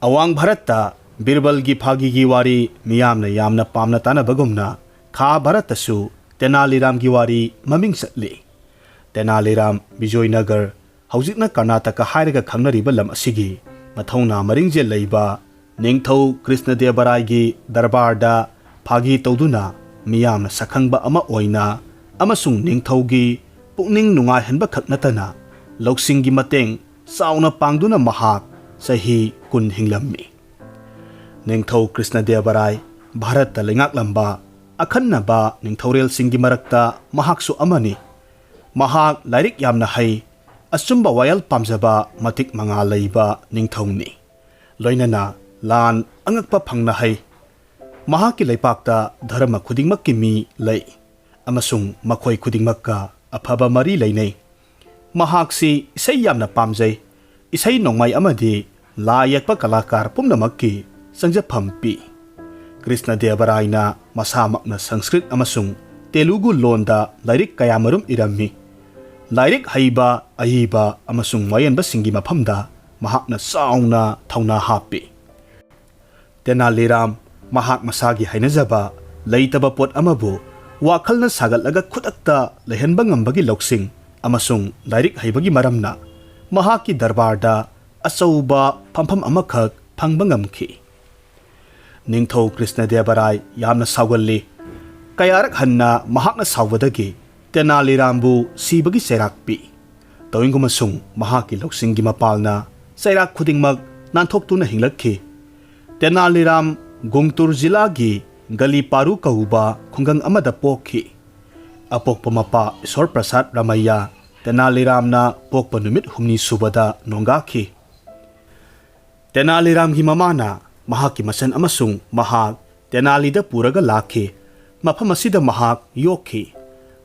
Awang Bharata Birbal gi phagi gi wari miyamna yamna pamna tana bagumna Kha Bharatasu Tenali Ram gi wari maming satli Tenali Ram Bijoynagar Haujikna Karnataka hairaga khangnariba lam asigi mathongna maringje leiba Ningthau Krishnadeva Rai gi darbarda phagi tawduna miyamna sakhangba ama oina amasung ningthau gi pukning nungai hanba khaknatana loksing gi mateng sauna pangduna mahak sahi kun hinglammi Ningthau Krishnadeva Rai Bharat ta lengak lamba akhanna ningthaurel singgi marakta mahaksu amani mahak lairik yamna hai asumba wayal pamjaba matik manga leiba ningthauni loinana lan angakpa phangna hai mahaki leipakta dharma khudingmakki mi lei amasung makhoi khudingmakka afaba mari leinei mahaksi isai yamna pamjai isai nongmai amadi la yakpa kalakar pumnamakki sangjapam pi Krishnadeva Rai na masamakna Sanskrit amasung Telugu londa lairik kayamarum irammi lairik haiba ahiba amasung wayanba singi maphamda mahakna sauna thauna hapi Tenali Ram mahak masagi hainajaba leitaba pot amabu wakhalna sagatlaga khudakta lehenba ngambagi loksing amasung lairik haibagi maramna mahaki darbarda achauba phampham amakhak phangba ngamki Ningthau Krishnadeva Rai yamna saugalli kayarak hanna mahakna saubadagi Tenali Rambu sibagi serak pi tawingumasung mahaki loksingi mapalna serak khudingmak nanthoktu na hinglakhi Tenali Ram Gungtur Jila gi Gali Paru kauba khungang amada pokhi apokpa mapa Isor Prasad Ramaya Tenali Ram na pokpa numit humni subada nongaki Tenali Ram gi mamana mahaki masan amasung mahak Tenali da puraga lakhi mafam asida mahak yokhi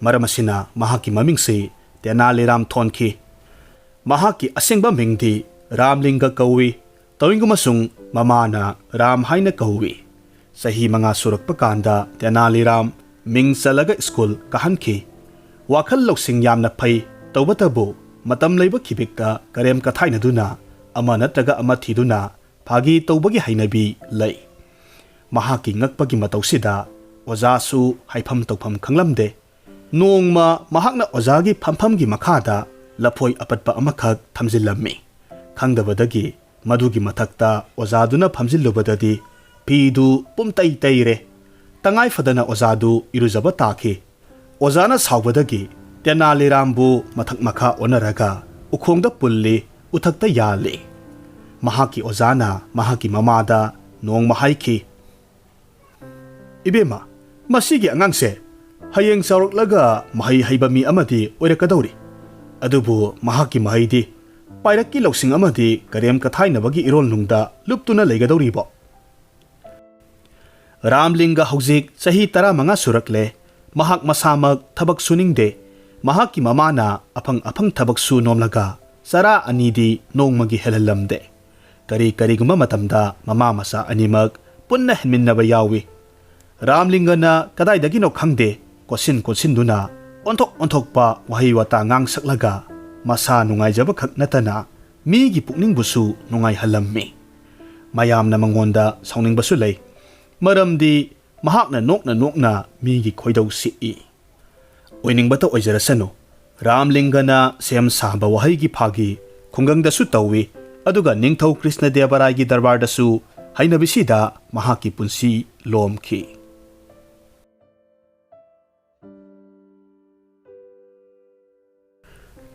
maramasina mahaki mamingsi Tenali Ram thonki mahaki asengba mingdi Ramlinga kawi tawingumasung mamana Ram haina kawi sahi manga surak pakanda Tenali Ram mingsalaga school kahanki wakhal loksing yamna phai tawbatabu matam leiba khibikta karem kathaina duna ama natraga ama thiduna phagi tawbagi hainabi lei mahaki ngakpagi matawsida ojasu haifam tawpham khanglamde nongma mahakna ojagi phamphamgi makhada lapoi apatpa amakhak thamjillammi khangdabadagi madugi mathakta ojaduna phamjillubadadi pidu pumtai taire tangai fadana ojadu irujaba takhi ojana saubadagi Tenali Rambu mathak makha onaraga ukhongda pulli uthakta yali mahaki ojana mahaki mamada nong mahaiki ibema masigi angangse hayeng sauraklaga mahai haibami amadi oirakadawri adubu mahaki mahaidi pairaki loksing amadi karem kathainabagi irol nungda luptuna leigadawribo Ramlinga haujik sahi 15 surakle mahak masamak thabak suningde mahaki mamana afang thabak su nomlaga sara anidi nongmagi helalamde kari guma matamda mama masa animak punna henminnaba yawi Ramlinga na kadaidagi no khangde kosin duna onthok pa wahi wata ngang saklaga masa nungai jaba khak natana mi gi pukning busu nungai halammi mayamna mangonda sauning basu lei maramdi mahakna nokna mi gi khoidau si i oining bata oijarasano Ramlinga na sem sahba wahi gi phagi khungang da su tawi aduga Ningthau Krishnadeva Rai gi darbar da su hainabisida mahaki punsi lomki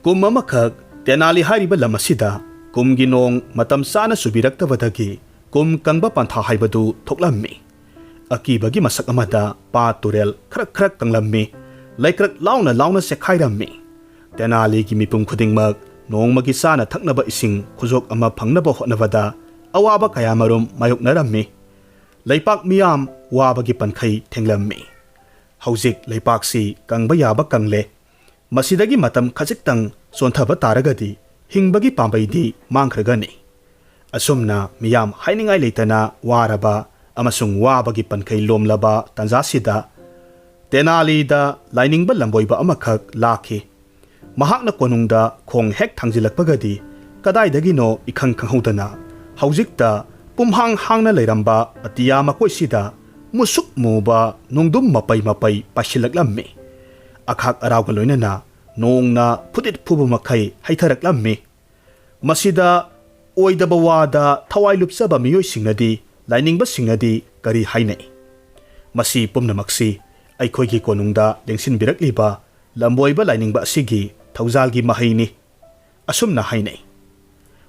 kum amakhak Tenali hairiba lamasida kumgi nong matam sana subiraktabadagi kum kangba pantha haibadu thoklammi akibagi masak amada pa turel khrak kanglammi laikrak launa sekhairammi Tenali gi mipum khudingmak nongmagi sana thaknaba ising khujok ama phangnaba hotnabada awaba kayamarum mayoknarammi leipak miyam wabagi pankhai thenglammi haujik leipaksi kangba yaba kangle masidagi matam khajiktang sonthaba taragadi hingbagi pambaidi mangkhragani asumna miyam hainingai leitana waraba amasung wabagi pankhai lomlaba tanjasida Tenali da lainingba lamboiba amakhak lakhi mahakna konungda khong hek thangjilakpagadi kadaidagi no ikhang khanghodana haujikta ꯄꯨꯝꯍꯥꯡ ꯍꯥꯡꯅ ꯂꯩꯔꯝꯕ ꯑꯇꯤꯌꯥ ꯃꯀꯣꯏꯁꯤꯗ ꯃꯨꯁꯨꯛ ꯃꯨꯕ ꯅꯣꯡꯗꯨꯝ ꯃꯄꯩ ꯃꯄꯩ ꯄꯥꯏꯁꯤꯜꯂꯛꯂꯝꯃꯤ꯫ ꯑꯈꯥꯛ ꯑꯔꯥꯎꯒ ꯂꯣꯏꯅꯅ ꯅꯣꯡꯅ ꯐꯨꯗꯤꯠ ꯐꯨꯕ ꯃꯈꯩ ꯍꯩꯊꯔꯛꯂꯝꯃꯤ꯫ ꯃꯁꯤꯗ ꯑꯣꯏꯗꯕ ꯋꯥꯗ ꯊꯋꯥꯏ ꯂꯨꯞꯆꯕ ꯃꯤꯑꯣꯏꯁꯤꯡꯅꯗꯤ ꯂꯥꯏꯅꯤꯡꯕꯁꯤꯡꯅꯗꯤ ꯀꯔꯤ ꯍꯥꯏꯅꯩ? ꯃꯁꯤ ꯄꯨꯝꯅꯃꯛꯁꯤ ꯑꯩꯈꯣꯏꯒꯤ ꯀꯣꯅꯨꯡꯗ ꯂꯦꯡꯁꯤꯟꯕꯤꯔꯛꯂꯤꯕ ꯂꯝꯕꯣꯏꯕ ꯂꯥꯏꯅꯤꯡꯕ ꯑꯁꯤꯒꯤ ꯊꯧꯖꯥꯜꯒꯤ ꯃꯍꯩꯅꯤ ꯑꯁꯨꯝꯅ ꯍꯥꯏꯅꯩ꯫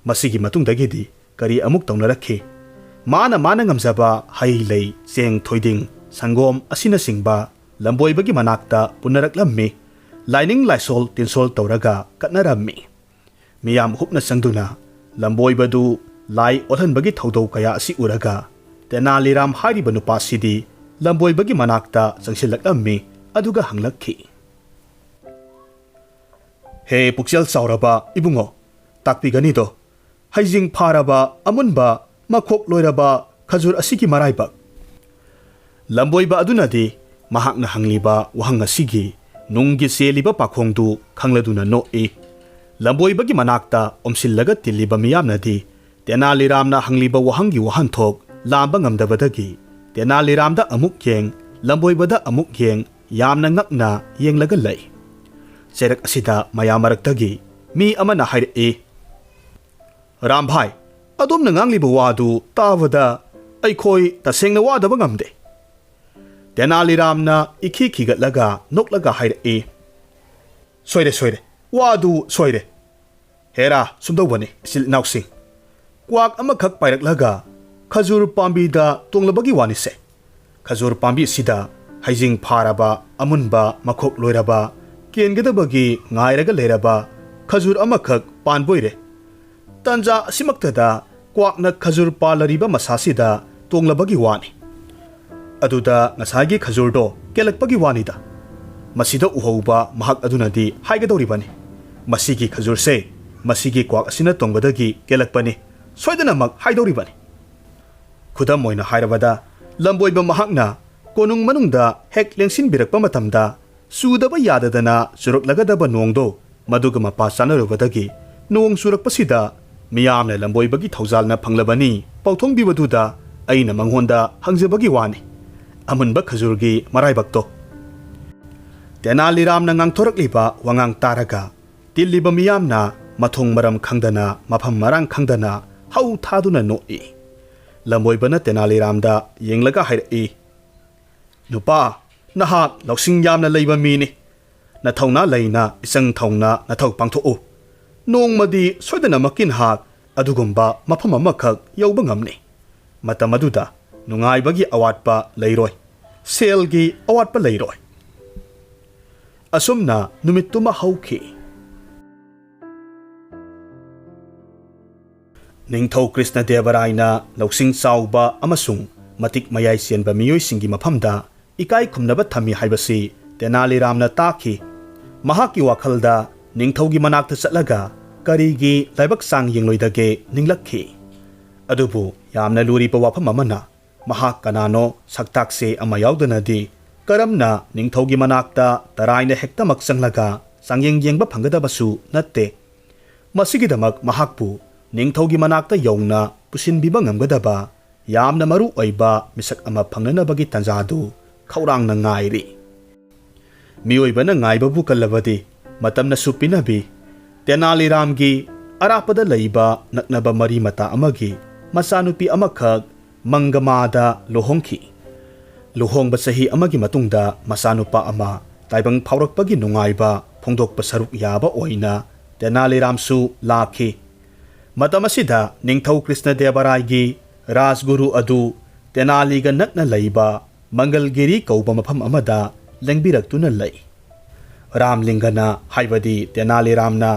ꯃꯁꯤꯒꯤ ꯃꯇꯨꯡꯗꯒꯤꯗꯤ ꯀꯔꯤ ꯑꯃꯨꯛ ꯇꯧꯅꯔꯛꯈꯤ? ꯃꯥꯅ ꯉꯝꯖꯕ ꯍꯩ ꯂꯩ ꯆꯦꯡ ꯊꯣꯏꯗꯤꯡ ꯁꯪꯒꯣꯝ ꯑꯁꯤꯅꯆꯤꯡꯕ ꯂꯝꯕꯣꯏꯕꯒꯤ ꯃꯅꯥꯛꯇ ꯄꯨꯅꯔꯛꯂꯝꯃꯤ꯫ ꯂꯥꯏꯅꯤꯡ ꯂꯥꯏꯁꯣꯜ ꯇꯤꯟꯁꯣꯜ ꯇꯧꯔꯒ ꯀꯠꯅꯔꯝꯃꯤ꯫ ꯃꯤꯌꯥꯝ ꯍꯨꯞꯅ ꯆꯪꯗꯨꯅ ꯂꯝꯕꯣꯏꯕꯗꯨ ꯂꯥꯏ ꯑꯣꯜꯍꯟꯕꯒꯤ ꯊꯧꯗꯧ ꯀꯌꯥ ꯑꯁꯤ ꯎꯔꯒ ꯇꯦꯅꯥꯂꯤꯔꯥꯝ ꯍꯥꯏꯔꯤꯕ ꯅꯨꯄꯥꯁꯤꯗꯤ ꯂꯝꯕꯣꯏꯕꯒꯤ ꯃꯅꯥꯛꯇ ꯆꯪꯁꯤꯜꯂꯛꯂꯝꯃꯤ ꯑꯗꯨꯒ ꯍꯪꯂꯛꯈꯤ, "ꯍꯦ ꯄꯨꯛꯆꯦꯜ ꯆꯥꯎꯔꯕ ꯏꯕꯨꯡꯉꯣ, ꯇꯥꯛꯄꯤꯒꯅꯤꯗꯣ, ꯍꯩꯖꯤꯡ ꯐꯥꯔꯕ ꯑꯃꯨꯟꯕ ꯃꯈꯣꯛ ꯂꯣꯏꯔꯕ ꯈꯖꯨꯔ ꯑꯁꯤꯒꯤ ꯃꯔꯥꯏꯕꯛ?" ꯂꯝꯕꯣꯏꯕ ꯑꯗꯨꯅꯗꯤ ꯃꯍꯥꯛꯅ ꯍꯪꯂꯤꯕ ꯋꯥꯍꯪ ꯑꯁꯤꯒꯤ ꯅꯨꯡꯒꯤ ꯆꯦꯜꯂꯤꯕ ꯄꯥꯈꯣꯡꯗꯨ ꯈꯪꯂꯗꯨꯅ ꯅꯣꯛꯏ꯫ ꯂꯝꯕꯣꯏꯕꯒꯤ ꯃꯅꯥꯛꯇ ꯑꯣꯝꯁꯤꯜꯂꯒ ꯇꯤꯜꯂꯤꯕ ꯃꯤꯌꯥꯝꯅꯗꯤ ꯇꯦꯅꯥꯂꯤꯔꯥꯝꯅ ꯍꯪꯂꯤꯕ ꯋꯥꯍꯪꯒꯤ ꯋꯥꯍꯟꯊꯣꯛ ꯂꯥꯝꯕ ꯉꯝꯗꯕꯗꯒꯤ ꯇꯦꯅꯥꯂꯤꯔꯥꯝꯗ ꯑꯃꯨꯛ ꯌꯦꯡ, ꯂꯝꯕꯣꯏꯕꯗ ꯑꯃꯨꯛ ꯌꯦꯡ, ꯌꯥꯝꯅ ꯉꯛꯅ ꯌꯦꯡꯂꯒ ꯂꯩ꯫ ꯆꯩꯔꯛ ꯑꯁꯤꯗ ꯃꯌꯥꯝ ꯃꯔꯛꯇꯒꯤ ꯃꯤ ꯑꯃꯅ ꯍꯥꯏꯔꯛꯏ, "ꯔꯥꯝꯚꯥꯏ, ꯑꯗꯣꯝꯅ ꯉꯥꯡꯂꯤꯕ ꯋꯥꯗꯨ ꯇꯥꯕꯗ ꯑꯩꯈꯣꯏ ꯇꯁꯦꯡꯅ ꯋꯥꯗꯕ ꯉꯝꯗꯦ." ꯇꯦꯅꯥꯂꯤꯔꯥꯝꯅ ꯏꯈꯤ ꯈꯤꯒꯠꯂꯒ ꯅꯣꯛꯂꯒ ꯍꯥꯏꯔꯛꯏ, "ꯁꯣꯏꯔꯦ, ꯋꯥꯗꯨ ꯁꯣꯏꯔꯦ꯫ ꯍꯦꯔꯥ ꯁꯨꯝꯗꯧꯕꯅꯤ ꯏꯆꯤꯜ ꯏꯅꯥꯎꯁꯤꯡ, ꯀ꯭ꯋꯥꯛ ꯑꯃꯈꯛ ꯄꯥꯏꯔꯛꯂꯒ ꯈꯖꯨꯔ ꯄꯥꯝꯕꯤꯗ ꯇꯣꯡꯂꯕꯒꯤ ꯋꯥꯅꯤꯁꯦ꯫ ꯈꯖꯨꯔ ꯄꯥꯝꯕꯤ ꯑꯁꯤꯗ ꯍꯩꯖꯤꯡ ꯐꯥꯔꯕ ꯑꯃꯨꯟꯕ ꯃꯈꯣꯛ ꯂꯣꯏꯔꯕ ꯀꯦꯟꯒꯗꯕꯒꯤ ꯉꯥꯏꯔꯒ ꯂꯩꯔꯕ ꯈꯖꯨꯔ ꯑꯃꯈꯛ ꯄꯥꯟꯕꯣꯏꯔꯦ꯫ ꯇꯟꯖꯥ ꯑꯁꯤꯃꯛꯇꯗ ꯀ꯭ꯋꯥꯛꯅ ꯈꯖꯨꯔ ꯄꯥꯜꯂꯔꯤꯕ ꯃꯁꯥꯁꯤꯗ ꯇꯣꯡꯂꯕꯒꯤ ꯋꯥꯅꯤ꯫ ꯑꯗꯨꯗ ꯉꯁꯥꯏꯒꯤ ꯈꯖꯨꯔꯗꯣ ꯀꯦꯜꯂꯛꯄꯒꯤ ꯋꯥꯅꯤꯗ꯫ ꯃꯁꯤꯗ ꯎꯍꯧꯕ ꯃꯍꯥꯛ ꯑꯗꯨꯅꯗꯤ ꯍꯥꯏꯒꯗꯧꯔꯤꯕꯅꯤ, ꯃꯁꯤꯒꯤ ꯈꯖꯨꯔꯁꯦ ꯃꯁꯤꯒꯤ ꯀ꯭ꯋꯥꯛ ꯑꯁꯤꯅ ꯇꯣꯡꯕꯗꯒꯤ ꯀꯦꯜꯂꯛꯄꯅꯤ, ꯁꯣꯏꯗꯅꯃꯛ ꯍꯥꯏꯗꯧꯔꯤꯕꯅꯤ꯫ ꯈꯨꯗꯝ ꯑꯣꯏꯅ ꯍꯥꯏꯔꯕꯗ ꯂꯝꯕꯣꯏꯕ ꯃꯍꯥꯛꯅ ꯀꯣꯅꯨꯡ ꯃꯅꯨꯡꯗ ꯍꯦꯛ ꯂꯦꯡꯁꯤꯟꯕꯤꯔꯛꯄ ꯃꯇꯝꯗ ꯆꯨꯗꯕ ꯌꯥꯗꯗꯅ ꯆꯨꯔꯛꯂꯒꯗꯕ ꯅꯣꯡꯗꯣ ꯃꯗꯨꯒ ꯃꯄꯥ ꯆꯥꯅꯔꯨꯕꯗꯒꯤ ꯅꯣꯡ ꯆꯨꯔꯛꯄꯁꯤꯗ ꯃꯤꯌꯥꯝꯅ ꯂꯝꯕꯣꯏꯕꯒꯤ ꯊꯧꯖꯥꯜꯅ ꯐꯪꯂꯕꯅꯤ ꯄꯥꯎꯊꯣꯡꯕꯤꯕꯗꯨꯗ ꯑꯩꯅ ꯃꯉꯣꯟꯗ ꯍꯪꯖꯕꯒꯤ ꯋꯥꯅꯤ, ꯑꯃꯨꯟꯕ ꯈꯖꯨꯔꯒꯤ ꯃꯔꯥꯏꯕꯛꯇꯣ." ꯇꯦꯅꯥꯂꯤꯔꯥꯝꯅ ꯉꯥꯡꯊꯣꯔꯛꯂꯤꯕ ꯋꯥꯉꯥꯡ ꯇꯥꯔꯒ ꯇꯤꯜꯂꯤꯕ ꯃꯤꯌꯥꯝꯅ ꯃꯊꯣꯡ ꯃꯔꯝ ꯈꯪꯗꯅ ꯃꯐꯝ ꯃꯔꯥꯡ ꯈꯪꯗꯅ ꯍꯧ ꯊꯥꯗꯨꯅ ꯅꯣꯛꯏ꯫ ꯂꯝꯕꯣꯏꯕꯅ ꯇꯦꯅꯥꯂꯤꯔꯥꯝꯗ ꯌꯦꯡꯂꯒ ꯍꯥꯏꯔꯛꯏ, "ꯅꯨꯄꯥ, ꯅꯍꯥꯛ ꯂꯧꯁꯤꯡ ꯌꯥꯝꯅ ꯂꯩꯕ ꯃꯤꯅꯤ꯫ ꯅꯊꯧꯅꯥ ꯂꯩꯅ ꯏꯆꯪ ꯊꯧꯅ ꯅꯊꯧ ꯄꯥꯡꯊꯣꯛꯎ꯫ ꯅꯣꯡꯃꯗꯤ ꯁꯣꯏꯗꯅꯃꯛꯀꯤ ꯅꯍꯥꯛ ꯑꯗꯨꯒꯨꯝꯕ ꯃꯐꯝ ꯑꯃꯈꯛ ꯌꯧꯕ ꯉꯝꯅꯤ꯫ ꯃꯇꯝ ꯑꯗꯨꯗ ꯅꯨꯡꯉꯥꯏꯕꯒꯤ ꯑꯋꯥꯠꯄ ꯂꯩꯔꯣꯏ, ꯁꯦꯜꯒꯤ ꯑꯋꯥꯠꯄ ꯂꯩꯔꯣꯏ." ꯑꯁꯨꯝꯅ ꯅꯨꯃꯤꯠꯇꯨꯃ ꯍꯧꯈꯤ꯫ ꯅꯤꯡꯊꯧ ꯀ꯭ꯔꯤꯁꯅꯗꯦꯕꯔꯥꯏꯅ ꯂꯧꯁꯤꯡ ꯆꯥꯎꯕ ꯑꯃꯁꯨꯡ ꯃꯇꯤꯛ ꯃꯌꯥꯏ ꯆꯦꯟꯕ ꯃꯤꯑꯣꯏꯁꯤꯡꯒꯤ ꯃꯐꯝꯗ ꯏꯀꯥꯏ ꯈꯨꯝꯅꯕ ꯊꯝꯃꯤ ꯍꯥꯏꯕꯁꯤ ꯇꯦꯅꯥꯂꯤꯔꯥꯝꯅ ꯇꯥꯈꯤ꯫ ꯃꯍꯥꯛꯀꯤ ꯋꯥꯈꯜꯗ ꯅꯤꯡꯊꯧꯒꯤ ꯃꯅꯥꯛꯇ ꯆꯠꯂꯒ ꯀꯔꯤꯒꯤ ꯂꯥꯏꯕꯛ ꯆꯥꯡ ꯌꯦꯡꯂꯣꯏꯗꯒꯦ ꯅꯤꯡꯂꯛꯈꯤ꯫ ꯑꯗꯨꯕꯨ ꯌꯥꯝꯅ ꯂꯨꯔꯤꯕ ꯋꯥꯐꯝ ꯑꯃꯅ ꯃꯍꯥꯛ ꯀꯅꯥꯅꯣ ꯁꯛꯇꯥꯛꯁꯦ ꯑꯃ ꯌꯥꯎꯗꯅꯗꯤ ꯀꯔꯝꯅ ꯅꯤꯡꯊꯧꯒꯤ ꯃꯅꯥꯛꯇ ꯇꯔꯥꯏꯅ ꯍꯦꯛꯇꯃꯛ ꯆꯪꯂꯒ ꯆꯥꯡꯌꯦꯡ ꯌꯦꯡꯕ ꯐꯪꯒꯗꯕꯁꯨ ꯅꯠꯇꯦ꯫ ꯃꯁꯤꯒꯤꯗꯃꯛ ꯃꯍꯥꯛꯄꯨ ꯅꯤꯡꯊꯧꯒꯤ ꯃꯅꯥꯛꯇ ꯌꯧꯅ ꯄꯨꯁꯤꯟꯕꯤꯕ ꯉꯝꯒꯗꯕ ꯌꯥꯝꯅ ꯃꯔꯨ ꯑꯣꯏꯕ ꯃꯤꯁꯛ ꯑꯃ ꯐꯪꯅꯅꯕꯒꯤ ꯇꯥꯟꯖꯥꯗꯨ ꯈꯧꯔꯥꯡꯅ ꯉꯥꯏꯔꯤ꯫ ꯃꯤꯑꯣꯏꯕꯅ ꯉꯥꯏꯕꯕꯨ ꯀꯜꯂꯕꯗꯤ ꯃꯇꯝꯅꯁꯨ ꯄꯤꯅꯕꯤ꯫ ꯇꯦꯅꯥꯂꯤꯔꯥꯝꯒꯤ ꯑꯔꯥꯞꯄꯗ ꯂꯩꯕ ꯅꯛꯅꯕ ꯃꯔꯤ ꯃꯇꯥ ꯑꯃꯒꯤ ꯃꯆꯥꯅꯨꯄꯤ ꯑꯃꯈꯛ ꯃꯪꯒꯃꯥꯗ ꯂꯨꯍꯣꯡꯈꯤ꯫ ꯂꯨꯍꯣꯡꯕ ꯆꯍꯤ ꯑꯃꯒꯤ ꯃꯇꯨꯡꯗ ꯃꯆꯥꯅꯨꯄꯥ ꯑꯃ ꯇꯥꯏꯕꯪ ꯐꯥꯎꯔꯛꯄꯒꯤ ꯅꯨꯡꯉꯥꯏꯕ ꯐꯣꯡꯗꯣꯛꯄ ꯁꯔꯨꯛ ꯌꯥꯕ ꯑꯣꯏꯅ ꯇꯦꯅꯥꯂꯤꯔꯥꯝꯁꯨ ꯂꯥꯛꯈꯤ꯫ ꯃꯇꯝ ꯑꯁꯤꯗ ꯅꯤꯡꯊꯧ ꯀ꯭ꯔꯤꯁꯅꯗꯦꯕꯔꯥꯏꯒꯤ ꯔꯥꯖꯒꯨꯔꯨ ꯑꯗꯨ ꯇꯦꯅꯥꯂꯤꯒ ꯅꯛꯅ ꯂꯩꯕ ꯃꯪꯒꯜꯒꯤꯔꯤ ꯀꯧꯕ ꯃꯐꯝ ꯑꯃꯗ ꯂꯦꯡꯕꯤꯔꯛꯇꯨꯅ ꯂꯩ꯫ ꯔꯥꯝꯂꯤꯡꯒꯅ ꯍꯥꯏꯕꯗꯤ ꯇꯦꯅꯥꯂꯤꯔꯥꯝꯅ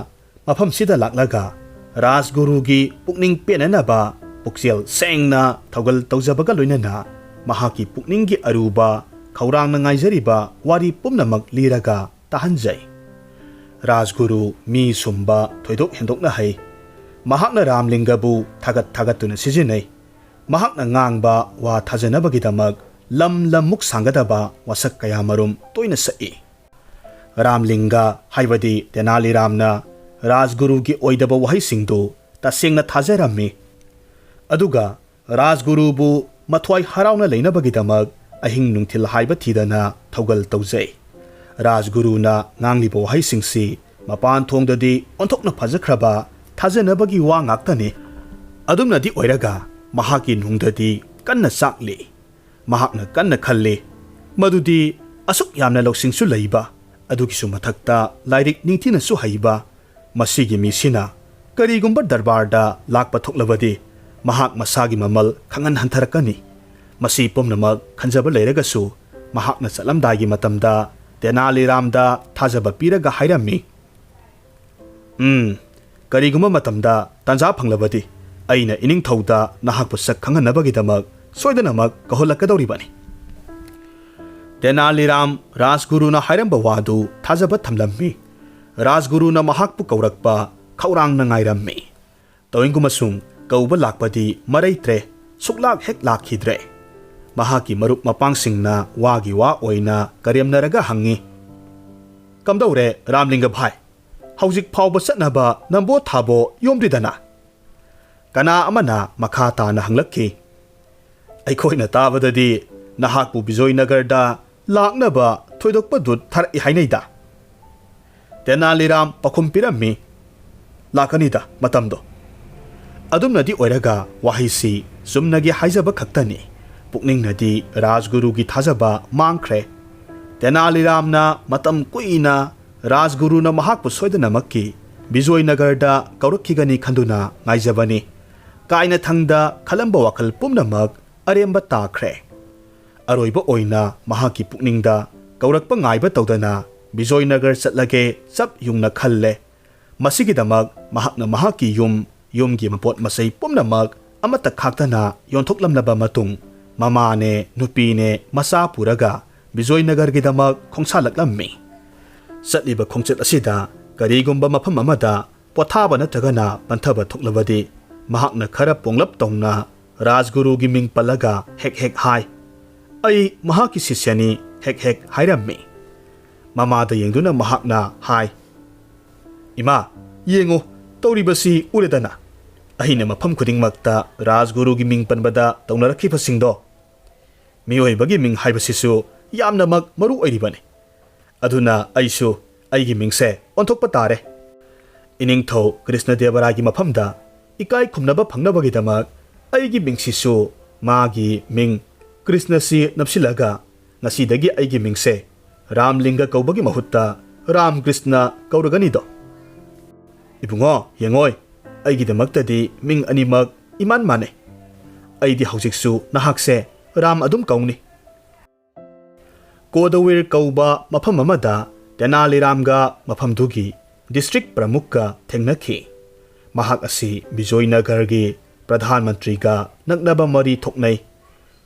ꯃꯐꯝꯁꯤꯗ ꯂꯥꯛꯂꯒ ꯔꯥꯖꯒꯨꯔꯨꯒꯤ ꯄꯨꯛꯅꯤꯡ ꯄꯦꯟꯅꯅꯕ ꯄꯨꯛꯆꯦꯜ ꯁꯦꯡꯅ ꯊꯧꯒꯜ ꯇꯧꯖꯕꯒ ꯂꯣꯏꯅꯅ ꯃꯍꯥꯛꯀꯤ ꯄꯨꯛꯅꯤꯡꯒꯤ ꯑꯔꯨꯕ ꯈꯧꯔꯥꯡꯅ ꯉꯥꯏꯖꯔꯤꯕ ꯋꯥꯔꯤ ꯄꯨꯝꯅꯃꯛ ꯂꯤꯔꯒ ꯇꯥꯍꯟꯖꯩ꯫ ꯔꯥꯖꯒꯨꯔꯨ ꯃꯤ ꯁꯨꯝꯕ ꯊꯣꯏꯗꯣꯛ ꯍꯦꯟꯗꯣꯛꯅ ꯍꯩ꯫ ꯃꯍꯥꯛꯅ ꯔꯥꯝꯂꯤꯡꯒꯕꯨ ꯊꯥꯒꯠꯇꯨꯅ ꯁꯤꯖꯤꯟꯅꯩ꯫ ꯃꯍꯥꯛꯅ ꯉꯥꯡꯕ ꯋꯥ ꯊꯥꯖꯅꯕꯒꯤꯗꯃꯛ ꯂꯝꯃꯨꯛ ꯁꯥꯡꯒꯗꯕ ꯋꯥꯁꯛ ꯀꯌꯥꯃꯔꯨꯝ ꯇꯣꯏꯅ ꯁꯛꯏ꯫ ꯔꯥꯝꯂꯤꯡꯒ ꯍꯥꯏꯕꯗꯤ ꯇꯦꯅꯥꯂꯤꯔꯥꯝꯅ ꯔꯥꯖꯒꯨꯔꯨꯒꯤ ꯑꯣꯏꯗꯕ ꯋꯥꯍꯩꯁꯤꯡꯗꯨ ꯇꯁꯦꯡꯅ ꯊꯥꯖꯔꯝꯃꯤ꯫ ꯑꯗꯨꯒ ꯔꯥꯖꯒꯨꯔꯨꯕꯨ ꯃꯊ꯭ꯋꯥꯏ ꯍꯔꯥꯎꯅ ꯂꯩꯅꯕꯒꯤꯗꯃꯛ ꯑꯍꯤꯡ ꯅꯨꯡꯊꯤꯜ ꯍꯥꯏꯕ ꯊꯤꯗꯅ ꯊꯧꯒꯜ ꯇꯧꯖꯩ꯫ ꯔꯥꯖꯒꯨꯔꯨꯅ ꯉꯥꯡꯂꯤꯕ ꯋꯥꯍꯩꯁꯤꯡꯁꯤ ꯃꯄꯥꯟ ꯊꯣꯡꯗꯗꯤ ꯑꯣꯟꯊꯣꯛꯅ ꯐꯖꯈ꯭ꯔꯕ ꯊꯥꯖꯅꯕꯒꯤ ꯋꯥ ꯉꯥꯛꯇꯅꯤ꯫ ꯑꯗꯨꯝꯅꯗꯤ ꯑꯣꯏꯔꯒ ꯃꯍꯥꯛꯀꯤ ꯅꯨꯡꯗꯗꯤ ꯀꯟꯅ ꯆꯥꯛꯂꯤ꯫ ꯃꯍꯥꯛꯅ ꯀꯟꯅ ꯈꯜꯂꯤ ꯃꯗꯨꯗꯤ ꯑꯁꯨꯛ ꯌꯥꯝꯅ ꯂꯧꯁꯤꯡꯁꯨ ꯂꯩꯕ, ꯑꯗꯨꯒꯤꯁꯨ ꯃꯊꯛꯇ ꯂꯥꯏꯔꯤꯛ ꯅꯤꯡꯊꯤꯅꯁꯨ ꯍꯩꯕ ꯃꯁꯤꯒꯤ ꯃꯤꯁꯤꯅ ꯀꯔꯤꯒꯨꯝꯕ ꯗꯔꯕꯥꯔꯗ ꯂꯥꯛꯄ ꯊꯣꯛꯂꯕꯗꯤ ꯃꯍꯥꯛ ꯃꯁꯥꯒꯤ ꯃꯃꯜ ꯈꯪꯍꯟ ꯍꯟꯊꯔꯛꯀꯅꯤ꯫ ꯃꯁꯤ ꯄꯨꯝꯅꯃꯛ ꯈꯟꯖꯕ ꯂꯩꯔꯒꯁꯨ ꯃꯍꯥꯛꯅ ꯆꯠꯂꯝꯗꯥꯏꯒꯤ ꯃꯇꯝꯗ ꯇꯦꯅꯥꯂꯤ ꯔꯥꯝꯗ ꯊꯥꯖꯕ ꯄꯤꯔꯒ ꯍꯥꯏꯔꯝꯃꯤ, ꯀꯔꯤꯒꯨꯝꯕ ꯃꯇꯝꯗ ꯇꯥꯟꯖꯥ ꯐꯪꯂꯕꯗꯤ ꯑꯩꯅ ꯏꯅꯤꯡꯊꯧꯗ ꯅꯍꯥꯛꯄꯨ ꯁꯛ ꯈꯪꯍꯟꯅꯕꯒꯤꯗꯃꯛ ꯁꯣꯏꯗꯅꯃꯛ ꯀꯧꯍꯜꯂꯛꯀꯗꯧꯔꯤꯕꯅꯤ꯫ ꯇꯦꯅꯥꯂꯤ ꯔꯥꯝ ꯔꯥꯖꯒꯨꯔꯨꯅ ꯍꯥꯏꯔꯝꯕ ꯋꯥꯗꯨ ꯊꯥꯖꯕ ꯊꯝꯂꯝꯃꯤ꯫ ꯔꯥꯖꯒꯨꯔꯨꯅ ꯃꯍꯥꯛꯄꯨ ꯀꯧꯔꯛꯄ ꯈꯧꯔꯥꯡꯅ ꯉꯥꯏꯔꯝꯃꯤ꯫ ꯇꯧꯏꯒꯨꯝꯕꯁꯨꯡ ꯀꯧꯕ ꯂꯥꯛꯄꯗꯤ ꯃꯔꯩꯇ꯭ꯔꯦ, ꯁꯨꯛꯂꯥꯛ ꯍꯦꯛ ꯂꯥꯛꯈꯤꯗ꯭ꯔꯦ꯫ ꯃꯍꯥꯛꯀꯤ ꯃꯔꯨꯞ ꯃꯄꯥꯡꯁꯤꯡꯅ ꯋꯥꯒꯤ ꯋꯥ ꯑꯣꯏꯅ ꯀꯔꯦꯝꯅꯔꯒ ꯍꯪꯉꯤ, ꯀꯝꯗꯧꯔꯦ ꯔꯥꯝꯂꯤꯡꯒ ꯚꯥꯏ, ꯍꯧꯖꯤꯛ ꯐꯥꯎꯕ ꯆꯠꯅꯕ ꯅꯝꯕꯣ ꯊꯥꯕꯣ ꯌꯣꯝꯗ꯭ꯔꯤꯗꯅ? ꯀꯅꯥ ꯑꯃꯅ ꯃꯈꯥ ꯇꯥꯅ ꯍꯪꯂꯛꯈꯤ, ꯑꯩꯈꯣꯏꯅ ꯇꯥꯕꯗꯗꯤ ꯅꯍꯥꯛꯄꯨ ꯕꯤꯖꯣꯏꯅꯒꯔꯗ ꯂꯥꯛꯅꯕ ꯊꯣꯏꯗꯣꯛꯄ ꯗꯨꯠ ꯊꯥꯔꯛꯏ ꯍꯥꯏꯅꯩꯗ꯫ ꯇꯦꯅꯥꯂꯤ ꯔꯥꯝ ꯄꯥꯎꯈꯨꯝ ꯄꯤꯔꯝꯃꯤ, ꯂꯥꯛꯀꯅꯤꯗ ꯃꯇꯝꯗꯣ꯫ ꯑꯗꯨꯝꯅꯗꯤ ꯑꯣꯏꯔꯒ ꯋꯥꯍꯩꯁꯤ ꯆꯨꯝꯅꯒꯤ ꯍꯥꯏꯖꯕ ꯈꯛꯇꯅꯤ꯫ ꯄꯨꯛꯅꯤꯡꯅꯗꯤ ꯔꯥꯖꯒꯨꯔꯨꯒꯤ ꯊꯥꯖꯕ ꯃꯥꯡꯈ꯭ꯔꯦ꯫ ꯇꯦꯅꯥꯂꯤ ꯔꯥꯝꯅ ꯃꯇꯝ ꯀꯨꯏꯅ ꯔꯥꯖꯒꯨꯔꯨꯅ ꯃꯍꯥꯛꯄꯨ ꯁꯣꯏꯗꯅꯃꯛꯀꯤ ꯕꯤꯖꯣꯏꯅꯒꯔꯗ ꯀꯧꯔꯛꯈꯤꯒꯅꯤ ꯈꯟꯗꯨꯅ ꯉꯥꯏꯖꯕꯅꯤ꯫ ꯀꯥꯏꯅꯊꯪꯗ ꯈꯜꯂꯝꯕ ꯋꯥꯈꯜ ꯄꯨꯝꯅꯃꯛ ꯑꯔꯦꯝꯕ ꯇꯥꯈ꯭ꯔꯦ꯫ ꯑꯔꯣꯏꯕ ꯑꯣꯏꯅ ꯃꯍꯥꯛꯀꯤ ꯄꯨꯛꯅꯤꯡꯗ ꯀꯧꯔꯛꯄ ꯉꯥꯏꯕ ꯇꯧꯗꯅ ꯕꯤꯖꯣꯏꯅꯒꯔ ꯆꯠꯂꯒꯦ ꯆꯞ ꯌꯨꯡꯅ ꯈꯜꯂꯦ꯫ ꯃꯁꯤꯒꯤꯗꯃꯛ ꯃꯍꯥꯛꯅ ꯃꯍꯥꯛꯀꯤ ꯌꯨꯝꯒꯤ ꯃꯄꯣꯠ ꯃꯆꯩ ꯄꯨꯝꯅꯃꯛ ꯑꯃꯠꯇ ꯈꯥꯛꯇꯅ ꯌꯣꯟꯊꯣꯛꯂꯝꯂꯕ ꯃꯇꯨꯡ ꯃꯃꯥꯅꯦ ꯅꯨꯄꯤꯅꯦ ꯃꯆꯥ ꯄꯨꯔꯒ ꯕꯤꯖꯣꯏꯅꯒꯔꯒꯤꯗꯃꯛ ꯈꯣꯡꯁꯥꯜꯂꯛꯂꯝꯃꯤ꯫ ꯆꯠꯂꯤꯕ ꯈꯣꯡꯆꯠ ꯑꯁꯤꯗ ꯀꯔꯤꯒꯨꯝꯕ ꯃꯐꯝ ꯑꯃꯗ ꯄꯣꯊꯥꯕ ꯅꯠꯇ꯭ꯔꯒꯅ ꯄꯟꯊꯕ ꯊꯣꯛꯂꯕꯗꯤ ꯃꯍꯥꯛꯅ ꯈꯔ ꯄꯣꯡꯂꯞ ꯇꯧꯅ ꯔꯥꯖꯒꯨꯔꯨꯒꯤ ꯃꯤꯡ ꯄꯜꯂꯒ ꯍꯦꯛ ꯍꯦꯛ ꯍꯥꯏ, ꯑꯩ ꯃꯍꯥꯛꯀꯤ ꯁꯤష్ꯌꯅꯤ ꯍꯦꯛ ꯍꯦꯛ ꯍꯥꯏꯔꯝꯃꯤ꯫ ꯃꯃꯥꯗ ꯌꯦꯡꯗꯨꯅ ꯃꯍꯥꯛꯅ ꯍꯥꯏ, ꯏꯃꯥ ꯌꯦꯡꯉꯨ, ꯇꯧꯔꯤꯕꯁꯤ ꯎꯔꯦꯗꯅ, ꯑꯩꯅ ꯃꯐꯝ ꯈꯨꯗꯤꯡꯃꯛꯇ ꯔꯥꯖꯒꯨꯔꯨꯒꯤ ꯃꯤꯡ ꯄꯟꯕꯗ ꯇꯧꯅꯔꯛꯈꯤꯕꯁꯤꯡꯗꯣ꯫ ꯃꯤꯑꯣꯏꯕꯒꯤ ꯃꯤꯡ ꯍꯥꯏꯕꯁꯤꯁꯨ ꯌꯥꯝꯅꯃꯛ ꯃꯔꯨ ꯑꯣꯏꯔꯤꯕꯅꯤ꯫ ꯑꯗꯨꯅ ꯑꯩꯁꯨ ꯑꯩꯒꯤ ꯃꯤꯡꯁꯦ ꯑꯣꯟꯊꯣꯛꯄ ꯇꯥꯔꯦ꯫ ꯏꯅꯤꯡꯊꯧ ꯀ꯭ꯔꯤꯁꯅꯗꯦꯕꯔꯥꯏꯒꯤ ꯃꯐꯝꯗ ꯏꯀꯥꯏ ꯈꯨꯝꯅꯕ ꯐꯪꯅꯕꯒꯤꯗꯃꯛ ꯑꯩꯒꯤ ꯃꯤꯡꯁꯤꯁꯨ ꯃꯥꯒꯤ ꯃꯤꯡ ꯀ꯭ꯔꯤꯁꯅꯁꯤ ꯅꯞꯁꯤꯜꯂꯒ ꯉꯁꯤꯗꯒꯤ ꯑꯩꯒꯤ ꯃꯤꯡꯁꯦ ꯔꯥꯝꯂꯤꯡꯒ ꯀꯧꯕꯒꯤ ꯃꯍꯨꯠꯇ ꯔꯥꯝ ꯀ꯭ꯔꯤꯁꯅ ꯀꯧꯔꯒꯅꯤꯗꯣ꯫ ꯏꯕꯨꯡꯉꯣ ꯌꯦꯡꯉꯣꯏ, ꯑꯩꯒꯤꯗꯃꯛꯇꯗꯤ ꯃꯤꯡ ꯑꯅꯤꯃꯛ ꯏꯃꯥꯟ ꯃꯥꯟꯅꯩ꯫ ꯑꯩꯗꯤ ꯍꯧꯖꯤꯛꯁꯨ ꯅꯍꯥꯛꯁꯦ ꯔꯥꯝ ꯑꯗꯨꯝ ꯀꯧꯅꯤ꯫ ꯀꯣꯗꯋꯤꯔ ꯀꯧꯕ ꯃꯐꯝ ꯑꯃꯗ ꯇꯦꯅꯥꯂꯤ ꯔꯥꯝꯒ ꯃꯐꯝꯗꯨꯒꯤ ꯗꯤꯁꯇ꯭ꯔꯤꯛ ꯄ꯭ꯔꯃꯨꯈꯀ ꯊꯦꯡꯅꯈꯤ꯫ ꯃꯍꯥꯛ ꯑꯁꯤ ꯕꯤꯖꯣꯏꯅꯒꯔꯒꯤ ꯄ꯭ꯔꯙꯥꯟ ꯃꯟꯇ꯭ꯔꯤꯒ ꯅꯛꯅꯕ ꯃꯔꯤ ꯊꯣꯛꯅꯩ꯫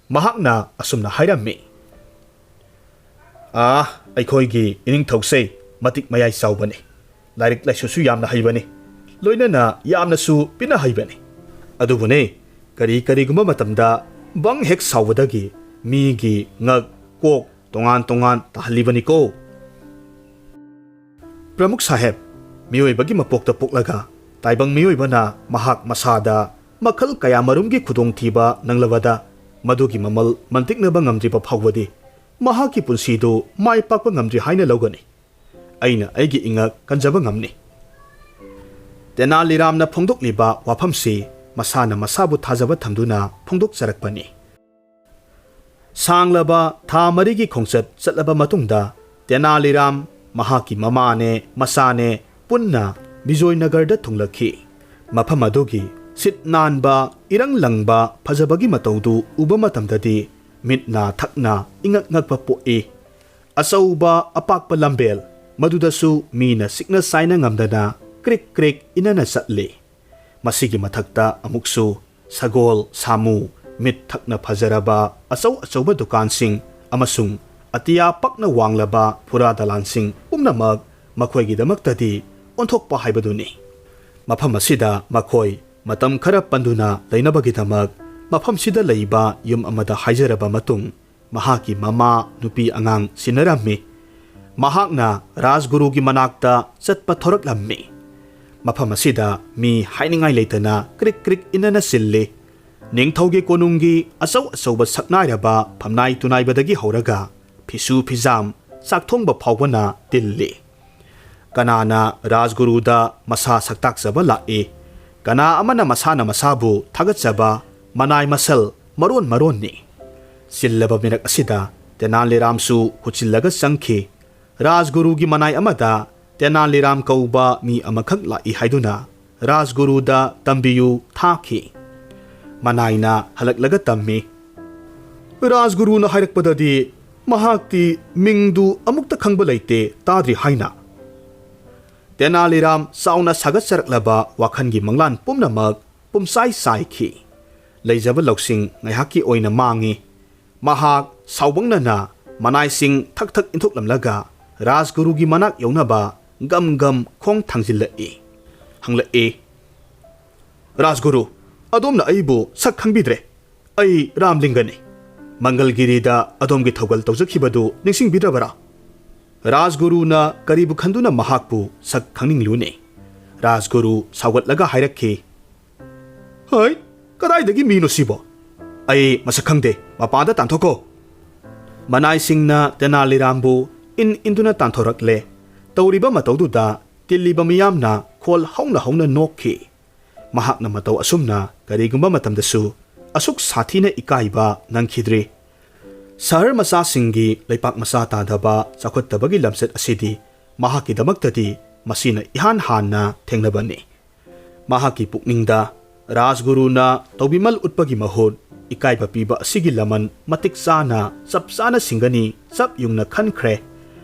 ꯃꯍꯥꯛꯅ ꯑꯁꯨꯝꯅ ꯍꯥꯏꯔꯝꯃꯤ, ꯑꯩꯈꯣꯏꯒꯤ ꯏꯅꯤꯡꯊꯧꯁꯦ ꯃꯇꯤꯛ ꯃꯌꯥꯏ ꯆꯥꯎꯕꯅꯤ, ꯂꯥꯏꯔꯤꯛ ꯂꯥꯏꯁꯨꯁꯨ ꯌꯥꯝꯅ ꯍꯩꯕꯅꯤ, ꯂꯣꯏꯅꯅ ꯌꯥꯝꯅꯁꯨ ꯄꯤꯅ ꯍꯩꯕꯅꯤ꯫ ꯑꯗꯨꯕꯨꯅꯦ ꯀꯔꯤꯒꯨꯝꯕ ꯃꯇꯝꯗ ꯕꯪ ꯍꯦꯛ ꯁꯥꯎꯕꯗꯒꯤ ꯃꯤꯒꯤ ꯉꯛ ꯀꯣꯛ ꯇꯣꯉꯥꯟ ꯇꯣꯉꯥꯟ ꯇꯥꯍꯜꯂꯤꯕꯅꯤꯀꯣ꯫ ꯄ꯭ꯔꯃꯨꯈ ꯁꯥꯍꯦꯕ, ꯃꯤꯑꯣꯏꯕꯒꯤ ꯃꯄꯣꯛꯇ ꯄꯣꯛꯂꯒ ꯇꯥꯏꯕꯪ ꯃꯤꯑꯣꯏꯕꯅ ꯃꯍꯥꯛ ꯃꯁꯥꯗ ꯃꯈꯜ ꯀꯌꯥꯃꯔꯨꯝꯒꯤ ꯈꯨꯗꯣꯡꯊꯤꯕ ꯅꯪꯂꯕꯗ ꯃꯗꯨꯒꯤ ꯃꯃꯜ ꯃꯟꯇꯤꯛꯅꯕ ꯉꯝꯗ꯭ꯔꯤꯕ ꯐꯥꯎꯕꯗꯤ ꯃꯍꯥꯛꯀꯤ ꯄꯨꯟꯁꯤꯗꯨ ꯃꯥꯏ ꯄꯥꯛꯄ ꯉꯝꯗ꯭ꯔꯤ ꯍꯥꯏꯅ ꯂꯧꯒꯅꯤ꯫ ꯑꯩꯅ ꯑꯩꯒꯤ ꯏꯉꯛ ꯀꯟꯖꯕ ꯉꯝꯅꯤ꯫ ꯇꯦꯅꯥꯂꯤ ꯔꯥꯝꯅ ꯐꯣꯡꯗꯣꯛꯂꯤꯕ ꯋꯥꯐꯝꯁꯤ ꯃꯁꯥꯅ ꯃꯁꯥꯕꯨ ꯊꯥꯖꯕ ꯊꯝꯗꯨꯅ ꯐꯣꯡꯗꯣꯛꯆꯔꯛꯄꯅꯤ꯫ ꯁꯥꯡꯂꯕ ꯊꯥ 4ꯒꯤ ꯈꯣꯡꯆꯠ ꯆꯠꯂꯕ ꯃꯇꯨꯡꯗ ꯇꯦꯅꯥꯂꯤ ꯔꯥꯝ ꯃꯍꯥꯛꯀꯤ ꯃꯃꯥꯅꯦ ꯃꯆꯥꯅꯦ ꯄꯨꯟꯅ ꯕꯤꯖꯣꯏꯅꯒꯔꯗ ꯊꯨꯡꯂꯈꯤ꯫ ꯃꯐꯝ ꯑꯗꯨꯒꯤ ꯁꯤꯠ ꯅꯥꯟꯕ ꯏꯔꯪ ꯂꯪꯕ ꯐꯖꯕꯒꯤ ꯃꯇꯧꯗꯨ ꯎꯕ ꯃꯇꯝꯗꯗꯤ ꯃꯤꯠꯅ ꯊꯛꯅ ꯏꯉꯛ ꯉꯛꯄ ꯄꯣꯛꯏ꯫ ꯑꯆꯧꯕ ꯑꯄꯥꯛꯄ ꯂꯝꯕꯦꯜ, ꯃꯗꯨꯗꯁꯨ ꯃꯤꯅ ꯁꯤꯛꯅ ꯆꯥꯏꯅ ꯉꯝꯗꯅ ꯀ꯭ꯔꯤꯛ ꯀ꯭ꯔꯤꯛ ꯏꯅꯅ ꯆꯠꯂꯤ꯫ ꯃꯁꯤꯒꯤ ꯃꯊꯛꯇ ꯑꯃꯨꯛꯁꯨ ꯁꯒꯣꯜ ꯁꯥꯃꯨ, ꯃꯤꯠ ꯊꯛꯅ ꯐꯖꯔꯕ ꯑꯆꯧꯕ ꯗꯨꯀꯥꯟꯁꯤꯡ ꯑꯃꯁꯨꯡ ꯑꯇꯤꯌꯥ ꯄꯛꯅ ꯋꯥꯡꯂꯕ ꯐꯨꯔꯥ ꯗꯂꯥꯟꯁꯤꯡ ꯄꯨꯝꯅꯃꯛ ꯃꯈꯣꯏꯒꯤꯗꯃꯛꯇꯗꯤ ꯑꯣꯟꯊꯣꯛꯄ ꯍꯥꯏꯕꯗꯨꯅꯤ꯫ ꯃꯐꯝ ꯑꯁꯤꯗ ꯃꯈꯣꯏ ꯃꯇꯝ ꯈꯔ ꯄꯟꯗꯨꯅ ꯂꯩꯅꯕꯒꯤꯗꯃꯛ ꯃꯐꯝꯁꯤꯗ ꯂꯩꯕ ꯌꯨꯝ ꯑꯃꯗ ꯍꯥꯏꯖꯔꯕ ꯃꯇꯨꯡ ꯃꯍꯥꯛꯀꯤ ꯃꯃꯥ ꯅꯨꯄꯤ ꯑꯉꯥꯡ ꯁꯤꯟꯅꯔꯝꯃꯤ꯫ ꯃꯍꯥꯛꯅ ꯔꯥꯖꯒꯨꯔꯨꯒꯤ ꯃꯅꯥꯛꯇ ꯆꯠꯄ ꯊꯣꯔꯛꯂꯝꯃꯤ꯫ ꯃꯐꯝ ꯑꯁꯤꯗ ꯃꯤ ꯍꯥꯏꯅꯤꯡꯉꯥꯏ ꯂꯩꯇꯅ ꯀ꯭ꯔꯤꯛ ꯀ꯭ꯔꯤꯛ ꯏꯅꯅ ꯆꯤꯜꯂꯤ꯫ ꯅꯤꯡꯊꯧꯒꯤ ꯀꯣꯅꯨꯡꯒꯤ ꯑꯆꯧ ꯑꯆꯧꯕ ꯁꯛꯅꯥꯏꯔꯕ ꯐꯝꯅꯥꯏ ꯇꯨꯅꯥꯏꯕꯗꯒꯤ ꯍꯧꯔꯒ ꯐꯤꯁꯨ ꯐꯤꯖꯥꯝ ꯆꯥꯛꯊꯣꯡꯕ ꯐꯥꯎꯕꯅ ꯇꯤꯜꯂꯤ ꯀꯅꯥꯅ ꯔꯥꯖꯒꯨꯔꯨꯗ ꯃꯁꯥ ꯁꯛꯇꯥꯛꯆꯕ ꯂꯥꯛꯏ ꯀꯅꯥ ꯑꯃꯅ ꯃꯁꯥꯅ ꯃꯁꯥꯕꯨ ꯊꯥꯒꯠꯆꯕ ꯃꯅꯥꯏ ꯃꯁꯜ ꯃꯔꯣꯟ ꯃꯔꯣꯟꯅꯤ ꯆꯤꯜꯂꯕ ꯃꯤꯔꯛ ꯑꯁꯤꯗ ꯇꯦꯅꯥꯂꯤꯔꯥꯝꯁꯨ ꯍꯨꯆꯤꯜꯂꯒ ꯆꯪꯈꯤ ꯔꯥꯖꯒꯨꯔꯨꯒꯤ ꯃꯅꯥꯏ ꯑꯃꯗ ꯇꯦꯅꯥꯂꯤꯔꯥꯝ ꯀꯧꯕ ꯃꯤ ꯑꯃꯈꯛ ꯂꯥꯛꯏ ꯍꯥꯏꯗꯨꯅ ꯔꯥꯖꯒꯨꯔꯨꯗ ꯇꯝꯕꯤꯌꯨ ꯊꯥꯈꯤ ꯃꯅꯥꯏꯅ ꯍꯜꯂꯛꯂꯒ ꯇꯝꯃꯤ ꯔꯥꯖꯒꯨꯔꯨꯅ ꯍꯥꯏꯔꯛꯄꯗꯗꯤ ꯃꯍꯥꯛꯇꯤ ꯃꯤꯡꯗꯨ ꯑꯃꯨꯛꯇ ꯈꯪꯕ ꯂꯩꯇꯦ ꯇꯥꯗ꯭ꯔꯤ ꯍꯥꯏꯅ ꯇꯦꯅꯥꯂꯤꯔꯥꯝ ꯆꯥꯎꯅ ꯁꯥꯒꯠꯆꯔꯛꯂꯕ ꯋꯥꯈꯜꯒꯤ ꯃꯪꯂꯥꯟ ꯄꯨꯝꯅꯃꯛ ꯄꯨꯝꯆꯥꯏ ꯆꯥꯏꯈꯤ ꯂꯩꯖꯕ ꯂꯧꯁꯤꯡ ꯉꯥꯏꯍꯥꯛꯀꯤ ꯑꯣꯏꯅ ꯃꯥꯡꯉꯤ ꯃꯍꯥꯛ ꯁꯥꯎꯕꯪꯅꯅ ꯃꯅꯥꯏꯁꯤꯡ ꯊꯛ ꯊꯛ ꯏꯟꯊꯣꯛꯂꯝꯂꯒ ꯔꯥꯖꯒꯨꯔꯨꯒꯤ ꯃꯅꯥꯛ ꯌꯧꯅꯕ ꯒꯝ ꯒꯝ ꯈꯣꯡ ꯊꯥꯡꯖꯤꯜꯂꯛꯏ ꯍꯪꯂꯛꯏ ꯔꯥꯖꯒꯨꯔꯨ ꯑꯗꯣꯝꯅ ꯑꯩꯕꯨ ꯁꯛ ꯈꯪꯕꯤꯗ꯭ꯔꯦ ꯑꯩ ꯔꯥꯝꯂꯤꯡꯒꯅꯤ ꯃꯪꯒꯜꯒꯤꯔꯤꯗ ꯑꯗꯣꯝꯒꯤ ꯊꯧꯒꯜ ꯇꯧꯖꯈꯤꯕꯗꯨ ꯅꯤꯡꯁꯤꯡꯕꯤꯗ꯭ꯔꯕꯔꯥ ꯔꯥꯖꯒꯨꯔꯨꯅ ꯀꯔꯤꯕꯨ ꯈꯟꯗꯨꯅ ꯃꯍꯥꯛꯄꯨ ꯁꯛ ꯈꯪꯅꯤꯡꯂꯨꯅꯤ ꯔꯥꯖꯒꯨꯔु ꯁꯥꯎꯒꯠꯂꯒ ꯍꯥꯏꯔꯛꯈꯤ ꯍꯩ ꯀꯗꯥꯏꯗꯒꯤ ꯃꯤꯅꯣ ꯁꯤꯕꯣ ꯑꯩ ꯃꯁꯛ ꯈꯪꯗꯦ ꯃꯄꯥꯟꯗ ꯇꯥꯟꯊꯣꯛꯈꯣ ꯃꯅꯥꯏꯁꯤꯡꯅ ꯇꯦꯅꯥꯂꯤꯔꯥꯝꯕꯨ ꯏꯟꯗꯨꯅ ꯇꯥꯟꯊꯣꯔꯛꯂꯦ ꯇꯧꯔꯤꯕ ꯃꯇꯧꯗꯨꯗ ꯇꯤꯜꯂꯤꯕ ꯃꯤꯌꯥꯝꯅ ꯈꯣꯜ ꯍꯧꯅ ꯍꯧꯅ ꯅꯣꯛꯈꯤ ꯃꯍꯥꯛꯅ ꯃꯇꯧ ꯑꯁꯨꯝꯅ ꯀꯔꯤꯒꯨꯝꯕ ꯃꯇꯝꯗꯁꯨ ꯑꯁꯨꯛ ꯁꯥꯊꯤꯅ ꯏꯀꯥꯏꯕ ꯅꯪꯈꯤꯗ꯭ꯔꯤ ꯁꯍꯔ ꯃꯆꯥꯁꯤꯡꯒꯤ ꯂꯩꯄꯥꯛ ꯃꯆꯥ ꯇꯥꯗꯕ ꯆꯥꯎꯈꯠꯇꯕꯒꯤ ꯂꯝꯆꯠ ꯑꯁꯤꯗꯤ ꯃꯍꯥꯛꯀꯤꯗꯃꯛꯇꯗꯤ ꯃꯁꯤꯅ ꯏꯍꯥꯟ ꯍꯥꯟꯅ ꯊꯦꯡꯅꯕꯅꯤ ꯃꯍꯥꯛꯀꯤ ꯄꯨꯛꯅꯤꯡꯗ ꯔꯥꯖꯒꯨꯔꯨꯅ ꯇꯧꯕꯤꯃꯜ ꯎꯠꯄꯒꯤ ꯃꯍꯨꯠ ꯏꯀꯥꯏꯕ ꯄꯤꯕ ꯑꯁꯤꯒꯤ ꯂꯃꯟ ꯃꯇꯤꯛ ꯆꯥꯅ ꯆꯞ ꯆꯥꯅ ꯁꯤꯡꯒꯅꯤ ꯆꯞ ꯌꯨꯡꯅ ꯈꯟꯈ꯭ꯔꯦ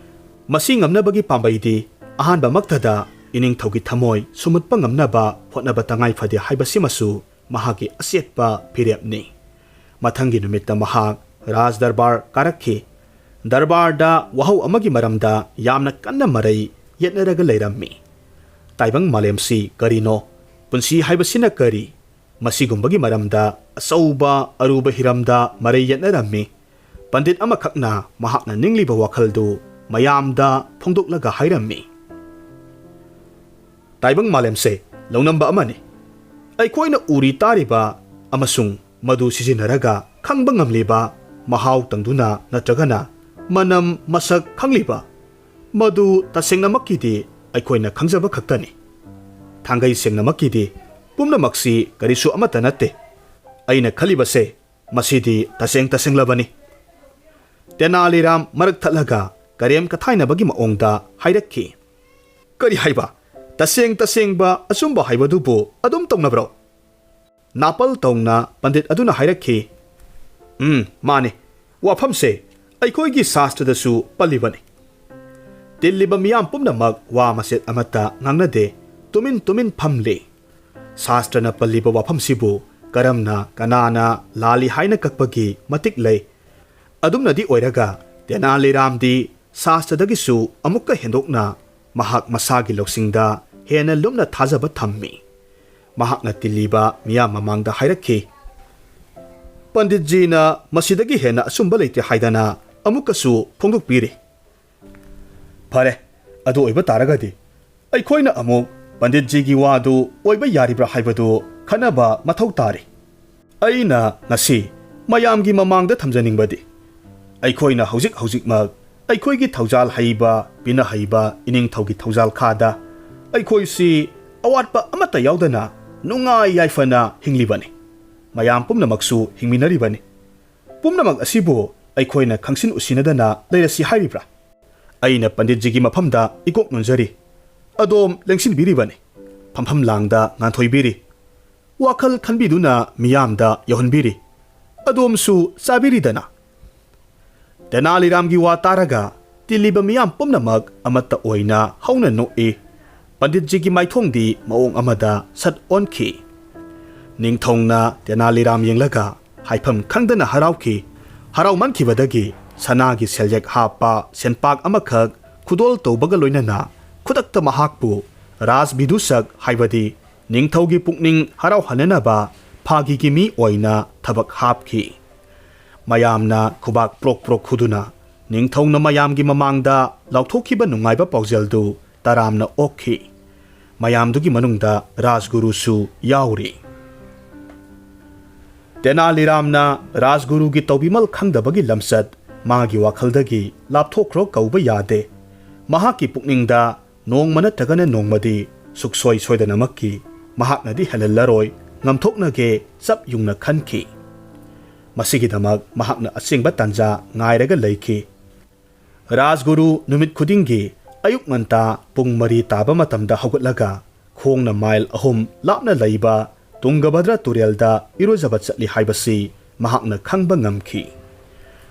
ꯃꯁꯤ ꯉꯝꯅꯕꯒꯤ ꯄꯥꯝꯕꯩꯗꯤ ꯑꯍꯥꯟꯕꯃꯛꯇꯗ ꯏꯅꯤꯡꯊꯧꯒꯤ ꯊꯃꯣꯏ ꯁꯨꯝꯍꯠꯄ ꯉꯝꯅꯕ ꯍꯣꯠꯅꯕ ꯇꯉꯥꯏ ꯐꯗꯦ ꯍꯥꯏꯕꯁꯤꯃꯁꯨ ꯃꯍꯥꯛꯀꯤ ꯑꯆꯦꯠꯄ ꯐꯤꯔꯦꯞꯅꯤ ꯃꯊꯪꯒꯤ ꯅꯨꯃꯤꯠꯇ ꯃꯍꯥꯛ ꯔꯥꯖ ꯗꯔꯕꯥꯔ ꯀꯥꯔꯛꯈꯤ ꯗꯔꯕꯥꯔꯗ ꯋꯥꯍꯧ ꯑꯃꯒꯤ ꯃꯔꯝꯗ ꯌꯥꯝꯅ ꯀꯟꯅ ꯃꯔꯩ ꯌꯦꯠꯅꯔꯒ ꯂꯩꯔꯝꯃꯤ ꯇꯥꯏꯕꯪ ꯃꯥꯂꯦꯝꯁꯤ ꯀꯔꯤꯅꯣ ꯄꯨꯟꯁꯤ ꯍꯥꯏꯕꯁꯤꯅ ꯀꯔꯤ ꯃꯁꯤꯒꯨꯝꯕꯒꯤ ꯃꯔꯝꯗ ꯑꯆꯧꯕ ꯑꯔꯨꯕ ꯍꯤꯔꯝꯗ ꯃꯔꯩ ꯌꯦꯠꯅꯔꯝꯃꯤ ꯄꯟꯗꯤꯠ ꯑꯃꯈꯛꯅ ꯃꯍꯥꯛꯅ ꯅꯤꯡꯂꯤꯕ ꯋꯥꯈꯜꯗꯨ ꯃꯌꯥꯝꯗ ꯐꯣꯡꯗꯣꯛꯂꯒ ꯍꯥꯏꯔꯝꯃꯤ ꯇꯥꯏꯕꯪ ꯃꯥꯂꯦꯝꯁꯦ ꯂꯧꯅꯝꯕ ꯑꯃꯅꯤ ꯑꯩꯈꯣꯏꯅ ꯎꯔꯤ ꯇꯥꯔꯤꯕ ꯑꯃꯁꯨꯡ ꯃꯗꯨ ꯁꯤꯖꯤꯟꯅꯔꯒ ꯈꯪꯕ ꯉꯝꯂꯤꯕ ꯃꯍꯥꯎ ꯇꯪꯗꯨꯅ ꯅꯠꯇ꯭ꯔꯒꯅ ꯃꯅꯝ ꯃꯁꯛ ꯈꯪꯂꯤꯕ ꯃꯗꯨ ꯇꯁꯦꯡꯅꯃꯛꯀꯤꯗꯤ ꯑꯩꯈꯣꯏꯅ ꯈꯪꯖꯕ ꯈꯛꯇꯅꯤ ꯊꯥꯡꯒꯩ ꯁꯦꯡꯅꯃꯛꯀꯤꯗꯤ ꯄꯨꯝꯅꯃꯛꯁꯤ ꯀꯔꯤꯁꯨ ꯑꯃꯠꯇ ꯅꯠꯇꯦ ꯑꯩꯅ ꯈꯜꯂꯤꯕꯁꯦ ꯃꯁꯤꯗꯤ ꯇꯁꯦꯡꯂꯕꯅꯤ ꯇꯦꯅꯥꯂꯤꯔꯥꯝ ꯃꯔꯛ ꯊꯠꯂꯒ ꯀꯔꯦꯝ ꯀꯊꯥꯏꯅꯕꯒꯤ ꯃꯑꯣꯡꯗ ꯍꯥꯏꯔꯛꯈꯤ ꯀꯔꯤ ꯍꯥꯏꯕ ꯇꯁꯦꯡꯕ ꯑꯆꯨꯝꯕ ꯍꯥꯏꯕꯗꯨꯕꯨ ꯑꯗꯨꯝ ꯇꯧꯅꯕ꯭ꯔꯣ ꯅꯥꯄꯜ ꯇꯧꯅ ꯄꯟꯗꯤꯠ ꯑꯗꯨꯅ ꯍꯥꯏꯔꯛꯈꯤ ꯃꯥꯅꯤ ꯋꯥꯐꯝꯁꯦ ꯑꯩꯈꯣꯏꯒꯤ ꯁꯥꯁꯇ꯭ꯔꯗꯁꯨ ꯄꯜꯂꯤꯕꯅꯤ ꯇꯤꯜꯂꯤꯕ ꯃꯤꯌꯥꯝ ꯄꯨꯝꯅꯃꯛ ꯋꯥ ꯃꯆꯦꯠ ꯑꯃꯠꯇ ꯉꯥꯡꯅꯗꯦ ꯇꯨꯃꯤꯟ ꯐꯝꯂꯤ ꯁꯥꯁꯇ꯭ꯔꯅ ꯄꯜꯂꯤꯕ ꯋꯥꯐꯝꯁꯤꯕꯨ ꯀꯔꯝꯅ ꯀꯅꯥꯅ ꯂꯥꯜꯂꯤ ꯍꯥꯏꯅ ꯀꯛꯄꯒꯤ ꯃꯇꯤꯛ ꯂꯩ ꯑꯗꯨꯝꯅꯗꯤ ꯑꯣꯏꯔꯒ ꯇꯦꯅꯥꯂꯤꯔꯥꯝꯗꯤ ꯁꯥꯁꯇ꯭ꯔꯗꯒꯤꯁꯨ ꯑꯃꯨꯛꯀ ꯍꯦꯟꯗꯣꯛꯅ ꯃꯍꯥꯛ ꯃꯁꯥꯒꯤ ꯂꯧꯁꯤꯡꯗ ꯍꯦꯟꯅ ꯂꯨꯝꯅ ꯊꯥꯖꯕ ꯊꯝꯃꯤ ꯃꯍꯥꯛꯅ ꯇꯤꯜꯂꯤꯕ ꯃꯤꯌꯥꯝ ꯃꯃꯥꯡꯗ ꯍꯥꯏꯔꯛꯈꯤ ꯄꯟꯗꯤꯠꯖꯤꯅ ꯃꯁꯤꯗꯒꯤ ꯍꯦꯟꯅ ꯑꯆꯨꯝꯕ ꯂꯩꯇꯦ ꯍꯥꯏꯗꯅ ꯑꯃꯨꯛꯀꯁꯨ ꯐꯣꯡꯗꯣꯛꯄꯤꯔꯤ ꯐꯔꯦ ꯑꯗꯨ ꯑꯣꯏꯕ ꯇꯥꯔꯒꯗꯤ ꯑꯩꯈꯣꯏꯅ ꯑꯃꯨꯛ ꯄꯟꯗꯤꯠꯖꯤꯒꯤ ꯋꯥꯗꯨ ꯑꯣꯏꯕ ꯌꯥꯔꯤꯕ꯭ꯔꯥ ꯍꯥꯏꯕꯗꯨ ꯈꯟꯅꯕ ꯃꯊꯧ ꯇꯥꯔꯤ ꯑꯩꯅ ꯉꯁꯤ ꯃꯌꯥꯝꯒꯤ ꯃꯃꯥꯡꯗ ꯊꯝꯖꯅꯤꯡꯕꯗꯤ ꯑꯩꯈꯣꯏꯅ ꯍꯧꯖꯤꯛꯃꯛ ꯑꯩꯈꯣꯏꯒꯤ ꯊꯧꯖꯥꯜ ꯍꯩꯕ ꯄꯤꯅꯍꯩꯕ ꯏꯅꯤꯡꯊꯧꯒꯤ ꯊꯧꯖꯥꯜ ꯈꯥꯗ ꯑꯩꯈꯣꯏꯁꯤ ꯑꯋꯥꯠꯄ ꯑꯃꯠꯇ ꯌꯥꯎꯗꯅ ꯅꯨꯡꯉꯥꯏ ꯌꯥꯏꯐꯅ ꯍꯤꯡꯂꯤꯕꯅꯤ ꯃꯌꯥꯝ ꯄꯨꯝꯅꯃꯛꯁꯨ ꯍꯤꯡꯃꯤꯟꯅꯔꯤꯕꯅꯤ ꯄꯨꯝꯅꯃꯛ ꯑꯁꯤꯕꯨ ꯑꯩꯈꯣꯏꯅ ꯈꯪꯁꯤꯟ ꯎꯁꯤꯟꯅꯗꯅ ꯂꯩꯔꯁꯤ ꯍꯥꯏꯔꯤꯕ꯭ꯔꯥ ꯑꯩꯅ ꯄꯟꯗꯤꯠꯖꯤꯒꯤ ꯃꯐꯝꯗ ꯏꯀꯣꯛ ꯅꯣꯟꯖꯔꯤ ꯑꯗꯣꯝ ꯂꯦꯡꯁꯤꯟꯕꯤꯔꯤꯕꯅꯤ ꯐꯝꯐꯝ ꯂꯥꯡꯗ ꯉꯥꯟꯊꯣꯏꯕꯤꯔꯤ ꯋꯥꯈꯜ ꯈꯟꯕꯤꯗꯨꯅ ꯃꯤꯌꯥꯝꯗ ꯌꯧꯍꯟꯕꯤꯔꯤ ꯑꯗꯣꯝꯁꯨ ꯆꯥꯕꯤꯔꯤꯗꯅ ꯇꯦꯅꯥꯂꯤꯔꯥꯝꯒꯤ ꯋꯥ ꯇꯥꯔꯒ ꯇꯤꯜꯂꯤꯕ ꯃꯤꯌꯥꯝ ꯄꯨꯝꯅꯃꯛ ꯑꯃꯠꯇ ꯑꯣꯏꯅ ꯍꯧꯅ ꯅꯣꯛꯏ ꯄꯟꯗꯤꯠꯖꯤꯒꯤ ꯃꯥꯏꯊꯣꯡꯗꯤ ꯃꯑꯣꯡ ꯑꯃꯗ ꯁꯠ ꯑꯣꯟꯈꯤ ꯅꯤꯡꯊꯧꯅ ꯇꯦꯅꯥꯂꯤꯔꯥꯝ ꯌꯦꯡꯂꯒ ꯍꯥꯏꯐꯝ ꯈꯪꯗꯅ ꯍꯔꯥꯎꯈꯤ ꯍꯔꯥꯎꯃꯟꯈꯤꯕꯗꯒꯤ ꯁꯅꯥꯒꯤ ꯁꯦꯜꯌꯦꯛ ꯍꯥꯞꯄ ꯁꯦꯟꯄꯥꯛ ꯑꯃꯈꯛ ꯈꯨꯗꯣꯜ ꯇꯧꯕꯒ ꯂꯣꯏꯅꯅ ꯈꯨꯗꯛꯇ ꯃꯍꯥꯛꯄꯨ ꯔꯥꯖꯕꯤꯗꯨꯁꯛ ꯍꯥꯏꯕꯗꯤ ꯅꯤꯡꯊꯧꯒꯤ ꯄꯨꯛꯅꯤꯡ ꯍꯔꯥꯎꯍꯟꯅꯅꯕ ꯐꯥꯒꯤꯒꯤ ꯃꯤ ꯑꯣꯏꯅ ꯊꯕꯛ ꯍꯥꯞꯈꯤ ꯃꯌꯥꯝꯅ ꯈꯨꯕꯥꯛ ꯄ꯭ꯔꯣꯛ ꯈꯨꯗꯨꯅ ꯅꯤꯡꯊꯧꯅ ꯃꯌꯥꯝꯒꯤ ꯃꯃꯥꯡꯗ ꯂꯥꯎꯊꯣꯛꯈꯤꯕ ꯅꯨꯡꯉꯥꯏꯕ ꯄꯥꯎꯖꯦꯜꯗꯨ ꯇꯔꯥꯝꯅ ꯑꯣꯛꯈꯤ ꯃꯌꯥꯝꯗꯨꯒꯤ ꯃꯅꯨꯡꯗ ꯔꯥꯖꯒꯨꯔꯨꯁꯨ ꯌꯥꯎꯔꯤ तेनालीरामना राजगुरुगी तौबीमल खंगदबगी लमसत मागी वाखलदगी लापथोखरो कौबा यादे महाकी पुकनिंगदा Nongma नत्रगना नोंगमदी सुखसोय सोयदनमक्की महाकनदी हेलल्लरोय ngamthoknage chap yungna khanki masigi damak mahakna asingba tanja ngairaga leiki rajguru numit khudingi ayuk nganta pung mari taba matamda hogutlaga khongna mile ahum lapna leiba tungabhadra turelda irojaba chatli haibasi mahakna khangba ngamki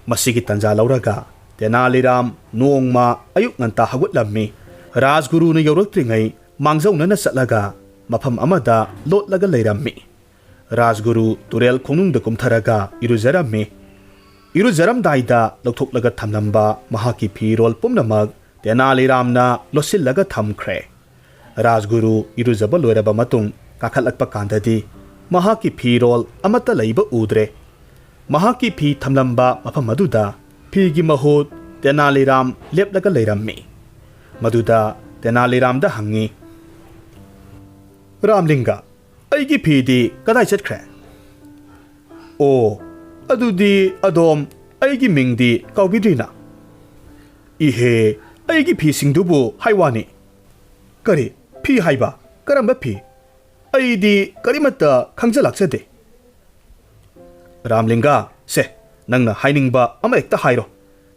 masigi tanja lauraga tenaliram nongma ayuk nganta hogutlammi rajguru na yoraktringai mangjauna na chatlaga mafam amada lotlaga leirammi rajguru turel khonungda kumtharaga irujarammi irujaramdaida lokthoklaga thamlamba mahaki phirol pumnamak tenaliramna losillaga thamkhre rajguru irujaba loiraba matung kakhalakpa kandadi mahaki phirol amata leiba udre mahaki phi thamlamba mafam aduda phigi mahut tenaliram leplaga leirammi maduda tenaliramda hangi Ramlinga, aigi phidi kadai chatkre? Oh, adudi adom aigi mingdi kaubidrina. Ihe, aigi phi singdubu haiwani. Kari, phi haiba, karamba phi. Aidi karimata khangjalakchade. Ramlinga, se, nangna hainingba ama ekta hairo.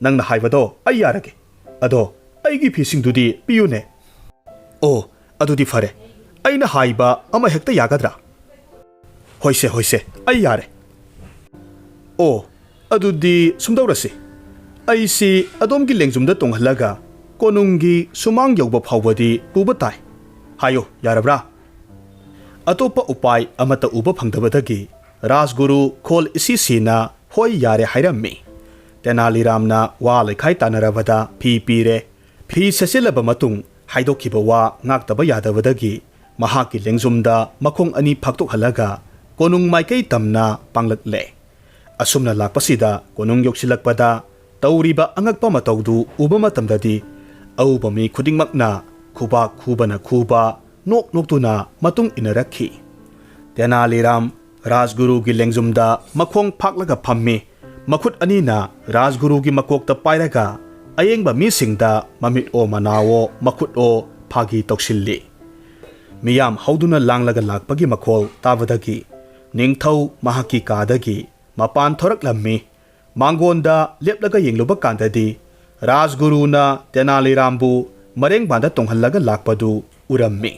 Nangna haibado ayyarage. Ado, aigi phi singdudi piyune. Oh, adudi fare. aina haiba ama hekta yagadra hoise ai yare o adudi sumdaurasi aisi adomgi lengjumda tonghalaga konungi sumang yogba phawbadi puba tai hayo yarabra atopa upai amata uba phangdabadagi rajguru khol isi sina hoi yare hairammi tenaliramna wa lekhai tanarabada phi pire phi sesilaba matung haidokhiba wa ngaktaba yadabadagi mahaki lengjumda makhong ani phaktok halaga konung maikei tamna panglakle asumna lakpasida konung yoksilakpada tauriba angakpa matawdu uba matamdadi auba mi khudingmakna khuba khubana khuba nok noktuna matung inarakhi tenaliram rajguru gi lengjumda makhong phaklaga phammi makhut anina rajguru gi makokta pairaga ayengba mi singda mamit o manawo makhut o phagi toksilli miyam hauduna langlaga lakpagi makhol tabadagi ningthau mahaki kadagi mapan thoraklammi mangonda leplaga yengluba kandadi rajguruna tenalirambu mareng banda tonghallaga lakpadu urammi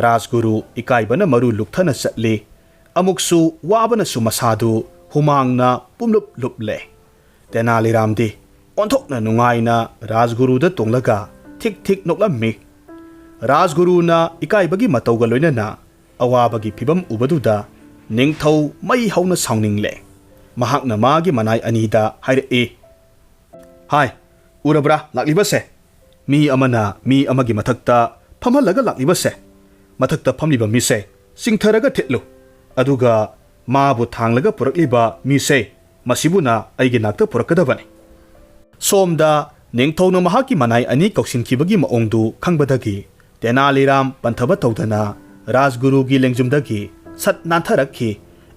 rajguru ikaibana maru lukthana chatli amuksu wabana su masadu humangna pumlup luple tenaliramdi onthokna nungaina rajguruda tonglaga thik thik noklammi rajguruna ikaibagi matauga loinana awabagi phibam ubaduda ningthau mai hauna saungningle mahakna magi manai anida haire hai urabra laklibase mi amana mi amagi mathakta phamalaga laklibase mathakta phamliba mise singtharaga thitlu aduga mabu thanglaga purakliba mise masibuna aigi nakta purakadabane somda ningthauno mahaki manai ani kauksinkhibagi maongdu khangbadagi tenaliram panthaba tawdana rajguru gi lengjumdagi sat nantharakhi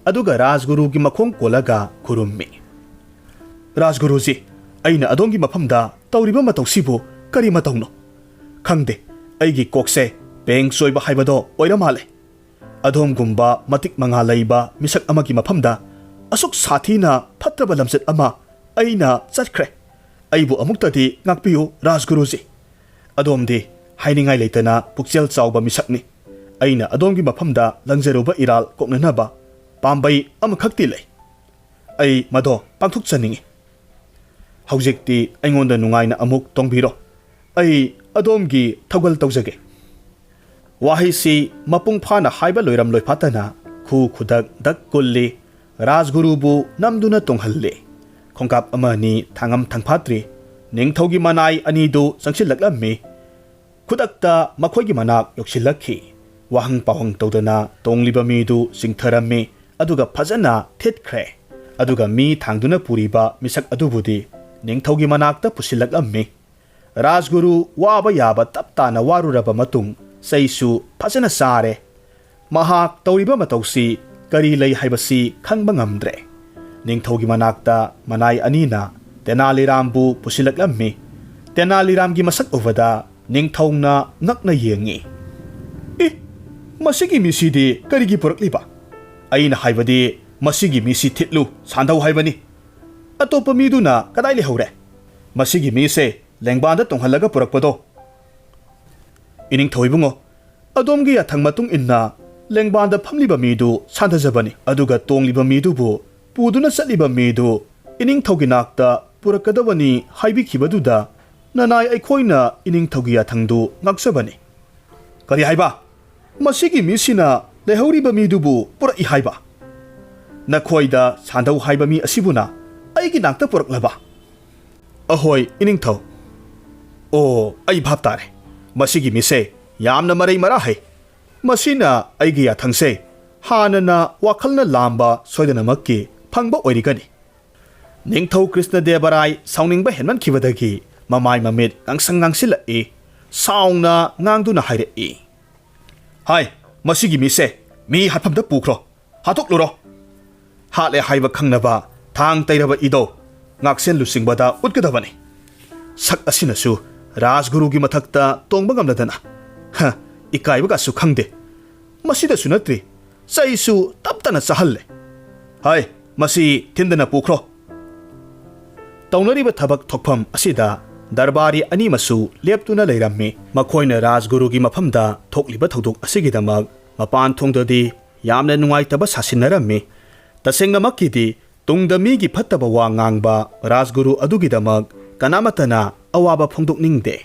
aduga rajguru gi makhong kolaga khurummi rajguruji aina adongi maphamda tawriba matawsibu kari matawno khangde aigi kokse peng soiba haibado oira male adom gumba matik manga leiba misak amagi maphamda asuk sathina phatraba lamset ama aina chatkre aibu amuktadi ngakpiyu rajguruji adomdi hainingai leitana pukchel chawba misakni aina adongi maphamda langjeruba iral koknanaba pambai amakhakti lei ai mado pangthuk chaningi haujikti aingonda nungaina amuk tongbiro ai adomgi thagal tawjage wahisi mapung phana haiba loiram loiphatana khu khudak dak kulli rajgurubu namduna tonghalle khongkap amani thangam thangphatri ningthogi manai anidu sangsilaklammi khudakta makhoigi manak yoksilakhi wahang pawang tawdana tongliba midu singtharammi aduga phajana thitkhre aduga mi thangduna puriba misak adubudi ningthogi manakta pusilaklammi rajguru waba yaba taptana waruraba matung saisu phajana sare mahak tawriba matawsi ꯀꯔꯤ ꯂꯩ ꯍꯥꯏꯕꯁꯤ ꯈꯪꯕ ꯉꯝꯗ꯭ꯔꯦ꯫ ꯅꯤꯡꯊꯧꯒꯤ ꯃꯅꯥꯛꯇ ꯃꯅꯥꯏ ꯑꯅꯤꯅ ꯇꯦꯅꯥꯂꯤꯔꯥꯝꯕꯨ ꯄꯨꯁꯤꯜꯂꯛꯂꯝꯃꯤ꯫ ꯇꯦꯅꯥꯂꯤꯔꯥꯝꯒꯤ ꯃꯁꯛ ꯎꯕꯗ ꯅꯤꯡꯊꯧꯅ ꯉꯛꯅ ꯌꯦꯡꯉꯤ꯫ ꯃꯁꯤꯒꯤ ꯃꯤꯁꯤꯗꯤ ꯀꯔꯤꯒꯤ ꯄꯨꯔꯛꯂꯤꯕ? ꯑꯩꯅ ꯍꯥꯏꯕꯗꯤ ꯃꯁꯤꯒꯤ ꯃꯤꯁꯤ ꯊꯤꯠꯂꯨ ꯁꯥꯟꯗꯧ ꯍꯥꯏꯕꯅꯤ꯫ ꯑꯇꯣꯞꯄ ꯃꯤꯗꯨꯅ ꯀꯗꯥꯏ ꯂꯩꯍꯧꯔꯦ? ꯃꯁꯤꯒꯤ ꯃꯤꯁꯦ ꯂꯦꯡꯕꯥꯟꯗ ꯇꯣꯡꯍꯜꯂꯒ ꯄꯨꯔꯛꯄꯗꯣ꯫ ꯏꯅꯤꯡꯊꯧ ꯏꯕꯨꯡꯉꯣ, ꯑꯗꯣꯝꯒꯤ ꯌꯥꯊꯪ ꯃꯇꯨꯡ ꯏꯟꯅ ꯂꯦꯡꯕꯥꯟꯗ ꯐꯝꯂꯤꯕ ꯃꯤꯗꯨ ꯁꯥꯟꯊꯖꯕꯅꯤ, ꯑꯗꯨꯒ ꯇꯣꯡꯂꯤꯕ ꯃꯤꯗꯨꯕꯨ ꯄꯨꯗꯨꯅ ꯆꯠꯂꯤꯕ ꯃꯤꯗꯨ ꯏꯅꯤꯡꯊꯧꯒꯤ ꯅꯥꯛꯇ ꯄꯨꯔꯛꯀꯗꯕꯅꯤ ꯍꯥꯏꯕꯤꯈꯤꯕꯗꯨꯗ ꯅꯅꯥꯏ ꯑꯩꯈꯣꯏꯅ ꯏꯅꯤꯡꯊꯧꯒꯤ ꯌꯥꯊꯪꯗꯨ ꯉꯥꯛꯆꯕꯅꯤ꯫ ꯀꯔꯤ ꯍꯥꯏꯕ? ꯃꯁꯤꯒꯤ ꯃꯤꯁꯤꯅ ꯂꯩꯍꯧꯔꯤꯕ ꯃꯤꯗꯨꯕꯨ ꯄꯨꯔꯛꯏ ꯍꯥꯏꯕ? ꯅꯈꯣꯏꯗ ꯁꯥꯟꯗꯧ ꯍꯥꯏꯕ ꯃꯤ ꯑꯁꯤꯕꯨꯅ ꯑꯩꯒꯤ ꯅꯥꯛꯇ ꯄꯨꯔꯛꯂꯕ? ꯑꯍꯣꯏ ꯏꯅꯤꯡꯊꯧ꯫ ꯑꯣ, ꯑꯩ ꯚꯥꯞ ꯇꯥꯔꯦ꯫ ꯃꯁꯤꯒꯤ ꯃꯤꯁꯦ ꯌꯥꯝꯅ ꯃꯔꯩ ꯃꯔꯥ ꯍꯩ꯫ ꯃꯁꯤꯅ ꯑꯩꯒꯤ ꯌꯥꯊꯪꯁꯦ ꯍꯥꯟꯅꯅ ꯋꯥꯈꯜꯅ ꯂꯥꯝꯕ ꯁꯣꯏꯗꯅꯃꯛꯀꯤ ꯐꯪꯕ ꯑꯣꯏꯔꯤꯒꯅꯤ꯫ ꯅꯤꯡꯊꯧ ꯀ꯭ꯔꯤꯁꯅꯗꯦꯕꯔꯥꯏ ꯁꯥꯎꯅꯤꯡꯕ ꯍꯦꯟꯃꯟꯈꯤꯕꯗꯒꯤ ꯃꯃꯥꯏ ꯃꯃꯤꯠ ꯉꯥꯡꯁꯪ ꯉꯥꯡꯁꯤꯜꯂꯛꯏ꯫ ꯁꯥꯎꯅ ꯉꯥꯡꯗꯨꯅ ꯍꯥꯏꯔꯛꯏ, ꯍꯥꯏ, ꯃꯁꯤꯒꯤ ꯃꯤꯁꯦ ꯃꯤ ꯍꯥꯠꯐꯝꯗ ꯄꯨꯈ꯭ꯔꯣ, ꯍꯥꯠꯇꯣꯛꯂꯨꯔꯣ꯫ ꯍꯥꯠꯂꯦ ꯍꯥꯏꯕ ꯈꯪꯅꯕ ꯊꯥꯡ ꯇꯩꯔꯕ ꯏꯗꯣ ꯉꯥꯛꯁꯦꯜ ꯂꯨꯆꯤꯡꯕꯗ ꯎꯠꯀꯗꯕꯅꯤ꯫ ꯁꯛ ꯑꯁꯤꯅꯁꯨ ꯔꯥꯖꯒꯨꯔꯨꯒꯤ ꯃꯊꯛꯇ ꯇꯣꯡꯕ ꯉꯝꯂꯗꯅ ꯏꯀꯥꯏꯕꯒꯁꯨ ꯈꯪꯗꯦ꯫ ꯃꯁꯤꯗꯁꯨ ꯅꯠꯇ꯭ꯔꯤ, ꯆꯩꯁꯨ ꯇꯞꯇꯅ ꯆꯥꯍꯜꯂꯦ꯫ ꯍꯥꯏ, ꯃꯁꯤ ꯊꯤꯟꯗꯅ ꯄꯨꯈ꯭ꯔꯣ꯫ ꯇꯧꯅꯔꯤꯕ ꯊꯕꯛ ꯊꯣꯛꯐꯝ ꯑꯁꯤꯗ ꯗꯔꯕꯥꯔꯤ ꯑꯅꯤꯃꯁꯨ ꯂꯦꯞꯇꯨꯅ ꯂꯩꯔꯝꯃꯤ꯫ ꯃꯈꯣꯏꯅ ꯔꯥꯖꯒꯨꯔꯨꯒꯤ ꯃꯐꯝꯗ ꯊꯣꯛꯂꯤꯕ ꯊꯧꯗꯣꯛ ꯑꯁꯤꯒꯤꯗꯃꯛ ꯃꯄꯥꯟ ꯊꯣꯡꯗꯗꯤ ꯌꯥꯝꯅ ꯅꯨꯡꯉꯥꯏꯇꯕ ꯁꯥꯁꯤꯟꯅꯔꯝꯃꯤ꯫ ꯇꯁꯦꯡꯅꯃꯛꯀꯤꯗꯤ ꯇꯨꯡꯗ ꯃꯤꯒꯤ ꯐꯠꯇꯕ ꯋꯥ ꯉꯥꯡꯕ ꯔꯥꯖꯒꯨꯔꯨ ꯑꯗꯨꯒꯤꯗꯃꯛ ꯀꯅꯥꯃꯠꯇꯅ ꯑꯋꯥꯕ ꯐꯣꯡꯗꯣꯛꯅꯤꯡꯗꯦ꯫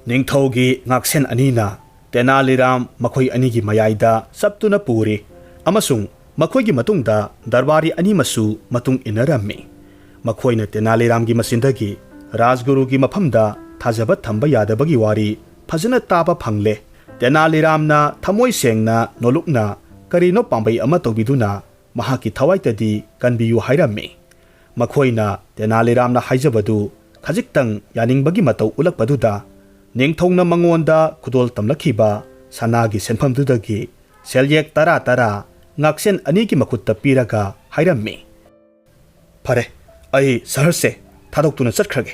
ꯅꯤꯡꯊꯧꯒꯤ ꯉꯥꯛꯁꯦꯟ ꯑꯅꯤꯅ ꯇꯦꯅꯥꯂꯤꯔꯥꯝ ꯃꯈꯣꯏ ꯑꯅꯤꯒꯤ ꯃꯌꯥꯏꯗ ꯆꯞꯇꯨꯅ ꯄꯨꯔꯤ, ꯑꯃꯁꯨꯡ ꯃꯈꯣꯏꯒꯤ ꯃꯇꯨꯡꯗ ꯗꯔꯕꯥꯔꯤ ꯑꯅꯤꯃꯁꯨ ꯃꯇꯨꯡ ꯏꯟꯅꯔꯝꯃꯤ꯫ ꯃꯈꯣꯏꯅ ꯇꯦꯅꯥꯂꯤꯔꯥꯝꯒꯤ ꯃꯆꯤꯟꯗꯒꯤ ꯔꯥꯖꯒꯨꯔꯨꯒꯤ ꯃꯐꯝꯗ ꯊꯥꯖꯕ ꯊꯝꯕ ꯌꯥꯗꯕꯒꯤ ꯋꯥꯔꯤ ꯐꯖꯅ ꯇꯥꯕ ꯐꯪꯂꯦ꯫ ꯇꯦꯅꯥꯂꯤꯔꯥꯝꯅ ꯊꯃꯣꯏ ꯁꯦꯡꯅ ꯅꯣꯂꯨꯛꯅ ꯀꯔꯤꯅꯣ ꯄꯥꯝꯕꯩ ꯑꯃ ꯇꯧꯕꯤꯗꯨꯅ ꯃꯍꯥꯛꯀꯤ ꯊꯋꯥꯏꯇꯗꯤ ꯀꯟꯕꯤꯌꯨ ꯍꯥꯏꯔꯝꯃꯤ꯫ ꯃꯈꯣꯏꯅ ꯇꯦꯅꯥꯂꯤꯔꯥꯝꯅ ꯍꯥꯏꯖꯕꯗꯨ ꯈꯖꯤꯛꯇꯪ ꯌꯥꯅꯤꯡꯕꯒꯤ ꯃꯇꯧ ꯎꯠꯂꯛꯄꯗꯨꯗ ꯅꯤꯡꯊꯧꯅ ꯃꯉꯣꯟꯗ ꯈꯨꯗꯣꯜ ꯇꯝꯂꯛꯈꯤꯕ ꯁꯅꯥꯒꯤ ꯁꯦꯟꯐꯝꯗꯨꯗꯒꯤ ꯁꯦꯜꯌꯦꯛ 10 ꯉꯥꯛꯁꯦꯟ ꯑꯅꯤꯒꯤ ꯃꯈꯨꯠꯇ ꯄꯤꯔꯒ ꯍꯥꯏꯔꯝꯃꯤ, ꯐꯔꯦ, ꯑꯩ ꯁꯍꯔꯁꯦ ꯊꯥꯗꯣꯛꯇꯨꯅ ꯆꯠꯈ꯭ꯔꯒꯦ꯫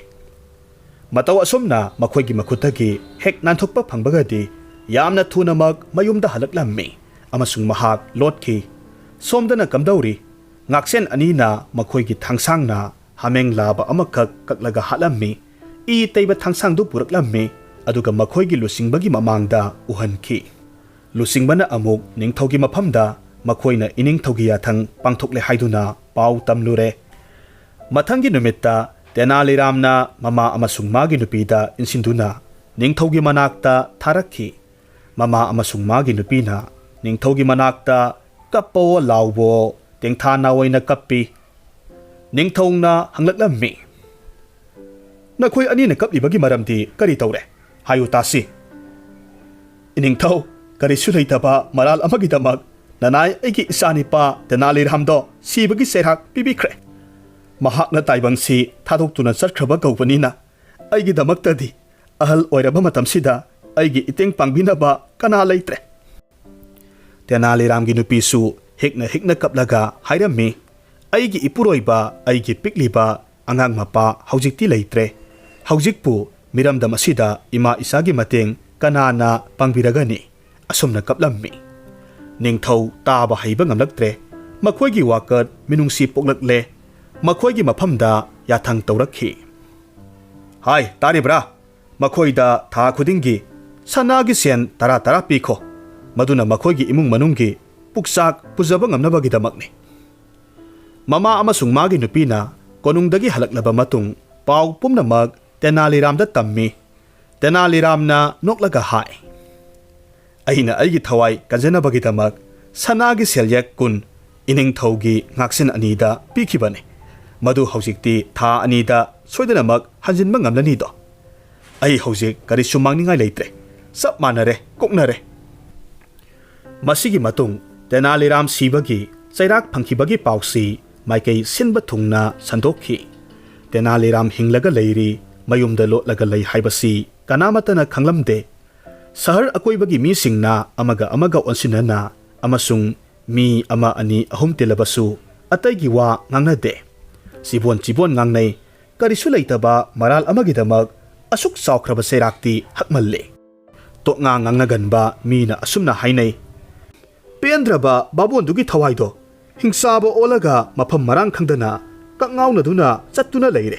ꯃꯇꯧ ꯑꯁꯨꯝꯅ ꯃꯈꯣꯏꯒꯤ ꯃꯈꯨꯠꯇꯒꯤ ꯍꯦꯛ ꯅꯥꯟꯊꯣꯛꯄ ꯐꯪꯕꯒꯗꯤ ꯌꯥꯝꯅ ꯊꯨꯅꯃꯛ ꯃꯌꯨꯝꯗ ꯍꯜꯂꯛꯂꯝꯃꯤ, ꯑꯃꯁꯨꯡ ꯃꯍꯥꯛ ꯂꯣꯠꯈꯤ꯫ ꯁꯣꯝꯗꯅ ꯀꯝꯗꯧꯔꯤ? ꯉꯥꯛꯁꯦꯟ ꯑꯅꯤꯅ ꯃꯈꯣꯏꯒꯤ ꯊꯥꯡꯁꯥꯡꯅ ꯍꯥꯃꯦꯡ ꯂꯥꯕ ꯑꯃꯈꯛ ꯀꯛꯂꯒ ꯍꯥꯠꯂꯝꯃꯤ, ꯏ ꯇꯩꯕ ꯊꯥꯡꯁꯥꯡꯗꯨ ꯄꯨꯔꯛꯂꯝꯃꯤ, ꯑꯗꯨꯒ ꯃꯈꯣꯏꯒꯤ ꯂꯨꯆꯤꯡꯕꯒꯤ ꯃꯃꯥꯡꯗ ꯎꯍꯟꯈꯤ꯫ ꯂꯨꯆꯤꯡꯕꯅ ꯑꯃꯨꯛ ꯅꯤꯡꯊꯧꯒꯤ ꯃꯐꯝꯗ ꯃꯈꯣꯏꯅ ꯏꯅꯤꯡꯊꯧꯒꯤ ꯌꯥꯊꯪ ꯄꯥꯡꯊꯣꯛꯂꯦ ꯍꯥꯏꯗꯨꯅ ꯄꯥꯎ ꯇꯝꯂꯨꯔꯦ꯫ ꯃꯊꯪꯒꯤ ꯅꯨꯃꯤꯠꯇ ꯇꯦꯅꯥꯂꯤꯔꯥꯝꯅ ꯃꯃꯥ ꯑꯃꯁꯨꯡ ꯃꯥꯒꯤ ꯅꯨꯄꯤꯗ ꯏꯟꯁꯤꯟꯗꯨꯅ ꯅꯤꯡꯊꯧꯒꯤ ꯃꯅꯥꯛꯇ ꯊꯥꯔꯛꯈꯤ꯫ ꯃꯃꯥ ꯑꯃꯁꯨꯡ ꯃꯥꯒꯤ ꯅꯨꯄꯤꯅ ꯅꯤꯡꯊꯧꯒꯤ ꯃꯅꯥꯛꯇ ꯀꯞꯄꯋꯣ ꯂꯥꯎꯕꯋꯣ ꯇꯦꯡꯊꯥ ꯅꯥꯑꯣꯏꯅ ꯀꯞꯄꯤ꯫ ꯅꯤꯡꯊꯧꯅ ꯍꯪꯂꯛꯂꯝꯃꯤ, ꯅꯈꯣꯏ ꯑꯅꯤꯅ ꯀꯞꯂꯤꯕꯒꯤ ꯃꯔꯝꯗꯤ ꯀꯔꯤ ꯇꯧꯔꯦ? ꯍꯥꯏꯌꯨ ꯇꯥꯁꯤ꯫ ꯏꯅꯤꯡꯊꯧ, ꯀꯔꯤꯁꯨ ꯂꯩꯇꯕ ꯃꯔꯥꯜ ꯑꯃꯒꯤꯗꯃꯛ ꯅꯅꯥꯏ ꯑꯩꯒꯤ ꯏꯆꯥꯅꯤꯄꯥ ꯇꯦꯅꯥꯂꯤꯔꯥꯝꯗꯣ ꯁꯤꯕꯒꯤ ꯆꯩꯔꯥꯛ ꯄꯤꯕꯤꯈ꯭ꯔꯦ꯫ ꯃꯍꯥꯛꯅ ꯇꯥꯏꯕꯪꯁꯤ ꯊꯥꯗꯣꯛꯇꯨꯅ ꯆꯠꯈ꯭ꯔꯕ ꯀꯧꯕꯅꯤꯅ ꯑꯩꯒꯤꯗꯃꯛꯇꯗꯤ ꯑꯍꯜ ꯑꯣꯏꯔꯕ ꯃꯇꯝꯁꯤꯗ ꯑꯩꯒꯤ ꯏꯇꯦꯡ ꯄꯥꯡꯕꯤꯅꯕ ꯀꯅꯥ ꯂꯩꯇ꯭ꯔꯦ꯫ ꯇꯦꯅꯥꯂꯤꯔꯥꯝꯒꯤ ꯅꯨꯄꯤꯁꯨ ꯍꯤꯛꯅ ꯍꯤꯛꯅ ꯀꯞꯂꯒ ꯍꯥꯏꯔꯝꯃꯤ, ꯑꯩꯒꯤ ꯏꯄꯨꯔꯣꯏꯕ, ꯑꯩꯒꯤ ꯄꯤꯛꯂꯤꯕ ꯑꯉꯥꯡ ꯃꯄꯥ ꯍꯧꯖꯤꯛꯇꯤ ꯂꯩꯇ꯭ꯔꯦ꯫ ꯍꯧꯖꯤꯛꯄꯨ ꯃꯤꯔꯝꯗꯝ ꯑꯁꯤꯗ ꯏꯃꯥ ꯏꯆꯥꯒꯤ ꯃꯇꯦꯡ ꯀꯅꯥꯅ ꯄꯥꯡꯕꯤꯔꯒꯅꯤ? ꯑꯁꯨꯝꯅ ꯀꯞꯂꯝꯃꯤ꯫ ꯅꯤꯡꯊꯧ ꯇꯥꯕ ꯍꯩꯕ ꯉꯝꯂꯛꯇ꯭ꯔꯦ꯫ ꯃꯈꯣꯏꯒꯤ ꯋꯥꯀꯠ ꯃꯤꯅꯨꯡꯁꯤ ꯄꯣꯛꯂꯛꯂꯦ꯫ ꯃꯈꯣꯏꯒꯤ ꯃꯐꯝꯗ ꯌꯥꯊꯪ ꯇꯧꯔꯛꯈꯤ, ꯍꯥꯏ, ꯇꯥꯔꯤꯕ꯭ꯔꯥ? ꯃꯈꯣꯏꯗ ꯊꯥ ꯈꯨꯗꯤꯡꯒꯤ ꯁꯅꯥꯒꯤ ꯁꯦꯟ 10 ꯄꯤꯈꯣ, ꯃꯗꯨꯅ ꯃꯈꯣꯏꯒꯤ ꯏꯃꯨꯡ ꯃꯅꯨꯡꯒꯤ ꯄꯨꯛꯆꯥꯛ ꯄꯨꯖꯕ ꯉꯝꯅꯕꯒꯤꯗꯃꯛꯅꯤ꯫ ꯃꯃꯥ ꯑꯃꯁꯨꯡ ꯃꯥꯒꯤ ꯅꯨꯄꯤꯅ ꯀꯣꯅꯨꯡꯗꯒꯤ ꯍꯜꯂꯛꯂꯕ ꯃꯇꯨꯡ ꯄꯥꯎ ꯄꯨꯝꯅꯃꯛ ꯇꯦꯅꯥꯂꯤꯔꯥꯝꯗ ꯇꯝꯃꯤ꯫ ꯇꯦꯅꯥꯂꯤꯔꯥꯝꯅ ꯅꯣꯛꯂꯒ ꯍꯥꯏ, ꯑꯩꯅ ꯑꯩꯒꯤ ꯊꯋꯥꯏ ꯀꯟꯖꯅꯕꯒꯤꯗꯃꯛ ꯁꯅꯥꯒꯤ ꯁꯦꯜꯌꯦꯛ 10 ꯏꯅꯤꯡꯊꯧꯒꯤ ꯉꯥꯛꯁꯦꯟ ꯑꯅꯤꯗ ꯄꯤꯈꯤꯕꯅꯤ꯫ ꯃꯗꯨ ꯍꯧꯖꯤꯛꯇꯤ ꯊꯥ 2ꯗ ꯁꯣꯏꯗꯅꯃꯛ ꯍꯟꯖꯤꯟꯕ ꯉꯝꯂꯅꯤꯗꯣ꯫ ꯑꯩ ꯍꯧꯖꯤꯛ ꯀꯔꯤꯁꯨ ꯃꯥꯡꯅꯤꯡꯉꯥꯏ ꯂꯩꯇ꯭ꯔꯦ꯫ ꯆꯞ ꯃꯥꯟꯅꯔꯦ, ꯀꯣꯛꯅꯔꯦ꯫ ꯃꯁꯤꯒꯤ ꯃꯇꯨꯡ ꯇꯦꯅꯥꯂꯤꯔꯥꯝ ꯁꯤꯕꯒꯤ ꯆꯩꯔꯥꯛ ꯐꯪꯈꯤꯕꯒꯤ ꯄꯥꯎꯁꯤ ꯃꯥꯏꯀꯩ ꯁꯤꯟꯕ ꯊꯨꯡꯅ ꯁꯟꯗꯣꯛꯈꯤ꯫ ꯇꯦꯅꯥꯂꯤꯔꯥꯝ ꯍꯤꯡꯂꯒ ꯂꯩꯔꯤ, ꯃꯌꯨꯝꯗ ꯂꯣꯠꯂꯒ ꯂꯩ ꯍꯥꯏꯕꯁꯤ ꯀꯅꯥꯃꯠꯇꯅ ꯈꯪꯂꯝꯗꯦ꯫ ꯁꯍꯔ ꯑꯀꯣꯏꯕꯒꯤ ꯃꯤꯁꯤꯡꯅ ꯑꯃꯒ ꯑꯃꯒ ꯑꯣꯟꯁꯤꯟꯅꯅ ꯑꯃꯁꯨꯡ mi ama ani ahum tilabasu atai gi wa ngangnade sibon chibon ngangnei karisu leitaba maral amagidamak asuk saukhraba serakti hakmalle to ngangnaganba mina asumna hainei pendraba babon dugi thawaido hingsaba olaga mafam marang khangdana kakngawna duna chattuna leire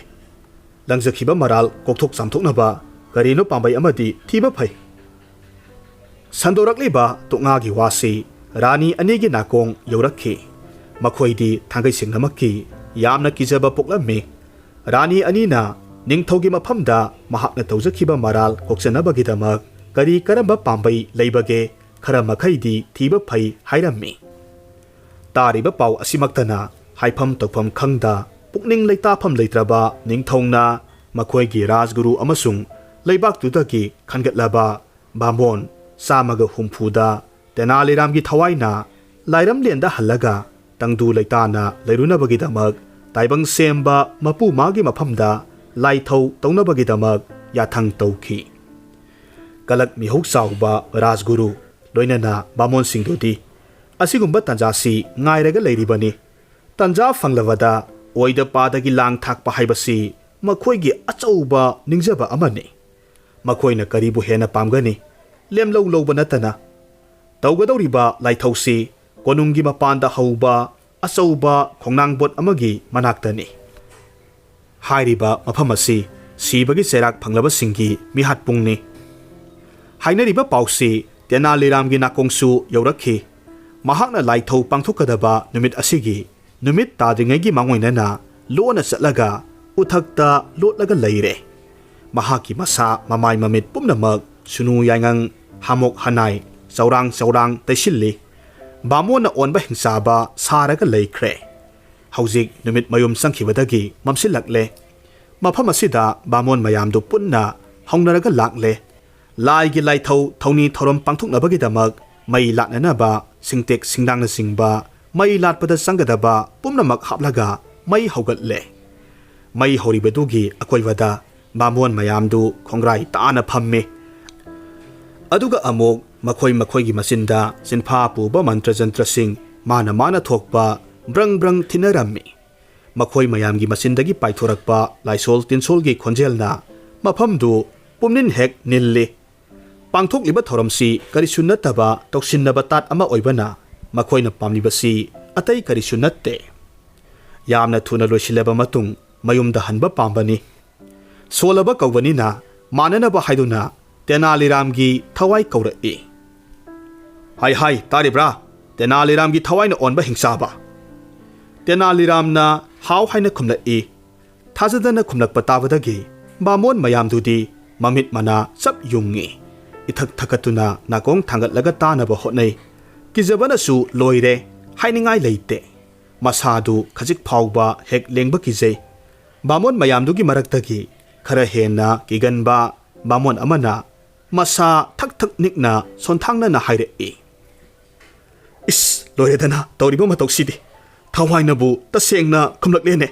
langjakhiba maral kokthok chamthoknaba karino pambai amadi thiba phai sandorakliba toknga gi wasi rani anigi nakong yorakhi makhoidi thangai singnamakki yamna kijaba poklammi rani anina ningthogi mafamda mahakna tawjakhiba maral kokchanabagidamak kari karamba pambai leibage khara makhaidi thiba phai hairammi tariba pau asimaktana haifam tokfam khangda pukning leitafam leitraba ningthongna makhoigi rajguru amasung leibak tudagi khangatlaba bamon samaga humfuda tenaliramgi thawaina lairam lenda hallaga tangdu leitana leirunabagi-damak taibang semba mapu magi mafamda laithau taunabagi-damak yathang tauki kalak mihok sauba rajguru loinana bamon singdudi asigumba tanjasi ngairaga leiribani tanja fanglawada oida padagi lang thakpa haibasi makhoigi achauba ningjaba amani makhoina karibu hena pamgani lemlau lauba natana tawgadawriba laithausi konungi mapanda hauba achauba khongnangbot amagi manaktani hairiba mafamasi sibagi serak phanglaba singi mihat pungni hainariba pausi tenaliramgi nakongsu yorakhi mahakna laithau pangthokadaba numit asigi numit tadringaigi mangoinana lona chatlaga uthakta lotlaga leire mahaki masa mamai mamit pumnamak sunu yaingang hamok hanai saurang taisilli bamona onba hingsaba saraga leikre haujik numit mayum sangkhibadagi mamsilakle mafam asida bamon mayamdu punna hongnaraga lakle laigi laithau thoni thorom pangthoknabagidamak mai latnanaba singtek singdangna singba mai latpada sangadaba pumnamak haplaga mai hogatle mai horibadugi akoiwada bamon mayamdu khongrai taana phamme aduga amok makhoi gi masinda sinpha puba mantra jantra sing mana thokpa brang thinarammi makhoi mayamgi masindagi paithorakpa laisol tinsol gi khonjelna mafamdu pumnin hek nilli pangthokliba thoramsi karisunnataba toksinaba tat ama oibana makhoina pamlibasi atai karisunatte yamna thuna loisilaba matung mayumda hanba pambani solaba kawbanina mananaba haiduna tenaliramgi thawai kawrai hai taribra tenaliramgi thawaina onba hingsaba tenaliramna haw haina khumlai thajadana khumlakpa tabadagi bamon mayamdudi mamit mana sap yungi ithak thakatuna nakong thangatlaga tanaba hotnai kijabana su loire hainingai leite masadu khajik phawba hek lengba kijai bamon mayamdugi maraktagi khara hena kiganba bamon amana masa thak nikna sonthangna na haire is loiredana tawriba matoksidi thawainabu tasengna khumlaklene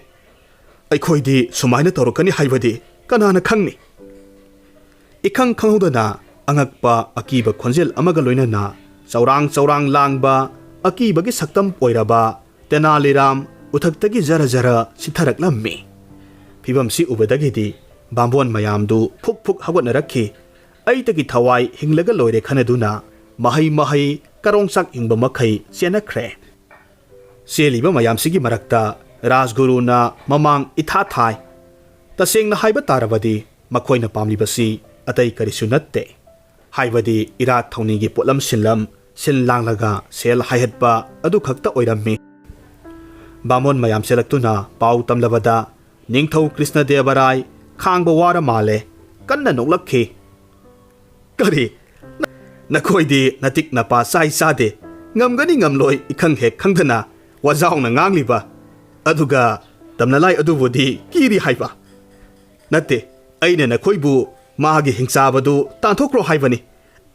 aikhoidi sumaina tawrokani haibadi kanana khangni ikhang khangudana angakpa akiba khonjel amaga loinana chaurang langba akibagi saktam oiraba tenaliram uthaktagi jara sitharaklammi phibamsi ubadagidi bambon mayamdu phuk hawatnarakhi aitagi thawai hinglaga loire khanaduna mahai karongsak ingba makhai chenakhre seliba mayamsigi marakta rajguruna mamang itha thai tasengna haiba tarabadi makhoina pamlibasi atai karisu natte haibadi irak thaunigi potlam sinlanglaga sel haihatpa adu khakta oirammi bamon mayam selaktuna pau tamlabada ningthau krishna devarai khangba wara male kanna noklakhi kari nakhoidi natik napa sai sade ngamgani ngamloi ikhang hek khangdana wajaungna ngangliba aduga tamnalai adubudi kiri haiba natte aina nakhoibu magi hingsabadu tanthokro haibani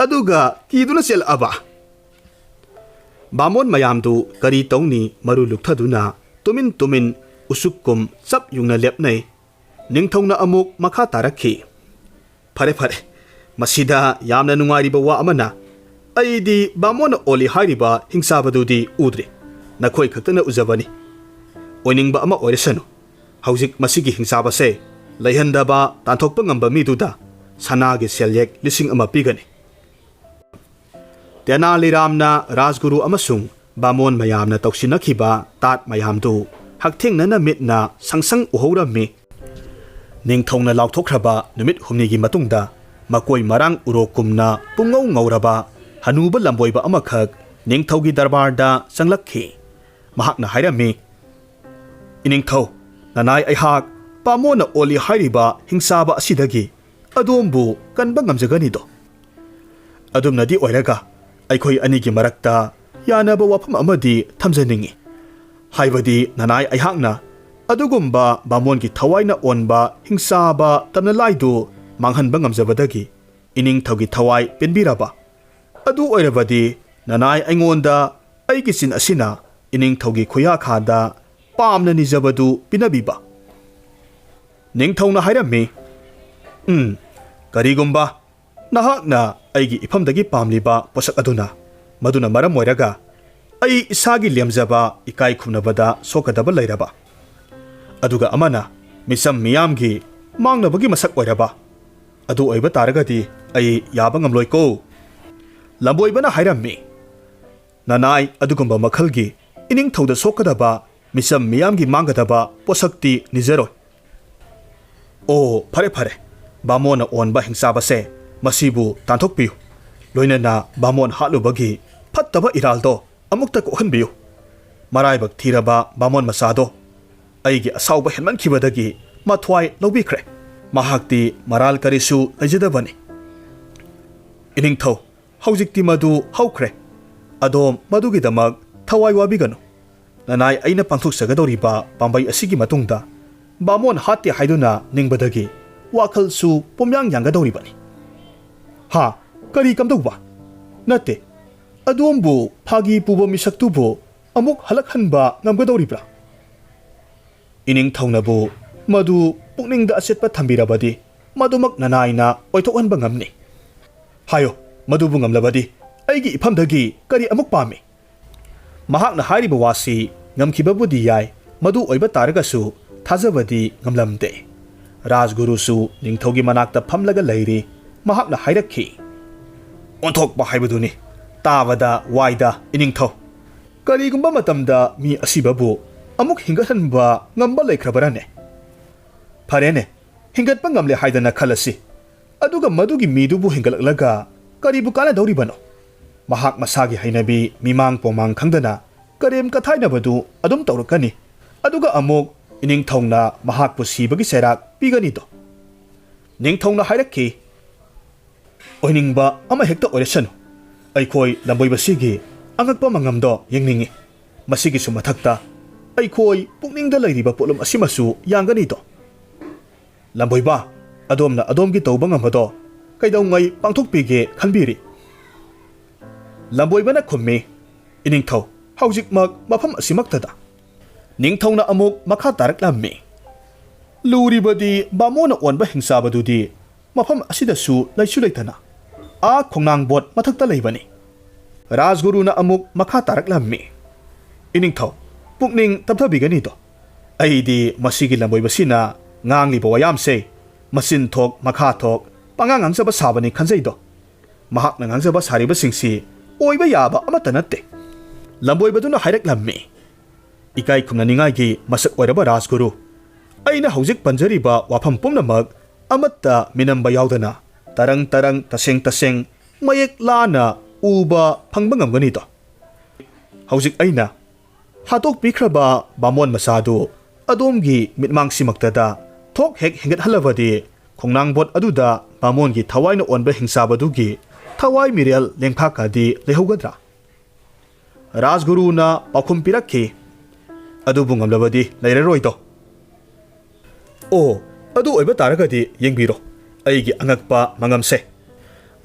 aduga kiduna sel aba bamon mayamdu kari tongni maru lukthaduna tumin usukkum sap yungna lepnai ningthongna amuk makha tarakhi phare masida yamna nungairiba wa amana ꯑꯩꯗꯤ ꯕꯥꯃꯣꯟꯅ ꯑꯣꯜꯂꯤ ꯍꯥꯏꯔꯤꯕ ꯍꯤꯡꯁꯥꯕꯗꯨꯗꯤ ꯎꯗ꯭ꯔꯤ ꯅꯈꯣꯏ ꯈꯛꯇꯅ ꯎꯖꯕꯅꯤ ꯑꯣꯏꯅꯤꯡꯕ ꯑꯃ ꯑꯣꯏꯔꯁꯅꯨ ꯍꯧꯖꯤꯛ ꯃꯁꯤꯒꯤ ꯍꯤꯡꯁꯥꯕꯁꯦ ꯂꯩꯍꯟꯗꯕ ꯇꯥꯟꯊꯣꯛꯄ ꯉꯝꯕ ꯃꯤꯗꯨꯗ ꯁꯅꯥꯒꯤ ꯁꯦꯜꯌꯦꯛ 1,000 ꯄꯤꯒꯅꯤ ꯇꯦꯅꯥꯂꯤꯔꯥꯝꯅ ꯔꯥꯖꯒꯨꯔꯨ ꯑꯃꯁꯨꯡ ꯕꯥꯃꯣꯟ ꯃꯌꯥꯝꯅ ꯇꯧꯁꯤꯟꯅꯈꯤꯕ ꯇꯥꯠ ꯃꯌꯥꯝꯗꯨ ꯍꯛꯊꯦꯡꯅꯅ ꯃꯤꯠꯅ ꯁꯪꯁꯪ ꯎꯍꯧꯔꯝꯃꯤ ꯅꯤꯡꯊꯧꯅ ꯂꯥꯎꯊꯣꯛꯈ꯭ꯔꯕ ꯅꯨꯃꯤꯠ 8ꯅꯤꯒꯤ ꯃꯇꯨꯡꯗ ꯃꯀꯣꯏ ꯃꯔꯥꯡ ꯎꯔꯣꯛꯀꯨꯝꯅ ꯄꯨꯡꯉꯧ ꯉꯧꯔꯕ ꯍꯅꯨꯕ ꯂꯝꯕꯣꯏꯕ ꯑꯃꯈꯛ ꯅꯤꯡꯊꯧꯒꯤ ꯗꯔꯕꯥꯔꯗ ꯆꯪꯂꯛꯈꯤ ꯃꯍꯥꯛꯅ ꯍꯥꯏꯔꯝꯃꯤ ꯏꯅꯤꯡꯊꯧ ꯅꯅꯥꯏ ꯑꯩꯍꯥꯛ ꯕꯥꯃꯣꯟꯅ ꯑꯣꯜꯂꯤ ꯍꯥꯏꯔꯤꯕ ꯍꯤꯡꯁꯥꯕ ꯑꯁꯤꯗꯒꯤ ꯑꯗꯣꯝꯕꯨ ꯀꯟꯕ ꯉꯝꯖꯒꯅꯤꯗꯣ ꯑꯗꯨꯝꯅꯗꯤ ꯑꯣꯏꯔꯒ ꯑꯩꯈꯣꯏ ꯑꯅꯤꯒꯤ ꯃꯔꯛꯇ ꯌꯥꯅꯕ ꯋꯥꯐꯝ ꯑꯃꯗꯤ ꯊꯝꯖꯅꯤꯡꯉꯤ ꯍꯥꯏꯕꯗꯤ ꯅꯅꯥꯏ ꯑꯩꯍꯥꯛꯅ ꯑꯗꯨꯒꯨꯝꯕ ꯕꯥꯃꯣꯟꯒꯤ ꯊꯋꯥꯏꯅ ꯑꯣꯟꯕ ꯍꯤꯡꯁꯥꯕ ꯇꯝꯅꯂꯥꯏꯗꯨ ꯃꯥꯡꯍꯟꯕ ꯉꯝꯖꯕꯗꯒꯤ ꯏꯅꯤꯡꯊꯧꯒꯤ ꯊꯋꯥꯏ ꯄꯦꯟꯕꯤꯔꯕ ꯑꯗꯨ ꯑꯣꯏꯔꯕꯗꯤ ꯅꯅꯥꯏ ꯑꯩꯉꯣꯟꯗ ꯑꯩꯒꯤ ꯆꯤꯟ ꯑꯁꯤꯅ ꯏꯅꯤꯡꯊꯧꯒꯤ ꯈꯨꯌꯥꯈꯥꯗ ꯄꯥꯝꯅ ꯅꯤꯖꯕꯗꯨ ꯄꯤꯅꯕꯤꯕ ꯅꯤꯡꯊꯧꯅ ꯍꯥꯏꯔꯝꯃꯤ ꯀꯔꯤꯒꯨꯝꯕ ꯅꯍꯥꯛꯅ ꯑꯩꯒꯤ ꯏꯐꯝꯗꯒꯤ ꯄꯥꯝꯂꯤꯕ ꯄꯣꯠꯁꯛ ꯑꯗꯨꯅ ꯃꯗꯨꯅ ꯃꯔꯝ ꯑꯣꯏꯔꯒ ꯑꯩ ꯏꯁꯥꯒꯤ ꯂꯦꯝꯖꯕ ꯏꯀꯥꯏ ꯈꯨꯝꯅꯕꯗ ꯁꯣꯛꯀꯗꯕ ꯂꯩꯔꯕ ꯑꯗꯨꯒ ꯑꯃꯅ ꯃꯤꯆꯝ ꯃꯤꯌꯥꯝꯒꯤ ꯃꯥꯡꯅꯕꯒꯤ ꯃꯁꯛ ꯑꯣꯏꯔꯕ ꯑꯗꯨ ꯑꯣꯏꯕ ꯇꯥꯔꯒꯗꯤ ꯑꯩ ꯌꯥꯕ ꯉꯝꯂꯣꯏꯀꯣ ꯂꯝꯕꯣꯏꯕꯅ ꯍꯥꯏꯔꯝꯃꯤ ꯅꯅꯥꯏ ꯑꯗꯨꯒꯨꯝꯕ ꯃꯈꯜꯒꯤ ꯏꯅꯤꯡꯊꯧꯗ ꯁꯣꯛꯀꯗꯕ ꯃꯤꯆꯝ ꯃꯤꯌꯥꯝꯒꯤ ꯃꯥꯡꯒꯗꯕ ꯄꯣꯠꯁꯛꯇꯤ ꯅꯤꯖꯔꯣꯏ ꯑꯣ ꯐꯔꯦ ꯐꯔꯦ ꯕꯥꯃꯣꯟꯅ ꯑꯣꯟꯕ ꯍꯤꯡꯁꯥꯕꯁꯦ ꯃꯁꯤꯕꯨ ꯇꯥꯟꯊꯣꯛꯄꯤꯌꯨ ꯂꯣꯏꯅꯅ ꯕꯥꯃꯣꯟ ꯍꯥꯠꯂꯨꯕꯒꯤ ꯐꯠꯇꯕ ꯏꯔꯥꯜꯗꯣ ꯑꯃꯨꯛꯇ ꯀꯣꯛꯍꯟꯕꯤꯌꯨ ꯃꯔꯥꯏꯕꯛ ꯊꯤꯔꯕ ꯕꯥꯃꯣꯟ ꯃꯆꯥꯗꯣ ꯑꯩꯒꯤ ꯑꯁꯥꯎꯕ ꯍꯦꯟꯃꯟꯈꯤꯕꯗꯒꯤ ꯃꯊ꯭ꯋꯥꯏ ꯂꯧꯕꯤꯈ꯭ꯔꯦ ꯃꯍꯥꯛꯇꯤ ꯃꯔꯥꯜ ꯀꯔꯤꯁꯨ ꯂꯩꯖꯗꯕꯅꯤ ꯏꯅꯤꯡꯊꯧ ꯍꯧꯖꯤꯛꯇꯤ ꯃꯗꯨ ꯍꯧꯈ꯭ꯔꯦ ꯑꯗꯣꯝ ꯃꯗꯨꯒꯤꯗꯃꯛ ꯊꯋꯥꯏ ꯋꯥꯕꯤꯒꯅꯨ ꯅꯅꯥꯏ ꯑꯩꯅ ꯄꯥꯡꯊꯣꯛꯆꯒꯗꯧꯔꯤꯕ ꯄꯥꯝꯕꯩ ꯑꯁꯤꯒꯤ ꯃꯇꯨꯡꯗ ꯕꯥꯃꯣꯟ ꯍꯥꯠꯇꯦ ꯍꯥꯏꯗꯨꯅ ꯅꯤꯡꯕꯗꯒꯤ ꯋꯥꯈꯜꯁꯨ ꯄꯨꯝꯌꯥꯡ ꯌꯥꯡꯒꯗꯧꯔꯤꯕꯅꯤ ꯍꯥ ꯀꯔꯤ ꯀꯝꯗꯧꯕ ꯅꯠꯇꯦ ꯑꯗꯣꯝꯕꯨ ꯐꯥꯒꯤ ꯄꯨꯕ ꯃꯤꯁꯛꯇꯨꯕꯨ ꯑꯃꯨꯛ ꯍꯜꯂꯛꯍꯟꯕ ꯉꯝꯒꯗꯧꯔꯤꯕ꯭ꯔꯥ ꯏꯅꯤꯡꯊꯧꯅꯕꯨ ꯃꯗꯨ ꯄꯨꯛꯅꯤꯡꯗ ꯑꯆꯦꯠꯄ ꯊꯝꯕꯤꯔꯕꯗꯤ ꯃꯗꯨꯃꯛ ꯅꯅꯥꯏꯅ ꯑꯣꯏꯊꯣꯛꯍꯟꯕ ꯉꯝꯅꯤ ꯍꯥꯏꯌꯣ ꯃꯗꯨꯕꯨ ꯉꯝꯂꯕꯗꯤ ꯑꯩꯒꯤ ꯏꯐꯝꯗꯒꯤ ꯀꯔꯤ ꯑꯃꯨꯛ ꯄꯥꯝꯃꯤ ꯃꯍꯥꯛꯅ ꯍꯥꯏꯔꯤꯕ ꯋꯥꯁꯤ ꯉꯝꯈꯤꯕꯕꯨꯗꯤ ꯌꯥꯏ ꯃꯗꯨ ꯑꯣꯏꯕ ꯇꯥꯔꯒꯁꯨ ꯊꯥꯖꯕꯗꯤ ꯉꯝꯂꯝꯗꯦ ꯔꯥꯖꯒꯨꯔꯨꯁꯨ ꯅꯤꯡꯊꯧꯒꯤ ꯃꯅꯥꯛꯇ ꯐꯝꯂꯒ ꯂꯩꯔꯤ ꯃꯍꯥꯛꯅ ꯍꯥꯏꯔꯛꯈꯤ ꯑꯣꯟꯊꯣꯛꯄ ꯍꯥꯏꯕꯗꯨꯅꯤ ꯇꯥꯕꯗ ꯋꯥꯏꯗ ꯏꯅꯤꯡꯊꯧ ꯀꯔꯤꯒꯨꯝꯕ ꯃꯇꯝꯗ ꯃꯤ ꯑꯁꯤꯕꯕꯨ ꯑꯃꯨꯛ ꯍꯤꯡꯒꯠꯍꯟꯕ ꯉꯝꯕ ꯂꯩꯈ꯭ꯔꯕꯔꯅꯦ ꯐꯔꯦꯅꯦ ꯍꯤꯡꯒꯠꯄ ꯉꯝꯂꯦ ꯍꯥꯏꯗꯅ ꯈꯜꯂꯁꯤ ꯑꯗꯨꯒ ꯃꯗꯨꯒꯤ ꯃꯤꯗꯨꯕꯨ ꯍꯤꯡꯒꯠꯂꯛꯂꯒ ꯀꯔꯤꯕꯨ ꯀꯥꯟꯅꯗꯧꯔꯤꯕꯅꯣ ꯃꯍꯥꯛ ꯃꯁꯥꯒꯤ ꯍꯩꯅꯕꯤ ꯃꯤꯃꯥꯡ ꯄꯣꯃꯥꯡ ꯈꯪꯗꯅ ꯀꯔꯦꯝ ꯀꯊꯥꯏꯅꯕꯗꯨ ꯑꯗꯨꯝ ꯇꯧꯔꯛꯀꯅꯤ ꯑꯗꯨꯒ ꯑꯃꯨꯛ ꯏꯅꯤꯡꯊꯧꯅ ꯃꯍꯥꯛꯄꯨ ꯁꯤꯕꯒꯤ ꯆꯩꯔꯥꯛ ꯄꯤꯒꯅꯤꯗꯣ ꯅꯤꯡꯊꯧꯅ ꯍꯥꯏꯔꯛꯈꯤ ꯑꯣꯏꯅꯤꯡꯕ ꯑꯃꯍꯦꯛꯇ ꯑꯣꯏꯔꯁꯅꯨ ꯑꯩꯈꯣꯏ ꯂꯝꯕꯣꯏꯕꯁꯤꯒꯤ ꯑꯉꯛꯄ ꯃꯉꯝꯗꯣ ꯌꯦꯡꯅꯤꯡꯉꯤ ꯃꯁꯤꯒꯤꯁꯨ ꯃꯊꯛꯇ ꯑꯩꯈꯣꯏ ꯄꯨꯛꯅꯤꯡꯗ ꯂꯩꯔꯤꯕ ꯄꯣꯠꯂꯨꯝ ꯑꯁꯤꯃꯁꯨ ꯌꯥꯡꯒꯅꯤꯗꯣ ꯂꯝꯕꯣꯏꯕ ꯑꯗꯣꯝꯅ ꯑꯗꯣꯝꯒꯤ ꯇꯧꯕ ꯉꯝꯕꯗꯣ ꯀꯩꯗꯧꯉꯩ ꯄꯥꯡꯊꯣꯛꯄꯤꯒꯦ ꯈꯟꯕꯤꯔꯤ ꯂꯝꯕꯣꯏꯕꯅ ꯈꯨꯝꯃꯤ ꯏꯅꯤꯡꯊꯧ ꯍꯧꯖꯤꯛꯃꯛ ꯃꯐꯝ ꯑꯁꯤꯃꯛꯇꯗ ꯅꯤꯡꯊꯧꯅ ꯑꯃꯨꯛ ꯃꯈꯥ ꯇꯥꯔꯛꯂꯝꯃꯤ ꯂꯨꯔꯤꯕꯗꯤ ꯕꯥꯃꯣꯟꯅ ꯑꯣꯟꯕ ꯍꯤꯡꯁꯥꯕꯗꯨꯗꯤ ꯃꯐꯝ ꯑꯁꯤꯗꯁꯨ ꯂꯩꯁꯨ ꯂꯩꯇꯅ ꯈꯣꯡꯅꯥꯡꯕꯣꯠ ꯃꯊꯛꯇ ꯂꯩꯕꯅꯤ ꯔꯥꯖꯒꯨꯔꯨꯅ ꯑꯃꯨꯛ ꯃꯈꯥ ꯇꯥꯔꯛꯂꯝꯃꯤ ꯏꯅꯤꯡꯊꯧ ꯄꯨꯛꯅꯤꯡ ꯇꯞꯊꯕꯤꯒꯅꯤꯗꯣ ꯑꯩꯗꯤ ꯃꯁꯤꯒꯤ ꯂꯝꯕꯣꯏꯕꯁꯤꯅ ꯉꯥꯡꯂꯤꯕ ꯋꯥꯌꯥꯝꯁꯦ ꯃꯆꯤꯟ ꯊꯣꯛ ꯃꯈꯥ ꯊꯣꯛ ꯄꯉꯥꯡ ꯉꯥꯡꯖꯕ ꯁꯥꯕꯅꯤ ꯈꯟꯖꯩꯗꯣ ꯃꯍꯥꯛꯅ ꯉꯥꯡꯖꯕ ꯁꯥꯔꯤꯕꯁꯤꯡꯁꯤ ꯑꯣꯏꯕ ꯌꯥꯕ ꯑꯃꯠꯇ ꯅꯠꯇꯦ ꯂꯝꯕꯣꯏꯕꯗꯨꯅ ꯍꯥꯏꯔꯛꯂꯝꯃꯤ ꯏꯀꯥꯏ ꯈꯨꯝꯅꯅꯤꯡꯉꯥꯏꯒꯤ ꯃꯁꯛ ꯑꯣꯏꯔꯕ ꯔꯥꯖꯒꯨꯔꯨ ꯑꯩꯅ ꯍꯧꯖꯤꯛ ꯄꯟꯖꯔꯤꯕ ꯋꯥꯐꯝ ꯄꯨꯝꯅꯃꯛ ꯑꯃꯠꯇ ꯃꯤꯅꯝꯕ ꯌꯥꯎꯗꯅ ꯇꯔꯪ ꯇꯔꯪ ꯇꯁꯦꯡ ꯇꯁꯦꯡ ꯃꯌꯦꯛ ꯂꯥꯅ ꯎꯕ ꯐꯪꯕ ꯉꯝꯒꯅꯤꯗꯣ ꯍꯧꯖꯤꯛ ꯑꯩꯅ ꯍꯥꯠꯇꯣꯛꯄꯤꯈ꯭ꯔꯕ ꯕꯥꯃꯣꯟ ꯃꯆꯥꯗꯨ ꯑꯗꯣꯝꯒꯤ ꯃꯤꯠꯃꯥꯡꯁꯤꯃꯛꯇꯗ ꯊꯣꯛ ꯍꯦꯛ ꯍꯦꯟꯒꯠꯍꯜꯂꯕꯗꯤ ꯈꯣꯡꯅꯥꯡꯕꯣꯠ ꯑꯗꯨꯗ ꯕꯥꯃꯣꯟꯒꯤ ꯊꯋꯥꯏꯅ ꯑꯣꯟꯕ ꯍꯤꯡꯁꯥꯕꯗꯨꯒꯤ ꯊꯋꯥꯏ ꯃꯤꯔꯦꯜ ꯂꯦꯡꯐꯥꯀꯗꯤ ꯂꯩꯍꯧꯒꯗ꯭ꯔꯥ ꯔꯥꯖꯒꯨꯔꯨꯅ ꯄꯥꯎꯈꯨꯝ ꯄꯤꯔꯛꯈꯤ ꯑꯗꯨꯕꯨ ꯉꯝꯂꯕꯗꯤ ꯂꯩꯔꯔꯣꯏꯗꯣ ꯑꯣ ꯑꯗꯨ ꯑꯣꯏꯕ ꯇꯥꯔꯒꯗꯤ ꯌꯦꯡꯕꯤꯔꯣ ꯑꯩꯒꯤ ꯑꯉꯛꯄ ꯃꯉꯝꯁꯦ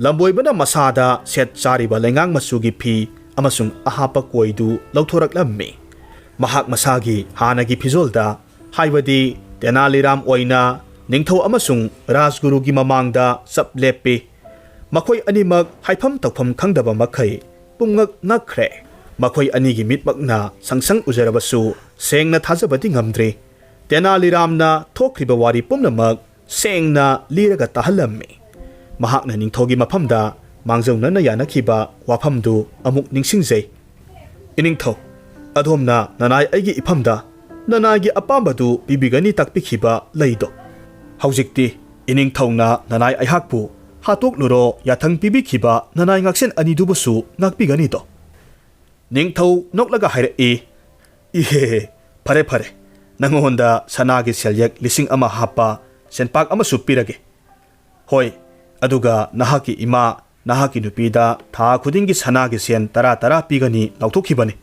ꯂꯝꯕꯣꯏꯕꯅ ꯃꯁꯥꯗ ꯁꯦꯠ ꯆꯥꯔꯤꯕ ꯂꯩꯉꯥꯡ ꯃꯆꯨꯒꯤ ꯐꯤ ꯑꯃꯁꯨꯡ ꯑꯍꯥꯞꯄ ꯀꯣꯏꯗꯨ ꯂꯧꯊꯣꯔꯛꯂꯝꯃꯤ ꯃꯍꯥꯛ ꯃꯁꯥꯒꯤ ꯍꯥꯟꯅꯒꯤ ꯐꯤꯖꯣꯜꯗ ꯍꯥꯏꯕꯗꯤ ꯇꯦꯅꯥꯂꯤꯔꯥꯝ ꯑꯣꯏꯅ ꯅꯤꯡꯊꯧ ꯑꯃꯁꯨꯡ ꯔꯥꯖꯒꯨꯔꯨꯒꯤ ꯃꯃꯥꯡꯗ ꯆꯞ ꯂꯦꯞꯄꯤ ꯃꯈꯣꯏ ꯑꯅꯤꯃꯛ ꯍꯥꯏꯐꯝ ꯇꯧꯐꯝ ꯈꯪꯗꯕ ꯃꯈꯩ ꯄꯨꯡꯉꯛ ꯉꯛꯈ꯭ꯔꯦ꯫ ꯃꯈꯣꯏ ꯑꯅꯤꯒꯤ ꯃꯤꯠꯃꯛꯅ ꯁꯪꯁꯪ ꯎꯖꯔꯕꯁꯨ ꯁꯦꯡꯅ ꯊꯥꯖꯕꯗꯤ ꯉꯝꯗ꯭ꯔꯤ꯫ ꯇꯦꯅꯥꯂꯤꯔꯥꯝꯅ ꯊꯣꯛꯈ꯭ꯔꯤꯕ ꯋꯥꯔꯤ ꯄꯨꯝꯅꯃꯛ ꯁꯦꯡꯅ ꯂꯤꯔꯒ ꯇꯥꯍꯜꯂꯝꯃꯤ꯫ ꯃꯍꯥꯛꯅ ꯅꯤꯡꯊꯧꯒꯤ ꯃꯐꯝꯗ ꯃꯥꯡꯖꯧꯅꯅ ꯌꯥꯅꯈꯤꯕ ꯋꯥꯐꯝꯗꯨ ꯑꯃꯨꯛ ꯅꯤꯡꯁꯤꯡꯖꯩ꯫ ꯏꯅꯤꯡꯊꯧ, ꯑꯗꯣꯝꯅ ꯅꯅꯥꯏ ꯑꯩꯒꯤ ꯏꯐꯝꯗ ꯅꯅꯥꯏꯒꯤ ꯑꯄꯥꯝꯕꯗꯨ ꯄꯤꯕꯤꯒꯅꯤ ꯇꯥꯛꯄꯤꯈꯤꯕ ꯂꯩꯗꯣ꯫ ꯍꯧꯖꯤꯛꯇꯤ ꯏꯅꯤꯡꯊꯧꯅ ꯅꯅꯥꯏ ꯑꯩꯍꯥꯛꯄꯨ ꯍꯥꯠꯇꯣꯛꯂꯨꯔꯣ ꯌꯥꯊꯪ ꯄꯤꯕꯤꯈꯤꯕ ꯅꯅꯥꯏ ꯉꯥꯛꯁꯦꯟ ꯑꯅꯤꯗꯨꯕꯨꯁꯨ ꯉꯥꯛꯄꯤꯒꯅꯤꯗꯣ꯫ ꯅꯤꯡꯊꯧ ꯅꯣꯛꯂꯒ ꯍꯥꯏꯔꯛꯏ, ꯏꯍꯦ, ꯐꯔꯦ ꯐꯔꯦ, ꯅꯉꯣꯟꯗ ꯁꯅꯥꯒꯤ ꯁꯦꯜꯌꯦꯛ 1,000 ꯍꯥꯞꯄ ꯁꯦꯟꯄꯥꯛ ꯑꯃꯁꯨ ꯄꯤꯔꯒꯦ꯫ ꯍꯣꯏ, ꯑꯗꯨꯒ ꯅꯍꯥꯛꯀꯤ ꯏꯃꯥ, ꯅꯍꯥꯛꯀꯤ ꯅꯨꯄꯤꯗ ꯊꯥ ꯈꯨꯗꯤꯡꯒꯤ ꯁꯅꯥꯒꯤ ꯁꯦꯟ 10 ꯄꯤꯒꯅꯤ ꯂꯥꯎꯊꯣꯛꯈꯤꯕꯅꯤ꯫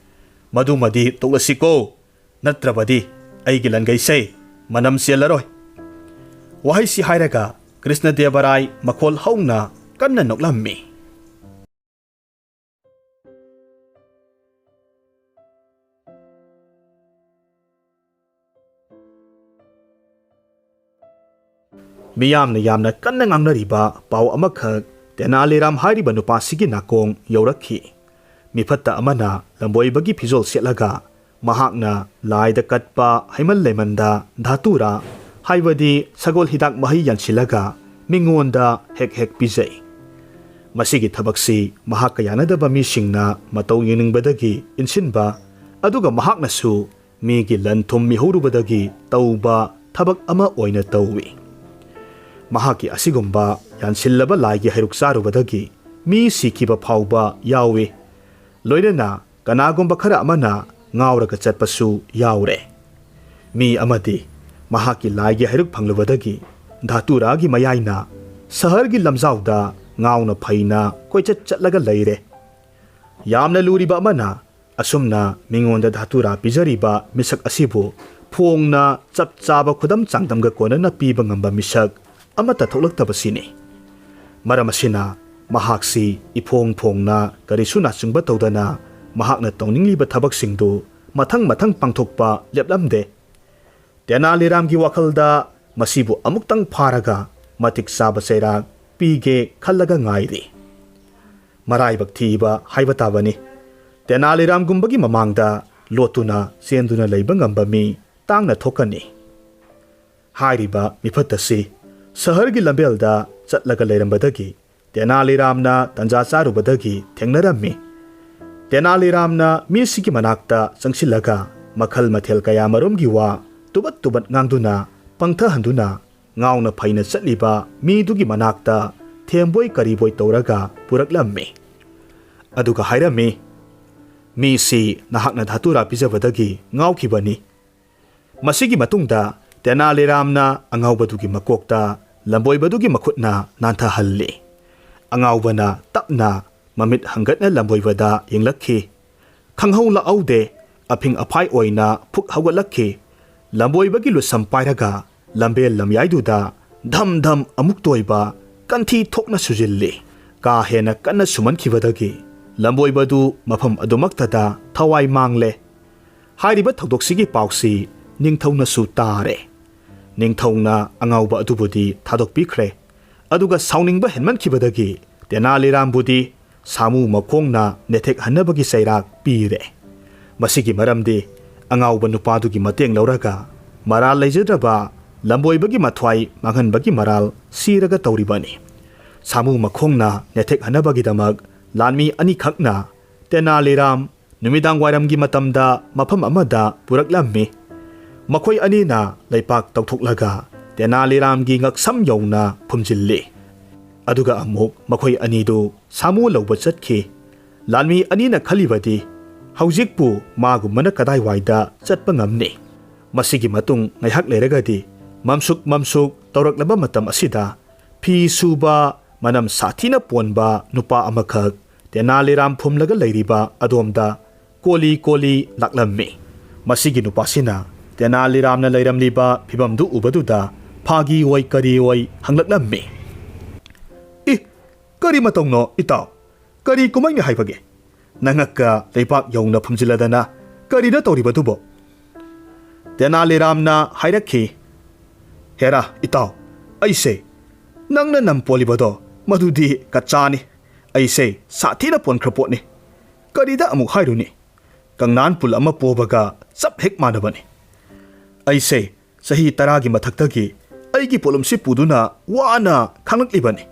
ꯃꯗꯨꯃꯗꯤ ꯇꯣꯛꯂꯁꯤꯀꯣ, ꯅꯠꯇ꯭ꯔꯕꯗꯤ ꯑꯩꯒꯤ ꯂꯟꯒꯩꯁꯦ ꯃꯅꯝ ꯆꯦꯜꯂꯔꯣꯏ꯫ ꯋꯥꯍꯩꯁꯤ ꯍꯥꯏꯔꯒ ꯀ꯭ꯔꯤꯁꯅꯗꯦꯕꯔꯥꯏ ꯃꯈꯣꯜ ꯍꯧꯅ ꯀꯟꯅ ꯅꯣꯛꯂꯝꯃꯤ꯫ ꯃꯤꯌꯥꯝꯅ ꯌꯥꯝꯅ ꯀꯟꯅ ꯉꯥꯡꯅꯔꯤꯕ ꯄꯥꯎ ꯑꯃꯈꯛ ꯇꯦꯅꯥꯂꯤꯔꯥꯝ ꯍꯥꯏꯔꯤꯕ ꯅꯨꯄꯥꯁꯤꯒꯤ ꯅꯥꯀꯣꯡ ꯌꯧꯔꯛꯈꯤ꯫ ꯃꯤꯐꯠꯇ ꯑꯃꯅ ꯂꯝꯕꯣꯏꯕꯒꯤ ꯐꯤꯖꯣꯜ ꯁꯦꯠꯂꯒ ꯃꯍꯥꯛꯅ ꯂꯥꯏꯗ ꯀꯠꯄ ꯍꯩꯃꯟ ꯂꯩꯃꯟꯗ ꯙꯥꯇꯨꯔꯥ ꯍꯥꯏꯕꯗꯤ ꯁꯒꯣꯜ ꯍꯤꯗꯥꯛ ꯃꯍꯤ ꯌꯥꯟꯁꯤꯜꯂꯒ ꯃꯤꯉꯣꯟꯗ ꯍꯦꯛ ꯍꯦꯛ ꯄꯤꯖꯩ꯫ ꯃꯁꯤꯒꯤ ꯊꯕꯛꯁꯤ ꯃꯍꯥꯛꯀ ꯌꯥꯅꯗꯕ ꯃꯤꯁꯤꯡꯅ ꯃꯇꯧ ꯌꯦꯡꯅꯤꯡꯕꯗꯒꯤ ꯏꯟꯁꯤꯟꯕ, ꯑꯗꯨꯒ ꯃꯍꯥꯛꯅꯁꯨ ꯃꯤꯒꯤ ꯂꯟ ꯊꯨꯝ ꯃꯤꯍꯧꯔꯨꯕꯗꯒꯤ ꯇꯧꯕ ꯊꯕꯛ ꯑꯃ ꯑꯣꯏꯅ ꯇꯧꯏ꯫ ꯃꯍꯥꯛꯀꯤ ꯑꯁꯤꯒꯨꯝꯕ ꯌꯥꯟꯁꯤꯜꯂꯕ ꯂꯥꯏꯒꯤ ꯍꯩꯔꯨꯛ ꯆꯥꯔꯨꯕꯗꯒꯤ ꯃꯤ ꯁꯤꯈꯤꯕ ꯐꯥꯎꯕ ꯌꯥꯎꯏ꯫ ꯂꯣꯏꯅꯅ ꯀꯅꯥꯒꯨꯝꯕ ꯈꯔ ꯑꯃꯅ ꯉꯥꯎꯔꯒ ꯆꯠꯄꯁꯨ ꯌꯥꯎꯔꯦ꯫ ꯃꯤ ꯑꯃꯗꯤ ꯃꯍꯥꯛꯀꯤ ꯂꯥꯏꯒꯤ ꯍꯩꯔꯨꯛ ꯐꯪꯂꯨꯕꯗꯒꯤ ꯙꯥꯇꯨꯔꯥꯒꯤ ꯃꯌꯥꯏꯅ ꯁꯍꯔꯒꯤ ꯂꯝꯖꯥꯎꯗ ꯉꯥꯎꯅ ꯐꯩꯅ ꯀꯣꯏꯆꯠ ꯆꯠꯂꯒ ꯂꯩꯔꯦ꯫ ꯌꯥꯝꯅ ꯂꯨꯔꯤꯕ ꯑꯃꯅ ꯑꯁꯨꯝꯅ ꯃꯤꯉꯣꯟꯗ ꯙꯥꯇꯨꯔꯥ ꯄꯤꯖꯔꯤꯕ ꯃꯤꯁꯛ ꯑꯁꯤꯕꯨ ꯐꯣꯡꯅ ꯆꯞ ꯆꯥꯕ ꯈꯨꯗꯝ ꯆꯥꯡꯗꯝꯒ ꯀꯣꯟꯅꯅ ꯄꯤꯕ ꯉꯝꯕ ꯃꯤꯁꯛ ꯑꯃꯠꯇ ꯊꯣꯛꯂꯛꯇꯕꯁꯤꯅꯤ꯫ ꯃꯔꯝ ꯑꯁꯤꯅ ꯃꯍꯥꯛꯁꯤ ꯏꯐꯣꯡ ꯐꯣꯡꯅ ꯀꯔꯤꯁꯨ ꯅꯥꯆꯨꯡꯕ ꯇꯧꯗꯅ ꯃꯍꯥꯛꯅ ꯇꯧꯅꯤꯡꯂꯤꯕ ꯊꯕꯛꯁꯤꯡꯗꯨ ꯃꯊꯪ ꯃꯊꯪ ꯄꯥꯡꯊꯣꯛꯄ ꯂꯦꯞꯂꯝꯗꯦ꯫ ꯇꯦꯅꯥꯂꯤꯔꯥꯝꯒꯤ ꯋꯥꯈꯜꯗ ꯃꯁꯤꯕꯨ ꯑꯃꯨꯛꯇꯪ ꯐꯥꯔꯒ ꯃꯇꯤꯛ ꯆꯥꯕ ꯆꯩꯔꯥꯛ ꯄꯤꯒꯦ ꯈꯜꯂꯒ ꯉꯥꯏꯔꯤ꯫ ꯃꯔꯥꯏꯕꯛ ꯊꯤꯕ ꯍꯥꯏꯕ ꯇꯥꯕꯅꯤ꯫ ꯇꯦꯅꯥꯂꯤꯔꯥꯝꯒꯨꯝꯕꯒꯤ ꯃꯃꯥꯡꯗ ꯂꯣꯠꯇꯨꯅ ꯆꯦꯟꯗꯨꯅ ꯂꯩꯕ ꯉꯝꯕ ꯃꯤ ꯇꯥꯡꯅ ꯊꯣꯛꯀꯅꯤ꯫ ꯍꯥꯏꯔꯤꯕ ꯃꯤꯐꯠ ꯑꯁꯤ ꯁꯍꯔꯒꯤ ꯂꯝꯕꯦꯜꯗ ꯆꯠꯂꯒ ꯂꯩꯔꯝꯕꯗꯒꯤ ꯇꯦꯅꯥꯂꯤꯔꯥꯝꯅ ꯇꯟꯖꯥ ꯆꯥꯔꯨꯕꯗꯒꯤ ꯊꯦꯡꯅꯔꯝꯃꯤ꯫ ꯇꯦꯅꯥꯂꯤꯔꯥꯝꯅ ꯃꯤꯁꯤꯒꯤ ꯃꯅꯥꯛꯇ ꯆꯪꯁꯤꯜꯂꯒ ꯃꯈꯜ ꯃꯊꯦꯜ ꯀꯌꯥꯃꯔꯨꯝꯒꯤ ꯋꯥ ꯇꯨꯕꯠ ꯇꯨꯕꯠ ꯉꯥꯡꯗꯨꯅ ꯄꯪꯊꯍꯟꯗꯨꯅ ꯉꯥꯎꯅ ꯐꯩꯅ ꯆꯠꯂꯤꯕ ꯃꯤꯗꯨꯒꯤ ꯃꯅꯥꯛꯇ ꯊꯦꯝꯕꯣꯏ ꯀꯔꯤꯕꯣꯏ ꯇꯧꯔꯒ ꯄꯨꯔꯛꯂꯝꯃꯤ꯫ ꯑꯗꯨꯒ ꯍꯥꯏꯔꯝꯃꯤ, ꯃꯤꯁꯤ ꯅꯍꯥꯛꯅ ꯙꯥꯇꯨꯔꯥ ꯄꯤꯖꯕꯗꯒꯤ ꯉꯥꯎꯈꯤꯕꯅꯤ꯫ ꯃꯁꯤꯒꯤ ꯃꯇꯨꯡꯗ ꯇꯦꯅꯥꯂꯤꯔꯥꯝꯅ ꯑꯉꯥꯎꯕꯗꯨꯒꯤ ꯃꯀꯣꯛꯇ ꯂꯝꯕꯣꯏꯕꯗꯨꯒꯤ ꯃꯈꯨꯠꯅ ꯅꯥꯟꯊꯍꯜꯂꯤ꯫ ꯑꯉꯥꯎꯕꯅ ꯇꯞꯅ ꯃꯃꯤꯠ ꯍꯪꯒꯠꯅ ꯂꯝꯕꯣꯏꯕꯗ ꯌꯦꯡꯂꯛꯈꯤ꯫ ꯈꯪꯍꯧ ꯂꯥꯛꯍꯧꯗꯦ ꯑꯐꯤꯡ ꯑꯐꯥꯏ ꯑꯣꯏꯅ ꯐꯨꯛ ꯍꯧꯒꯠꯂꯛꯈꯤ꯫ ꯂꯝꯕꯣꯏꯕꯒꯤ ꯂꯨꯁꯝ ꯄꯥꯏꯔꯒ ꯂꯝꯕꯦꯜ ꯂꯝꯌꯥꯏꯗꯨꯗ ꯙꯝ ꯙꯝ ꯑꯃꯨꯛ ꯇꯣꯏꯕ ꯀꯟꯊꯤ ꯊꯣꯛꯅ ꯁꯨꯖꯤꯜꯂꯤ꯫ ꯀꯥ ꯍꯦꯟꯅ ꯀꯟꯅ ꯁꯨꯃꯟꯈꯤꯕꯗꯒꯤ ꯂꯝꯕꯣꯏꯕꯗꯨ ꯃꯐꯝ ꯑꯗꯨꯃꯛꯇꯗ ꯊꯋꯥꯏ ꯃꯥꯡꯂꯦ꯫ ꯍꯥꯏꯔꯤꯕ ꯊꯧꯗꯣꯛꯁꯤꯒꯤ ꯄꯥꯎꯁꯤ ꯅꯤꯡꯊꯧꯅꯁꯨ ꯇꯥꯔꯦ꯫ ꯅꯤꯡꯊꯧꯅ ꯑꯉꯥꯎꯕ ꯑꯗꯨꯕꯨꯗꯤ ꯊꯥꯗꯣꯛꯄꯤꯈ꯭ꯔꯦ꯫ ꯑꯗꯨꯒ ꯁꯥꯎꯅꯤꯡꯕ ꯍꯦꯟꯃꯟꯈꯤꯕꯗꯒꯤ ꯇꯦꯅꯥꯂꯤꯔꯥꯝꯕꯨꯗꯤ ꯁꯥꯃꯨ ꯃꯈꯣꯡꯅ ꯅꯦꯊꯦꯛꯍꯟꯅꯕꯒꯤ ꯆꯩꯔꯥꯛ ꯄꯤꯔꯦ꯫ ꯃꯁꯤꯒꯤ ꯃꯔꯝꯗꯤ ꯑꯉꯥꯎꯕ ꯅꯨꯄꯥꯗꯨꯒꯤ ꯃꯇꯦꯡ ꯂꯧꯔꯒ ꯃꯔꯥꯜ ꯂꯩꯖꯗ꯭ꯔꯕ ꯂꯝꯕꯣꯏꯕꯒꯤ ꯃꯊ꯭ꯋꯥꯏ ꯃꯥꯡꯍꯟꯕꯒꯤ ꯃꯔꯥꯜ ꯁꯤꯔꯒ ꯇꯧꯔꯤꯕꯅꯤ꯫ ꯁꯥꯃꯨ ꯃꯈꯣꯡꯅ ꯅꯦꯊꯦꯛꯍꯟꯅꯕꯒꯤꯗꯃꯛ ꯂꯥꯟꯃꯤ ꯑꯅꯤꯈꯛꯅ ꯇꯦꯅꯥꯂꯤꯔꯥꯝ ꯅꯨꯃꯤꯗꯥꯡ ꯋꯥꯏꯔꯝꯒꯤ ꯃꯇꯝꯗ ꯃꯐꯝ ꯑꯃꯗ ꯄꯨꯔꯛꯂꯝꯃꯤ꯫ ꯃꯈꯣꯏ ꯑꯅꯤꯅ ꯂꯩꯄꯥꯛ ꯇꯧꯊꯣꯛꯂꯒ ꯇꯦꯅꯥꯂꯤꯔꯥꯝꯒꯤ ꯉꯛꯁꯝ ꯌꯧꯅ ꯐꯨꯝꯖꯤꯜꯂꯤ꯫ ꯑꯗꯨꯒ ꯑꯃꯨꯛ ꯃꯈꯣꯏ ꯑꯅꯤꯗꯨ ꯁꯥꯃꯨ ꯂꯧꯕ ꯆꯠꯈꯤ꯫ ꯂꯥꯟꯃꯤ ꯑꯅꯤꯅ ꯈꯜꯂꯤꯕꯗꯤ ꯍꯧꯖꯤꯛꯄꯨ ꯃꯥꯒꯨꯝꯕꯅ ꯀꯗꯥꯏꯋꯥꯏꯗ ꯆꯠꯄ ꯉꯝꯅꯤ꯫ ꯃꯁꯤꯒꯤ ꯃꯇꯨꯡ ꯉꯥꯏꯍꯥꯛ ꯂꯩꯔꯒꯗꯤ ꯃꯝꯁꯨꯛ ꯃꯝꯁꯨꯛ ꯇꯧꯔꯛꯂꯕ ꯃꯇꯝ ꯑꯁꯤꯗ ꯐꯤ ꯁꯨꯕ ꯃꯅꯝ ꯁꯥꯊꯤꯅ ꯄꯣꯟꯕ ꯅꯨꯄꯥ ꯑꯃꯈꯛ ꯇꯦꯅꯥꯂꯤꯔꯥꯝ ꯐꯨꯝꯂꯒ ꯂꯩꯔꯤꯕ ꯑꯗꯣꯝꯗ ꯀꯣꯂꯤ ꯀꯣꯂꯤ ꯂꯥꯛꯂꯝꯃꯤ꯫ ꯃꯁꯤꯒꯤ ꯅꯨꯄꯥꯁꯤꯅ ꯇꯦꯅꯥꯂꯤꯔꯥꯝꯅ ꯂꯩꯔꯝꯂꯤꯕ ꯐꯤꯕꯝꯗꯨ ꯎꯕꯗꯨꯗ ꯐꯥꯒꯤ ꯑꯣꯏ ꯀꯔꯤ ꯑꯣꯏ ꯍꯪꯂꯛꯂꯝꯃꯤ꯫ ꯀꯔꯤ ꯃꯇꯧꯅꯣ ꯏꯇꯥꯎ? ꯀꯔꯤ ꯀꯨꯝꯍꯩꯅꯤ ꯍꯥꯏꯕꯒꯦ? ꯅꯉꯛꯀ ꯂꯩꯄꯥꯛ ꯌꯧꯅ ꯐꯨꯝꯖꯤꯜꯂꯗꯅ ꯀꯔꯤꯅꯣ ꯇꯧꯔꯤꯕꯗꯨꯕꯣ? ꯇꯦꯅꯥꯂꯤꯔꯥꯝꯅ ꯍꯥꯏꯔꯛꯈꯤ, ꯍꯦꯔꯥ ꯏꯇꯥꯎ, ꯑꯩꯁꯦ ꯅꯪꯅ ꯅꯝ ꯄꯣꯜꯂꯤꯕꯗꯣ ꯃꯗꯨꯗꯤ ꯀꯆꯥꯅꯤ ꯑꯩꯁꯦ ꯁꯥꯊꯤꯅ ꯄꯣꯟꯈ꯭ꯔꯄꯣꯠꯅꯤ ꯀꯔꯤꯗ ꯑꯃꯨꯛ ꯍꯥꯏꯔꯨꯅꯤ ꯀꯪꯅꯥꯟ ꯄꯨꯜ ꯑꯃ ꯄꯣꯕꯒ ꯆꯞ ꯍꯦꯛ ꯃꯥꯟꯅꯕꯅꯤ ꯑꯩꯁꯦ ꯆꯍꯤ 10ꯒꯤ ꯃꯊꯛꯇꯒꯤ ꯑꯩꯒꯤ ꯄꯣꯠꯂꯨꯝꯁꯤ ꯄꯨꯗꯨꯅ ꯋꯥꯅ ꯈꯥꯡꯂꯛꯂꯤꯕꯅꯤ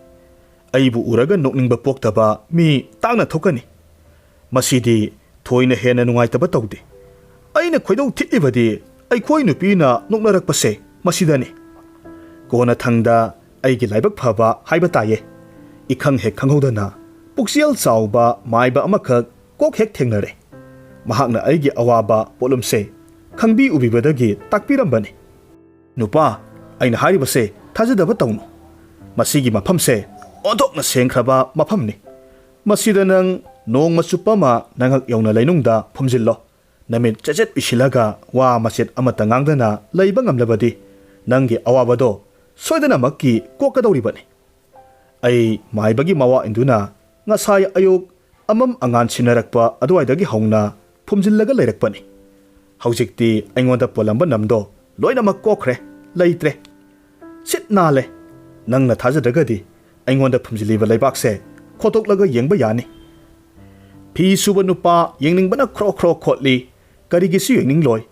ꯑꯩꯕꯨ ꯎꯔꯒ ꯅꯣꯛꯅꯤꯡꯕ ꯄꯣꯛꯇꯕ ꯃꯤ ꯇꯥꯡꯅ ꯊꯣꯛꯀꯅꯤ ꯃꯁꯤꯗꯤ ꯊꯣꯏꯅ ꯍꯦꯟꯅ ꯅꯨꯡꯉꯥꯏꯇꯕ ꯇꯧꯗꯦ ꯑꯩꯅ ꯈꯣꯏꯗꯧ ꯊꯤꯠꯂꯤꯕꯗꯤ ꯑꯩꯈꯣꯏ ꯅꯨꯄꯤꯅ ꯅꯣꯛꯅꯔꯛꯄꯁꯦ ꯃꯁꯤꯗꯅꯤ ꯀꯣꯟꯅ ꯊꯪꯗ ꯑꯩꯒꯤ ꯂꯥꯏꯕꯛ ꯐꯕ ꯍꯥꯏꯕ ꯇꯥꯏꯌꯦ इखंग हेक खंगौदना पुक्सियल चाउबा माइबा अमखक कोक हेक थेंगनरे महाकना अइगी अवाबा पोलुमसे खंगबी उबिबदगी ताकपिरंबनी नुपा अइना हारिबसे थाजदबा तौनु मसिगी मफमसे ओदोकना सेंख्रबा मफमनी मसिदा नंग नोंग मचुप्पमा नंगक यौना लैनुंगदा फुमजिल्लो नमित चचेत पिसिलगा वा मसेत अमता ngang लैबा ngamlabadi नंगी अवाबदो सोयदना मक्की कोकदौरिबनी आई माइबगी मावा इंदुना ngasai ayok amam angan sinarакpa adwaidagi hongna phumjillaga leirakpani haujikti aingonda polamba namdo loinamak kokre leitre sit nale nangna thajadagadi aingonda phumjiliba leibakse khotoklaga yengba yani phi suba nupa yengingbana khro khro khotli karigi si yengning loi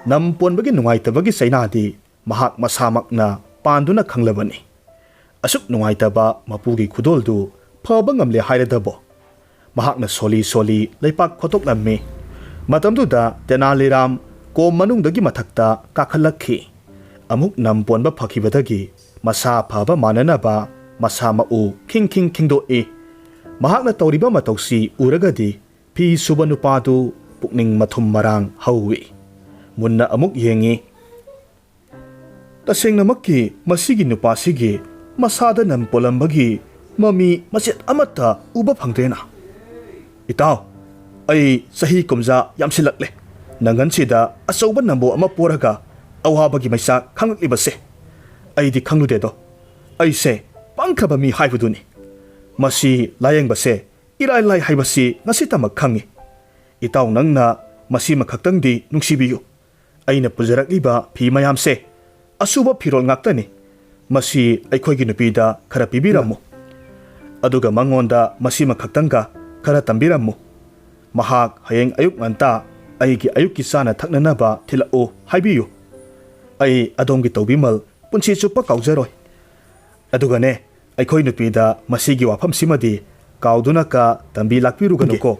nam ponbagi nungaitabagi sainadi mahak masamakna panduna khanglabani asuk nungaitaba mapugi khudoldu phaba ngamle hairadabo mahakna soli leipak khotok lamme matamduda tenaliram ko manungdagi mathakta kakhalakhi amuk namponba phakibadagi masa phaba mananaba masa mau khingdo e mahakna tawriba matausi uragadi phi suba nupadu pukning mathum marang hawi munna amuk yengi tasengna makki masigi nupasigi masada nam polambagi mami maset amata uba phangdena itaw ai sahi kumja yamsilakle nangan sida asauba nambo ama poraga awabagi maisa khanglibase aidi khanglude do ai se pangkhaba mi haibuduni masi layengbase irai lai haibasi ngasi tamak khangi itaw nangna masi makhaktangdi nungsibiyu aina pujarakliba phi mayamse asuba phirol ngaktani masi aikhoigi nupida khara pibiramu aduga mangonda masi makhaktanga khara tambiramu mahak hayeng ayuk nganta aigi ayukki sana thaknanaba thilao haibiyu ai adonggi tawbimal punchi chupa kaujaroi aduga ne aikhoi nupida masigi wafam simadi kauduna ka tambi lakpiruganoko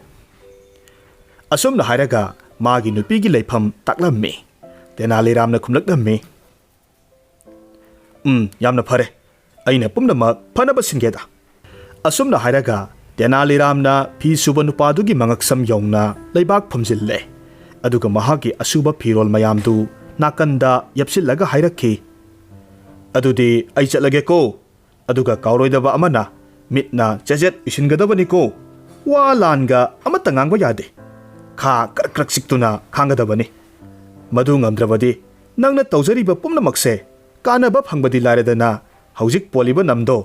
asomna hairaga magi nupigi leifam taklamme tenaliramna khumlakdamme yamna phare aina pumnamak phanaba singeda asumna hairaga tenaliramna phi suba nupadugi mangaksam yongna leibak phumjille aduga mahagi asuba phirol mayamdu nakanda yapsillaga hairakhi adudi ai chatlage ko aduga kauroidaba amana mitna chajet isingadabani ko wa langa amata ngangba yade kha krak siktuna khangadabani madu ngamdrabadi nangna tawjariba pumnamakse kanaba phangbadi laredana haujik poliba namdo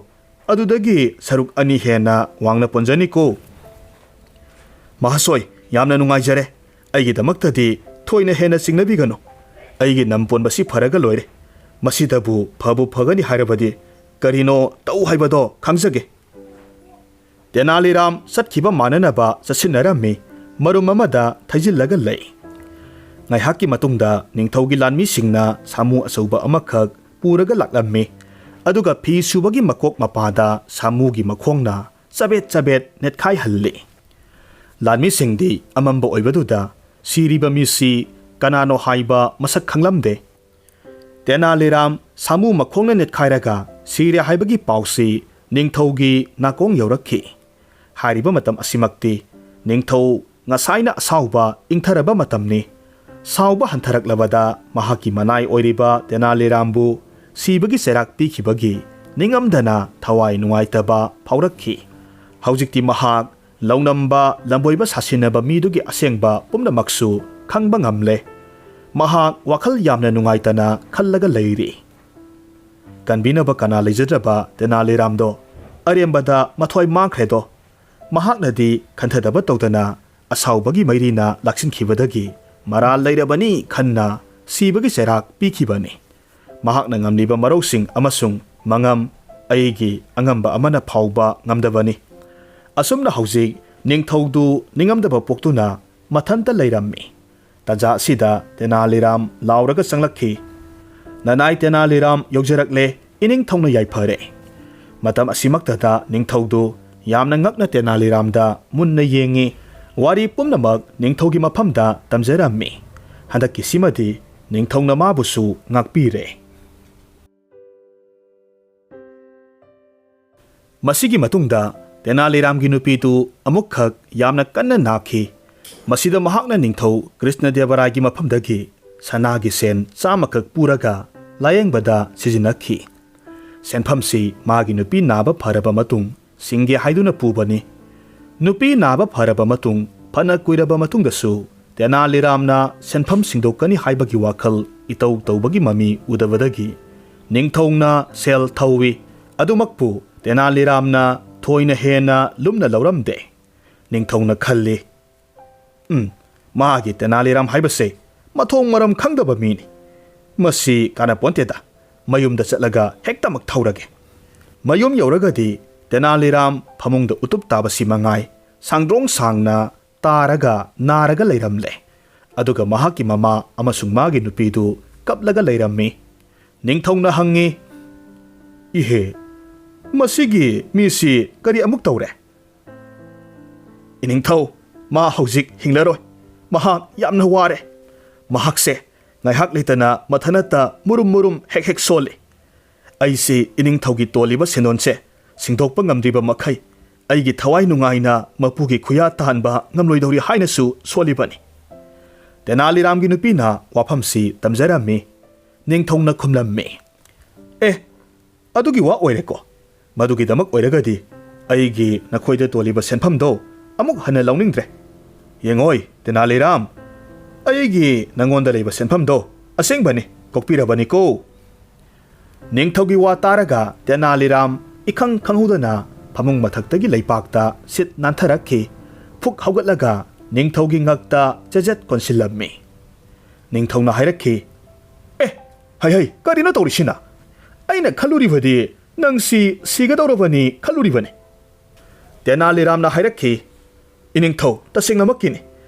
adudagi saruk ani hena wangna ponjani ko mahasoi yamna nungaijare aigi damaktadi thoina hena singnabigano aigi nampon basi pharaga loire masidabu phabu phagani hairabadi karino tau haibado khangjage tenaliram satkhiba mananaba sasinarami marum amada thaijillaga lei ngaihaki matungda ningthaugi lanmi singna samu asauba amakhak puraga laklammi aduga phi subagi makok mapada samugi makhongna chabet netkhai halli lanmi singdi amamba oibaduda siriba misi kanano haiba masak khanglamde tenaliram samu makhongna netkhairaga siri haibagi pausi ningthaugi nakong yorakhi hariba matam asimakti ningthau ngasaina asauba ingtharaba matamni sauba hantaraklabada mahaki manai oiriba tenalirambu sibagi serak pikibagi ningamdana thawai nungaitaba phaurakhi haujikti mahak launamba lamboiba sasinaba midugi asengba pumnamaksu khangba ngamle mahak wakhal yamna nungaitana khallaga leiri kanbinaba kana leijadraba tenaliramdo arembada mathoi mangkhredo mahaknadi khanthadaba tawdana asaubagi mairina laksinkhibadagi maral leirabani khanna sibagi serak pikhibani mahakna ngamliba marosing amasung mangam ꯑꯩꯒꯤ ꯑꯉꯝꯕ ꯑꯃꯅ ꯐꯥꯎꯕ ꯉꯝꯗꯕꯅꯤ꯫ ꯑꯁꯨꯝꯅ ꯍꯧꯖꯤꯛ ꯅꯤꯡꯊꯧꯗꯨ ꯅꯤꯡꯉꯝꯗꯕ ꯄꯣꯛꯇꯨꯅ ꯃꯊꯟꯇ ꯂꯩꯔꯝꯃꯤ꯫ ꯇꯥꯟꯖꯥ ꯑꯁꯤꯗ ꯇꯦꯅꯥꯂꯤꯔꯥꯝ ꯂꯥꯎꯔꯒ ꯆꯪꯂꯛꯈꯤ꯫ ꯅꯅꯥꯏ ꯇꯦꯅꯥꯂꯤꯔꯥꯝ ꯌꯧꯖꯔꯛꯂꯦ, ꯏꯅꯤꯡꯊꯧꯅ ꯌꯥꯏꯐꯔꯦ꯫ ꯃꯇꯝ ꯑꯁꯤꯃꯛꯇꯗ ꯅꯤꯡꯊꯧꯗꯨ ꯌꯥꯝꯅ ꯉꯛꯅ ꯇꯦꯅꯥꯂꯤꯔꯥꯝꯗ ꯃꯨꯟꯅ ꯌꯦꯡꯉꯤ꯫ ꯋꯥꯔꯤ ꯄꯨꯝꯅꯃꯛ ꯅꯤꯡꯊꯧꯒꯤ ꯃꯐꯝꯗ ꯇꯝꯖꯔꯝꯃꯤ꯫ ꯍꯟꯗꯛꯀꯤ ꯁꯤꯃꯗꯤ ꯅꯤꯡꯊꯧꯅ ꯃꯥꯕꯨꯁꯨ ꯉꯥꯛꯄꯤꯔꯦ꯫ ꯃꯁꯤꯒꯤ ꯃꯇꯨꯡꯗ ꯇꯦꯅꯥꯂꯤꯔꯥꯝꯒꯤ ꯅꯨꯄꯤꯗꯨ ꯑꯃꯨꯛꯈꯛ ꯌꯥꯝꯅ ꯀꯟꯅ ꯅꯥꯈꯤ꯫ ꯃꯁꯤꯗ ꯃꯍꯥꯛꯅ ꯅꯤꯡꯊꯧ ꯀ꯭ꯔꯤꯁꯅꯗꯦꯕꯔꯥꯏꯒꯤ ꯃꯐꯝꯗꯒꯤ ꯁꯅꯥꯒꯤ ꯁꯦꯟ 100ꯈꯛ ꯄꯨꯔꯒ ꯂꯥꯌꯦꯡꯕꯗ ꯁꯤꯖꯤꯟꯅꯈꯤ꯫ ꯁꯦꯟꯐꯝꯁꯤ ꯃꯥꯒꯤ ꯅꯨꯄꯤ ꯅꯥꯕ ꯐꯔꯕ ꯃꯇꯨꯡ ꯁꯤꯡꯒꯦ ꯍꯥꯏꯗꯨꯅ ꯄꯨꯕꯅꯤ꯫ ꯅꯨꯄꯤ ꯅꯥꯕ ꯐꯔꯕ ꯃꯇꯨꯡ ꯐꯅ ꯀꯨꯏꯔꯕ ꯃꯇꯨꯡꯗꯁꯨ ꯇꯦꯅꯥꯂꯤꯔꯥꯝꯅ ꯁꯦꯟꯐꯝ ꯁꯤꯡꯗꯣꯛꯀꯅꯤ ꯍꯥꯏꯕꯒꯤ ꯋꯥꯈꯜ ꯏꯇꯧ ꯇꯧꯕꯒꯤ ꯃꯃꯤ ꯎꯗꯕꯗꯒꯤ ꯅꯤꯡꯊꯧꯅ ꯁꯦꯜ ꯊꯧꯏ꯫ ꯑꯗꯨꯃꯛꯄꯨ ꯇꯦꯅꯥꯂꯤꯔꯥꯝꯅ ꯊꯣꯏꯅ ꯍꯦꯟꯅ ꯂꯨꯝꯅ ꯂꯧꯔꯝꯗꯦ꯫ ꯅꯤꯡꯊꯧꯅ ꯈꯜꯂꯤ, ꯃꯥꯒꯤ ꯇꯦꯅꯥꯂꯤꯔꯥꯝ ꯍꯥꯏꯕꯁꯦ ꯃꯊꯣꯡ ꯃꯔꯝ ꯈꯪꯗꯕ ꯃꯤꯅꯤ꯫ ꯃꯁꯤ ꯀꯥꯟꯅꯄꯣꯟꯇꯦꯗ, ꯃꯌꯨꯝꯗ ꯆꯠꯂꯒ ꯍꯦꯛꯇꯃꯛ ꯊꯧꯔꯒꯦ꯫ ꯃꯌꯨꯝ ꯌꯧꯔꯒꯗꯤ ꯇꯦꯅꯥꯂꯤꯔꯥꯝ ꯐꯃꯨꯡꯗ ꯎꯇꯨꯞ ꯇꯥꯕꯁꯤ ꯃꯉꯥꯏ ꯁꯥꯡꯗ꯭ꯔꯣꯡ ꯁꯥꯡꯅ ꯇꯥꯔꯒ ꯅꯥꯔꯒ ꯂꯩꯔꯝꯂꯦ꯫ ꯑꯗꯨꯒ ꯃꯍꯥꯛꯀꯤ ꯃꯃꯥ ꯑꯃꯁꯨꯡ ꯃꯥꯒꯤ ꯅꯨꯄꯤꯗꯨ ꯀꯞꯂꯒ ꯂꯩꯔꯝꯃꯤ꯫ ꯅꯤꯡꯊꯧꯅ ꯍꯪꯉꯤ, ꯏꯍꯦ, ꯃꯁꯤꯒꯤ ꯃꯤꯁꯤ ꯀꯔꯤ ꯑꯃꯨꯛ ꯇꯧꯔꯦ? ꯏꯅꯤꯡꯊꯧ, ꯃꯥ ꯍꯧꯖꯤꯛ ꯍꯤꯡꯂꯔꯣꯏ꯫ ꯃꯍꯥꯛ ꯌꯥꯝꯅ ꯋꯥꯔꯦ꯫ ꯃꯍꯥꯛꯁꯦ ꯉꯥꯏꯍꯥꯛ ꯂꯩꯇꯅ ꯃꯊꯟꯇ ꯃꯨꯔꯨꯝ ꯃꯨꯔꯨꯝ ꯍꯦꯛ ꯍꯦꯛ ꯁꯣꯜꯂꯤ꯫ ꯑꯩꯁꯤ ꯏꯅꯤꯡꯊꯧꯒꯤ ꯇꯣꯜꯂꯤꯕ ꯁꯦꯟꯗꯣꯟꯁꯦ ꯁꯤꯡꯗꯣꯛꯄ ꯉꯝꯗ꯭ꯔꯤꯕ ꯃꯈꯩ ꯑꯩꯒꯤ ꯊꯋꯥꯏ ꯅꯨꯡꯉꯥꯏꯅ ꯃꯄꯨꯒꯤ ꯈꯨꯌꯥ ꯇꯥꯍꯟꯕ ꯉꯝꯂꯣꯏꯗꯧꯔꯤ ꯍꯥꯏꯅꯁꯨ ꯁꯣꯜꯂꯤꯕꯅꯤ꯫ ꯇꯦꯅꯥꯂꯤꯔꯥꯝꯒꯤ ꯅꯨꯄꯤꯅ ꯋꯥꯐꯝꯁꯤ ꯇꯝꯖꯔꯝꯃꯤ꯫ ꯅꯤꯡꯊꯧꯅ ꯈꯨꯝꯂꯝꯃꯤ, ꯑꯗꯨꯒꯤ ꯋꯥ ꯑꯣꯏꯔꯦꯀꯣ꯫ ꯃꯗꯨꯒꯤꯗꯃꯛ ꯑꯣꯏꯔꯒꯗꯤ ꯑꯩꯒꯤ ꯅꯈꯣꯏꯗ ꯇꯣꯜꯂꯤꯕ ꯁꯦꯟꯐꯝꯗꯣ ꯑꯃꯨꯛ ꯍꯟꯅ ꯂꯧꯅꯤꯡꯗ꯭ꯔꯦ꯫ ꯌꯦꯡꯉꯣꯏ ꯇꯦꯅꯥꯂꯤꯔꯥꯝ, ꯑꯩꯒꯤ ꯅꯉꯣꯟꯗ ꯂꯩꯕ ꯁꯦꯟꯐꯝꯗꯣ ꯑꯁꯦꯡꯕꯅꯤ, ꯀꯣꯛꯄꯤꯔꯕꯅꯤꯀꯣ꯫ ꯅꯤꯡꯊꯧꯒꯤ ꯋꯥ ꯇꯥꯔꯒ ꯇꯦꯅꯥꯂꯤꯔꯥꯝ ꯏꯈꯪ ꯈꯪꯍꯧꯗꯅ ꯐꯃꯨꯡ ꯃꯊꯛꯇꯒꯤ ꯂꯩꯄꯥꯛꯇ ꯁꯤꯠ ꯅꯥꯟꯊꯔꯛꯈꯤ꯫ ꯐꯨꯛ ꯍꯧꯒꯠꯂꯒ ꯅꯤꯡꯊꯧꯒꯤ ꯉꯛꯇ ꯆꯦꯖꯦꯠ ꯀꯣꯟꯁꯤꯜꯂꯝꯃꯤ꯫ ꯅꯤꯡꯊꯧꯅ ꯍꯥꯏꯔꯛꯈꯤ, ꯍꯩ ꯀꯔꯤꯅꯣ ꯇꯧꯔꯤꯁꯤꯅ? ꯑꯩꯅ ꯈꯜꯂꯨꯔꯤꯕꯗꯤ ꯅꯪꯁꯤ ꯁꯤꯒꯗꯧꯔꯕꯅꯤ ꯈꯜꯂꯨꯔꯤꯕꯅꯤ꯫ ꯇꯦꯅꯥꯂꯤꯔꯥꯝꯅ ꯍꯥꯏꯔꯛꯈꯤ, ꯏꯅꯤꯡꯊꯧ, ꯇꯁꯦꯡꯅꯃꯛꯀꯤꯅꯤ꯫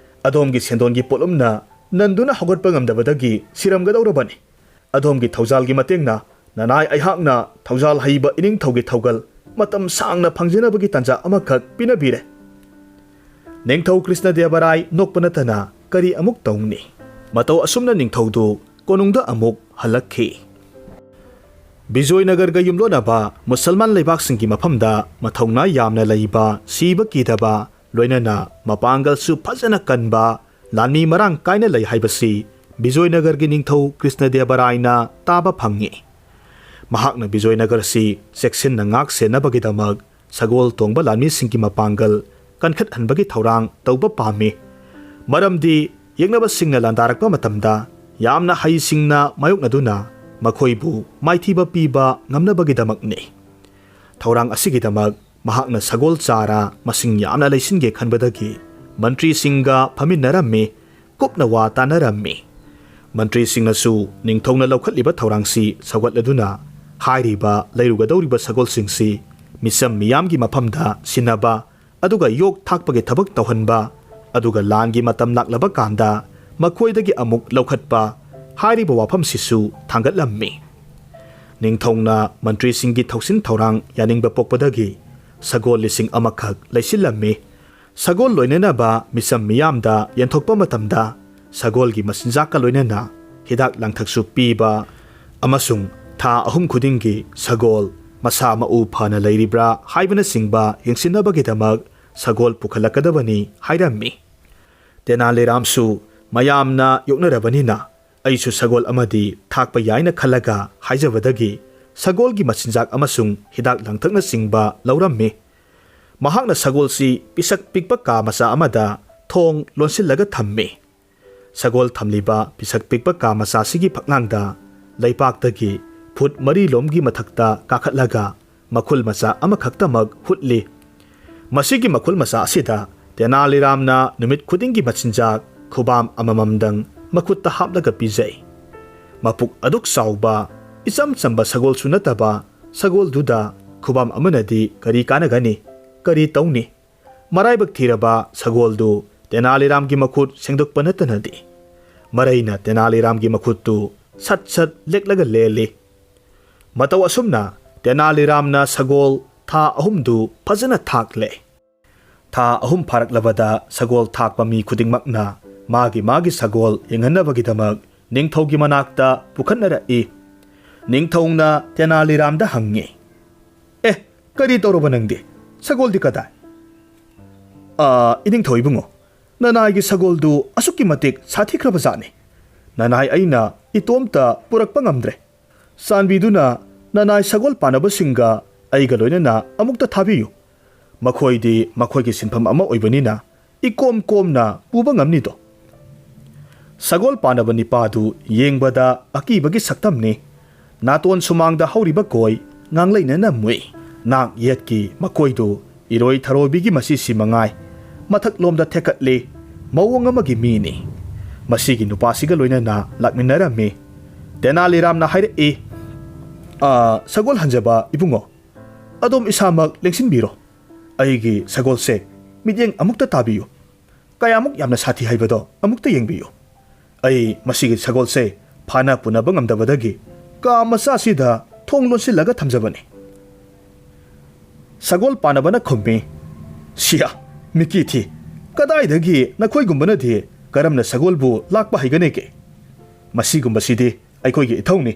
ꯑꯗꯣꯝꯒꯤ ꯁꯦꯟꯗꯣꯟꯒꯤ ꯄꯣꯠꯂꯨꯝꯅ ꯅꯟꯗꯨꯅ ꯍꯧꯒꯠꯄ ꯉꯝꯗꯕꯗꯒꯤ ꯁꯤꯔꯝꯒꯗꯧꯔꯕꯅꯤ꯫ ꯑꯗꯣꯝꯒꯤ ꯊꯧꯖꯥꯜꯒꯤ ꯃꯇꯦꯡꯅ ꯅꯅꯥꯏ ꯑꯩꯍꯥꯛꯅ ꯊꯧꯖꯥꯜ ꯍꯩꯕ ꯏꯅꯤꯡꯊꯧꯒꯤ ꯊꯧꯒꯜ ꯃꯇꯝ ꯁꯥꯡꯅ ꯐꯪꯖꯅꯕꯒꯤ ꯇꯥꯟꯖꯥ ꯑꯃꯈꯛ ꯄꯤꯅꯕꯤꯔꯦ꯫ ꯅꯤꯡꯊꯧ ꯀ꯭ꯔꯤꯁꯅꯗꯦꯕꯔꯥꯏ ꯅꯣꯛꯄ ꯅꯠꯇꯅ ꯀꯔꯤ ꯑꯃꯨꯛ ꯇꯧꯅꯤ? ꯃꯇꯧ ꯑꯁꯨꯝꯅ ꯅꯤꯡꯊꯧꯗꯨ ꯀꯣꯅꯨꯡꯗ ꯑꯃꯨꯛ ꯍꯜꯂꯛꯈꯤ꯫ ꯕꯤꯖꯣꯏꯅꯒꯔꯒ ꯌꯨꯝꯂꯣꯟꯅꯕ ꯃꯨꯁꯜꯃꯥꯟ ꯂꯩꯕꯥꯛꯁꯤꯡꯒꯤ ꯃꯐꯝꯗ ꯃꯊꯧꯅꯥ ꯌꯥꯝꯅ ꯂꯩꯕ, ꯁꯤꯕ ꯀꯤꯗꯕ, ꯂꯣꯏꯅꯅ ꯃꯄꯥꯡꯒꯜꯁꯨ ꯐꯖꯅ ꯀꯟꯕ ꯂꯥꯟꯃꯤ ꯃꯔꯥꯡ ꯀꯥꯏꯅ ꯂꯩ ꯍꯥꯏꯕꯁꯤ ꯕꯤꯖꯣꯏꯅꯒꯔꯒꯤ ꯅꯤꯡꯊꯧ ꯀ꯭ꯔꯤꯁꯅꯗꯦꯕꯔꯥꯏꯅ ꯇꯥꯕ ꯐꯪꯉꯤ꯫ ꯃꯍꯥꯛꯅ ꯕꯤꯖꯣꯏꯅꯒꯔꯁꯤ ꯆꯦꯛꯁꯤꯟꯅ ꯉꯥꯛ ꯁꯦꯟꯅꯕꯒꯤꯗꯃꯛ ꯁꯒꯣꯜ ꯇꯣꯡꯕ ꯂꯥꯟꯃꯤꯁꯤꯡꯒꯤ ꯃꯄꯥꯡꯒꯜ ꯀꯟꯈꯠꯍꯟꯕꯒꯤ ꯊꯧꯔꯥꯡ ꯇꯧꯕ ꯄꯥꯝꯃꯤ꯫ ꯃꯔꯝꯗꯤ ꯌꯦꯛꯅꯕꯁꯤꯡꯅ ꯂꯥꯟꯗꯥꯔꯛꯄ ꯃꯇꯝꯗ ꯌꯥꯝꯅ ꯍꯩꯁꯤꯡꯅ ꯃꯥꯌꯣꯛꯅꯗꯨꯅ ꯃꯈꯣꯏꯕꯨ ꯃꯥꯏꯊꯤꯕ ꯄꯤꯕ ꯉꯝꯅꯕꯒꯤꯗꯃꯛꯅꯤ꯫ ꯊꯧꯔꯥꯡ ꯑꯁꯤꯒꯤꯗꯃꯛ ꯃꯍꯥꯛꯅ ꯁꯒꯣꯜ ꯆꯥꯔ ꯃꯁꯤꯡ ꯌꯥꯝꯅ ꯂꯩꯁꯤꯟꯒꯦ ꯈꯟꯕꯗꯒꯤ ꯃꯟꯇ꯭ꯔꯤꯁꯤꯡꯒ ꯐꯝꯃꯤꯟꯅꯔꯝꯃꯤ, ꯀꯨꯞꯅ ꯋꯥ ꯇꯥꯟꯅꯔꯝꯃꯤ꯫ ꯃꯟꯇ꯭ꯔꯤꯁꯤꯡꯅꯁꯨ ꯅꯤꯡꯊꯧꯅ ꯂꯧꯈꯠꯂꯤꯕ ꯊꯧꯔꯥꯡꯁꯤ ꯁꯧꯒꯠꯂꯗꯨꯅ ꯍꯥꯏꯔꯤꯕ ꯂꯩꯔꯨꯒꯗꯧꯔꯤꯕ ꯁꯒꯣꯜꯁꯤꯡꯁꯤ ꯃꯤꯆꯝ ꯃꯤꯌꯥꯝꯒꯤ ꯃꯐꯝꯗ ꯁꯤꯟꯅꯕ, ꯑꯗꯨꯒ ꯌꯣꯛ ꯊꯥꯛꯄꯒꯤ ꯊꯕꯛ ꯇꯧꯍꯟꯕ, ꯑꯗꯨꯒ ꯂꯥꯟꯒꯤ ꯃꯇꯝ ꯂꯥꯛꯂꯕ ꯀꯥꯟꯗ ꯃꯈꯣꯏꯗꯒꯤ ꯑꯃꯨꯛ ꯂꯧꯈꯠꯄ, ꯍꯥꯏꯔꯤꯕ ꯋꯥꯐꯝꯁꯤꯁꯨ ꯊꯥꯡꯒꯠꯂꯝꯃꯤ꯫ ꯅꯤꯡꯊꯧꯅ ꯃꯟꯇ꯭ꯔꯤꯁꯤꯡꯒꯤ ꯊꯧꯁꯤꯟ ꯊꯧꯔꯥꯡ ꯌꯥꯅꯤꯡꯕ ꯄꯣꯛꯄꯗꯒꯤ ꯁꯒꯣꯜ 1,000ꯈꯛ ꯂꯩꯁꯤꯜꯂꯝꯃꯤ꯫ ꯁꯒꯣꯜ ꯂꯣꯏꯅꯅꯕ ꯃꯤꯆꯝ ꯃꯤꯌꯥꯝꯗ ꯌꯦꯟꯊꯣꯛꯄ ꯃꯇꯝꯗ ꯁꯒꯣꯜꯒꯤ ꯃꯆꯤꯟꯖꯥꯛꯀ ꯂꯣꯏꯅꯅ ꯍꯤꯗꯥꯛ ꯂꯥꯡꯊꯛꯁꯨ ꯄꯤꯕ, ꯑꯃꯁꯨꯡ ꯊꯥ 3 ꯈꯨꯗꯤꯡꯒꯤ ꯁꯒꯣꯜ ꯃꯁꯥ ꯃꯎ ꯐꯅ ꯂꯩꯔꯤꯕ꯭ꯔꯥ ꯍꯥꯏꯕꯅꯆꯤꯡꯕ ꯌꯦꯡꯁꯤꯟꯅꯕꯒꯤꯗꯃꯛ ꯁꯒꯣꯜ ꯄꯨꯈꯠꯂꯛꯀꯗꯕꯅꯤ ꯍꯥꯏꯔꯝꯃꯤ꯫ ꯇꯦꯅꯥꯂꯤꯔꯥꯝꯁꯨ ꯃꯌꯥꯝꯅ ꯌꯣꯛꯅꯔꯕꯅꯤꯅ ꯑꯩꯁꯨ ꯁꯒꯣꯜ ꯑꯃꯗꯤ ꯊꯥꯛꯄ ꯌꯥꯏꯅ ꯈꯜꯂꯒ ꯍꯥꯏꯖꯕꯗꯒꯤ ꯁꯒꯣꯜꯒꯤ ꯃꯆꯤꯟꯖꯥꯛ ꯑꯃꯁꯨꯡ ꯍꯤꯗꯥꯛ ꯂꯥꯡꯊꯛꯅꯆꯤꯡꯕ ꯂꯧꯔꯝꯃꯤ꯫ ꯃꯍꯥꯛꯅ ꯁꯒꯣꯜꯁꯤ ꯄꯤꯁꯛ ꯄꯤꯛꯄ ꯀꯥ ꯃꯆꯥ ꯑꯃꯗ ꯊꯣꯡ ꯂꯣꯟꯁꯤꯜꯂꯒ ꯊꯝꯃꯤ꯫ ꯁꯒꯣꯜ ꯊꯝꯂꯤꯕ ꯄꯤꯁꯛ ꯄꯤꯛꯄ ꯀꯥ ꯃꯆꯥꯁꯤꯒꯤ ꯐꯛꯂꯥꯡꯗ ꯂꯩꯄꯥꯛꯇꯒꯤ ꯐꯨꯠ 4 ꯃꯊꯛꯇ ꯀꯥꯈꯠꯂꯒ ꯃꯈꯨꯜ ꯃꯆꯥ ꯑꯃꯈꯛꯇꯃꯛ ꯍꯨꯠꯂꯤ꯫ ꯃꯁꯤꯒꯤ ꯃꯈꯨꯜ ꯃꯆꯥ ꯑꯁꯤꯗ ꯇꯦꯅꯥꯂꯤꯔꯥꯝꯅ ꯅꯨꯃꯤꯠ ꯈꯨꯗꯤꯡꯒꯤ ꯃꯆꯤꯟꯖꯥꯛ ꯈꯨꯕꯥꯝ ꯑꯃꯃꯝꯗꯪ ꯃꯈꯨꯠꯇ ꯍꯥꯞꯂꯒ ꯄꯤꯖꯩ꯫ ꯃꯄꯨꯛ ꯑꯗꯨꯛ ꯆꯥꯎꯕ ꯏꯆꯝ ꯆꯝꯕ ꯁꯒꯣꯜꯁꯨ ꯅꯠꯇꯕ ꯁꯒꯣꯜꯗꯨꯗ ꯈꯨꯕꯝ ꯑꯃꯅꯗꯤ ꯀꯔꯤ ꯀꯥꯟꯅꯒꯅꯤ ꯀꯔꯤ ꯇꯧꯅꯤ ꯃꯔꯥꯏꯕꯛ ꯊꯤꯔꯕ ꯁꯒꯣꯜꯗꯨ ꯇꯦꯅꯥꯂꯤꯔꯥꯝꯒꯤ ꯃꯈꯨꯠ ꯁꯦꯡꯗꯣꯛꯄ ꯅꯠꯇꯅꯗꯤ ꯃꯔꯩꯅ ꯇꯦꯅꯥꯂꯤꯔꯥꯝꯒꯤ ꯃꯈꯨꯠꯇꯨ ꯁꯠ ꯁꯠ ꯂꯦꯛꯂꯒ ꯂꯦꯜꯂꯤ ꯃꯇꯧ ꯑꯁꯨꯝꯅ ꯇꯦꯅꯥꯂꯤꯔꯥꯝꯅ ꯁꯒꯣꯜ ꯊꯥ ꯑꯍꯨꯝꯗꯨ ꯐꯖꯅ ꯊꯥꯛꯂꯦ ꯊꯥ ꯑꯍꯨꯝ ꯐꯥꯔꯛꯂꯕꯗ ꯁꯒꯣꯜ ꯊꯥꯛꯄ ꯃꯤ ꯈꯨꯗꯤꯡꯃꯛꯅ ꯃꯥꯒꯤ ꯁꯒꯣꯜ ꯌꯦꯡꯍꯟꯅꯕꯒꯤꯗꯃꯛ ꯅꯤꯡꯊꯧꯒꯤ ꯃꯅꯥꯛꯇ ꯄꯨꯈꯠꯅꯔꯛꯏ ꯅꯤꯡꯊꯧꯅ ꯇꯦꯅꯥꯂꯤꯔꯥꯝꯗ ꯍꯪꯉꯤ ꯑꯦ ꯀꯔꯤ ꯇꯧꯔꯕ ꯅꯪꯗꯤ ꯁꯒꯣꯜꯗꯤ ꯀꯗꯥꯏ ꯏꯅꯤꯡꯊꯧ ꯏꯕꯨꯡꯉꯣ ꯅꯅꯥꯏꯒꯤ ꯁꯒꯣꯜꯗꯨ ꯑꯁꯨꯛꯀꯤ ꯃꯇꯤꯛ ꯁꯥꯊꯤꯈ꯭ꯔꯕ ꯖꯥꯠꯅꯤ ꯅꯅꯥꯏ ꯑꯩꯅ ꯏꯇꯣꯝꯇ ꯄꯨꯔꯛꯄ ꯉꯝꯗ꯭ꯔꯦ ꯆꯥꯟꯕꯤꯗꯨꯅ ꯅꯅꯥꯏ ꯁꯒꯣꯜ ꯄꯥꯅꯕꯁꯤꯡꯒ ꯑꯩꯒ ꯂꯣꯏꯅꯅ ꯑꯃꯨꯛꯇ ꯊꯥꯕꯤꯌꯨ ꯃꯈꯣꯏꯗꯤ ꯃꯈꯣꯏꯒꯤ ꯁꯤꯟꯐꯝ ꯑꯃ ꯑꯣꯏꯕꯅꯤꯅ ꯏꯀꯣꯝ ꯀꯣꯝꯅ ꯄꯨꯕ ꯉꯝꯅꯤꯗꯣ ꯁꯒꯣꯜ ꯄꯥꯅꯕ ꯅꯤꯄꯥꯗꯨ ꯌꯦꯡꯕꯗ ꯑꯀꯤꯕꯒꯤ ꯁꯛꯇꯝꯅꯤ ꯅꯥꯇꯣꯟ ꯁꯨꯃꯥꯡꯗ ꯍꯧꯔꯤꯕ ꯀꯣꯏ ꯉꯥꯡꯂꯩꯅꯅ ꯃꯨꯏ ꯅꯥꯛ ꯌꯦꯠꯀꯤ ꯃꯀꯣꯏꯗꯨ ꯏꯔꯣꯏ ꯊꯔꯣꯏꯕꯤꯒꯤ ꯃꯁꯤꯁꯤ ꯃꯉꯥꯏ ꯃꯊꯛꯂꯣꯝꯗ ꯊꯦꯛꯀꯠꯂꯤ ꯃꯑꯣꯡ ꯑꯃꯒꯤ ꯃꯤꯅꯤ ꯃꯁꯤꯒꯤ ꯅꯨꯄꯥꯁꯤꯒ ꯂꯣꯏꯅꯅ ꯂꯥꯛꯃꯤꯟꯅꯔꯝꯃꯤ ꯇꯦꯅꯥꯂꯤꯔꯥꯝꯅ ꯍꯥꯏꯔꯛꯏ ꯁꯒꯣꯜ ꯍꯟꯖꯕ ꯏꯕꯨꯡꯉꯣ ꯑꯗꯣꯝ ꯏꯁꯥꯃꯛ ꯂꯦꯡꯁꯤꯟꯕꯤꯔꯣ ꯑꯩꯒꯤ ꯁꯒꯣꯜꯁꯦ ꯃꯤꯠꯌꯦꯡ ꯑꯃꯨꯛꯇ ꯇꯥꯕꯤꯌꯨ ꯀꯌꯥꯃꯨꯛ ꯌꯥꯝꯅ ꯁꯥꯊꯤ ꯍꯥꯏꯕꯗꯣ ꯑꯃꯨꯛꯇ ꯌꯦꯡꯕꯤꯌꯨ ꯑꯩ ꯃꯁꯤꯒꯤ ꯁꯒꯣꯜꯁꯦ ꯐꯥꯅ ꯄꯨꯅꯕ ꯉꯝꯗꯕꯗꯒꯤ ꯀꯥ ꯃꯆꯥꯁꯤꯗ ꯊꯣꯡ ꯂꯣꯟꯁꯤꯜꯂꯒ ꯊꯝꯖꯕꯅꯤ ꯁꯒꯣꯜ ꯄꯥꯅꯕꯅ ꯈꯨꯝꯃꯤ ꯁꯤꯌꯥ ꯃꯤꯀꯤ ꯊꯤ ꯀꯗꯥꯏꯗꯒꯤ ꯅꯈꯣꯏꯒꯨꯝꯕꯅꯗꯤ ꯀꯔꯝꯅ ꯁꯒꯣꯜꯕꯨ ꯂꯥꯛꯄ ꯍꯩꯒꯅꯦꯒꯦ ꯃꯁꯤꯒꯨꯝꯕꯁꯤꯗꯤ ꯑꯩꯈꯣꯏꯒꯤ ꯏꯊꯧꯅꯤ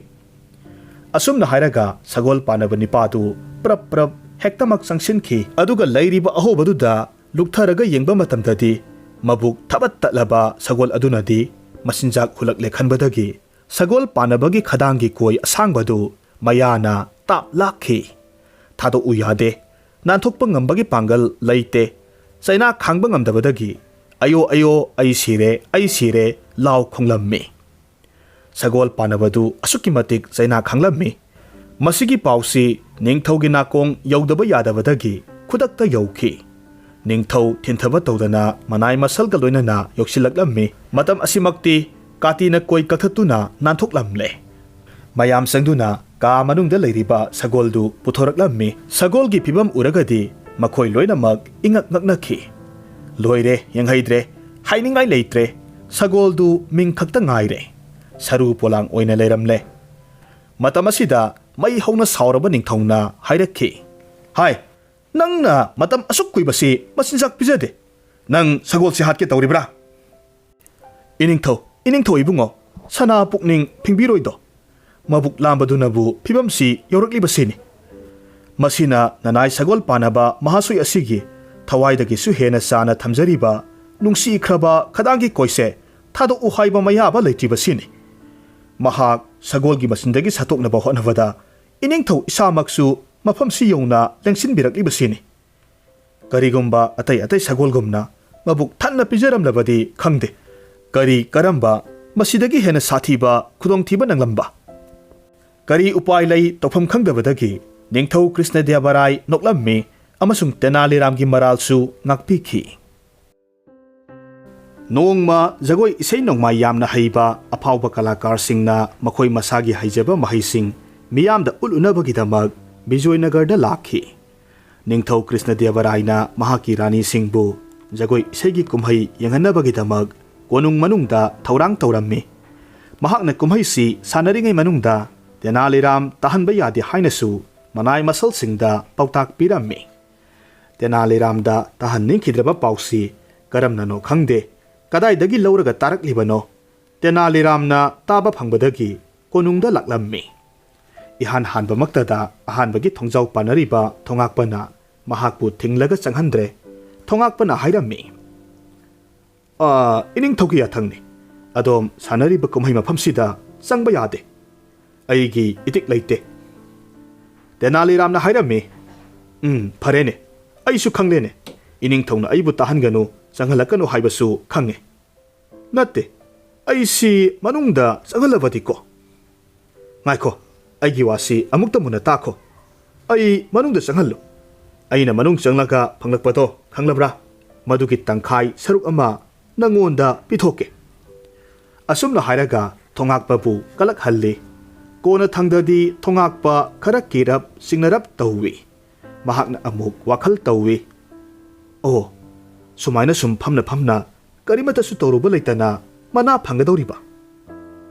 ꯑꯁꯨꯝꯅ ꯍꯥꯏꯔꯒ ꯁꯒꯣꯜ ꯄꯥꯅꯕ ꯅꯤꯄꯥꯗꯨ ꯄ꯭ꯔꯞ ꯄ꯭ꯔꯞ ꯍꯦꯛꯇꯃꯛ ꯆꯪꯁꯤꯟꯈꯤ ꯑꯗꯨꯒ ꯂꯩꯔꯤꯕ ꯑꯍꯣꯕꯗꯨꯗ ꯂꯨꯛꯊꯔꯒ ꯌꯦꯡꯕ ꯃꯇꯝꯗꯗꯤ ꯃꯕꯨꯛ ꯊꯕꯠ ꯇꯠꯂꯕ ꯁꯒꯣꯜ ꯑꯗꯨꯅꯗꯤ ꯃꯆꯤꯟꯖꯥꯛ ꯍꯨꯜꯂꯛꯂꯦ ꯈꯟꯕꯗꯒꯤ ꯁꯒꯣꯜ ꯄꯥꯅꯕꯒꯤ ꯈꯗꯥꯡꯒꯤ ꯀꯣꯏ ꯑꯁꯥꯡꯕꯗꯨ ꯃꯌꯥꯅ ꯇꯥꯞ ꯂꯥꯛꯈꯤ ꯊꯥꯗꯣꯛꯎ ꯌꯥꯗꯦ ꯅꯥꯟꯊꯣꯛꯄ ꯉꯝꯕꯒꯤ ꯄꯥꯡꯒꯜ ꯂꯩꯇꯦ ꯆꯩꯅꯥ ꯈꯥꯡꯕ ꯉꯝꯗꯕꯗꯒꯤ ꯑꯌꯣ ꯑꯌꯣ ꯑꯩ ꯁꯤꯔꯦ ꯂꯥꯎ ꯈꯣꯡꯂꯝꯃꯤ ꯁꯒꯣꯜ ꯄꯥꯅꯕꯗꯨ ꯑꯁꯨꯛꯀꯤ ꯃꯇꯤꯛ ꯆꯩꯅꯥ ꯈꯥꯡꯂꯝꯃꯤ ꯃꯁꯤꯒꯤ ꯄꯥꯎꯁꯤ ꯅꯤꯡꯊꯧꯒꯤ ꯅꯥꯀꯣꯡ ꯌꯧꯗꯕ ꯌꯥꯗꯕꯗꯒꯤ ꯈꯨꯗꯛꯇ ꯌꯧꯈꯤ ꯅꯤꯡꯊꯧ ꯊꯤꯟꯊꯕ ꯇꯧꯗꯅ ꯃꯅꯥꯏ ꯃꯁꯜꯒ ꯂꯣꯏꯅꯅ ꯌꯧꯁꯤꯜꯂꯛꯂꯝꯃꯤ ꯃꯇꯝ ꯑꯁꯤꯃꯛꯇꯤ ꯀꯥꯇꯤꯅ ꯀꯣꯏ ꯀꯛꯊꯠꯇꯨꯅ ꯅꯥꯟꯊꯣꯛꯂꯝꯂꯦ ꯃꯌꯥꯝ ꯆꯪꯗꯨꯅ ꯀꯥ ꯃꯅꯨꯡꯗ ꯂꯩꯔꯤꯕ ꯁꯒꯣꯜꯗꯨ ꯄꯨꯊꯣꯔꯛꯂꯝꯃꯤ ꯁꯒꯣꯜꯒꯤ ꯐꯤꯕꯝ ꯎꯔꯒꯗꯤ ꯃꯈꯣꯏ ꯂꯣꯏꯅꯃꯛ ꯏꯉꯛ ꯉꯛꯅꯈꯤ ꯂꯣꯏꯔꯦ ꯌꯦꯡꯍꯩꯗ꯭ꯔꯦ ꯍꯥꯏꯅꯤꯡꯉꯥꯏ ꯂꯩꯇ꯭ꯔꯦ ꯁꯒꯣꯜꯗꯨ ꯃꯤꯡ ꯈꯛꯇ ꯉꯥꯏꯔꯦ ꯁꯔꯨ ꯄꯣꯂꯥꯡ ꯑꯣꯏꯅ ꯂꯩꯔꯝꯂꯦ ꯃꯇꯝ ꯑꯁꯤꯗ ꯃꯩ ꯍꯧꯅ ꯁꯥꯎꯔꯕ ꯅꯤꯡꯊꯧꯅ ꯍꯥꯏꯔꯛꯈꯤ ꯍꯥꯏ ꯅꯪꯅ ꯃꯇꯝ ꯑꯁꯨꯛ ꯀꯨꯏꯕꯁꯤ ꯃꯆꯤꯟꯖꯥꯛ ꯄꯤꯖꯗꯦ ꯅꯪ ꯁꯒꯣꯜꯁꯤ ꯍꯥꯠꯀꯦ ꯇꯧꯔꯤꯕ꯭ꯔꯥ ꯏꯅꯤꯡꯊꯧ ꯏꯕꯨꯡꯉꯣ ꯁꯅꯥ ꯄꯨꯛꯅꯤꯡ ꯐꯤꯡꯕꯤꯔꯣꯏꯗꯣ ꯃꯕꯨꯛ ꯂꯥꯝꯕꯗꯨꯅꯕꯨ ꯐꯤꯕꯝꯁꯤ ꯌꯧꯔꯛꯂꯤꯕꯁꯤꯅꯤ ꯃꯁꯤꯅ ꯅꯅꯥꯏ ꯁꯒꯣꯜ ꯄꯥꯅꯕ ꯃꯍꯥꯁꯣꯏ ꯑꯁꯤꯒꯤ ꯊꯋꯥꯏꯗꯒꯤꯁꯨ ꯍꯦꯟꯅ ꯆꯥꯅ ꯊꯝꯖꯔꯤꯕ ꯅꯨꯡꯁꯤꯈ꯭ꯔꯕ ꯈꯗꯥꯡꯒꯤ ꯀꯣꯏꯁꯦ ꯊꯥꯗꯣꯛꯎ ꯍꯥꯏꯕ ꯃꯌꯥꯕ ꯂꯩꯇ꯭ꯔꯤꯕꯁꯤꯅꯤ ꯃꯍꯥꯛ ꯁꯒꯣꯜꯒꯤ ꯃꯆꯤꯟꯗꯒꯤ ꯁꯠꯇꯣꯛꯅꯕ ꯍꯣꯠꯅꯕꯗ ꯏꯅꯤꯡꯊꯧ ꯏꯁꯥꯃꯛꯁꯨ ꯃꯐꯝꯁꯤ ꯌꯧꯅ ꯂꯦꯡꯁꯤꯟꯕꯤꯔꯛꯂꯤꯕꯁꯤꯅꯤ ꯀꯔꯤꯒꯨꯝꯕ ꯑꯇꯩ ꯁꯒꯣꯜꯒꯨꯝꯅ ꯃꯕꯨꯛ ꯊꯟꯅ ꯄꯤꯖꯔꯝꯂꯕꯗꯤ ꯈꯪꯗꯦ ꯀꯔꯤ ꯀꯔꯝꯕ ꯃꯁꯤꯗꯒꯤ ꯍꯦꯟꯅ ꯁꯥꯊꯤꯕ ꯈꯨꯗꯣꯡꯊꯤꯕ ꯅꯪꯂꯝꯕ ꯀꯔꯤ ꯎꯄꯥꯏ ꯂꯩ ꯇꯧꯐꯝ ꯈꯪꯗꯕꯗꯒꯤ ꯅꯤꯡꯊꯧ ꯀ꯭ꯔꯤꯁꯅꯗꯦꯕꯔꯥꯏ ꯅꯣꯛꯂꯝꯃꯤ ꯑꯃꯁꯨꯡ ꯇꯦꯅꯥꯂꯤꯔꯥꯝꯒꯤ ꯃꯔꯥꯜꯁꯨ ꯉꯥꯛꯄꯤꯈꯤ ꯅꯣꯡꯃ ꯖꯒꯣꯏ ꯏꯁꯩ ꯅꯣꯡꯃꯥꯏ ꯌꯥꯝꯅ ꯍꯩꯕ ꯑꯐꯥꯎꯕ ꯀꯂꯥꯀꯥꯔꯁꯤꯡꯅ ꯃꯈꯣꯏ ꯃꯁꯥꯒꯤ ꯍꯩꯖꯕ ꯃꯍꯩꯁꯤꯡ ꯃꯤꯌꯥꯝꯗ ꯎꯠꯂꯨꯅꯕꯒꯤꯗꯃꯛ ꯕꯤꯖꯣꯏꯅꯒꯔꯗ ꯂꯥꯛꯈꯤ ꯅꯤꯡꯊꯧ ꯀ꯭ꯔꯤꯁꯅꯗꯦꯕꯔꯥꯏꯅ ꯃꯍꯥꯛꯀꯤ ꯔꯥꯅꯤꯁꯤꯡꯕꯨ ꯖꯒꯣꯏ ꯏꯁꯩꯒꯤ ꯀꯨꯝꯍꯩ ꯌꯦꯡꯍꯟꯅꯕꯒꯤꯗꯃꯛ ꯀꯣꯅꯨꯡ ꯃꯅꯨꯡꯗ ꯊꯧꯔꯥꯡ ꯇꯧꯔꯝꯃꯤ ꯃꯍꯥꯛꯅ ꯀꯨꯝꯍꯩꯁꯤ ꯁꯥꯟꯅꯔꯤꯉꯩ ꯃꯅꯨꯡꯗ ꯇꯦꯅꯥꯂꯤꯔꯥꯝ ꯇꯥꯍꯟꯕ ꯌꯥꯗꯦ ꯍꯥꯏꯅꯁꯨ ꯃꯅꯥꯏ ꯃꯁꯜꯁꯤꯡꯗ ꯄꯥꯎꯇꯥꯛ ꯄꯤꯔꯝꯃꯤ ꯇꯦꯅꯥꯂꯤꯔꯥꯝꯗ ꯇꯥꯍꯟꯅꯤꯡꯈꯤꯗ꯭ꯔꯕ ꯄꯥꯎꯁꯤ ꯀꯔꯝꯅꯅꯣ ꯈꯪꯗꯦ ꯀꯗꯥꯏꯗꯒꯤ ꯂꯧꯔꯒ ꯇꯥꯔꯛꯂꯤꯕꯅꯣ ꯇꯦꯅꯥꯂꯤꯔꯥꯝꯅ ꯇꯥꯕ ꯐꯪꯕꯗꯒꯤ ꯀꯣꯅꯨꯡꯗ ꯂꯥꯛꯂꯝꯃꯤ ꯏꯍꯥꯟ ꯍꯥꯟꯕꯃꯛꯇꯗ ꯑꯍꯥꯟꯕꯒꯤ ꯊꯣꯡꯖꯥꯎ ꯄꯥꯟꯅꯔꯤꯕ ꯊꯣꯉꯥꯛꯄꯅ ꯃꯍꯥꯛꯄꯨ ꯊꯤꯡꯂꯒ ꯆꯪꯍꯟꯗ꯭ꯔꯦ ꯊꯣꯉꯥꯛꯄꯅ ꯍꯥꯏꯔꯝꯃꯤ ꯏꯅꯤꯡꯊꯧꯒꯤ ꯌꯥꯊꯪꯅꯤ ꯑꯗꯣꯝ ꯁꯥꯟꯅꯔꯤꯕ ꯀꯨꯝꯍꯩ ꯃꯐꯝꯁꯤꯗ ꯆꯪꯕ ꯌꯥꯗꯦ ꯑꯩꯒꯤ ꯏꯇꯤꯛ ꯂꯩꯇꯦ ꯇꯦꯅꯥꯂꯤꯔꯥꯝꯅ ꯍꯥꯏꯔꯝꯃꯤ ꯐꯔꯦꯅꯦ ꯑꯩꯁꯨ ꯈꯪꯂꯦꯅꯦ ꯏꯅꯤꯡꯊꯧꯅ ꯑꯩꯕꯨ ꯇꯥꯍꯟꯒꯅꯨ ꯆꯪꯍꯜꯂꯛꯀꯅꯨ ꯍꯥꯏꯕꯁꯨ ꯈꯪꯉꯦ ꯅꯠꯇꯦ ꯑꯩꯁꯤ ꯃꯅꯨꯡꯗ ꯆꯪꯍꯜꯂꯕꯗꯤꯀꯣ ꯉꯥꯏꯈꯣ ꯑꯩꯒꯤ ꯋꯥꯁꯤ ꯑꯃꯨꯛꯇ ꯃꯨꯟꯅ ꯇꯥꯈꯣ ꯑꯩ ꯃꯅꯨꯡꯗ ꯆꯪꯍꯜꯂꯨ ꯑꯩꯅ ꯃꯅꯨꯡ ꯆꯪꯂꯒ ꯐꯪꯂꯛꯄꯗꯣ ꯈꯪꯂꯕ꯭ꯔꯥ ꯃꯗꯨꯒꯤ ꯇꯪꯈꯥꯏ ꯁꯔꯨꯛ ꯑꯃ ꯅꯪꯉꯣꯟꯗ ꯄꯤꯊꯣꯛꯀꯦ ꯑꯁꯨꯝꯅ ꯍꯥꯏꯔꯒ ꯊꯣꯉꯥꯛꯄꯕꯨ ꯀꯂꯛꯍꯜꯂꯤ ꯀꯣꯟꯅ ꯊꯪꯗꯗꯤ ꯊꯣꯉꯥꯛꯄ ꯈꯔ ꯀꯤꯔꯞ ꯆꯤꯡꯅꯔꯞ ꯇꯧꯋꯤ mahakna amuk wakhal tawwi. Oh, sumaina sum phamna karimata su toruba leitana mana phangadoriba.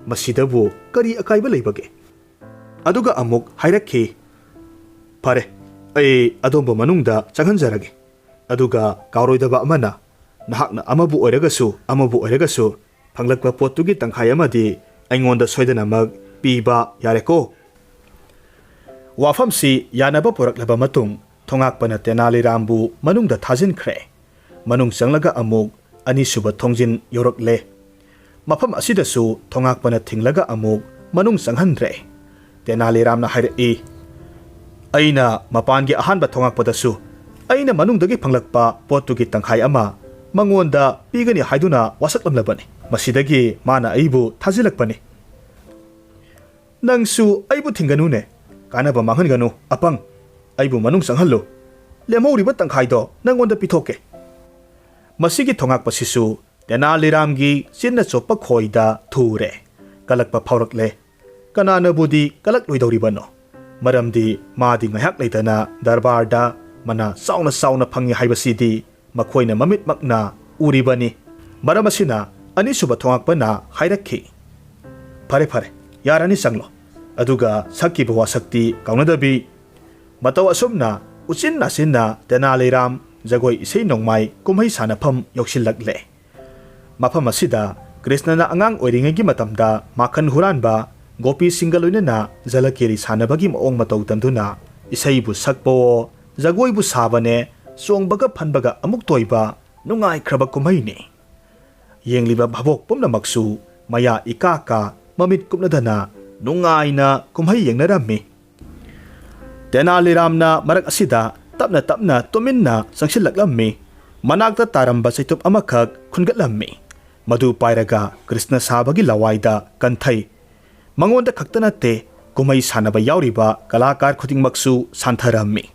Masidabu kari akaiba leibage. Aduga amuk hairakhi. Pare, ai adomba manungda changhanjarage. Aduga kauroidaba amana nahakna amabu oiragasu phanglakpa pottugi tangkhai amadi aingonda soidana mag piba yareko. Wafamsi yanaba poraklaba matung thongakpana Tenali Rambu manungda thajinkhre. Manung changlaga amuk anisuba thongjin yorakle. Mafam asidasu thongakpana thinglaga amuk manung changhanre. Tenali Ramna hairei. Aina mapangi ahanba thongakpadasu aina manungdagi phanglakpa pottugi tangkhai ama mangonda pigani haiduna wasaklamlabani. Masidagi mana aibu thajilakpani. Nangsu aibu thinganune. Kanaba manghanganu apang aibu manung changhallo. Lemhoriba tangkhaido nangonda pithoke. Masigi thongakpasisu Tenali Ramgi chinna chopa khoida thure. Kalakpa phaurakle. Kanana budi kalak loidoribano. Maramdi madi ngahak leitana darbarda mana sauna phangi haibasidi makhoina mamit makna uribani. Maramasina anisuba thongakpana hairakhi. Pare yarani sanglo. Aduga sakki bawa sakti kaunadabi. Mataw asumna uchin nasinna Tenali Ram jagoi isei nongmai kumhai sanafam yoksilakle. Mafam asida Krishnana angang oiringegi matamda makhan huranba Gopi Singaloina Jalakeri Sanabagi maong mataw tamduna isaibu sakpo jagoibu sabane songbaga phanbaga amuk toiba nungai khraba kumhaini. Yengliba bhabok pumnamaksu maya ikaka mamit kupnadana nungaina kumhai yengnarami. Tenali Ramna marak asida tapna tuminna sangsilaklammi. Manakta taramba saitup amakak khungatlammi. Madu pairaga Krishna sabagi lawaida kanthai. Mangonda khaktanate kumai sanaba yauriba kalakar khudingmaksu santharammi.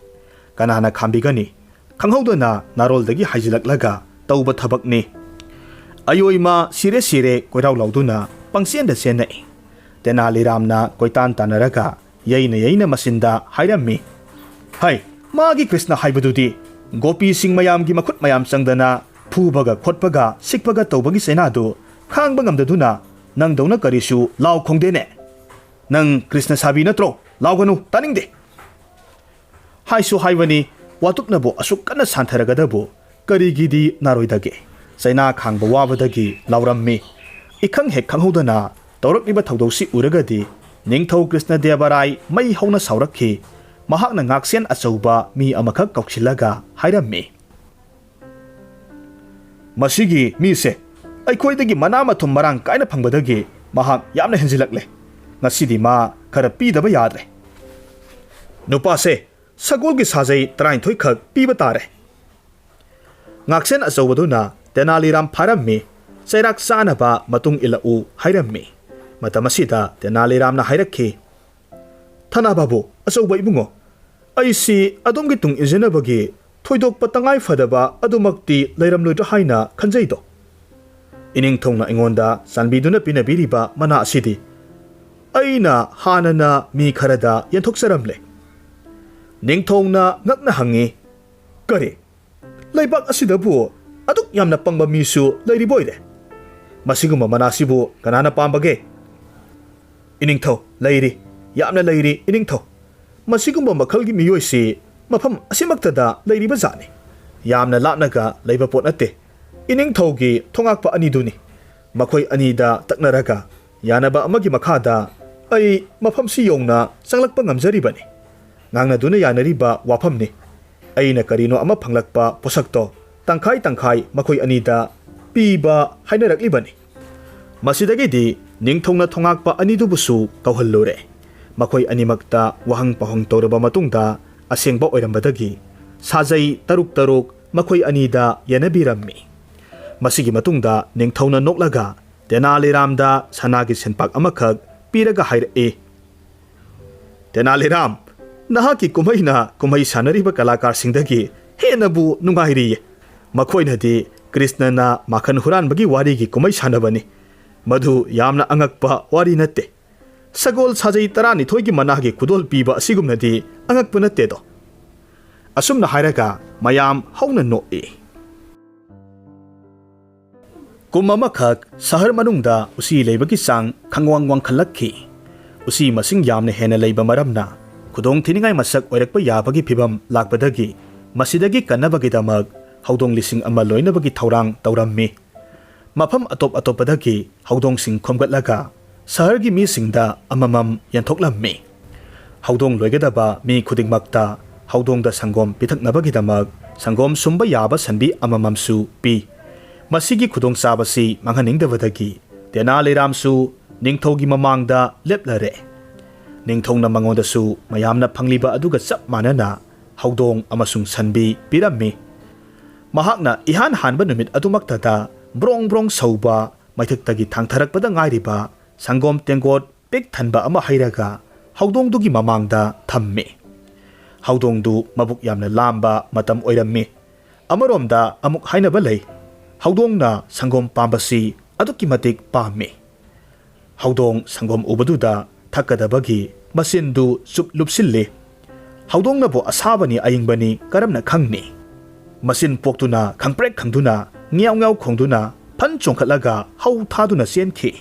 Kanana khambigani khanghaudana naroldagi haijilaklaga tauba thabakni. Ayoima sire koirau lauduna pangsienda senai. Tenali Ramna koitan tanaraga yaina masinda hairammi. Hai, magi Krishna haibadudi Gopi Singh mayamgi makhut mayam changdana phubaga khotpaga sikpaga tawbagi senadu khangba ngamdaduna nangdawna karisu law khongdene. Nang Krishna sabi natro lawganu taningde. Haisu haibani watuknabo asuk kana santharagadabu karigidi naroidage. Saina khangba wabadagi lawrammi. Ikhang hek khanghodana tawrakliba thawdawsi uragadi Ningthau Krishna Devarai mai hauna saurakhi. Mahakna ngaksen achauba mi amakhak kauksilaga hairammi. Masigi mi se aikhoidagi manamathum marang kaina phangbadagi mahak yamna henjilakle. Ngasidi ma khara pidaba yadre. Nupa se sagolgi sajai 33 khak piba tare. Ngaksen achaubaduna Tenali Ram pharammi chairak sanaba matung ilau hairammi. Matamasida Tenali Ramna hairakhi. Thana babu achauba ibungo aisi adomgi tung injenabagi thoidok patangai fadaba adumakti leiramloidra haina khanjaido. Ining thongna ingonda sanbiduna pinabiriba mana asidi aina hanana mi kharada yanthoksaramle. Ningthongna ngakna hangi kare leibak asidabu aduk yamna pangba misu leiriboide. Masiguma manasibu kanana pambage. Iningtho leiri yamna leiri iningtho. Masigumba makhalgi miyoisi mafam asimaktada leiriba jani. Yamna lapnaga leiba pot nate. Iningthogi thongakpa aniduni. Makhoi anida taknaraga yanaba amagi makhada ai mafam si yongna changlakpa ngamjaribani. Ngangna duna yanariba wafamni. Aina karino ama phanglakpa posakto tangkhai makhoi anida piba hainaraklibani. Masidagidi ningthongna thongakpa anidubusu kauhallore. Makhoi animakta wahang pahong toraba matungda asengba oirambadagi sajai taruk makhoi anida yanabirammi. Masigi matungda ningthongna noklaga Tenali Ramda sanagi senpak amakhak piraga hairei. Tenali Ram nahaki kumai sanariba kalakar singdagi henabu nungairiye. Makhoinadi Krishnana makhan huranbagi warigi kumai sanabani. Madhu yamna angakpa wari natte. Sagol sajai 12 gi managi kudol piba asigumnadi angakpa natte do. ꯑꯁꯨꯝꯅ ꯍꯥꯏꯔꯒ ꯃꯌꯥꯝ ꯍꯧꯅ ꯅꯣꯛꯏ꯫ ꯀꯨꯝ ꯑꯃꯈꯛ ꯁꯍꯔ ꯃꯅꯨꯡꯗ ꯎꯆꯤ ꯂꯩꯕꯒꯤ ꯆꯥꯡ ꯈꯪꯋꯥꯡ ꯋꯥꯡꯈꯠꯂꯛꯈꯤ꯫ ꯎꯆꯤ ꯃꯁꯤꯡ ꯌꯥꯝꯅ ꯍꯦꯟꯅ ꯂꯩꯕ ꯃꯔꯝꯅ ꯈꯨꯗꯣꯡꯊꯤꯅꯤꯡꯉꯥꯏ ꯃꯁꯛ ꯑꯣꯏꯔꯛꯄ ꯌꯥꯕꯒꯤ ꯐꯤꯚꯝ ꯂꯥꯛꯄꯗꯒꯤ ꯃꯁꯤꯗꯒꯤ ꯀꯟꯅꯕꯒꯤꯗꯃꯛ ꯍꯧꯗꯣꯡ 1,000 ꯂꯣꯏꯅꯕꯒꯤ ꯊꯧꯔꯥꯡ ꯇꯧꯔꯝꯃꯤ꯫ ꯃꯐꯝ ꯑꯇꯣꯞ ꯑꯇꯣꯞꯄꯗꯒꯤ ꯍꯧꯗꯣꯡꯁꯤꯡ ꯈꯣꯝꯒꯠꯂꯒ ꯁꯍꯔꯒꯤ ꯃꯤꯁꯤꯡꯗ ꯑꯃꯃꯝ ꯌꯦꯟꯊꯣꯛꯂꯝꯃꯤ꯫ ꯍꯧꯗꯣꯡ ꯂꯣꯏꯒꯗꯕ ꯃꯤ ꯈꯨꯗꯤꯡꯃꯛꯇ ꯍꯧꯗꯣꯡꯗ ꯁꯪꯒꯣꯝ ꯄꯤꯊꯛꯅꯕꯒꯤꯗꯃꯛ ꯁꯪꯒꯣꯝ ꯁꯨꯝꯕ ꯌꯥꯕ ꯁꯟꯕꯤ ꯑꯃꯃꯝꯁꯨ ꯄꯤ꯫ ꯃꯁꯤꯒꯤ ꯈꯨꯗꯣꯡꯆꯥꯕꯁꯤ ꯃꯥꯡꯍꯟꯅꯤꯡꯗꯕꯗꯒꯤ ꯇꯦꯅꯥꯂꯤꯔꯥꯝꯁꯨ ꯅꯤꯡꯊꯧꯒꯤ ꯃꯃꯥꯡꯗ ꯂꯦꯞꯂꯔꯦ꯫ ꯅꯤꯡꯊꯧꯅ ꯃꯉꯣꯟꯗꯁꯨ ꯃꯌꯥꯝꯅ ꯐꯪꯂꯤꯕ ꯑꯗꯨꯒ ꯆꯞ ꯃꯥꯟꯅꯅ ꯍꯧꯗꯣꯡ ꯑꯃꯁꯨꯡ ꯁꯟꯕꯤ ꯄꯤꯔꯝꯃꯤ꯫ ꯃꯍꯥꯛꯅ ꯏꯍꯥꯟ ꯍꯥꯟꯕ ꯅꯨꯃꯤꯠ ꯑꯗꯨꯃꯛꯇꯗ ꯕ꯭ꯔꯣꯡ ꯕ꯭ꯔꯣꯡ ꯁꯧꯕ ꯃꯩꯊꯛꯇꯒꯤ ꯊꯥꯡꯊꯔꯛꯄꯗ ꯉꯥꯏꯔꯤꯕ ꯁꯪꯒꯣꯝ ꯇꯦꯡꯀꯣꯠ ꯄꯤꯛ ꯊꯟꯕ ꯑꯃ ꯍꯩꯔꯒ ꯍꯧꯗꯣꯡꯗꯨꯒꯤ ꯃꯃꯥꯡꯗ ꯊꯝꯃꯤ꯫ ꯍꯧꯗꯣꯡꯗꯨ ꯃꯕꯨꯛ ꯌꯥꯝꯅ ꯂꯥꯝꯕ ꯃꯇꯝ ꯑꯣꯏꯔꯝꯃꯤ꯫ ꯑꯃꯔꯣꯝꯗ ꯑꯃꯨꯛ ꯍꯥꯏꯅꯕ ꯂꯩ, ꯍꯧꯗꯣꯡꯅ ꯁꯪꯒꯣꯝ ꯄꯥꯝꯕꯁꯤ ꯑꯗꯨꯛꯀꯤ ꯃꯇꯤꯛ ꯄꯥꯝꯃꯤ꯫ ꯍꯧꯗꯣꯡ ꯁꯪꯒꯣꯝ ꯎꯕꯗꯨꯗ ꯊꯛꯀꯗꯕꯒꯤ ꯃꯆꯤꯟꯗꯨ ꯆꯨꯞ ꯂꯨꯞꯁꯤꯜꯂꯤ꯫ ꯍꯧꯗꯣꯡꯅꯕꯨ ꯑꯁꯥꯕꯅꯤ ꯑꯏꯪꯕꯅꯤ ꯀꯔꯝꯅ ꯈꯪꯅꯤ? ꯃꯆꯤꯟ ꯄꯣꯛꯇꯨꯅ ꯈꯪꯄ꯭ꯔꯦꯛ ꯈꯪꯗꯨꯅ ꯉꯤꯌꯥꯎ ꯉꯤꯌꯥꯎ ꯈꯣꯡꯗꯨꯅ ꯐꯟ ꯆꯣꯡꯈꯠꯂꯒ ꯍꯧ ꯊꯥꯗꯨꯅ ꯆꯦꯟꯈꯤ꯫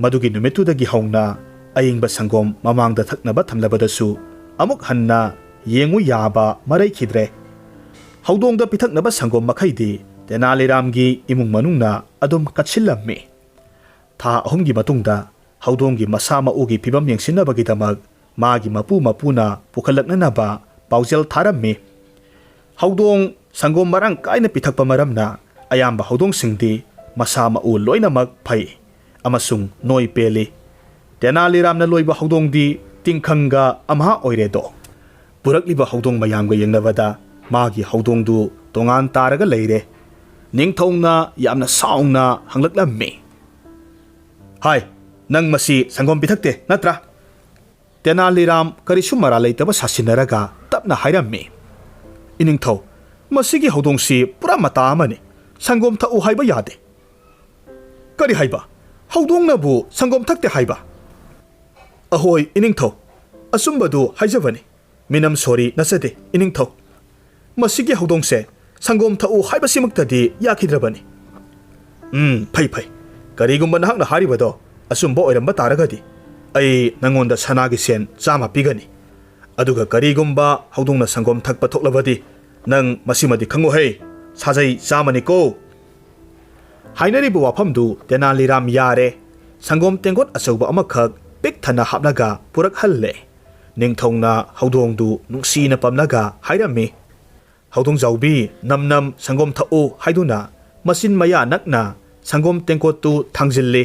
ꯃꯗꯨꯒꯤ ꯅꯨꯃꯤꯠꯇꯨꯗꯒꯤ ꯍꯧꯅ ꯑꯏꯪꯕ ꯁꯪꯒꯣꯝ ꯃꯃꯥꯡꯗ ꯊꯛꯅꯕ ꯊꯝꯂꯕꯗꯁꯨ ꯑꯃꯨꯛ ꯍꯟꯅ ꯌꯦꯡꯉꯨ ꯌꯥꯕ ꯃꯔꯩꯈꯤꯗ꯭ꯔꯦ꯫ ꯍꯧꯗꯣꯡꯗ ꯄꯤꯊꯛꯅꯕ ꯁꯪꯒꯣꯝ ꯃꯈꯩꯗꯤ ꯇꯦꯅꯥꯂꯤꯔꯥꯝꯒꯤ ꯏꯃꯨꯡ ꯃꯅꯨꯡꯅ ꯑꯗꯨꯝ ꯀꯠꯁꯤꯜꯂꯝꯃꯤ꯫ ꯊꯥ 3ꯒꯤ ꯃꯇꯨꯡꯗ ꯍꯧꯗꯣꯡꯒꯤ ꯃꯁꯥ ꯃꯎꯒꯤ ꯐꯤꯕꯝ ꯌꯦꯡꯁꯤꯟꯅꯕꯒꯤꯗꯃꯛ ꯃꯥꯒꯤ ꯃꯄꯨꯅ ꯄꯨꯈꯠꯂꯛꯅꯅꯕ ꯄꯥꯎꯖꯦꯜ ꯊꯥꯔꯝꯃꯤ꯫ ꯍꯧꯗꯣꯡ ꯁꯪꯒꯣꯝ ꯃꯔꯥꯡ ꯀꯥꯏꯅ ꯄꯤꯊꯛꯄ ꯃꯔꯝꯅ ꯑꯌꯥꯝꯕ ꯍꯧꯗꯣꯡꯁꯤꯡꯗꯤ ꯃꯁꯥ ꯃꯎ ꯂꯣꯏꯅꯃꯛ ꯐꯩ ꯑꯃꯁꯨꯡ ꯅꯣꯏ ꯄꯦꯜꯂꯤ꯫ ꯇꯦꯅꯥꯂꯤꯔꯥꯝꯅ ꯂꯣꯏꯕ ꯍꯧꯗꯣꯡꯗꯤ ꯇꯤꯡꯈꯪꯒ ꯑꯝꯍꯥ ꯑꯣꯏꯔꯦꯗꯣ꯫ ꯄꯨꯔꯛꯂꯤꯕ ꯍꯧꯗꯣꯡ ꯃꯌꯥꯝꯒ ꯌꯦꯡꯅꯕꯗ ꯃꯥꯒꯤ ꯍꯧꯗꯣꯡꯗꯨ ꯇꯣꯉꯥꯟ ꯇꯥꯔꯒ ꯂꯩꯔꯦ꯫ ꯅꯤꯡꯊꯧꯅ ꯌꯥꯝꯅ ꯁꯥꯎꯅ ꯍꯪꯂꯛꯂꯝꯃꯤ, "ꯍꯥꯏ, ꯅꯪ ꯃꯁꯤ ꯁꯪꯒꯣꯝ ꯄꯤꯊꯛꯇꯦ ꯅꯠꯇ꯭ꯔꯥ?" ꯇꯦꯅꯥꯂꯤꯔꯥꯝ ꯀꯔꯤꯁꯨ ꯃꯔꯥꯜ ꯂꯩꯇꯕ ꯁꯥꯁꯤꯟꯅꯔꯒ ꯇꯞꯅ ꯍꯥꯏꯔꯝꯃꯤ, "ꯏꯅꯤꯡꯊꯧ, ꯃꯁꯤꯒꯤ ꯍꯧꯗꯣꯡꯁꯤ ꯄꯨꯔꯥ ꯃꯇꯥ ꯑꯃꯅꯤ꯫ ꯁꯪꯒꯣꯝ ꯊꯛꯎ ꯍꯥꯏꯕ ꯌꯥꯗꯦ." "ꯀꯔꯤ ꯍꯥꯏꯕ? ꯍꯧꯗꯣꯡꯅꯕꯨ ꯁꯪꯒꯣꯝ ꯊꯛꯇꯦ ꯍꯥꯏꯕ?" "ꯑꯍꯣꯏ ꯏꯅꯤꯡꯊꯧ, ꯑꯆꯨꯝꯕꯗꯨ ꯍꯥꯏꯖꯕꯅꯤ꯫ ꯃꯤꯅꯝ ꯁꯣꯔꯤ ꯅꯠꯆꯗꯦ ꯏꯅꯤꯡꯊꯧ꯫ ꯃꯁꯤꯒꯤ ꯍꯧꯗꯣꯡꯁꯦ ꯁꯪꯒꯣꯝ ꯊꯛꯎ ꯍꯥꯏꯕꯁꯤꯃꯛꯇꯗꯤ ꯌꯥꯈꯤꯗ꯭ꯔꯕꯅꯤ." ꯐꯩ ꯐꯩ꯫ ꯀꯔꯤꯒꯨꯝꯕ ꯅꯍꯥꯛꯅ ꯍꯥꯏꯔꯤꯕꯗꯣ ꯑꯆꯨꯝꯕ ꯑꯣꯏꯔꯝꯕ ꯇꯥꯔꯒꯗꯤ ꯑꯩ ꯅꯪꯉꯣꯟꯗ ꯁꯅꯥꯒꯤ ꯁꯦꯟ 100 ꯄꯤꯒꯅꯤ꯫ ꯑꯗꯨꯒ ꯀꯔꯤꯒꯨꯝꯕ ꯍꯧꯗꯣꯡꯅ ꯁꯪꯒꯣꯝ ꯊꯛꯄ ꯊꯣꯛꯂꯕꯗꯤ ꯅꯪ ꯃꯁꯤꯃꯗꯤ ꯈꯪꯉꯨꯍꯦ, ꯁꯥꯖꯩ 100ꯅꯤꯀꯣ꯫ ꯍꯥꯏꯅꯔꯤꯕ ꯋꯥꯐꯝꯗꯨ ꯇꯦꯅꯥꯂꯤꯔꯥꯝ ꯌꯥꯔꯦ꯫ ꯁꯪꯒꯣꯝ ꯇꯦꯡꯀꯣꯠ ꯑꯆꯧꯕ ꯑꯃꯈꯛ ꯄꯤꯛ ꯊꯟꯅ ꯍꯥꯞꯂꯒ ꯄꯨꯔꯛꯍꯜꯂꯦ꯫ ꯅꯤꯡꯊꯧꯅ ꯍꯧꯗꯣꯡꯗꯨ ꯅꯨꯡꯁꯤꯅ ꯄꯝꯂꯒ ꯍꯥꯏꯔꯝꯃꯤ, "ꯍꯧꯗꯣꯡꯖꯥꯎꯕꯤ, ꯅꯝ ꯅꯝ ꯁꯪꯒꯣꯝ ꯊꯛꯎ" ꯍꯥꯏꯗꯨꯅ ꯃꯆꯤꯟ ꯃꯌꯥ ꯅꯛꯅ ꯁꯪꯒꯣꯝ ꯇꯦꯡꯀꯣꯠꯇꯨ ꯊꯥꯡꯖꯤꯜꯂꯤ꯫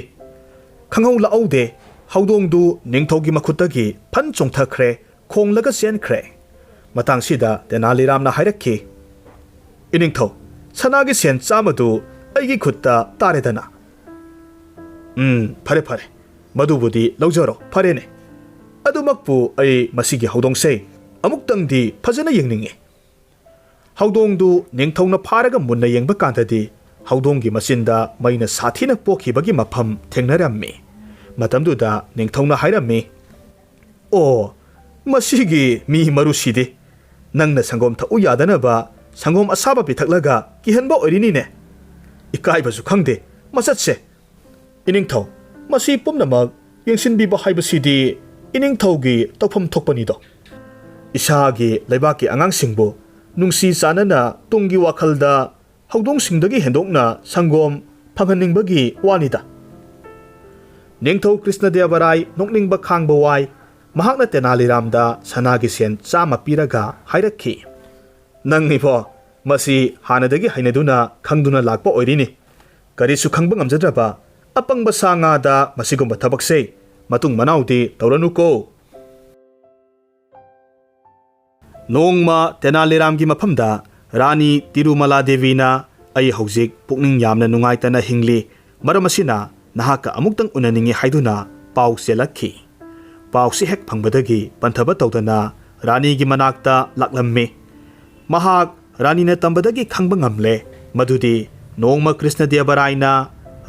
ꯈꯪꯍꯧ ꯂꯥꯛꯍꯧꯗꯦ, ꯍꯧꯗꯣꯡꯗꯨ ꯅꯤꯡꯊꯧꯒꯤ ꯃꯈꯨꯠꯇꯒꯤ ꯐꯟ ꯆꯣꯡꯊꯈ꯭ꯔꯦ, ꯈꯣꯡꯂꯒ ꯆꯦꯟꯈ꯭ꯔꯦ꯫ ꯃꯇꯥꯡꯁꯤꯗ ꯇꯦꯅꯥꯂꯤꯔꯥꯝꯅ ꯍꯥꯏꯔꯛꯈꯤ, "ꯏꯅꯤꯡꯊꯧ, ꯁꯅꯥꯒꯤ ꯁꯦꯟ 100ꯗꯨ ꯑꯩꯒꯤ ꯈꯨꯠꯇ ꯇꯥꯔꯦꯗꯅ." "ꯐꯔꯦ ꯐꯔꯦ, ꯃꯗꯨꯕꯨꯗꯤ ꯂꯧꯖꯔꯣ, ꯐꯔꯦꯅꯦ꯫ ꯑꯗꯨꯃꯛꯄꯨ ꯑꯩ ꯃꯁꯤꯒꯤ ꯍꯧꯗꯣꯡꯁꯦ ꯑꯃꯨꯛꯇꯪꯗꯤ ꯐꯖꯅ ꯌꯦꯡꯅꯤꯡꯉꯤ." ꯍꯧꯗꯣꯡꯗꯨ ꯅꯤꯡꯊꯧꯅ ꯐꯥꯔꯒ ꯃꯨꯟꯅ ꯌꯦꯡꯕ ꯀꯥꯟꯗꯗꯤ ꯍꯧꯗꯣꯡꯒꯤ ꯃꯆꯤꯟꯗ ꯃꯩꯅ ꯁꯥꯊꯤꯅ ꯄꯣꯛꯈꯤꯕꯒꯤ ꯃꯐꯝ ꯊꯦꯡꯅꯔꯝꯃꯤ꯫ ꯃꯇꯝꯗꯨꯗ ꯅꯤꯡꯊꯧꯅ ꯍꯥꯏꯔꯝꯃꯤ, "ꯑꯣ, ꯃꯁꯤꯒꯤ ꯃꯤ ꯃꯔꯨꯁꯤꯗꯤ ꯅꯪꯅ ꯁꯪꯒꯣꯝ ꯊꯛꯎ ꯌꯥꯗꯅꯕ ꯁꯪꯒꯣꯝ ꯑꯁꯥꯕ ꯄꯤꯊꯛꯂꯒ ꯀꯤꯍꯟꯕ ꯑꯣꯏꯔꯤꯅꯤꯅꯦ꯫ ꯏꯀꯥꯏꯕꯁꯨ ꯈꯪꯗꯦ ꯃꯁꯛꯁꯦ꯫ ꯏꯅꯤꯡꯊꯧ, ꯃꯁꯤ ꯄꯨꯝꯅꯃꯛ ꯌꯦꯡꯁꯤꯟꯕꯤꯕ ꯍꯥꯏꯕꯁꯤꯗꯤ ꯏꯅꯤꯡꯊꯧꯒꯤ ꯇꯧꯐꯝ ꯊꯣꯛꯄꯅꯤꯗꯣ꯫ ꯏꯁꯥꯒꯤ ꯂꯩꯕꯥꯛꯀꯤ ꯑꯉꯥꯡꯁꯤꯡꯕꯨ ꯅꯨꯡꯁꯤ ꯆꯥꯟꯅꯅ ꯇꯨꯡꯒꯤ ꯋꯥꯈꯜꯗ ꯍꯧꯗꯣꯡꯁꯤꯡꯗꯒꯤ ꯍꯦꯟꯗꯣꯛꯅ ꯁꯪꯒꯣꯝ ꯐꯪꯍꯟꯅꯤꯡꯕꯒꯤ ꯋꯥꯅꯤꯗ." ꯅꯤꯡꯊꯧ ꯀ꯭ꯔꯤꯁꯅꯗꯦꯕꯔꯥꯏ ꯅꯣꯛꯅꯤꯡꯕ ꯈꯥꯡꯕ ꯋꯥꯏ꯫ ꯃꯍꯥꯛꯅ ꯇꯦꯅꯥꯂꯤꯔꯥꯝꯗ ꯁꯅꯥꯒꯤ ꯁꯦꯟ 100 ꯄꯤꯔꯒ ꯍꯥꯏꯔꯛꯈꯤ, "ꯅꯪꯅꯤꯕꯣ ꯃꯁꯤ ꯍꯥꯟꯅꯗꯒꯤ ꯍꯩꯅꯗꯨꯅ ꯈꯪꯗꯨꯅ ꯂꯥꯛꯄ ꯑꯣꯏꯔꯤꯅꯤ꯫ ꯀꯔꯤꯁꯨ ꯈꯪꯕ ꯉꯝꯖꯗ꯭ꯔꯕ ꯑꯄꯪꯕ ꯁꯥ ꯉꯥꯗ ꯃꯁꯤꯒꯨꯝꯕ ꯊꯕꯛꯁꯦ ꯃꯇꯨꯡ ꯃꯅꯥꯎꯗꯤ ꯇꯧꯔꯅꯨꯀꯣ." ꯅꯣꯡꯃ ꯇꯦꯅꯥꯂꯤꯔꯥꯝꯒꯤ ꯃꯐꯝꯗ ꯔꯥꯅꯤ ꯇꯤꯔꯨꯃꯥꯂꯥ ꯗꯦꯕꯤꯅ, "ꯑꯩ ꯍꯧꯖꯤꯛ ꯄꯨꯛꯅꯤꯡ ꯌꯥꯝꯅ ꯅꯨꯡꯉꯥꯏꯇꯅ ꯍꯤꯡꯂꯤ, ꯃꯔꯝ ꯑꯁꯤꯅ ꯅꯍꯥꯛꯀ ꯑꯃꯨꯛꯇꯪ ꯎꯅꯅꯤꯡꯉꯤ" ꯍꯥꯏꯗꯨꯅ ꯄꯥꯎ ꯆꯦꯜꯂꯛꯈꯤ꯫ ꯄꯥꯎꯁꯤ ꯍꯦꯛ ꯐꯪꯕꯗꯒꯤ ꯄꯟꯊꯕ ꯇꯧꯗꯅ ꯔꯥꯅꯤꯒꯤ ꯃꯅꯥꯛꯇ ꯂꯥꯛꯂꯝꯃꯤ꯫ ꯃꯍꯥꯛ ꯔꯥꯅꯤꯅ ꯇꯝꯕꯗꯒꯤ ꯈꯪꯕ ꯉꯝꯂꯦ ꯃꯗꯨꯗꯤ ꯅꯣꯡꯃ ꯀ꯭ꯔꯤꯁꯅꯗꯦꯕꯔꯥꯏꯅ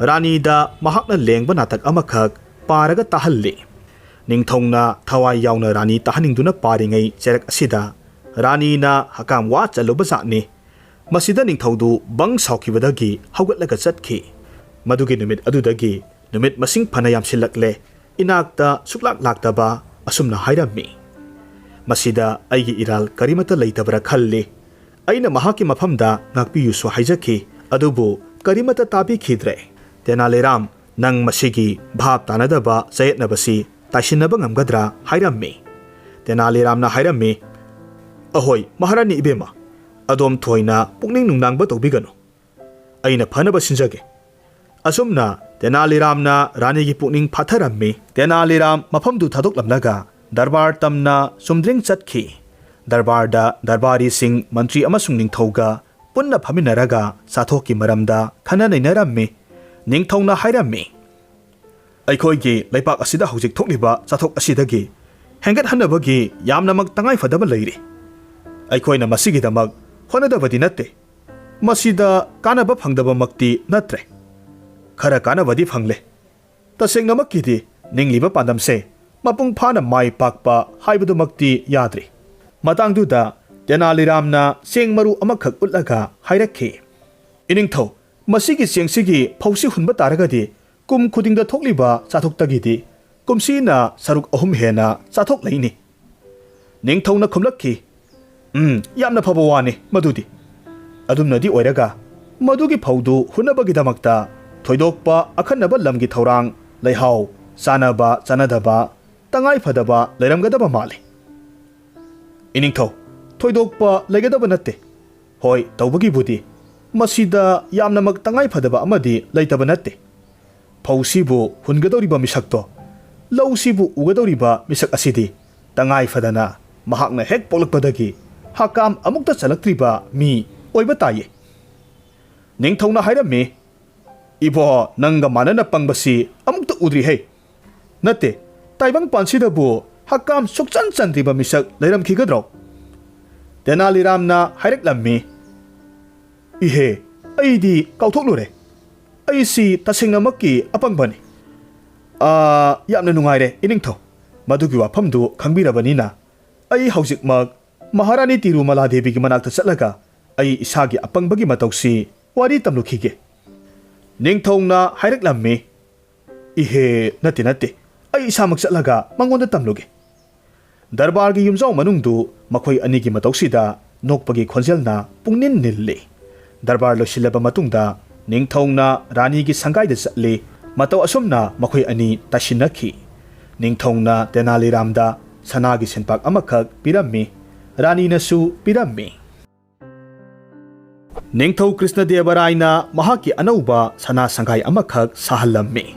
ꯔꯥꯅꯤꯗ ꯃꯍꯥꯛꯅ ꯂꯦꯡꯕ ꯅꯥꯇꯛ ꯑꯃꯈꯛ ꯄꯥꯔꯒ ꯇꯥꯍꯜꯂꯤ꯫ ꯅꯤꯡꯊꯧꯅ ꯊꯋꯥꯏ ꯌꯥꯎꯅ ꯔꯥꯅꯤ ꯇꯥꯍꯟꯅꯤꯡꯗꯨꯅ ꯄꯥꯔꯤꯉꯩ ꯆꯩꯔꯛ ꯑꯁꯤꯗ ꯔꯥꯅꯤꯅ ꯍꯀꯥꯝ ꯋꯥ ꯆꯠꯂꯨꯕꯖꯥꯠꯅꯤ ꯃꯁꯤꯗ ꯅꯤꯡꯊꯧꯗꯨ ꯕꯪ ꯁꯥꯎꯈꯤꯕꯗꯒꯤ ꯍꯧꯒꯠꯂꯒ ꯆꯠꯈꯤ ꯃꯗꯨꯒꯤ ꯅꯨꯃꯤꯠ ꯑꯗꯨꯗꯒꯤ ꯅꯨꯃꯤꯠ ꯃꯁꯤꯡ ꯐꯅ ꯌꯥꯝꯁꯤꯜꯂꯛꯂꯦ ꯏꯅꯥꯛꯇ ꯁꯨꯛꯂꯥꯛ ꯂꯥꯛꯇꯕ ꯑꯁꯨꯝꯅ ꯍꯥꯏꯔꯝꯃꯤ ꯃꯁꯤꯗ ꯑꯩꯒꯤ ꯏꯔꯥꯜ ꯀꯔꯤꯃꯠꯇ ꯂꯩꯇꯕꯔꯥ ꯈꯜꯂꯤ ꯑꯩꯅ ꯃꯍꯥꯛꯀꯤ ꯃꯐꯝꯗ ꯉꯥꯛꯄꯤꯌꯨꯁꯨ ꯍꯥꯏꯖꯈꯤ ꯑꯗꯨꯕꯨ ꯀꯔꯤꯃꯠꯇ ꯇꯥꯕꯤꯈꯤꯗ꯭ꯔꯦ ꯇꯦꯅꯥꯂꯤꯔꯥꯝ ꯅꯪ ꯃꯁꯤꯒꯤ ꯚꯥꯞ ꯇꯥꯅꯗꯕ ꯆꯌꯦꯠꯅꯕꯁꯤ ꯇꯥꯏꯁꯤꯟꯅꯕ ꯉꯝꯒꯗ꯭ꯔꯥ ꯍꯥꯏꯔꯝꯃꯤ ꯇꯦꯅꯥꯂꯤꯔꯥꯝꯅ ꯍꯥꯏꯔꯝꯃꯤ ꯑꯍꯣꯏ ꯃꯍꯥꯔꯥꯅꯤ ꯏꯕꯦꯝꯃ ꯑꯗꯣꯝ ꯊꯣꯏꯅ ꯄꯨꯛꯅꯤꯡ ꯅꯨꯡꯅꯥꯡꯕ ꯇꯧꯕꯤꯒꯅꯨ ꯑꯩꯅ ꯐꯅꯕ ꯁꯤꯟꯖꯒꯦ ꯑꯁꯨꯝꯅ ꯇꯦꯅꯥꯂꯤꯔꯥꯝꯅ ꯔꯥꯅꯤꯒꯤ ꯄꯨꯛꯅꯤꯡ ꯐꯥꯊꯔꯝꯃꯤ ꯇꯦꯅꯥꯂꯤꯔꯥꯝ ꯃꯐꯝꯗꯨ ꯊꯥꯗꯣꯛꯂꯝꯂꯒ ꯗꯔꯕꯥꯔ ꯇꯝꯅ ꯆꯨꯝꯗ꯭ꯔꯤꯡ ꯆꯠꯈꯤ ꯗꯔꯕꯥꯔꯗ ꯗꯔꯕꯥꯔꯤꯁꯤꯡ ꯃꯟꯇ꯭ꯔꯤ ꯑꯃꯁꯨꯡ ꯅꯤꯡꯊꯧꯒ ꯄꯨꯟꯅ ꯐꯝꯃꯤꯟꯅꯔꯒ ꯆꯥꯊꯣꯛꯀꯤ ꯃꯔꯝꯗ ꯈꯟꯅ ꯅꯩꯅꯔꯝꯃꯤ ꯅꯤꯡꯊꯧꯅ ꯍꯥꯏꯔꯝꯃꯤ ꯑꯩꯈꯣꯏꯒꯤ ꯂꯩꯄꯥꯛ ꯑꯁꯤꯗ ꯍꯧꯖꯤꯛ ꯊꯣꯛꯂꯤꯕ ꯆꯥꯊꯣꯛ ꯑꯁꯤꯗꯒꯤ ꯍꯦꯟꯒꯠꯍꯟꯅꯕꯒꯤ ꯌꯥꯝꯅꯃꯛ ꯇꯉꯥꯏꯐꯗꯕ ꯂꯩꯔꯤ ꯑꯩꯈꯣꯏꯅ ꯃꯁꯤꯒꯤꯗꯃꯛ ꯍꯣꯠꯅꯗꯕꯗꯤ ꯅꯠꯇꯦ ꯃꯁꯤꯗ ꯀꯥꯟꯅꯕ ꯐꯪꯗꯕꯃꯛꯇꯤ ꯅꯠꯇ꯭ꯔꯦ ꯈꯔ ꯀꯥꯟꯅꯕꯗꯤ ꯐꯪꯂꯦ ꯇꯁꯦꯡꯅꯃꯛꯀꯤꯗꯤ ꯅꯤꯡꯂꯤꯕ ꯄꯥꯟꯗꯝꯁꯦ ꯃꯄꯨꯡ ꯐꯥꯅ ꯃꯥꯏ ꯄꯥꯛꯄ ꯍꯥꯏꯕꯗꯨꯃꯛꯇꯤ ꯌꯥꯗ꯭ꯔꯤ ꯃꯇꯥꯡꯗꯨꯗ ꯇꯦꯅꯥꯂꯤꯔꯥꯝꯅ ꯆꯦꯡ ꯃꯔꯨ ꯑꯃꯈꯛ ꯎꯠꯂꯒ ꯍꯥꯏꯔꯛꯈꯤ ꯏꯅꯤꯡꯊꯧ ꯃꯁꯤꯒꯤ ꯆꯦꯡꯁꯤꯒꯤ ꯐꯧꯁꯤ ꯍꯨꯟꯕ ꯇꯥꯔꯒꯗꯤ ꯀꯨꯝ ꯈꯨꯗꯤꯡꯗ ꯊꯣꯛꯂꯤꯕ ꯆꯥꯊꯣꯛꯇꯒꯤꯗꯤ ꯀꯨꯝꯁꯤꯅ ꯁꯔꯨꯛ 3 ꯍꯦꯟꯅ ꯆꯥꯊꯣꯛ ꯂꯩꯅꯤ ꯅꯤꯡꯊꯧꯅ ꯈꯨꯝꯂꯛꯈꯤ ꯌꯥꯝꯅ ꯐꯕ ꯋꯥꯅꯤ ꯃꯗꯨꯗꯤ ꯑꯗꯨꯝꯅꯗꯤ ꯑꯣꯏꯔꯒ ꯃꯗꯨꯒꯤ ꯐꯧꯗꯨ ꯍꯨꯟꯅꯕꯒꯤꯗꯃꯛꯇ ꯊꯣꯏꯗꯣꯛꯄ ꯑꯈꯟꯅꯕ ꯂꯝꯒꯤ ꯊꯧꯔꯥꯡ ꯂꯩꯍꯥꯎ ꯆꯥꯅꯕ ꯆꯥꯅꯗꯕ ꯇꯉꯥꯏꯐꯗꯕ ꯂꯩꯔꯝꯒꯗꯕ ꯃꯥꯜꯂꯤ ꯏꯅꯤꯡꯊꯧ ꯊꯣꯏꯗꯣꯛꯄ ꯂꯩꯒꯗꯕ ꯅꯠꯇꯦ ꯍꯣꯏ ꯇꯧꯕꯒꯤꯕꯨꯗꯤ ꯃꯁꯤꯗ ꯌꯥꯝꯅꯃꯛ ꯇꯉꯥꯏꯐꯗꯕ ꯑꯃꯗꯤ ꯂꯩꯇꯕ ꯅꯠꯇꯦ ꯐꯧꯁꯤꯕꯨ ꯍꯨꯟꯒꯗꯧꯔꯤꯕ ꯃꯤꯁꯛꯇꯣ ꯂꯧꯁꯤꯕꯨ ꯎꯒꯗꯧꯔꯤꯕ ꯃꯤꯁꯛ ꯑꯁꯤꯗꯤ ꯇꯉꯥꯏꯐꯗꯅ ꯃꯍꯥꯛꯅ ꯍꯦꯛ ꯄꯣꯛꯂꯛꯄꯗꯒꯤ ꯍꯀꯥꯝ ꯑꯃꯨꯛꯇ ꯆꯠꯂꯛꯇ꯭ꯔꯤꯕ ꯃꯤ ꯑꯣꯏꯕ ꯇꯥꯏꯌꯦ ꯅꯤꯡꯊꯧꯅ ꯍꯥꯏꯔꯝꯃꯤ ꯏꯕꯣ ꯅꯪꯒ ꯃꯥꯟꯅꯅ ꯄꯪꯕꯁꯤ ꯑꯃꯨꯛꯇ ꯎꯗ꯭ꯔꯤꯍꯦ ꯅꯠꯇꯦ ꯇꯥꯏꯕꯪꯄꯥꯟꯁꯤꯗꯕꯨ ꯍꯀꯥꯝ ꯁꯨꯛꯆꯟ ꯆꯟꯗ꯭ꯔꯤꯕ ꯃꯤꯁꯛ ꯂꯩꯔꯝꯈꯤꯒꯗ꯭ꯔꯣ ꯇꯦꯅꯥꯂꯤꯔꯥꯝꯅ ꯍꯥꯏꯔꯛꯂꯝꯃꯤ ꯏꯍꯦ ꯑꯩꯗꯤ ꯀꯥꯎꯊꯣꯛꯂꯨꯔꯦ ꯑꯩꯁꯤ ꯇꯁꯦꯡꯅꯃꯛꯀꯤ ꯑꯄꯪꯕꯅꯤ ꯌꯥꯝꯅ ꯅꯨꯡꯉꯥꯏꯔꯦ ꯏꯅꯤꯡꯊꯧ ꯃꯗꯨꯒꯤ ꯋꯥꯐꯝꯗꯨ ꯈꯪꯕꯤꯔꯕꯅꯤꯅ ꯑꯩ ꯍꯧꯖꯤꯛꯃꯛ ꯃꯍꯥꯔꯥꯅꯤ ꯇꯤꯔꯨꯃꯂꯥ ꯗꯦꯕꯤꯒꯤ ꯃꯅꯥꯛꯇ ꯆꯠꯂꯒ ꯑꯩ ꯏꯁꯥꯒꯤ ꯑꯄꯪꯕꯒꯤ ꯃꯇꯧꯁꯤ ꯋꯥꯔꯤ ꯇꯝꯂꯨꯈꯤꯒꯦ ꯅꯤꯡꯊꯧꯅ ꯍꯥꯏꯔꯛꯂꯝꯃꯤ ꯏꯍꯦ ꯅꯠꯇꯦ ꯑꯩ ꯏꯁꯥꯃꯛ ꯆꯠꯂꯒ ꯃꯉꯣꯟꯗ ꯇꯝꯂꯨꯒꯦ ꯗꯔꯕꯥꯔꯒꯤ ꯌꯨꯝꯖꯥꯎ ꯃꯅꯨꯡꯗꯨ ꯃꯈꯣꯏ ꯑꯅꯤꯒꯤ ꯃꯇꯧꯁꯤꯗ ꯅꯣꯛꯄꯒꯤ ꯈꯣꯟꯖꯦꯜꯅ ꯄꯨꯡꯅꯤꯟ ꯅꯤꯜꯂꯤ ꯗꯔꯕꯥꯔ ꯂꯣꯏꯁꯤꯜꯂꯕ ꯃꯇꯨꯡꯗ ꯅꯤꯡꯊꯧꯅ ꯔꯥꯅꯤꯒꯤ ꯁꯪꯒꯥꯏꯗ ꯆꯠꯂꯤ ꯃꯇꯧ ꯑꯁꯨꯝꯅ ꯃꯈꯣꯏ ꯑꯅꯤ ꯇꯥꯏꯁꯤꯟꯅꯈꯤ ꯅꯤꯡꯊꯧꯅ ꯇꯦꯅꯥꯂꯤꯔꯥꯝꯗ ꯁꯅꯥꯒꯤ ꯁꯦꯟꯄꯥꯛ ꯑꯃꯈꯛ ꯄꯤꯔꯝꯃꯤ ꯔꯥꯅꯤꯅꯁꯨ ꯄꯤꯔꯝꯃꯤ ꯅꯤꯡꯊꯧ ꯀ꯭ꯔꯤꯁꯅꯗꯦꯕꯔꯥꯏꯅ ꯃꯍꯥꯛꯀꯤ ꯑꯅꯧꯕ ꯁꯅꯥ ꯁꯪꯒꯥꯏ ꯑꯃꯈꯛ ꯁꯥꯍꯜꯂꯝꯃꯤ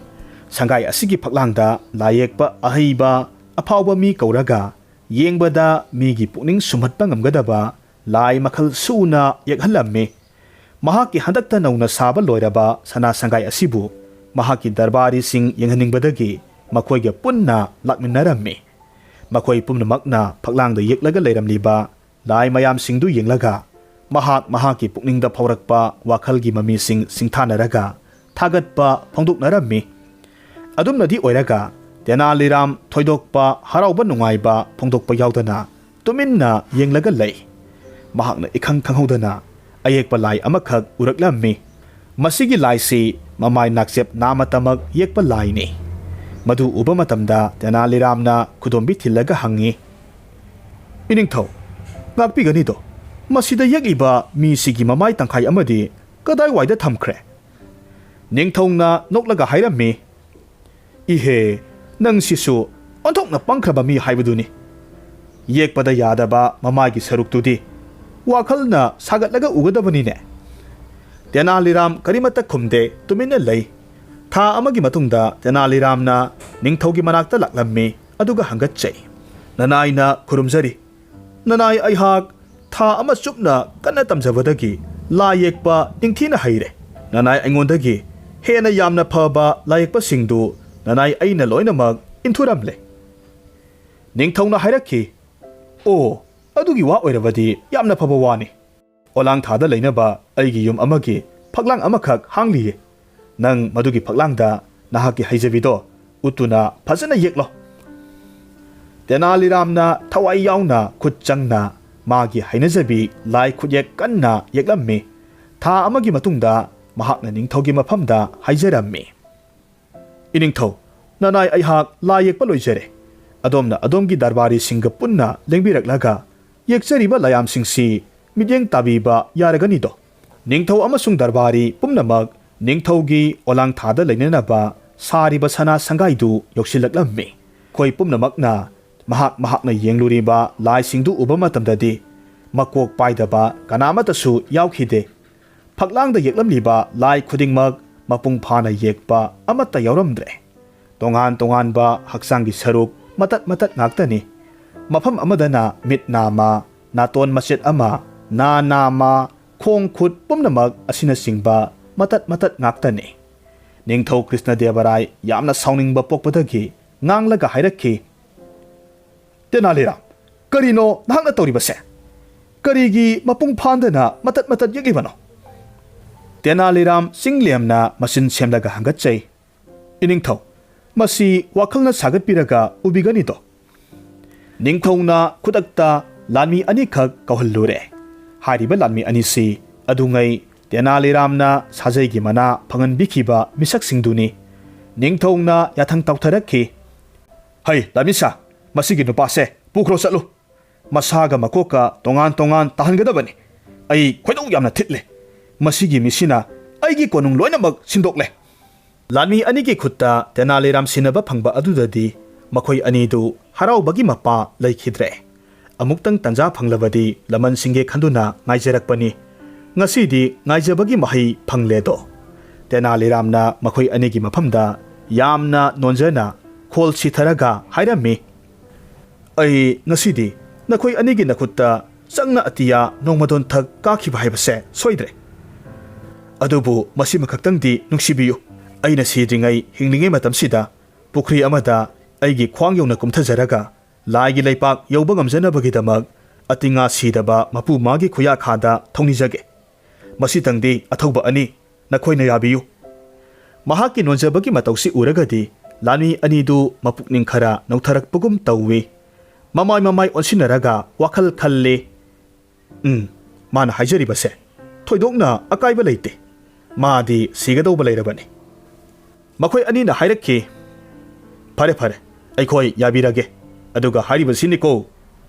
ꯁꯪꯒꯥꯏ ꯑꯁꯤꯒꯤ ꯐꯛꯂꯥꯡꯗ ꯂꯥꯏ ꯌꯦꯛꯄ ꯑꯍꯩꯕ ꯑꯐꯥꯎꯕ ꯃꯤ ꯀꯧꯔꯒ ꯌꯦꯡꯕꯗ ꯃꯤꯒꯤ ꯄꯨꯛꯅꯤꯡ ꯁꯨꯝꯍꯠꯄ ꯉꯝꯒꯗꯕ ꯂꯥꯏ ꯃꯈꯜ ꯁꯨꯅ ꯌꯦꯛꯍꯜꯂꯝꯃꯤ ꯃꯍꯥꯛꯀꯤ ꯍꯟꯗꯛꯇ ꯅꯧꯅ ꯁꯥꯕ ꯂꯣꯏꯔꯕ ꯁꯅꯥ ꯁꯪꯒꯥꯏ ꯑꯁꯤꯕꯨ ꯃꯍꯥꯛꯀꯤ ꯗꯔꯕꯥꯔꯤꯁꯤꯡ ꯌꯦꯡꯍꯟꯅꯤꯡꯕꯗꯒꯤ ꯃꯈꯣꯏꯒ ꯄꯨꯟꯅ ꯂꯥꯛꯃꯤꯟꯅꯔꯝꯃꯤ ꯃꯈꯣꯏ ꯄꯨꯝꯅꯃꯛꯅ ꯐꯛꯂꯥꯡꯗ ꯌꯦꯛꯂꯒ ꯂꯩꯔꯝꯂꯤꯕ ꯂꯥꯏ ꯃꯌꯥꯝꯁꯤꯡꯗꯨ ꯌꯦꯡꯂꯒ ꯃꯍꯥꯛꯀꯤ ꯄꯨꯛꯅꯤꯡꯗ ꯐꯥꯎꯔꯛꯄ ꯋꯥꯈꯜꯒꯤ ꯃꯃꯤꯁꯤꯡ ꯁꯤꯡꯊꯥꯅꯔꯒ ꯊꯥꯒꯠꯄ ꯐꯣꯡꯗꯣꯛꯅꯔꯝꯃꯤ ꯑꯗꯨꯝꯅꯗꯤ ꯑꯣꯏꯔꯒ ꯇꯦꯅꯥꯂꯤꯔꯥꯝ ꯊꯣꯏꯗꯣꯛꯄ ꯍꯔꯥꯎꯕ ꯅꯨꯡꯉꯥꯏꯕ ꯐꯣꯡꯗꯣꯛꯄ ꯌꯥꯎꯗꯅ ꯇꯨꯃꯤꯟꯅ ꯌꯦꯡꯂꯒ ꯂꯩ ꯃꯍꯥꯛꯅ ꯏꯈꯪ ꯈꯪꯍꯧꯗꯅ ꯑꯌꯦꯛꯄ ꯂꯥꯏ ꯑꯃꯈꯛ ꯎꯔꯛꯂꯝꯃꯤ ꯃꯁꯤꯒꯤ ꯂꯥꯏꯁꯤ ꯃꯃꯥꯏ ꯅꯥꯛꯆꯦꯞ ꯅꯥꯃꯇꯃꯛ ꯌꯦꯛꯄ ꯂꯥꯏꯅꯤ ꯃꯗꯨ ꯎꯕ ꯃꯇꯝꯗ ꯇꯦꯅꯥꯂꯤꯔꯥꯝꯅ ꯈꯨꯗꯣꯝꯕꯤ ꯊꯤꯜꯂꯒ ꯍꯪꯉꯤ ꯏꯅꯤꯡꯊꯧ ꯉꯥꯛꯄꯤꯒꯅꯤꯗꯣ ꯃꯁꯤꯗ ꯌꯦꯛꯂꯤꯕ ꯃꯤꯁꯤꯒꯤ ꯃꯃꯥꯏ ꯇꯪꯈꯥꯏ ꯑꯃꯗꯤ ꯀꯗꯥꯏꯋꯥꯏꯗ ꯊꯝꯈ꯭ꯔꯦ ꯅꯤꯡꯊꯧꯅ ꯅꯣꯛꯂꯒ ꯍꯥꯏꯔꯝꯃꯤ ꯏꯍꯦ ꯅꯪꯁꯤꯁꯨ ꯑꯣꯟꯊꯣꯛꯅ ꯄꯪꯈ꯭ꯔꯕ ꯃꯤ ꯍꯥꯏꯕꯗꯨꯅꯤ ꯌꯦꯛꯄꯗ ꯌꯥꯗꯕ ꯃꯃꯥꯏꯒꯤ ꯁꯔꯨꯛꯇꯨꯗꯤ ꯋꯥꯈꯜꯅ ꯁꯥꯒꯠꯂꯒ ꯎꯒꯗꯕꯅꯤꯅꯦ ꯇꯦꯅꯥꯂꯤꯔꯥꯝ ꯀꯔꯤꯃꯠꯇ ꯈꯨꯝꯗꯦ ꯇꯨꯃꯤꯟꯅ ꯂꯩ ꯊꯥ ꯑꯃꯒꯤ ꯃꯇꯨꯡꯗ ꯇꯦꯅꯥꯂꯤꯔꯥꯝꯅ ꯅꯤꯡꯊꯧꯒꯤ ꯃꯅꯥꯛꯇ ꯂꯥꯛꯂꯝꯃꯤ ꯑꯗꯨꯒ ꯍꯪꯒꯠꯆꯩ ꯅꯅꯥꯏꯅ ꯈꯨꯔꯨꯝꯖꯔꯤ ꯅꯅꯥꯏ ꯑꯩꯍꯥꯛ ꯊꯥ ꯑꯃ ꯆꯨꯞꯅ ꯀꯟꯅ ꯇꯝꯖꯕꯗꯒꯤ ꯂꯥꯏ ꯌꯦꯛꯄ ꯅꯤꯡꯊꯤꯅ ꯍꯩꯔꯦ ꯅꯅꯥꯏ ꯑꯩꯉꯣꯟꯗꯒꯤ ꯍꯦꯟꯅ ꯌꯥꯝꯅ ꯐꯕ ꯂꯥꯏ ꯌꯦꯛꯄꯁꯤꯡꯗꯨ ꯅꯅꯥꯏ ꯑꯩꯅ ꯂꯣꯏꯅꯃꯛ ꯏꯟꯊꯨꯔꯝꯂꯦ ꯅꯤꯡꯊꯧꯅ ꯍꯥꯏꯔꯛꯈꯤ ꯑꯣ ꯑꯗꯨꯒꯤ ꯋꯥ ꯑꯣꯏꯔꯕꯗꯤ ꯌꯥꯝꯅ ꯐꯕ ꯋꯥꯅꯤ ꯑꯣꯂꯥꯡꯊꯥꯗ ꯂꯩꯅꯕ ꯑꯩꯒꯤ ꯌꯨꯝ ꯑꯃꯒꯤ ꯐꯛꯂꯥꯡ ꯑꯃꯈꯛ ꯍꯥꯡꯂꯤꯌꯦ ꯅꯪ ꯃꯗꯨꯒꯤ ꯐꯛꯂꯥꯡꯗ ꯅꯍꯥꯛꯀꯤ ꯍꯩꯖꯕꯤꯗꯣ ꯎꯠꯇꯨꯅ ꯐꯖꯅ ꯌꯦꯛꯂꯣ ꯇꯦꯅꯥꯂꯤꯔꯥꯝꯅ ꯊꯋꯥꯏ ꯌꯥꯎꯅ ꯈꯨꯠ ꯆꯪꯅ ꯃꯥꯒꯤ ꯍꯩꯅꯖꯕꯤ ꯂꯥꯏ ꯈꯨꯠꯌꯦꯛ ꯀꯟꯅ ꯌꯦꯛꯂꯝꯃꯤ ꯊꯥ ꯑꯃꯒꯤ ꯃꯇꯨꯡꯗ ꯃꯍꯥꯛꯅ ꯅꯤꯡꯊꯧꯒꯤ ꯃꯐꯝꯗ ꯍꯥꯏꯖꯔꯝꯃꯤ ꯏꯅꯤꯡꯊꯧ ꯅꯅꯥꯏ ꯑꯩꯍꯥꯛ ꯂꯥꯏ ꯌꯦꯛꯄ ꯂꯣꯏꯖꯔꯦ ꯑꯗꯣꯝꯅ ꯑꯗꯣꯝꯒꯤ ꯗꯔꯕꯥꯔꯤꯁꯤꯡꯒ ꯄꯨꯟꯅ ꯂꯦꯡꯕꯤꯔꯛꯂꯒ ꯌꯦꯛꯆꯔꯤꯕ ꯂꯥꯏꯌꯥꯝꯁꯤꯡꯁꯤ ꯃꯤꯠꯌꯦꯡ ꯇꯥꯕꯤꯕ ꯌꯥꯔꯒꯅꯤꯗꯣ ꯅꯤꯡꯊꯧ ꯑꯃꯁꯨꯡ ꯗꯔꯕꯥꯔꯤ ꯄꯨꯝꯅꯃꯛ ꯅꯤꯡꯊꯧꯒꯤ ꯑꯣꯂꯥꯡꯊꯥꯗ ꯂꯩꯅꯅꯕ ꯁꯥꯔꯤꯕ ꯁꯅꯥ ꯁꯪꯒꯥꯏꯗꯨ ꯌꯧꯁꯤꯜꯂꯛꯂꯝꯃꯤ ꯑꯩꯈꯣꯏ ꯄꯨꯝꯅꯃꯛꯅ ꯃꯍꯥꯛꯅ ꯌꯦꯡꯂꯨꯔꯤꯕ ꯂꯥꯏꯁꯤꯡꯗꯨ ꯎꯕ ꯃꯇꯝꯗꯗꯤ ꯃꯀꯣꯛ ꯄꯥꯏꯗꯕ ꯀꯅꯥꯃꯠꯇꯁꯨ ꯌꯥꯎꯈꯤꯗꯦ ꯐꯛꯂꯥꯡꯗ ꯌꯦꯛꯂꯝꯂꯤꯕ ꯂꯥꯏ ꯈꯨꯗꯤꯡꯃꯛ ꯃꯄꯨꯡ ꯐꯥꯅ ꯌꯦꯛꯄ ꯑꯃꯠꯇ ꯌꯥꯎꯔꯝꯗ꯭ꯔꯦ ꯇꯣꯉꯥꯟ ꯇꯣꯉꯥꯟꯕ ꯍꯛꯆꯥꯡꯒꯤ ꯁꯔꯨꯛ ꯃꯇꯠ ꯃꯇꯠ ꯉꯥꯛꯇꯅꯤ ꯃꯐꯝ ꯑꯃꯗꯅ ꯃꯤꯠ ꯅꯥꯝꯃ ꯅꯥꯇꯣꯟ ꯃꯆꯦꯠ ꯑꯃ ꯅꯥ ꯅꯥꯝꯃ ꯈꯣꯡ ꯈꯨꯠ ꯄꯨꯝꯅꯃꯛ ꯑꯁꯤꯅꯆꯤꯡꯕ ꯃꯇꯠ ꯃꯇꯠ ꯉꯥꯛꯇꯅꯤ ꯅꯤꯡꯊꯧ ꯀ꯭ꯔꯤꯁꯅꯗꯦꯕꯔꯥꯏ ꯌꯥꯝꯅ ꯁꯥꯎꯅꯤꯡꯕ ꯄꯣꯛꯄꯗꯒꯤ ꯉꯥꯡꯂꯒ ꯍꯥꯏꯔꯛꯈꯤ ꯇꯦꯅꯥꯂꯤꯔꯥꯝ ꯀꯔꯤꯅꯣ ꯅꯍꯥꯛꯅ ꯇꯧꯔꯤꯕꯁꯦ ꯀꯔꯤꯒꯤ ꯃꯄꯨꯡ ꯐꯥꯟꯗꯅ ꯃꯇꯠ ꯃꯇꯠ ꯌꯦꯛꯂꯤꯕꯅꯣ ꯇꯦꯅꯥꯂꯤꯔꯥꯝ ꯆꯤꯡꯂꯦꯝꯅ ꯃꯆꯤꯟ ꯁꯦꯝꯂꯒ ꯍꯪꯒꯠꯆꯩ ꯏꯅꯤꯡꯊꯧ ꯃꯁꯤ ꯋꯥꯈꯜꯅ ꯁꯥꯒꯠꯄꯤꯔꯒ ꯎꯕꯤꯒꯅꯤꯗꯣ ꯅꯤꯡꯊꯧꯅ ꯈꯨꯗꯛꯇ ꯂꯥꯟꯃꯤ ꯑꯅꯤꯈꯛ ꯀꯧꯍꯜꯂꯨꯔꯦ ꯍꯥꯏꯔꯤꯕ ꯂꯥꯟꯃꯤ ꯑꯅꯤꯁꯤ ꯑꯗꯨꯉꯩ ꯇꯦꯅꯥꯂꯤꯔꯥꯝꯅ ꯁꯥꯖꯩꯒꯤ ꯃꯅꯥ ꯐꯪꯍꯟꯕꯤꯈꯤꯕ ꯃꯤꯁꯛꯁꯤꯡꯗꯨꯅꯤ ꯅꯤꯡꯊꯧꯅ ꯌꯥꯊꯪ ꯇꯧꯊꯔꯛꯈꯤ ꯍꯩ ꯂꯥꯟꯃꯤꯁꯥ ꯃꯁꯤꯒꯤ ꯅꯨꯄꯥꯁꯦ ꯄꯨꯈ꯭ꯔꯣ ꯆꯠꯂꯨ ꯃꯁꯥꯒ ꯃꯀꯣꯛꯀ ꯇꯣꯉꯥꯟ ꯇꯣꯉꯥꯟ ꯇꯥꯍꯟꯒꯗꯕꯅꯤ ꯑꯩ ꯈꯣꯏꯗꯧ ꯌꯥꯝꯅ ꯊꯤꯠꯂꯦ ꯃꯁꯤꯒꯤ ꯃꯤꯁꯤꯅ ꯑꯩꯒꯤ ꯀꯣꯅꯨꯡ ꯂꯣꯏꯅꯃꯛ ꯁꯤꯟꯗꯣꯛꯂꯦ ꯂꯥꯟꯃꯤ ꯑꯅꯤꯒꯤ ꯈꯨꯠꯇ ꯇꯦꯅꯥꯂꯤꯔꯥꯝ ꯁꯤꯟꯅꯕ ꯐꯪꯕ ꯑꯗꯨꯗꯗꯤ ꯃꯈꯣꯏ ꯑꯅꯤꯗꯨ ꯍꯔꯥꯎꯕꯒꯤ ꯃꯄꯥ ꯂꯩꯈꯤꯗ꯭ꯔꯦ ꯑꯃꯨꯛꯇꯪ ꯇꯟꯖꯥ ꯐꯪꯂꯕꯗꯤ ꯂꯃꯟꯁꯤꯡꯒꯦ ꯈꯟꯗꯨꯅ ꯉꯥꯏꯖꯔꯛꯄꯅꯤ ꯉꯁꯤꯗꯤ ꯉꯥꯏꯖꯕꯒꯤ ꯃꯍꯩ ꯐꯪꯂꯦꯗꯣ ꯇꯦꯅꯥꯂꯤꯔꯥꯝꯅ ꯃꯈꯣꯏ ꯑꯅꯤꯒꯤ ꯃꯐꯝꯗ ꯌꯥꯝꯅ ꯅꯣꯟꯖꯅ ꯈꯣꯜ ꯁꯤꯊꯔꯒ ꯍꯥꯏꯔꯝꯃꯤ ꯑꯩ ꯉꯁꯤꯗꯤ ꯅꯈꯣꯏ ꯑꯅꯤꯒꯤ ꯅꯈꯨꯠꯇ ꯆꯪꯅ ꯑꯇꯤꯌꯥ ꯅꯣꯡꯃꯗꯣꯟꯊꯛ ꯀꯥꯈꯤꯕ ꯍꯥꯏꯕꯁꯦ ꯁꯣꯏꯗ꯭ꯔꯦ ꯑꯗꯨꯕꯨ ꯃꯁꯤꯃꯈꯛꯇꯪꯗꯤ ꯅꯨꯡꯁꯤꯕꯤꯌꯨ ꯑꯩꯅ ꯁꯤꯗ꯭ꯔꯤꯉꯩ ꯍꯤꯡꯂꯤꯉꯩ ꯃꯇꯝꯁꯤꯗ ꯄꯨꯈ꯭ꯔꯤ ꯑꯃꯗ ꯑꯩꯒꯤ ꯈ꯭ꯋꯥꯡ ꯌꯧꯅ ꯀꯨꯝꯊꯖꯔꯒ ꯂꯥꯏꯒꯤ ꯂꯩꯄꯥꯛ ꯌꯧꯕ ꯉꯝꯖꯅꯕꯒꯤꯗꯃꯛ ꯑꯇꯤꯉꯥ ꯁꯤꯗꯕ ꯃꯄꯨ ꯃꯥꯒꯤ ꯈꯨꯌꯥꯈꯥꯗ ꯊꯧꯅꯤꯖꯒꯦ ꯃꯁꯤꯇꯪꯗꯤ ꯑꯊꯧꯕ ꯑꯅꯤ ꯅꯈꯣꯏꯅ ꯌꯥꯕꯤꯌꯨ ꯃꯍꯥꯛꯀꯤ ꯅꯣꯟꯖꯕꯒꯤ ꯃꯇꯧꯁꯤ ꯎꯔꯒꯗꯤ ꯂꯥꯟꯃꯤ ꯑꯅꯤꯗꯨ ꯃꯄꯨꯛꯅꯤꯡ ꯈꯔ ꯅꯧꯊꯔꯛꯄꯒꯨꯝ ꯇꯧꯏ ꯃꯃꯥꯏ ꯑꯣꯟꯁꯤꯟꯅꯔꯒ ꯋꯥꯈꯜ ꯈꯜꯂꯤ ꯃꯥꯅ ꯍꯥꯏꯖꯔꯤꯕꯁꯦ ꯊꯣꯏꯗꯣꯛꯅ ꯑꯀꯥꯏꯕ ꯂꯩꯇꯦ ꯃꯥꯗꯤ ꯁꯤꯒꯗꯧꯕ ꯂꯩꯔꯕꯅꯤ ꯃꯈꯣꯏ ꯑꯅꯤꯅ ꯍꯥꯏꯔꯛꯈꯤ ꯐꯔꯦ ꯐꯔꯦ ꯑꯩꯈꯣꯏ ꯌꯥꯕꯤꯔꯒꯦ ꯑꯗꯨꯒ ꯍꯥꯏꯔꯤꯕꯁꯤꯅꯤꯀꯣ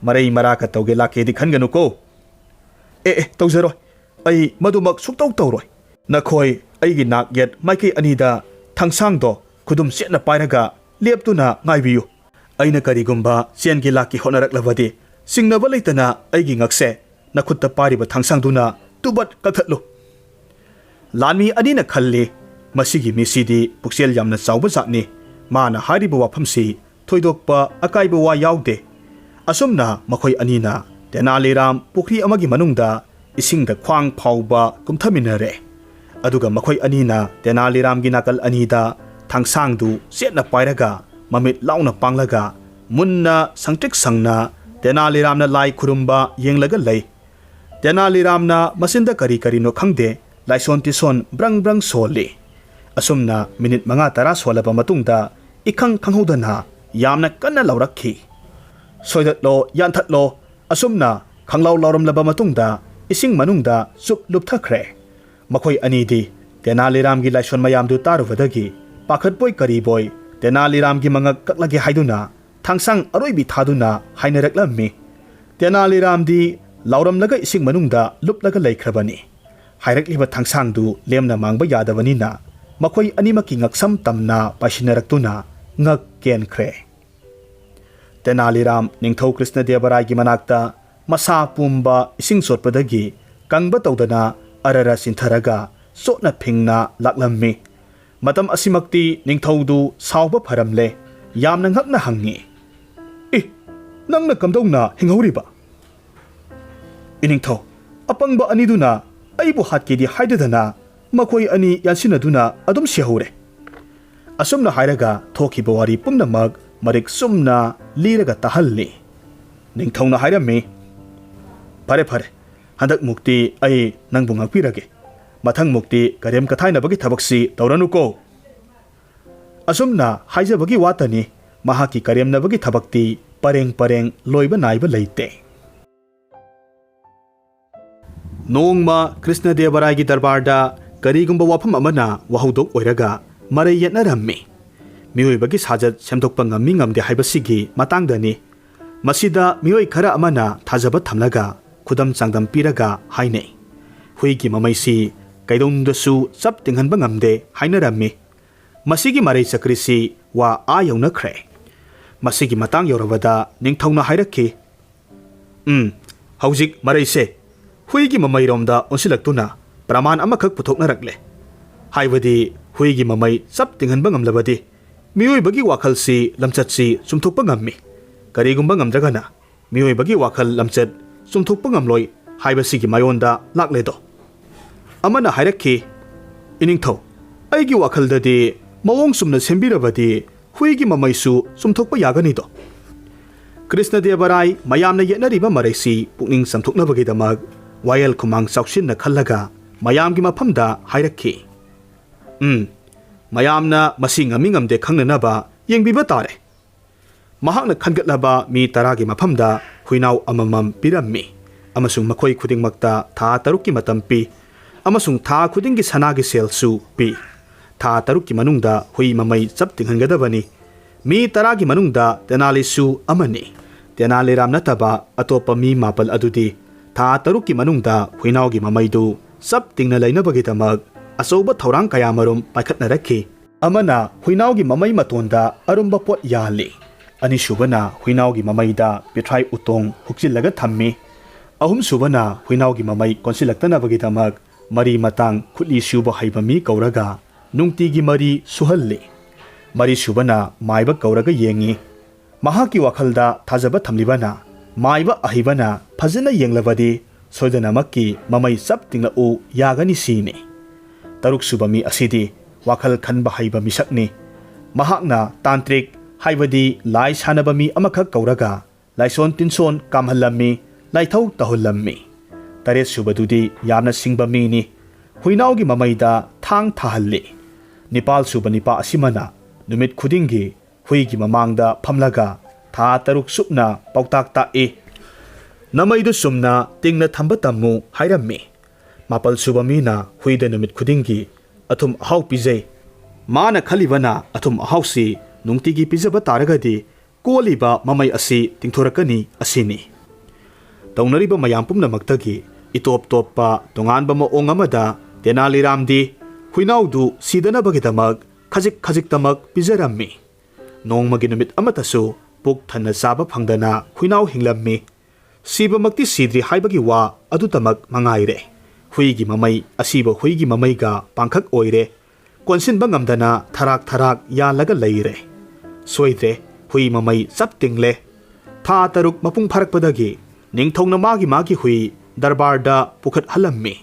ꯃꯔꯩ ꯃꯔꯥꯀ ꯇꯧꯒꯦ ꯂꯥꯛꯀꯦꯗꯤ ꯈꯟꯒꯅꯨꯀꯣ ꯇꯧꯖꯔꯣꯏ ꯑꯩ ꯃꯗꯨꯃꯛ ꯁꯨꯛꯇꯧ ꯇꯧꯔꯣꯏ ꯅꯈꯣꯏ ꯑꯩꯒꯤ ꯅꯥꯛ ꯌꯦꯠ ꯃꯥꯏꯀꯩ ꯑꯅꯤꯗ ꯊꯥꯡꯁꯥꯡꯗꯣ ꯈꯨꯗꯨꯝ ꯆꯦꯠꯅ ꯄꯥꯏꯔꯒ ꯂꯦꯞꯇꯨꯅ ꯉꯥꯏꯕꯤꯌꯨ ꯑꯩꯅ ꯀꯔꯤꯒꯨꯝꯕ ꯆꯦꯟꯒꯦ ꯂꯥꯛꯀꯦ ꯍꯣꯠꯅꯔꯛꯂꯕꯗꯤ ꯆꯤꯡꯅꯕ ꯂꯩꯇꯅ ꯑꯩꯒꯤ ꯉꯛꯁꯦ ꯅꯈꯨꯠꯇ ꯄꯥꯏꯔꯤꯕ ꯊꯥꯡꯁꯥꯡꯗꯨꯅ ꯇꯨꯕꯠ ꯀꯛꯊꯠꯂꯨ ꯂꯥꯟꯃꯤ ꯑꯅꯤꯅ ꯈꯜꯂꯤ ꯃꯁꯤꯒꯤ ꯃꯤꯁꯤꯗꯤ ꯄꯨꯛꯆꯦꯜ ꯌꯥꯝꯅ ꯆꯥꯎꯕ ꯖꯥꯠꯅꯤ ꯃꯥꯅ ꯍꯥꯏꯔꯤꯕ ꯋꯥꯐꯝꯁꯤ ꯊꯣꯏꯗꯣꯛꯄ ꯑꯀꯥꯏꯕ ꯋꯥ ꯌꯥꯎꯗꯦ ꯑꯁꯨꯝꯅ ꯃꯈꯣꯏ ꯑꯅꯤꯅ ꯇꯦꯅꯥꯂꯤꯔꯥꯝ ꯄꯨꯈ꯭ꯔꯤ ꯑꯃꯒꯤ ꯃꯅꯨꯡꯗ ꯏꯁꯤꯡꯗ ꯈ꯭ꯋꯥꯡ ꯐꯥꯎꯕ ꯀꯨꯝꯊꯃꯤꯟꯅꯔꯦ ꯑꯗꯨꯒ ꯃꯈꯣꯏ ꯑꯅꯤꯅ ꯇꯦꯅꯥꯂꯤꯔꯥꯝꯒꯤ ꯅꯥꯀꯜ ꯑꯅꯤꯗ ꯊꯥꯡꯁꯥꯡꯗꯨ ꯆꯦꯠꯅ ꯄꯥꯏꯔꯒ ꯃꯃꯤꯠ ꯂꯥꯎꯅ ꯄꯥꯡꯂꯒ ꯃꯨꯟꯅ ꯁꯪꯇ꯭ꯔꯤꯛ ꯁꯪꯅ ꯇꯦꯅꯥꯂꯤꯔꯥꯝꯅ ꯂꯥꯏ ꯈꯨꯔꯨꯝꯕ ꯌꯦꯡꯂꯒ ꯂꯩ ꯇꯦꯅꯥꯂꯤꯔꯥꯝꯅ ꯃꯆꯤꯟꯗ ꯀꯔꯤ ꯀꯔꯤꯅꯣ ꯈꯪꯗꯦ ꯂꯥꯏꯁꯣꯟ ꯇꯤꯁꯣꯟ ꯕ꯭ꯔꯪ ꯕ꯭ꯔꯪ ꯁꯣꯜꯂꯤ ꯑꯁꯨꯝꯅ ꯃꯤꯅꯤꯠ 5-10 ꯁꯣꯜꯂꯕ ꯃꯇꯨꯡꯗ इखंग खंगौदना यामना कन्ना लौरक्खी सोइदत्लो यान्थत्लो असुमना खंगलाउ लौरमलबा मतुंगदा इसिंग मनुंगदा चुप लुपथखरे मखोय अनीदी तेनालीरामगी लाइसोन मयामदु तारुबदगी पाखतपोय करीबोय तेनालीरामगी मंगक कक्लगे हाइदुना थांगसांग अरोइबी थादुना हाइनरक्लम्मी तेनालीरामदी लौरमलगा इसिंग मनुंगदा लुपलगा लैख्रबनी हाइरक्लिबा थांगसांगदु लेमना मांगबा यादबनीना मखोय अनिमकी ngakसम तमना पासिनरक्तुना ngak केनख्रे तेनालीराम निंगथौ कृष्णदेवरायगी मनाक्ता मसा पुंबा इसिंग सोटपदगी कंगबा तौदना अररा सिंथरगा सोटना फिंगना लाक्लम्मी मतम असिमक्ति निंगथौदु सावबा फरमले यामना ngakना हंगी नंगना कमदौना हिंगौरिबा इनिंगथौ अपंगबा अनिदुना अइबु हातकेदी हाइददना मखोय अनि यासिनदुना अदुम सिहौरे असुमना हाइरगा थोखिबा वारी पुमनमक मरिक सुमना लीरगा तहल्ली निंगथौना हाइरम्मी फरे फरे हंदक मुक्ति अई नंगबु ngakpirage मथंग मुक्ति करेम कथाइनबगी थबकसी तौरनुको असुमना हाइजबगी वातनी महाकी करेमनबगी थबक्ति परेंग परेंग लोइबा नाइबा लैते। Nongma Krishna Devarai's darbarda karigumba wafam amana wahudok oiraga marai yetnarammi. Miyoibagi sajat semtokpa ngammi ngamde haibasigi matangdani. Masida miyoi khara amana thajaba thamlaga khudam changdam piraga hainei. Huigi mamaisi kaidongdasu chap tinghanba ngamde hainarammi. Masigi marai chakrisi wa yaunakre. Masigi matang yorabada ningthongna hairaki. Haujik marai se Huigi mamai romda onsilaktuna praman amakak puthoknarakle. Haibadi huigi mamai chap tinghanba ngamlabadi miyoibagi wakhalsi lamchatsi chumthokpa ngammi. Karigumba ngamdragana miyoibagi wakhal lamchat chumthokpa ngamloi haibasigi mayonda lakledo. Amana hairaki iningthau aigi wakhaldadi mawong sumna sembirabadi huigi mamaisu chumthokpa yaganido. Krishna Devarai mayamna yetnariba maraisi pukning samthoknabagidamag Wayal kumang sauksin na khalaga mayam gi mafamda hairaki. Mayamna masing ngamde khangnanaba yengbiba tare. Mahakna khangatlaba mi taragi mafamda huinaw amamam pirammi. Amasung makhoi khudingmakta tha tarukki matampi. Amasung tha khudinggi sanagi selsu pi. Tha tarukki manungda hui mamai chap tinghangadabani. Mi taragi manungda Tenalisu amani. Tenali Ram nataba atopa mi mapal adudi. Tha tarukki manungda huinawgi mamaidu sap tingna lainabagidamag asoba thaurang kayamarum paikhatnarakhi. Amana huinawgi mamai matonda arumba pot yali. Anisubana huinawgi mamaida pithrai utong hukchillaga thammi. Ahumsubana huinawgi mamai konsilaktanabagidamag mari matang khutli suba haibami kauraga nungtigi mari suhalli. Mari subana maiba kauraga yengi. Mahaki wakhalda thajaba thamlibana Maiba ahibana fazana yenglabadi soidanamakki mamai sap tingla u yagani sini. Taruk subami asidi wakhal khanba haiba misakni. Mahakna tantrik haibadi lai sanabami amakak kauraga laison tinson kamhallammi laithau tahullammi. Taret subadudi yamna singbami ni. Huinawgi mamaida thang thahalli. Nipal subanipa asimana numit khudingi huigi mamangda phamlaga Tha taruk supna pautak ta'i. Namaidu sumna tingna thamba tammu hairammi. Mapal subamina huida numit khudingi athum ahau pizai. Mana khalibana athum ahausi nungtigi pizaba taragadi koliba mamai asi tingthorakani asini. Taunariba mayam pumnamaktagi itop toppa tonganba maong amada Tenali Ramdi huinawdu sidanabagidamag khajik tamak pizarammi. Nongmagi numit amatasu Puk thana saba phangdana huinaw hinglammi. Siba makti sidri haibagi wa adutamak mangaire. Huigi mamai asiba huigi mamaiga pangkhak oire. Konsinba ngamdana tharak yalaga leire. Soidre hui mamai chap tingle. Tha taruk mapung pharakpadagi ningthongna magi hui darbarda pukhat halammi.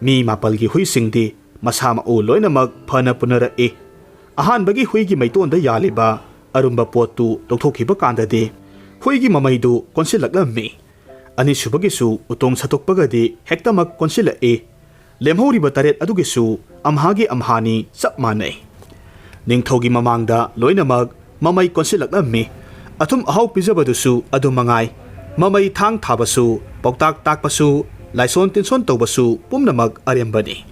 Mi mapalgi hui singdi masama u loinamak phana punara'i. Ahanbagi huigi maitonda yaliba Arumba potu tokhiba kandadi huigi mamaidu konsilaklammi. Anisubagisu utong satokpagadi hektamak konsilae. Lemhoriba taret adugisu amhagi amhani chap manai. Ningthogi mamangda loinamag mamai konsilaklammi. Athum ahau pizabadusu adu mangai. Mamai thang thabasu pauktak takpasu laison tinson tawbasu pumnamag arembani.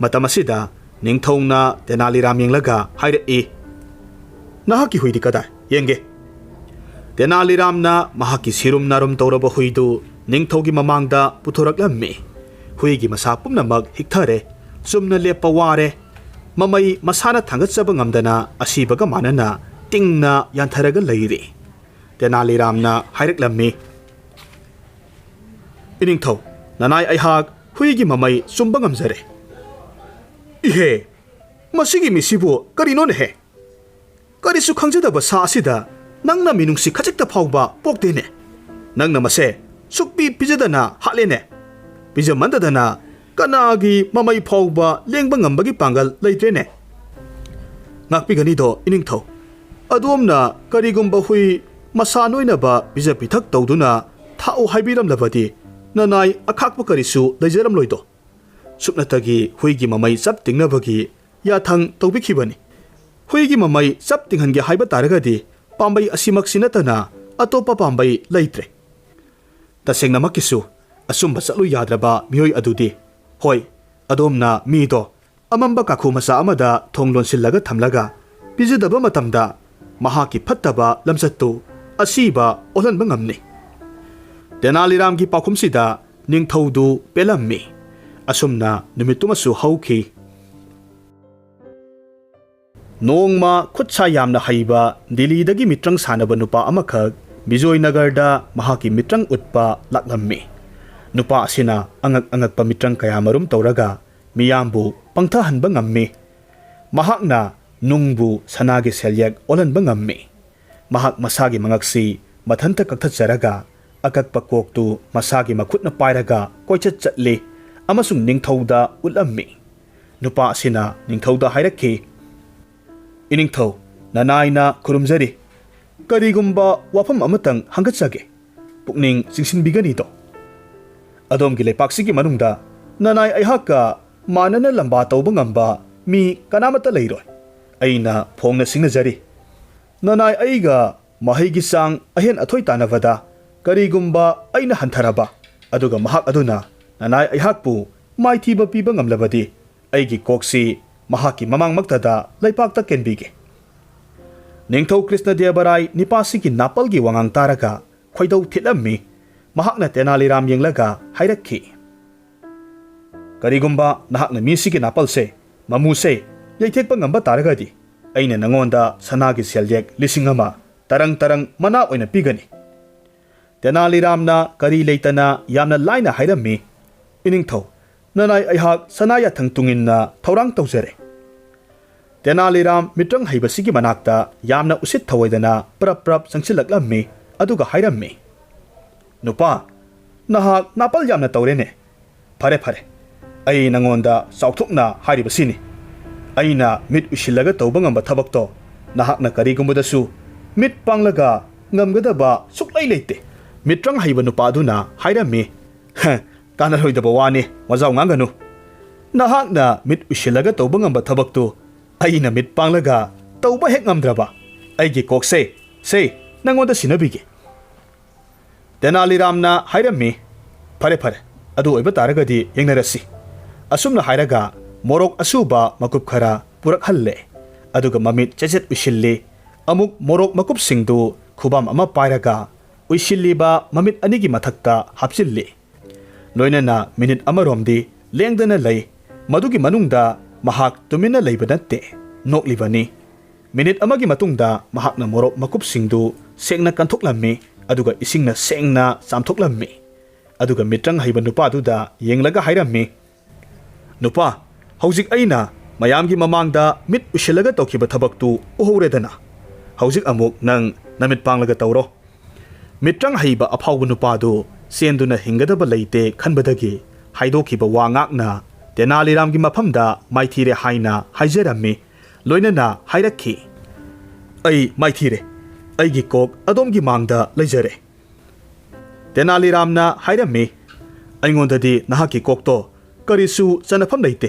Matamasida ningthongna Tenali Ram yenglaga hairae. Nahaki huidi kada yenge. Tenali Ramna mahaki sirum narum tauraba huidu ningthogi mamangda puthoraklammi. Huigi masa pumnamag hikthare sumna lepa ware. Mamai masana thangatsaba ngamdana asibaga manana tingna yantharaga leiri. Tenali Ramna hairaklammi. Iningthau nanai aihak huigi mamai sumba ngamjare. Ihe masigi misibu karino nehe. Karisu khangjadaba sa asida nangna minungsi khajikta phawba poktene. Nangna mase sukpi pijadana hatlene. Pijamandadana kanagi mamai phawba lengba ngambagi pangal leitrene. Ngakpiganido iningthau. Adomna karigumba hui masa noinaba pija pithak tawduna thau haibiramlabadi nanai akhakpa karisu leijaramloido. Suknatagi huigi mamai chap tingnabagi yathang tawbikhibani. Huigi mamai chap tinghange haiba taragadi pambai asimak sinatana atopa pambai leitre. Tasengna makisu असुंबा चलु याद्रबा मियोय अदुदि होय अदोमना मीदो अमंबा काखु मसा अमदा थोंग लोनसिल्लगा थमलगा पिजदबा मतमदा महाकी फत्तबा लमसत्तु असीबा ओलनबा ngamni Tenaliram की पाखुमसिदा निंगथौदु पेलम्मी असुमना नुमितुमसु हौखि नोंगमा खुत्सा यामना हईबा दिल्लीदगी मित्रंग सानबा नुपा अमखक बिजोयनगरदा महाकी मित्रंग उत्पा लाक्लम्मी नुपा असिना अंगक अंगकपा मित्रंग कयामरुम तौरगा मियामबु पंगथहनबा ngammi महाकना नुंगबु सनागी सेल्यक ओलनबा ngammi महाक मसागी मंगक्सी मथंत कक्थचरगा अकक्पा कोकतु मसागी मखुतना पायरगा कोइचत चटले अमसुंग निंगथौदा उलम्मी नुपा असिना निंगथौदा हायरक्खि इनिंगथौ ननाइना खुरुमजरी करिगुम्बा वाफम अमतंग हंगचगे पुकनिंग चिंगसिनबिगनिदो अदोमगी लेपाक्सिगी मनुंगदा ननाइ अइहाक्का मानना लंबा तौबा ngamba मी कनामता लेरोय अइना फोंगना सिंगनजरी ननाइ अइगा महिगी सांग अहेन अथोय तानवदा करिगुम्बा अइना हंथरबा अदुगा महाक अदुना ननाइ अइहाकपु माइथीबा पीबा ngamlabadi अइगी कोक्सी महाकी ममांगमक्तदा लैपाक्ता केनबिगे निंगथौ कृष्णदेवराय निपासिगी नापलगी वांगांग तारगा खोइदौ थिलम्मी महाकना तेनालीराम येंगलगा हायरक्खि करिगुम्बा नहाकना मीसिगी नापलसे ममुसे यैथेकपा ngamba तारगदी अइना नंगोंदा सनागी सेल्यक लिसिंग अमा तरंग तरंग मना ओइना पिगनी तेनालीरामना करी लेतना यामना लाइना हायरम्मी इनिंगथौ ननाइ अइहाक सनाया थंग तुंगिनना थौरांग तौजरे तेनालीराम मित्रंग हैबसिगी मनाक्ता यामना उसित थवैदना प्रप प्रप संगसिलक्लम्मी अदुगा हायरम्मी नुपा नहाक नापल यामना तौरेने फरे फरे अइ नंगोंदा चाउथुकना हारिबसिनी अइना मिट उसिलगा तौबा ngamba थबक्तो नहाकना करिगुम्बदसु मिट पांगलगा ngamgadaba सुक्लै लेते मित्रंग हैबा नुपादुना हायरम्मी कानरोइदबा वानी वजाव ngangganu नहाकना मिट उसिलगा तौबा ngamba थबक्तु अइना मिट पांगलगा तौबा हेक ngamdraba अइगी कोक्से से नंगोंदा सिनबिगे तेनालीरामना हायरम्मी फरे फरे अदु ओइबा तारगदी येंगनरसी असुमना हायरगा मोरोक असुबा मकुप खरा पुरक हल्ले अदुगा ममित चेचेत उसिल्ले अमुक मोरोक मकुप सिंगदु खुबाम अमा पायरगा उसिल्लिबा ममित अनिगी मथक्ता हापसिल्ले लोइनना मिनिट अमरोमदी लेंगदना लई मदुगी मनुंगदा महाक तुमिना लैबा नत्ते नोक्लिबनी मिनिट अमगी मतुंगदा महाकना मोरोक मकुप सिंगदु सेंगना कंथोक्लम्मी अदुगा इसिंगना सेंगना चामथोक्लम्मी अदुगा मित्रंग हैबा नुपादुदा येंगलगा हायरम्मी नुपा हौजिक अइना मयामगी ममांगदा मिट उसिलगा तौखिबा थबक्तु उहौरेदना हौजिक अमुक नंग नमित पांगलगा तौरो मित्रंग हैबा अफाउबा नुपादु सेंदुना हिंगदबा लैते खनबदगी हाइदोखिबा वांगाकना तेनालीरामगी मफमदा माइथीरे हाइना हाइजरम्मी लोइनना हायरक्खि अइ माइथीरे अइगी कोक अदोमगी मांगदा लैजरे तेनालीरामना हायरम्मी अइंगोंददी नहाकी कोकतो करिसु चनफम लैते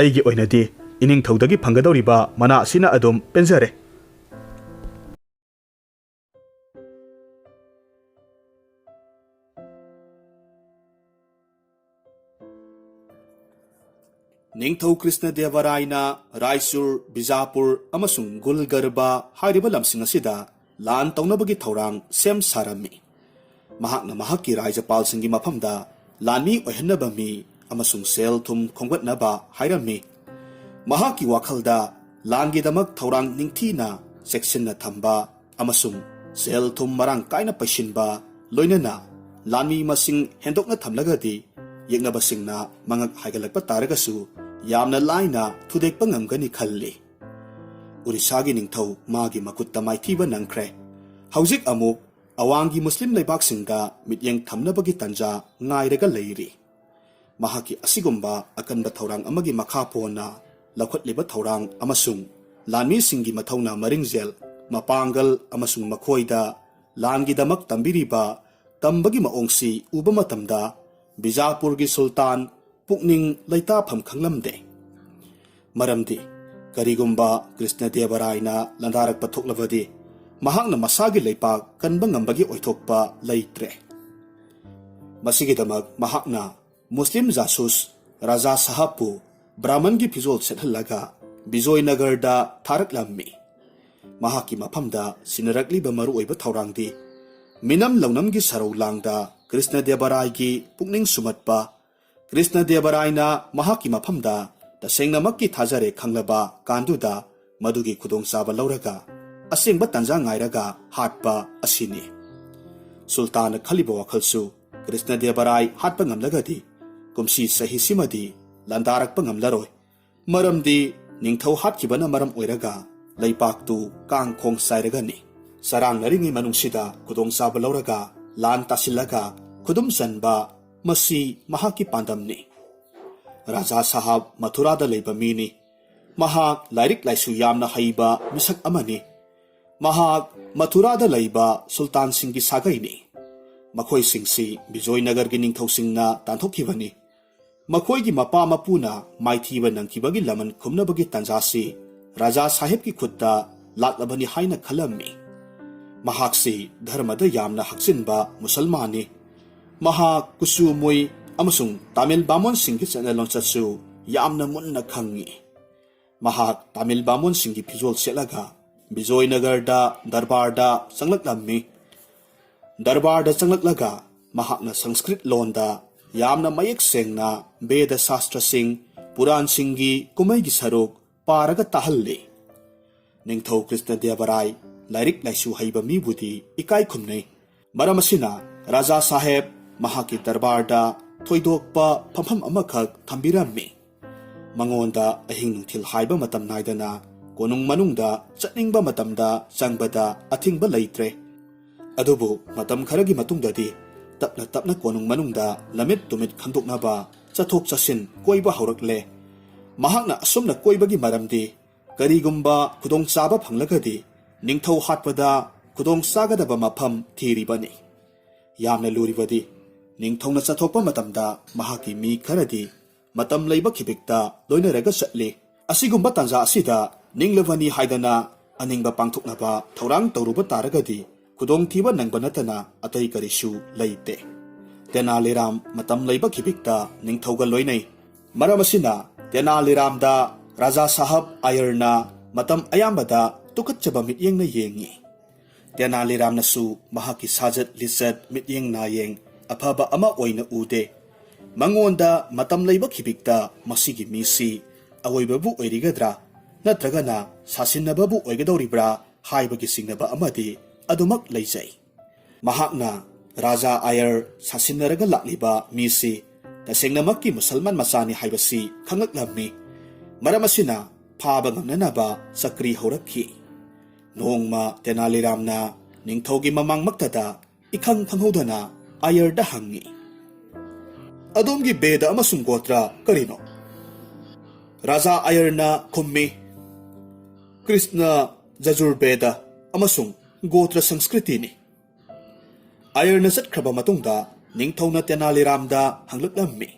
अइगी ओइनदी इनिंगथौदगी फंगदौरिबा मना असिना अदुम पेंजरे निंगथौ कृष्णदेवरायना रायचूर बिजापुर अमसुंग गुलगरबा हारिबा लमसिंग असिदा लान तौनबगी थौरांग सेम सारम्मी महाकना महाकी राज्यपालसिंगी मफमदा लानी ओहन्नबा मी अमसुंग सेल थुम खोंगवटनबा हायरम्मी महाकी वाखलदा लांगीदमक थौरांग निंगथीना सेक्शनना थंबा अमसुंग सेल थुम मरांग कायना पैसिनबा लोइनना लानी मसिंग हेंदोकना थमलगदी येंगनबसिंगना मंगक हाइगलकपा तारगसु यामना लाइना थुदेकपा ngamgani खल्ली उड़ीसागी निंगथौ मागी मकुत्ता माइथीबा नंगख्रे हौजिक अमुक अवांगी मुस्लिम लेबाकसिंगदा मित्येंग थमनबगी तंजा ngairaga leiri mahaki asigumba akanba thorang amagi makha pona lakhotliba thorang amasung lanmi singi mathauna maringjel mapangal amasung makhoida langi damak tambiriba tambagi maongsi uba matamda bijapurgi sultan pukning laita pham khanglamde maramdi karigumba krishnadevarayna landarak pathoklabadi mahakna masagi leipak kanba ngambagi oithokpa leitre ꯃꯁꯤꯒꯤꯗꯃꯛ ꯃꯍꯥꯛꯅ ꯃꯨꯁꯂꯤꯝ ꯖꯥꯁꯨꯁ ꯔꯥꯖꯥ ꯁꯥꯍꯕꯄꯨ ꯕ꯭ꯔꯥꯍꯃꯟꯒꯤ ꯐꯤꯖꯣꯜ ꯁꯦꯠꯍꯜꯂꯒ ꯕꯤꯖꯣꯏꯅꯒꯔꯗ ꯊꯥꯔꯛꯂꯝꯃꯤ꯫ ꯃꯍꯥꯛꯀꯤ ꯃꯐꯝꯗ ꯁꯤꯟꯅꯔꯛꯂꯤꯕ ꯃꯔꯨꯑꯣꯏꯕ ꯊꯧꯔꯥꯡꯗꯤ ꯃꯤꯅꯝ ꯂꯧꯅꯝꯒꯤ ꯁꯔꯧ ꯂꯥꯡꯗ ꯀ꯭ꯔꯤꯁꯅꯗꯦꯕꯔꯥꯏꯒꯤ ꯄꯨꯛꯅꯤꯡ ꯁꯨꯝꯍꯠꯄ, ꯀ꯭ꯔꯤꯁꯅꯗꯦꯕꯔꯥꯏꯅ ꯃꯍꯥꯛꯀꯤ ꯃꯐꯝꯗ ꯇꯁꯦꯡꯅꯃꯛꯀꯤ ꯊꯥꯖꯔꯦ ꯈꯪꯂꯕ ꯀꯥꯟꯗꯨꯗ ꯃꯗꯨꯒꯤ ꯈꯨꯗꯣꯡꯆꯥꯕ ꯂꯧꯔꯒ ꯑꯁꯦꯡꯕ ꯇꯥꯟꯖꯥ ꯉꯥꯏꯔꯒ ꯍꯥꯠꯄ ꯑꯁꯤꯅꯤ꯫ ꯁꯨꯜꯇꯥꯟꯅ ꯈꯜꯂꯤꯕ ꯋꯥꯈꯜꯁꯨ ꯀ꯭ꯔꯤꯁꯅꯗꯦꯕꯔꯥꯏ ꯍꯥꯠꯄ ꯉꯝꯂꯒꯗꯤ ꯀꯨꯝꯁꯤ ꯆꯍꯤꯁꯤꯃꯗꯤ ꯂꯥꯟꯗꯥꯔꯛꯄ ꯉꯝꯂꯔꯣꯏ, ꯃꯔꯝꯗꯤ ꯅꯤꯡꯊꯧ ꯍꯥꯠꯈꯤꯕꯅ ꯃꯔꯝ ꯑꯣꯏꯔꯒ ꯂꯩꯄꯥꯛꯇꯨ ꯀꯥꯡ ꯈꯣꯡ ꯆꯥꯏꯔꯒꯅꯤ꯫ ꯆꯔꯥꯡꯅꯔꯤꯉꯩ ꯃꯅꯨꯡꯁꯤꯗ ꯈꯨꯗꯣꯡꯆꯥꯕ ꯂꯧꯔꯒ ꯂꯥꯟ ꯇꯥꯁꯤꯜꯂꯒ ꯈꯨꯗꯨꯝ ꯆꯟꯕ, ꯃꯁꯤ ꯃꯍꯥꯛꯀꯤ ꯄꯥꯟꯗꯝꯅꯤ꯫ ꯔꯥꯖꯥ ꯁꯥꯍꯕ ꯃꯊꯨꯔꯥꯗ ꯂꯩꯕ ꯃꯤꯅꯤ꯫ ꯃꯍꯥꯛ ꯂꯥꯏꯔꯤꯛ ꯂꯥꯏꯁꯨ ꯌꯥꯝꯅ ꯍꯩꯕ ꯃꯤꯁꯛ ꯑꯃꯅꯤ꯫ ꯃꯍꯥꯛ ꯃꯊꯨꯔꯥꯗ ꯂꯩꯕ ꯁꯨꯜꯇꯥꯟꯁꯤꯡꯒꯤ ꯁꯥꯒꯩꯅꯤ꯫ ꯃꯈꯣꯏꯁꯤꯡꯁꯤ ꯕꯤꯖꯣꯏꯅꯒꯔꯒꯤ ꯅꯤꯡꯊꯧꯁꯤꯡꯅ ꯇꯥꯟꯊꯣꯛꯈꯤꯕꯅꯤ꯫ ꯃꯈꯣꯏꯒꯤ ꯃꯄꯥ ꯃꯄꯨꯅ ꯃꯥꯏꯊꯤꯕ ꯅꯪꯈꯤꯕꯒꯤ ꯂꯃꯟ ꯈꯨꯝꯅꯕꯒꯤ ꯇꯥꯟꯖꯥꯁꯤ ꯔꯥꯖꯥ ꯁꯥꯍꯦꯕꯀꯤ ꯈꯨꯠꯇ ꯂꯥꯛꯂꯕꯅꯤ ꯍꯥꯏꯅ ꯈꯜꯂꯝꯃꯤ꯫ ꯃꯍꯥꯛꯁꯤ ꯙꯔꯃꯗ ꯌꯥꯝꯅ ꯍꯛꯆꯤꯟꯕ ꯃꯨꯁꯜꯃꯥꯟꯅꯤ꯫ ꯃꯍꯥꯛ ꯀꯨꯆꯨ ꯃꯨꯏ ꯑꯃꯁꯨꯡ ꯇꯥꯃꯤꯜ ꯕꯥꯃꯣꯟꯁꯤꯡꯒꯤ ꯆꯠꯅ ꯂꯣꯟꯆꯠꯁꯨ ꯌꯥꯝꯅ ꯃꯨꯟꯅ ꯈꯪꯉꯤ꯫ ꯃꯍꯥꯛ ꯇꯥꯃꯤꯜ ꯕꯥꯃꯣꯟꯁꯤꯡꯒꯤ ꯐꯤꯖꯣꯜ ꯁꯦꯠꯂꯒ ꯕꯤꯖꯣꯏꯅꯒꯔꯗ ꯗꯔꯕꯥꯔꯗ ꯆꯪꯂꯛꯂꯝꯃꯤ꯫ ꯗꯔꯕꯥꯔꯗ ꯆꯪꯂꯛꯂꯒ ꯃꯍꯥꯛꯅ ꯁꯪꯁꯀ꯭ꯔꯤꯠ ꯂꯣꯟꯗ ꯌꯥꯝꯅ ꯃꯌꯦꯛ ꯁꯦꯡꯅ ꯕꯦꯗ ꯁꯥꯁꯇ꯭ꯔꯁꯤꯡ, ꯄꯨꯔꯥꯟꯁꯤꯡꯒꯤ ꯀꯨꯝꯍꯩꯒꯤ ꯁꯔꯨꯛ ꯄꯥꯔꯒ ꯇꯥꯍꯜꯂꯤ꯫ ꯅꯤꯡꯊꯧ ꯀ꯭ꯔꯤꯁꯅꯗꯦꯕꯔꯥꯏ ꯂꯥꯏꯔꯤꯛ ꯂꯥꯏꯁꯨ ꯍꯩꯕ ꯃꯤꯕꯨꯗꯤ ꯏꯀꯥꯏ ꯈꯨꯝꯅꯩ꯫ ꯃꯔꯝ ꯑꯁꯤꯅ ꯔꯥꯖꯥ ꯁꯥꯍꯦꯕ ꯃꯍꯥꯛꯀꯤ ꯗꯔꯕꯥꯔꯗ ꯊꯣꯏꯗꯣꯛꯄ ꯐꯝꯐꯝ ꯑꯃꯈꯛ ꯊꯝꯕꯤꯔꯝꯃꯤ꯫ ꯃꯉꯣꯟꯗ ꯑꯍꯤꯡ ꯅꯨꯡꯊꯤꯜ ꯍꯥꯏꯕ ꯃꯇꯝ ꯅꯥꯏꯗꯅ ꯀꯣꯅꯨꯡ ꯃꯅꯨꯡꯗ ꯆꯠꯅꯤꯡꯕ ꯃꯇꯝꯗ ꯆꯪꯕꯗ ꯑꯊꯤꯡꯕ ꯂꯩꯇ꯭ꯔꯦ꯫ ꯑꯗꯨꯕꯨ ꯃꯇꯝ ꯈꯔꯒꯤ ꯃꯇꯨꯡꯗꯗꯤ ꯇꯞꯅ ꯇꯞꯅ ꯀꯣꯅꯨꯡ ꯃꯅꯨꯡꯗ ꯂꯝꯃꯤꯠ ꯇꯨꯃꯤꯠ ꯈꯪꯗꯣꯛꯅꯕ ꯆꯠꯊꯣꯛ ꯆꯠꯁꯤꯟ ꯀꯣꯏꯕ ꯍꯧꯔꯛꯂꯦ꯫ ꯃꯍꯥꯛꯅ ꯑꯁꯨꯝꯅ ꯀꯣꯏꯕꯒꯤ ꯃꯔꯝꯗꯤ ꯀꯔꯤꯒꯨꯝꯕ ꯈꯨꯗꯣꯡꯆꯥꯕ ꯐꯪꯂꯒꯗꯤ ꯅꯤꯡꯊꯧ ꯍꯥꯠꯄꯗ ꯈꯨꯗꯣꯡꯆꯥꯒꯗꯕ ꯃꯐꯝ ꯊꯤꯔꯤꯕꯅꯤ꯫ ꯌꯥꯝꯅ ꯂꯨꯔꯤꯕꯗꯤ ꯅꯤꯡꯊꯧꯅ ꯆꯠꯊꯣꯛꯄ ꯃꯇꯝꯗ ꯃꯍꯥꯛꯀꯤ ꯃꯤ ꯈꯔꯗꯤ ꯃꯇꯝ ꯂꯩꯕ ꯈꯤꯕꯤꯛꯇ ꯂꯣꯏꯅꯔꯒ ꯆꯠꯂꯤ꯫ ꯑꯁꯤꯒꯨꯝꯕ ꯇꯥꯟꯖꯥ ꯑꯁꯤꯗ ꯅꯤꯡꯂꯕꯅꯤ ꯍꯥꯏꯗꯅ ꯑꯅꯤꯡꯕ ꯄꯥꯡꯊꯣꯛꯅꯕ ꯊꯧꯔꯥꯡ ꯇꯧꯔꯨꯕ ꯇꯥꯔꯒꯗꯤ ꯈꯨꯗꯣꯡꯊꯤꯕ ꯅꯪꯕ ꯅꯠꯇꯅ ꯑꯇꯩ ꯀꯔꯤꯁꯨ ꯂꯩꯇꯦ꯫ ꯇꯦꯅꯥꯂꯤꯔꯥꯝ ꯃꯇꯝ ꯂꯩꯕ ꯈꯤꯕꯤꯛꯇ ꯅꯤꯡꯊꯧꯒ ꯂꯣꯏꯅꯩ꯫ ꯃꯔꯝ ꯑꯁꯤꯅ ꯇꯦꯅꯥꯂꯤꯔꯥꯝꯗ ꯔꯥꯖꯥ ꯁꯥꯍꯕ ꯑꯥꯌꯔꯅ ꯃꯇꯝ ꯑꯌꯥꯝꯕꯗ ꯇꯨꯀꯠꯆꯕ ꯃꯤꯠꯌꯦꯡꯅ ꯌꯦꯡꯉꯤ꯫ ꯇꯦꯅꯥꯂꯤꯔꯥꯝꯅꯁꯨ ꯃꯍꯥꯛꯀꯤ ꯁꯥꯖꯠ ꯂꯤꯆꯠ ꯃꯤꯠꯌꯦꯡ ꯅꯥꯌꯦꯡ ꯑꯐꯕ ꯑꯃ ꯑꯣꯏꯅ ꯎꯗꯦ꯫ ꯃꯉꯣꯟꯗ ꯃꯇꯝ ꯂꯩꯕ ꯈꯤꯕꯤꯛꯇ ꯃꯁꯤꯒꯤ ꯃꯤꯁꯤ ꯑꯋꯣꯏꯕꯕꯨ ꯑꯣꯏꯔꯤꯒꯗ꯭ꯔꯥ ꯅꯠꯇ꯭ꯔꯒꯅ ꯁꯥꯁꯤꯟꯅꯕꯕꯨ ꯑꯣꯏꯒꯗꯧꯔꯤꯕ꯭ꯔꯥ ꯍꯥꯏꯕꯒꯤ ꯆꯤꯡꯅꯕ ꯑꯃꯗꯤ ꯑꯗꯨꯃꯛ ꯂꯩꯖꯩ꯫ ꯃꯍꯥꯛꯅ ꯔꯥꯖꯥ ꯑꯥꯌꯔ ꯁꯥꯁꯤꯟꯅꯔꯒ ꯂꯥꯛꯂꯤꯕ ꯃꯤꯁꯤ ꯇꯁꯦꯡꯅꯃꯛꯀꯤ ꯃꯨꯁꯜꯃꯥꯟ ꯃꯆꯥꯅꯤ ꯍꯥꯏꯕꯁꯤ ꯈꯪꯂꯛꯂꯝꯃꯤ꯫ ꯃꯔꯝ ꯑꯁꯤꯅ ꯐꯥꯕ ꯉꯝꯅꯅꯕ ꯆꯀ꯭ꯔꯤ ꯍꯧꯔꯛꯈꯤ꯫ ꯅꯣꯡꯃ ꯇꯦꯅꯥꯂꯤꯔꯥꯝꯅ ꯅꯤꯡꯊꯧꯒꯤ ꯃꯃꯥꯡꯃꯛꯇꯗ ꯏꯈꯪ ꯈꯪꯍꯧꯗꯅ ꯑꯥꯌꯔꯗ ꯍꯪꯉꯤ, "ꯑꯗꯣꯝꯒꯤ ꯕꯦꯗ ꯑꯃꯁꯨꯡ ꯒꯣꯇ꯭ꯔ ꯀꯔꯤꯅꯣ?" ꯔꯥꯖꯥ ꯑꯥꯌꯔꯅ ꯈꯨꯝꯃꯤ, "ꯀ꯭ꯔꯤꯁꯅ ꯖꯖꯨꯔꯕꯦꯗ ꯑꯃꯁꯨꯡ ꯒꯣꯇ꯭ꯔ ꯁꯪꯁꯀ꯭ꯔꯤꯇꯤꯅꯤ꯫ ꯑꯥꯌꯔꯅ ꯆꯠꯈ꯭ꯔꯕ ꯃꯇꯨꯡꯗ ꯅꯤꯡꯊꯧꯅ ꯇꯦꯅꯥꯂꯤꯔꯥꯝꯗ ꯍꯪꯂꯛꯂꯝꯃꯤ,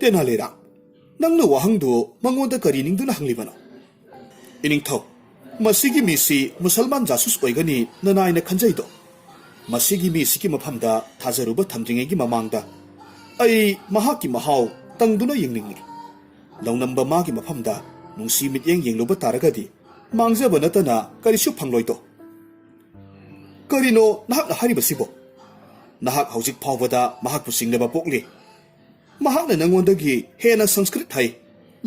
"ꯇꯦꯅꯥꯂꯤꯔꯥꯝ, ꯅꯪꯅ ꯋꯥꯍꯪꯗꯨ ꯃꯉꯣꯟꯗ ꯀꯔꯤ ꯅꯤꯡꯗꯨꯅ ꯍꯪꯂꯤꯕꯅꯣ?" "ꯏꯅꯤꯡꯊꯧ, ꯃꯁꯤꯒꯤ ꯃꯤꯁꯤ ꯃꯨꯁꯜꯃꯥꯟ ꯖꯥꯁꯨꯁ ꯑꯣꯏꯒꯅꯤ ꯅꯅꯥꯏꯅ ꯈꯟꯖꯩꯗꯣ꯫ ꯃꯁꯤꯒꯤ ꯃꯤꯁꯤꯒꯤ ꯃꯐꯝꯗ ꯊꯥꯖꯔꯨꯕ ꯊꯝꯗ꯭ꯔꯤꯉꯩꯒꯤ ꯃꯃꯥꯡꯗ ꯑꯩ ꯃꯍꯥꯛꯀꯤ ꯃꯍꯥꯎ ꯇꯪꯗꯨꯅ ꯌꯦꯡꯅꯤꯡꯉꯤ꯫ ꯂꯧꯅꯝꯕ ꯃꯥꯒꯤ ꯃꯐꯝꯗ ꯅꯨꯡꯁꯤ ꯃꯤꯠꯌꯦꯡ ꯌꯦꯡꯂꯨꯕ ꯇꯥꯔꯒꯗꯤ ꯃꯥꯡꯖꯕ ꯅꯠꯇꯅ ꯀꯔꯤꯁꯨ ꯐꯪꯂꯣꯏꯗꯣ." "ꯀꯔꯤꯅꯣ ꯅꯍꯥꯛꯅ ꯍꯥꯏꯔꯤꯕꯁꯤꯕꯣ? ꯅꯍꯥꯛ ꯍꯧꯖꯤꯛ ꯐꯥꯎꯕꯗ ꯃꯍꯥꯛꯄꯨ ꯆꯤꯡꯅꯕ ꯄꯣꯛꯂꯤ꯫ ꯃꯍꯥꯛꯅ ꯅꯪꯉꯣꯟꯗꯒꯤ ꯍꯦꯟꯅ ꯁꯪꯁꯀ꯭ꯔꯤꯠ ꯍꯩ,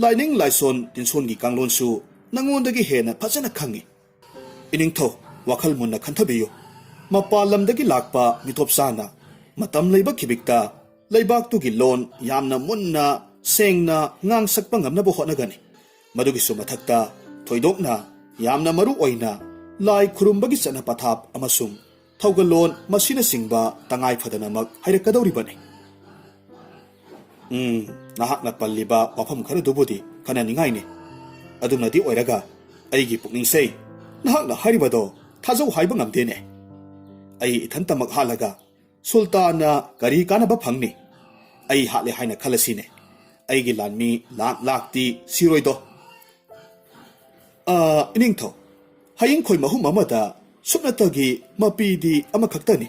ꯂꯥꯏꯅꯤꯡ ꯂꯥꯏꯁꯣꯟ ꯇꯤꯟꯁꯣꯟꯒꯤ ꯀꯥꯡꯂꯣꯟꯁꯨ ꯅꯪꯉꯣꯟꯗꯒꯤ ꯍꯦꯟꯅ ꯐꯖꯅ ꯈꯪꯉꯤ꯫ ꯏꯅꯤꯡꯊꯧ, ꯋꯥꯈꯜ ꯃꯨꯟꯅ ꯈꯟꯊꯕꯤꯌꯨ꯫ ꯃꯄꯥꯟ ꯂꯝꯗꯒꯤ ꯂꯥꯛꯄ ꯃꯤꯇꯣꯞꯆꯥꯅ ꯃꯇꯝ ꯂꯩꯕ ꯈꯤꯕꯤꯛꯇ ꯂꯩꯕꯥꯛꯇꯨꯒꯤ ꯂꯣꯟ ꯌꯥꯝꯅ ꯃꯨꯟꯅ ꯁꯦꯡꯅ ꯉꯥꯡ ꯁꯛꯄ ꯉꯝꯅꯕ ꯍꯣꯠꯅꯒꯅꯤ꯫ ꯃꯗꯨꯒꯤꯁꯨ ꯃꯊꯛꯇ ꯊꯣꯏꯗꯣꯛꯅ ꯌꯥꯝꯅ ꯃꯔꯨ ꯑꯣꯏꯅ ꯂꯥꯏ ꯈꯨꯔꯨꯝꯕꯒꯤ ꯆꯠꯅ ꯄꯊꯥꯞ ꯑꯃꯁꯨꯡ ꯊꯧꯒꯜꯂꯣꯟ ꯃꯁꯤꯅꯆꯤꯡꯕ ꯇꯉꯥꯏ ꯐꯗꯅꯃꯛ ꯍꯩꯔꯛꯀꯗꯧꯔꯤꯕꯅꯤ." ꯅꯍꯥꯛꯅ ꯄꯜꯂꯤꯕ ꯋꯥꯐꯝ ꯈꯔꯗꯨꯕꯨꯗꯤ ꯈꯟꯅꯅꯤꯡꯉꯥꯏꯅꯤ꯫ ꯑꯗꯨꯅꯗꯤ ꯑꯣꯏꯔꯒ ꯑꯩꯒꯤ ꯄꯨꯛꯅꯤꯡꯁꯦ ꯅꯍꯥꯛꯅ ꯍꯥꯏꯔꯤꯕꯗꯣ ꯊꯥꯖꯧ ꯍꯥꯏꯕ ꯉꯝꯗꯦꯅꯦ꯫ ꯑꯩ ꯏꯊꯟꯇꯃꯛ ꯍꯥꯠꯂꯒ ꯁꯨꯜꯇꯥꯟꯅ ꯀꯔꯤ ꯀꯥꯟꯅꯕ ꯐꯪꯅꯤ? ꯑꯩ ꯍꯥꯠꯂꯦ ꯍꯥꯏꯅ ꯈꯜꯂꯁꯤꯅꯦ, ꯑꯩꯒꯤ ꯂꯥꯟꯃꯤ ꯂꯥꯛꯇꯤ ꯁꯤꯔꯣꯏꯗꯣ꯫ "ꯏꯅꯤꯡꯊꯧ, ꯍꯌꯤꯡꯈꯣꯏ ꯃꯍꯨꯝ ꯑꯃꯗ ꯁꯨꯞꯅꯇꯒꯤ ꯃꯄꯤꯗꯤ ꯑꯃꯈꯛꯇꯅꯤ꯫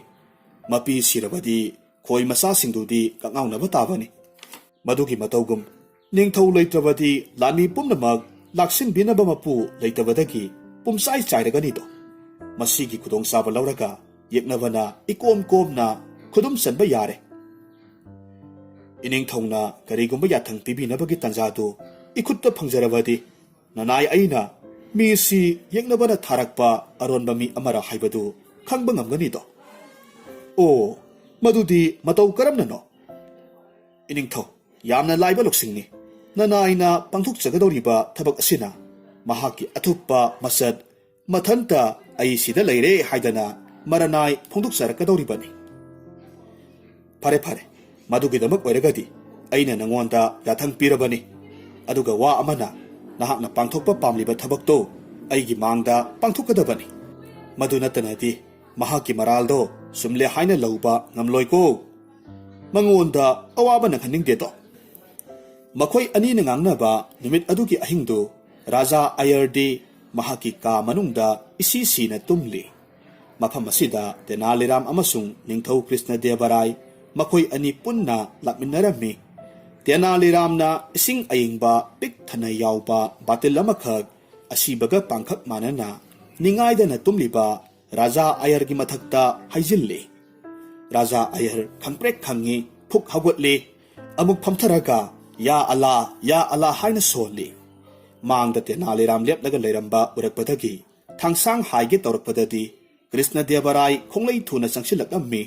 ꯃꯄꯤ ꯁꯤꯔꯕꯗꯤ khoi masa singdudi kakngau na batavani madugi matawgum ningthau leitrabadi lani pumnamak laksin binaba mapu leitabadagi pumsai chairagani do masigi kudong saba lauraga yeknabana ikom komna khudum sanba yare ining thongna karigumba yathang pibinabagi tanjadu ikutta phangjarabadi nanai aina mi si yeknabana tharakpa aronba mi amara haibadu khangba ngamgani do o madudi matau karamna no ining tho yamna laiba loksingni nanaina pangthuk chagadoriba thabak asina mahaki athupa masad mathanta ai sida leire haidana maranai phongduk sarakadoribani phare phare madugi damak oiragadi aina nangonda yathang pirabani aduga wa amana nahakna pangthokpa pamliba thabakto aigi mangda pangthukadabani madunatanadi mahaki maraldo sumle haina lauba ngamloiko mangonda awaba nanghaning deto makhoi ani nangangnaba numit adugi ahingdu raja ayardi mahaki ka manungda isi sina tumli mafam asida tenaliram amasung ningthau krishna devarai makhoi ani punna lakminarami tenaliramna ising ayingba pik thana yawba batil amakhak asibaga pangkhak manana ningaidana tumliba raja ayargi mathakta haijilli raja ayar khangprek khangi phuk hagotli amuk phamtharaga ya Allah haina soli mangda tenaliram lepnaga leiramba urakpadagi thangsang haige tawrakpadadi krishna devarai khonglei thuna changsilakami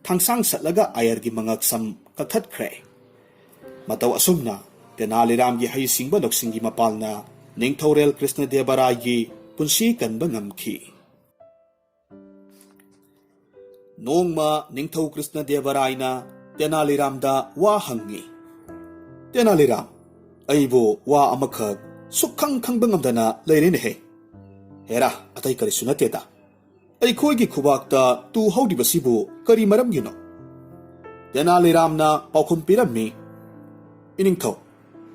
thangsang satlaga ayargi mangak sam kakhatkre mataw asumna tenaliram gi hai singba loksingi mapalna ningthorel krishna devarai gi punsi kanba ngamki nongma ningthau krishna devarai na tenaliramda wa hangi tenaliram aibo wa amakhak sukhang khangba ngamdana leirene he hera atai kari sunateda aikhoi khubakta tu haudi basibu kari maram gino tenaliramna paukhum pirammi iningthau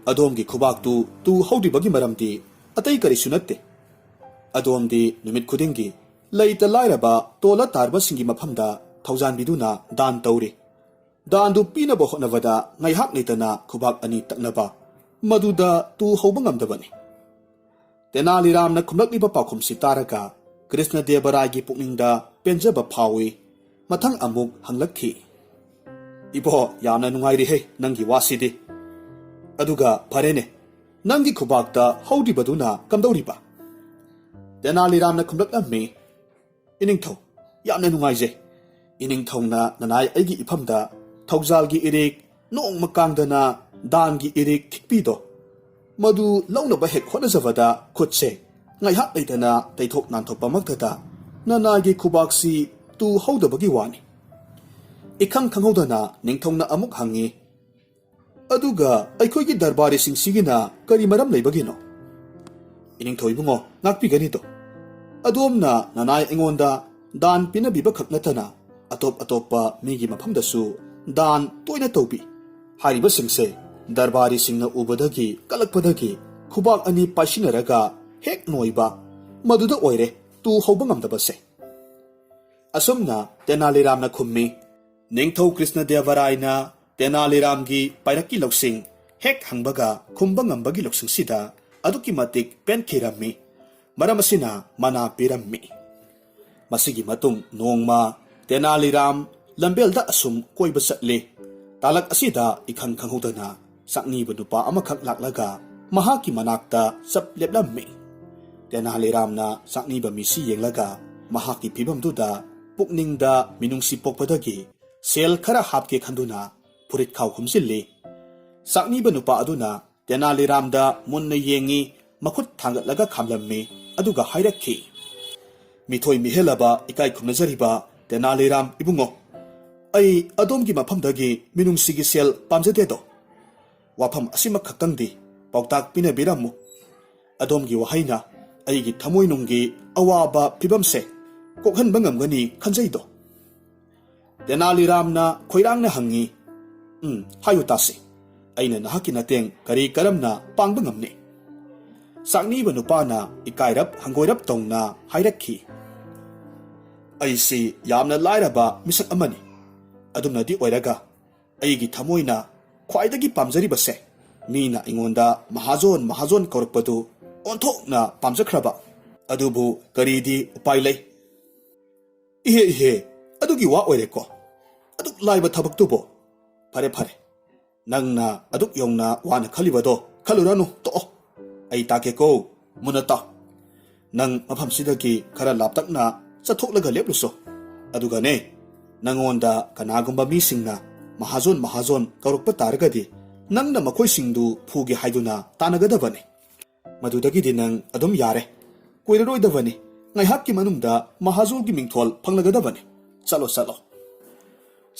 adomgi khubaktu tu haudi bagi maramdi atai kari sunatte adomdi numit khudingi leita lairaba tola tarba singi maphamda thaujan biduna dan tauri dan du pina bo honavada ngai hak leitana khubak ani taknaba maduda tu hauba ngamdabani tenaliramna khumlakliba paukhum sitaraga krishna devarai pukningda penjaba phawi mathang amuk hanglakhi ibo yamna nungairi he nangi wasidi aduga pharene nangi khubakta haudi baduna kamdauriba tenaliramna khumlaklammi iningthau yamna nungaije iningthongna nanai aigi iphamda thaujalgi irik nong makangdana dangi irik thikpido madu launaba hek honajabada khutse ngai hak leitana taithok nanthokpa maktada nanagi khubaksi tu haudabagi wani ikhang khanghodana ningthongna amuk hangi aduga aikhoigi darbari singsigina kari maram leibagino iningthoibungo ngakpigani to adomna nanai engonda dan pinabiba khaknatana atop migi maphamdasu dan toina tobi hariba singse darbari singna ubadagi kalakpadagi khubak ani pasinaraga hek noiba maduda oire tu hauba ngamdabase asumna tenaliramna khummi ningthau krishna devarai na tenaliramgi pairaki loksing hek hangbaga khumba ngambagi loksing sida aduki matik penkhirami maramasina mana pirammi masigi matung nongma tenaliram lambelda asum koiba satli talak asida ikhang khanghodana sakni nupa amakhak laklaga mahaki manakta sap leplammi tenaliramna sakni ba misi yenglaga mahaki phibamduda pukningda minungsi pokpadagi sel khara hapke khanduna purit khaw humsilli sakni ba nupa aduna tenaliramda munna yengi makhut thangatlaga khamlammi aduga hairakhi mithoi mihelaba ikai khumnajariba tenaliram ibungo ai adomgi maphamdagi minungsigi sel pamjadedo wafam asimak khakangdi pautak pina biramu adomgi wahaina aigi thamoi nunggi awaba phibamse kokhan bangamgani khanjaido tenaliramna khoirangna hangi hayu tasi aina nahaki nateng kari karamna pangbangamne sakni banupana ikairap hangoirap tongna hairakhi aisi yamna lairaba misak amani ꯑꯗꯨꯝꯅꯗꯤ ꯑꯣꯏꯔꯒ ꯑꯩꯒꯤ ꯊꯃꯣꯏꯅ ꯈ꯭ꯋꯥꯏꯗꯒꯤ ꯄꯥꯝꯖꯔꯤꯕꯁꯦ ꯃꯤꯅ ꯑꯩꯉꯣꯟꯗ ꯃꯍꯥꯖꯣꯟ ꯃꯍꯥꯖꯣꯟ ꯀꯧꯔꯛꯄꯗꯨ ꯑꯣꯟꯊꯣꯛꯅ ꯄꯥꯝꯖꯈ꯭ꯔꯕ ꯑꯗꯨꯕꯨ ꯀꯔꯤꯗꯤ ꯎꯄꯥꯏ ꯂꯩ ꯏꯍꯦ ꯏꯍꯦ ꯑꯗꯨꯒꯤ ꯋꯥ ꯑꯣꯏꯔꯦꯀꯣ ꯑꯗꯨꯛ ꯂꯥꯏꯕ ꯊꯕꯛꯇꯨꯕꯣ ꯐꯔꯦ ꯐꯔꯦ ꯅꯪꯅ ꯑꯗꯨꯛ ꯌꯧꯅ ꯋꯥꯅ ꯈꯜꯂꯤꯕꯗꯣ ꯈꯜꯂꯨꯔꯅꯨ ꯇꯣꯛꯑꯣ ꯑꯩ ꯇꯥꯛꯀꯦꯀꯣ ꯃꯨꯟꯅ ꯇꯥꯎ ꯅꯪ ꯃꯐꯝꯁꯤꯗꯒꯤ ꯈꯔ ꯂꯥꯞꯇꯛꯅ ꯆꯠꯊꯣꯛꯂꯒ ꯂꯦꯞꯂꯨꯁꯣ ꯑꯗꯨꯒꯅꯦ ꯅꯪꯉꯣꯟꯗ ꯀꯅꯥꯒꯨꯝꯕ ꯃꯤꯁꯤꯡꯅ ꯃꯍꯥꯖꯣꯟ ꯃꯍꯥꯖꯣꯟ ꯀꯧꯔꯛꯄ ꯇꯥꯔꯒꯗꯤ ꯅꯪꯅ ꯃꯈꯣꯏꯁꯤꯡꯗꯨ ꯐꯨꯒꯦ ꯍꯥꯏꯗꯨꯅ ꯇꯥꯟꯅꯒꯗꯕꯅꯤ ꯃꯗꯨꯗꯒꯤꯗꯤ ꯅꯪ ꯑꯗꯨꯝ ꯌꯥꯔꯦ ꯀꯨꯏꯔꯔꯣꯏꯗꯕꯅꯤ ꯉꯥꯏꯍꯥꯛꯀꯤ ꯃꯅꯨꯡꯗ ꯃꯍꯥꯖꯣꯟꯒꯤ ꯃꯤꯡꯊꯣꯜ ꯐꯪꯂꯒꯗꯕꯅꯤ ꯆꯠꯂꯣ ꯆꯠꯂꯣ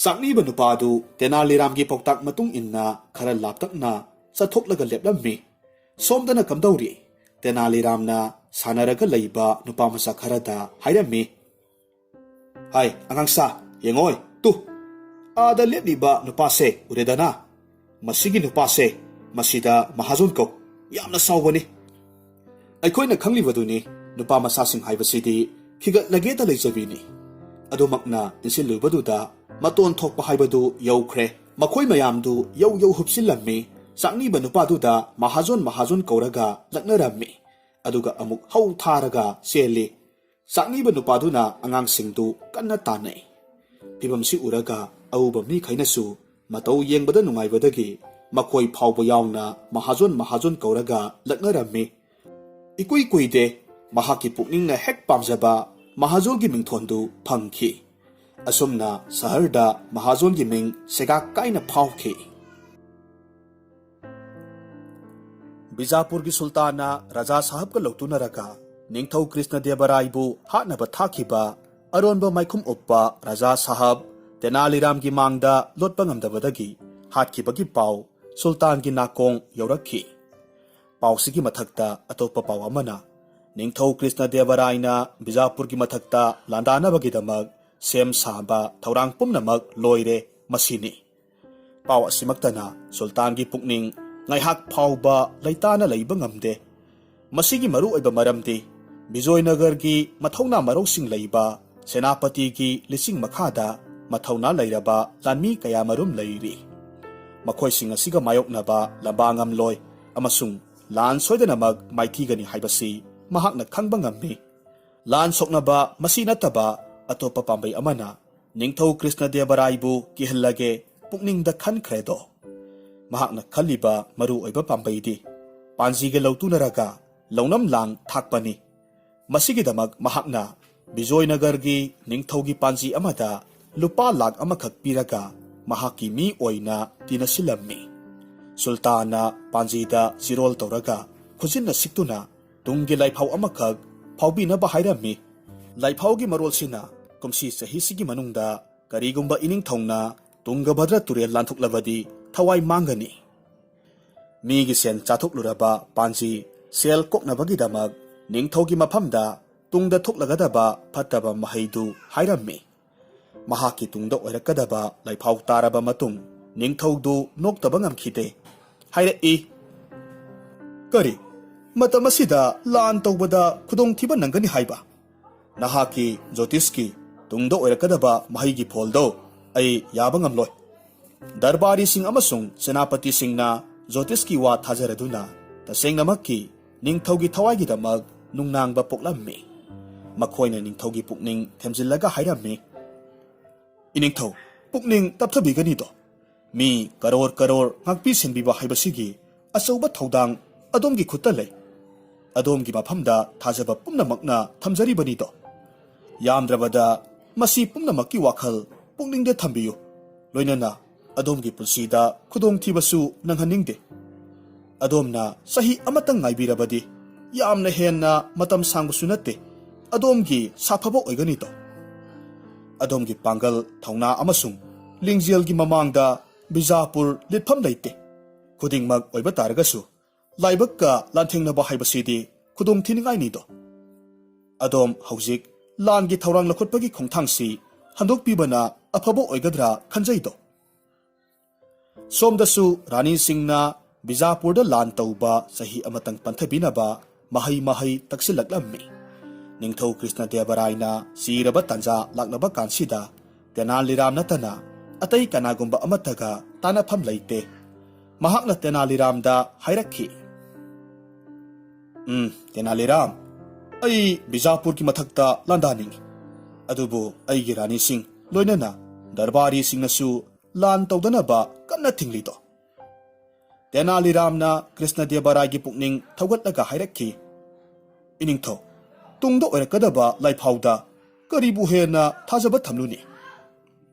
ꯆꯥꯛꯅꯤꯕ ꯅꯨꯄꯥ ꯑꯗꯨ ꯇꯦꯅꯥꯂꯤꯔꯥꯝꯒꯤ ꯄꯥꯎꯇꯥꯛ ꯃꯇꯨꯡ ꯏꯟꯅ ꯈꯔ ꯂꯥꯞꯇꯛꯅ ꯆꯠꯊꯣꯛꯂꯒ ꯂꯦꯞꯂꯝꯃꯤ ꯁꯣꯝꯗꯅ ꯀꯝꯗꯧꯔꯤ ꯇꯦꯅꯥꯂꯤꯔꯥꯝꯅ ꯁꯥꯟꯅꯔꯒ ꯂꯩꯕ ꯅꯨꯄꯥ ꯃꯆꯥ ꯈꯔꯗ ꯍꯥꯏꯔꯝꯃꯤ ꯍꯥꯏ ꯑꯉꯥꯡꯁꯥ ꯌꯦꯡꯉꯣꯏ ꯇꯨ ꯑꯥꯗ ꯂꯦꯞꯂꯤꯕ ꯅꯨꯄꯥꯁꯦ ꯎꯔꯦꯗꯅ ꯃꯁꯤꯒꯤ ꯅꯨꯄꯥꯁꯦ ꯃꯁꯤꯗ ꯃꯍꯥꯖꯣꯟ ꯀꯧ ꯌꯥꯝꯅ ꯆꯥꯎꯕꯅꯤ ꯑꯩꯈꯣꯏꯅ ꯈꯪꯂꯤꯕꯗꯨꯅꯤ ꯅꯨꯄꯥ ꯃꯆꯥꯁꯤꯡ ꯍꯥꯏꯕꯁꯤꯗꯤ ꯈꯤꯒꯠꯂꯒꯦꯇ ꯂꯩꯖꯕꯤꯅꯤ ꯑꯗꯨꯃꯛꯅ ꯏꯟꯁꯤꯜꯂꯨꯕꯗꯨꯗ ꯃꯇꯣꯟ ꯊꯣꯛꯄ ꯍꯥꯏꯕꯗꯨ ꯌꯧꯈ꯭ꯔꯦ ꯃꯈꯣꯏ ꯃꯌꯥꯝꯗꯨ ꯌꯧ ꯌꯧ ꯍꯨꯞꯆꯤꯜꯂꯝꯃꯤ ꯆꯥꯛꯅꯤꯕ ꯅꯨꯄꯥꯗꯨꯗ ꯃꯍꯥꯖꯣꯟ ꯃꯍꯥꯖꯣꯟ ꯀꯧꯔꯒ ꯂꯛꯅꯔꯝꯃꯤ ꯑꯗꯨꯒ ꯑꯃꯨꯛ ꯍꯧ ꯊꯥꯔꯒ ꯆꯦꯜꯂꯤ ꯆꯥꯛꯅꯤꯕ ꯅꯨꯄꯥꯗꯨꯅ ꯑꯉꯥꯡꯁꯤꯡꯗꯨ ꯀꯟꯅ ꯇꯥꯟꯅꯩ ꯐꯤꯕꯝꯁꯤ ꯎꯔꯒ ꯑꯎꯕ ꯃꯤꯈꯩꯅꯁꯨ ꯃꯇꯧ ꯌꯦꯡꯕꯗ ꯅꯨꯡꯉꯥꯏꯕꯗꯒꯤ ꯃꯈꯣꯏ ꯐꯥꯎꯕ ꯌꯥꯎꯅ ꯃꯍꯥꯖꯣꯟ ꯃꯍꯥꯖꯣꯟ ꯀꯧꯔꯒ ꯂꯛꯅꯔꯝꯃꯤ ꯏꯀꯨꯏ ꯀꯨꯏꯗꯦ ꯃꯍꯥꯛꯀꯤ ꯄꯨꯛꯅꯤꯡꯅ ꯍꯦꯛ ꯄꯥꯝꯖꯕ ꯃꯍꯥꯖꯣꯟꯒꯤ ꯃꯤꯡꯊꯣꯟꯗꯨ ꯐꯪꯈꯤ ꯑꯁꯨꯝꯅ ꯁꯍꯔꯗ ꯃꯍꯥꯖꯣꯟꯒꯤ ꯃꯤꯡ ꯁꯦꯒꯥꯛ ꯀꯥꯏꯅ ꯐꯥꯎꯈꯤ ꯕꯤꯖꯥꯄꯨꯔꯒꯤ ꯁꯨꯜꯇꯥꯟꯅ ꯔꯥꯖꯥ ꯁꯥꯍꯕꯀ ꯂꯧꯇꯨꯅꯔꯒ ꯅꯤꯡꯊꯧ ꯀ꯭ꯔꯤꯁꯅꯗꯦꯕꯔꯥꯏꯕꯨ ꯍꯥꯠꯅꯕ ꯊꯥꯈꯤꯕ ꯑꯔꯣꯟꯕ ꯃꯥꯏꯈꯨꯝ ꯎꯞꯄ ꯔꯥꯖꯥ ꯁꯥꯍꯕ ꯇꯦꯅꯥꯂꯤꯔꯥꯝꯒꯤ ꯃꯥꯡꯗ ꯂꯣꯠꯄ ꯉꯝꯗꯕꯗꯒꯤ ꯍꯥꯠꯈꯤꯕꯒꯤ ꯄꯥꯎ ꯁꯨꯜꯇꯥꯟꯒꯤ ꯅꯥꯀꯣꯡ ꯌꯧꯔꯛꯈꯤ ꯄꯥꯎꯁꯤꯒꯤ ꯃꯊꯛꯇ ꯑꯇꯣꯞꯄ ꯄꯥꯎ ꯑꯃꯅ ꯅꯤꯡꯊꯧ ꯀ꯭ꯔꯤꯁꯅꯗꯦꯕꯔꯥꯏꯅ ꯕꯤꯖꯥꯄꯨꯔꯒꯤ ꯃꯊꯛꯇ ꯂꯥꯟꯗꯥꯅꯕꯒꯤꯗꯃꯛ ꯁꯦꯝ ꯁꯥꯕ ꯊꯧꯔꯥꯡ ꯄꯨꯝꯅꯃꯛ ꯂꯣꯏꯔꯦ ꯃꯁꯤꯅꯤ ꯄꯥꯎ ꯑꯁꯤꯃꯛꯇꯅ ꯁꯨꯜꯇꯥꯟꯒꯤ ꯄꯨꯛꯅꯤꯡ ꯉꯥꯏꯍꯥꯛ ꯐꯥꯎꯕ ꯂꯩꯇꯥꯅ ꯂꯩꯕ ꯉꯝꯗꯦ ꯃꯁꯤꯒꯤ ꯃꯔꯨꯑꯣꯏꯕ ꯃꯔꯝꯗꯤ ꯕꯤꯖꯣꯏꯅꯒꯔꯒꯤ ꯃꯊꯧꯅꯥ ꯃꯔꯧꯁꯤꯡ ꯂꯩꯕ ꯁꯦꯅꯥꯄꯇꯤꯒꯤ ꯂꯤꯆꯤꯡ ꯃꯈꯥꯗ ꯃꯊꯧꯅꯥ ꯂꯩꯔꯕ ꯂꯥꯟꯃꯤ ꯀꯌꯥ ꯃꯔꯨꯝ ꯂꯩꯔꯤ ꯃꯈꯣꯏꯁꯤꯡ ꯑꯁꯤꯒ ꯃꯥꯌꯣꯛꯅꯕ ꯂꯝꯕꯥ ꯉꯝꯂꯣꯏ ꯑꯃꯁꯨꯡ ꯂꯥꯟ ꯁꯣꯏꯗꯅꯃꯛ ꯃꯥꯏꯊꯤꯒꯅꯤ ꯍꯥꯏꯕꯁꯤ ꯃꯍꯥꯛꯅ ꯈꯪꯕ ꯉꯝꯃꯤ ꯂꯥꯟ ꯁꯣꯛꯅꯕ ꯃꯁꯤ ꯅꯠꯇꯕ ꯑꯇꯣꯞꯄ ꯄꯥꯝꯕꯩ ꯑꯃꯅ ꯅꯤꯡꯊꯧ ꯀ꯭ꯔꯤꯁꯅꯗꯦꯕꯔꯥꯏꯕꯨ ꯀꯤꯍꯜꯂꯒꯦ ꯄꯨꯛꯅꯤꯡꯗ ꯈꯟꯈ꯭ꯔꯦꯗꯣ ꯃꯍꯥꯛꯅ ꯈꯜꯂꯤꯕ ꯃꯔꯨꯑꯣꯏꯕ ꯄꯥꯝꯕꯩꯗꯤ ꯄꯥꯟꯖꯤꯒ ꯂꯧꯇꯨꯅꯔꯒ ꯂꯧꯅꯝ ꯂꯥꯡ ꯊꯥꯛꯄꯅꯤ ꯃꯁꯤꯒꯤꯗꯃꯛ ꯃꯍꯥꯛꯅ ꯕꯤꯖꯣꯏꯅꯒꯔꯒꯤ ꯅꯤꯡꯊꯧꯒꯤ ꯄꯥꯟꯖꯤ ꯑꯃꯗ ꯂꯨꯄꯥ ꯂꯥꯛ ꯑꯃꯈꯛ ꯄꯤꯔꯒ ꯃꯍꯥꯛꯀꯤ ꯃꯤ ꯑꯣꯏꯅ ꯇꯤꯅꯁꯤꯜꯂꯝꯃꯤ ꯁꯨꯜꯇꯥꯟꯅ ꯄꯥꯟꯖꯤꯗ ꯆꯤꯔꯣꯜ ꯇꯧꯔꯒ ꯈꯨꯖꯤꯟꯅ ꯁꯤꯛꯇꯨꯅ ꯇꯨꯡꯒꯤ ꯂꯥꯏꯐꯥꯎ ꯑꯃꯈꯛ ꯐꯥꯎꯕꯤꯅꯕ ꯍꯥꯏꯔꯝꯃꯤ ꯂꯥꯏꯐꯥꯎꯒꯤ ꯃꯔꯣꯜꯁꯤꯅ ꯀꯨꯝꯁꯤ ꯆꯍꯤꯁꯤꯒꯤ ꯃꯅꯨꯡꯗ ꯀꯔꯤꯒꯨꯝꯕ ꯏꯅꯤꯡꯊꯧꯅ ꯇꯨꯡꯒꯚꯗ꯭ꯔ ꯇꯨꯔꯦꯜ ꯂꯥꯟꯊꯣꯛꯂꯕꯗꯤ ꯊꯋꯥꯏ ꯃꯥꯡꯒꯅꯤ ꯃꯤꯒꯤ ꯁꯦꯟ ꯆꯥꯊꯣꯛꯂꯨꯔꯕ ꯄꯥꯟꯖꯤ ꯁꯦꯜ ꯀꯣꯛꯅꯕꯒꯤꯗꯃꯛ ꯅꯤꯡꯊꯧꯒꯤ ꯃꯐꯝꯗ ꯇꯨꯡꯗ ꯊꯣꯛꯂꯒꯗꯕ ꯐꯠꯇꯕ ꯃꯍꯩꯗꯨ ꯍꯥꯏꯔꯝꯃꯤ ꯃꯍꯥꯛꯀꯤ ꯇꯨꯡꯗ ꯑꯣꯏꯔꯛꯀꯗꯕ ꯂꯥꯏꯐꯥꯎ ꯇꯥꯔꯕ ꯃꯇꯨꯡ ꯅꯤꯡꯊꯧꯗꯨ ꯅꯣꯛꯇꯕ ꯉꯝꯈꯤꯗꯦ ꯍꯥꯏꯔꯛꯏ ꯀꯔꯤ ꯃꯇꯝ ꯑꯁꯤꯗ ꯂꯥꯟ ꯇꯧꯕꯗ ꯈꯨꯗꯣꯡꯊꯤꯕ ꯅꯪꯒꯅꯤ ꯍꯥꯏꯕ ꯅꯍꯥꯛꯀꯤ ꯖꯣꯇꯤꯁꯀꯤ ꯇꯨꯡꯗ ꯑꯣꯏꯔꯛꯀꯗꯕ ꯃꯍꯩꯒꯤ ꯐꯣꯜꯗꯣ ꯑꯩ ꯌꯥꯕ ꯉꯝꯂꯣꯏ ꯗꯔꯕꯥꯔꯤꯁꯤꯡ ꯑꯃꯁꯨꯡ ꯁꯦꯅꯥꯄꯇꯤꯁꯤꯡꯅ ꯖꯣꯇꯤꯁꯀꯤ ꯋꯥ ꯊꯥꯖꯔꯗꯨꯅ ꯇꯁꯦꯡꯅꯃꯛꯀꯤ ꯅꯤꯡꯊꯧꯒꯤ ꯊꯋꯥꯏꯒꯤꯗꯃꯛ ꯅꯨꯡꯅꯥꯡꯕ ꯄꯣꯛꯂꯝꯃꯤ ꯃꯈꯣꯏꯅ ꯅꯤꯡꯊꯧꯒꯤ ꯄꯨꯛꯅꯤꯡ ꯊꯦꯝꯖꯤꯜꯂꯒ ꯍꯥꯏꯔꯝꯃꯤ ꯏꯅꯤꯡꯊꯧ ꯄꯨꯛꯅꯤꯡ ꯇꯞꯊꯕꯤꯒꯅꯤꯗꯣ ꯃꯤ ꯀꯔꯣꯔ ꯀꯔꯣꯔ ꯉꯥꯛꯄꯤ ꯁꯦꯟꯕꯤꯕ ꯍꯥꯏꯕꯁꯤꯒꯤ ꯑꯆꯧꯕ ꯊꯧꯗꯥꯡ ꯑꯗꯣꯝꯒꯤ ꯈꯨꯠꯇ ꯂꯩ ꯑꯗꯣꯝꯒꯤ ꯃꯐꯝꯗ ꯊꯥꯖꯕ ꯄꯨꯝꯅꯃꯛꯅ ꯊꯝꯖꯔꯤꯕꯅꯤꯗꯣ ꯌꯥꯝꯗ꯭ꯔꯕꯗ ꯃꯁꯤ ꯄꯨꯝꯅꯃꯛꯀꯤ ꯋꯥꯈꯜ ꯄꯨꯛꯅꯤꯡꯗ ꯊꯝꯕꯤꯌꯨ ꯂꯣꯏꯅꯅ ꯑꯗꯣꯝꯒꯤ ꯄꯨꯟꯁꯤꯗ ꯈꯨꯗꯣꯡꯊꯤꯕꯁꯨ ꯅꯪꯍꯟꯅꯤꯡꯗꯦ ꯑꯗꯣꯝꯅ ꯆꯍꯤ ꯑꯃꯇꯪ ꯉꯥꯏꯕꯤꯔꯕꯗꯤ ꯌꯥꯝꯅ ꯍꯦꯟꯅ ꯃꯇꯝ ꯁꯥꯡꯕꯁꯨ ꯅꯠꯇꯦ ꯑꯗꯣꯝꯒꯤ ꯁꯥꯐꯕ ꯑꯣꯏꯒꯅꯤꯗꯣ ꯑꯗꯣꯝꯒꯤ ꯄꯥꯡꯒꯜ ꯊꯧꯅꯥ ꯑꯃꯁꯨꯡ ꯂꯤꯡꯖꯦꯜꯒꯤ ꯃꯃꯥꯡꯗ ꯕꯤꯖꯥꯄꯨꯔ ꯂꯤꯠꯐꯝ ꯂꯩꯇꯦ ꯈꯨꯗꯤꯡꯃꯛ ꯑꯣꯏꯕ ꯇꯥꯔꯒꯁꯨ ꯂꯥꯏꯕꯛꯀ ꯂꯥꯟꯊꯦꯡꯅꯕ ꯍꯥꯏꯕꯁꯤꯗꯤ ꯈꯨꯗꯣꯡꯊꯤꯅꯤꯡꯉꯥꯏꯅꯤꯗꯣ ꯑꯗꯣꯝ ꯍꯧꯖꯤꯛ ꯂꯥꯟꯒꯤ ꯊꯧꯔꯥꯡ ꯂꯧꯈꯠꯄꯒꯤ ꯈꯣꯡꯊꯥꯡꯁꯤ ꯍꯟꯗꯣꯛꯄꯤꯕꯅ ꯑꯐꯕ ꯑꯣꯏꯒꯗ꯭ꯔꯥ ꯈꯟꯖꯩꯗꯣ ꯁꯣꯝꯗꯁꯨ ꯔꯥꯅꯤꯁꯤꯡꯅ ꯕꯤꯖꯥꯄꯨꯔꯗ ꯂꯥꯟ ꯇꯧꯕ ꯆꯍꯤ ꯑꯃꯇꯪ ꯄꯟꯊꯕꯤꯅꯕ ꯃꯍꯩ ꯇꯛꯁꯤꯜꯂꯛꯂꯝꯃꯤ ꯅꯤꯡꯊꯧ ꯀ꯭ꯔꯤꯁꯅꯗꯦꯕꯔꯥꯏꯅ ꯆꯤꯔꯕ ꯇꯥꯟꯖꯥ ꯂꯥꯛꯂꯕ ꯀꯥꯟꯁꯤꯗ ꯇꯦꯅꯥꯂꯤꯔꯥꯝ ꯅꯠꯇꯅ ꯑꯇꯩ ꯀꯅꯥꯒꯨꯝꯕ ꯑꯃꯠꯇꯒ ꯇꯥꯟꯅꯐꯝ ꯂꯩꯇꯦ꯫ ꯃꯍꯥꯛꯅ ꯇꯦꯅꯥꯂꯤꯔꯥꯝꯗ ꯍꯥꯏꯔꯛꯈꯤ, ꯇꯦꯅꯥꯂꯤꯔꯥꯝ, ꯑꯩ ꯕꯤꯖꯥꯄꯨꯔꯒꯤ ꯃꯊꯛꯇ ꯂꯥꯟꯗꯥꯅꯤꯡꯉꯤ, ꯑꯗꯨꯕꯨ ꯑꯩꯒꯤ ꯔꯥꯅꯤꯁꯤꯡ ꯂꯣꯏꯅꯅ ꯗꯔꯕꯥꯔꯤꯁꯤꯡꯅꯁꯨ ꯂꯥꯟ ꯇꯧꯗꯅꯕ ꯀꯟꯅ ꯊꯤꯡꯂꯤꯗꯣ? ꯇꯦꯅꯥꯂꯤꯔꯥꯝꯅ ꯀ꯭ꯔꯤꯁꯅꯗꯦꯕꯔꯥꯏꯒꯤ ꯄꯨꯛꯅꯤꯡ ꯊꯧꯒꯠꯂꯒ ꯍꯥꯏꯔꯛꯈꯤ, ꯏꯅꯤꯡꯊꯧ, ꯇꯨꯡꯗ ꯑꯣꯏꯔꯛꯀꯗꯕ ꯂꯥꯏꯐꯥꯎꯗ ꯀꯔꯤꯕꯨ ꯍꯦꯟꯅ ꯊꯥꯖꯕ ꯊꯝꯂꯨꯅꯤ?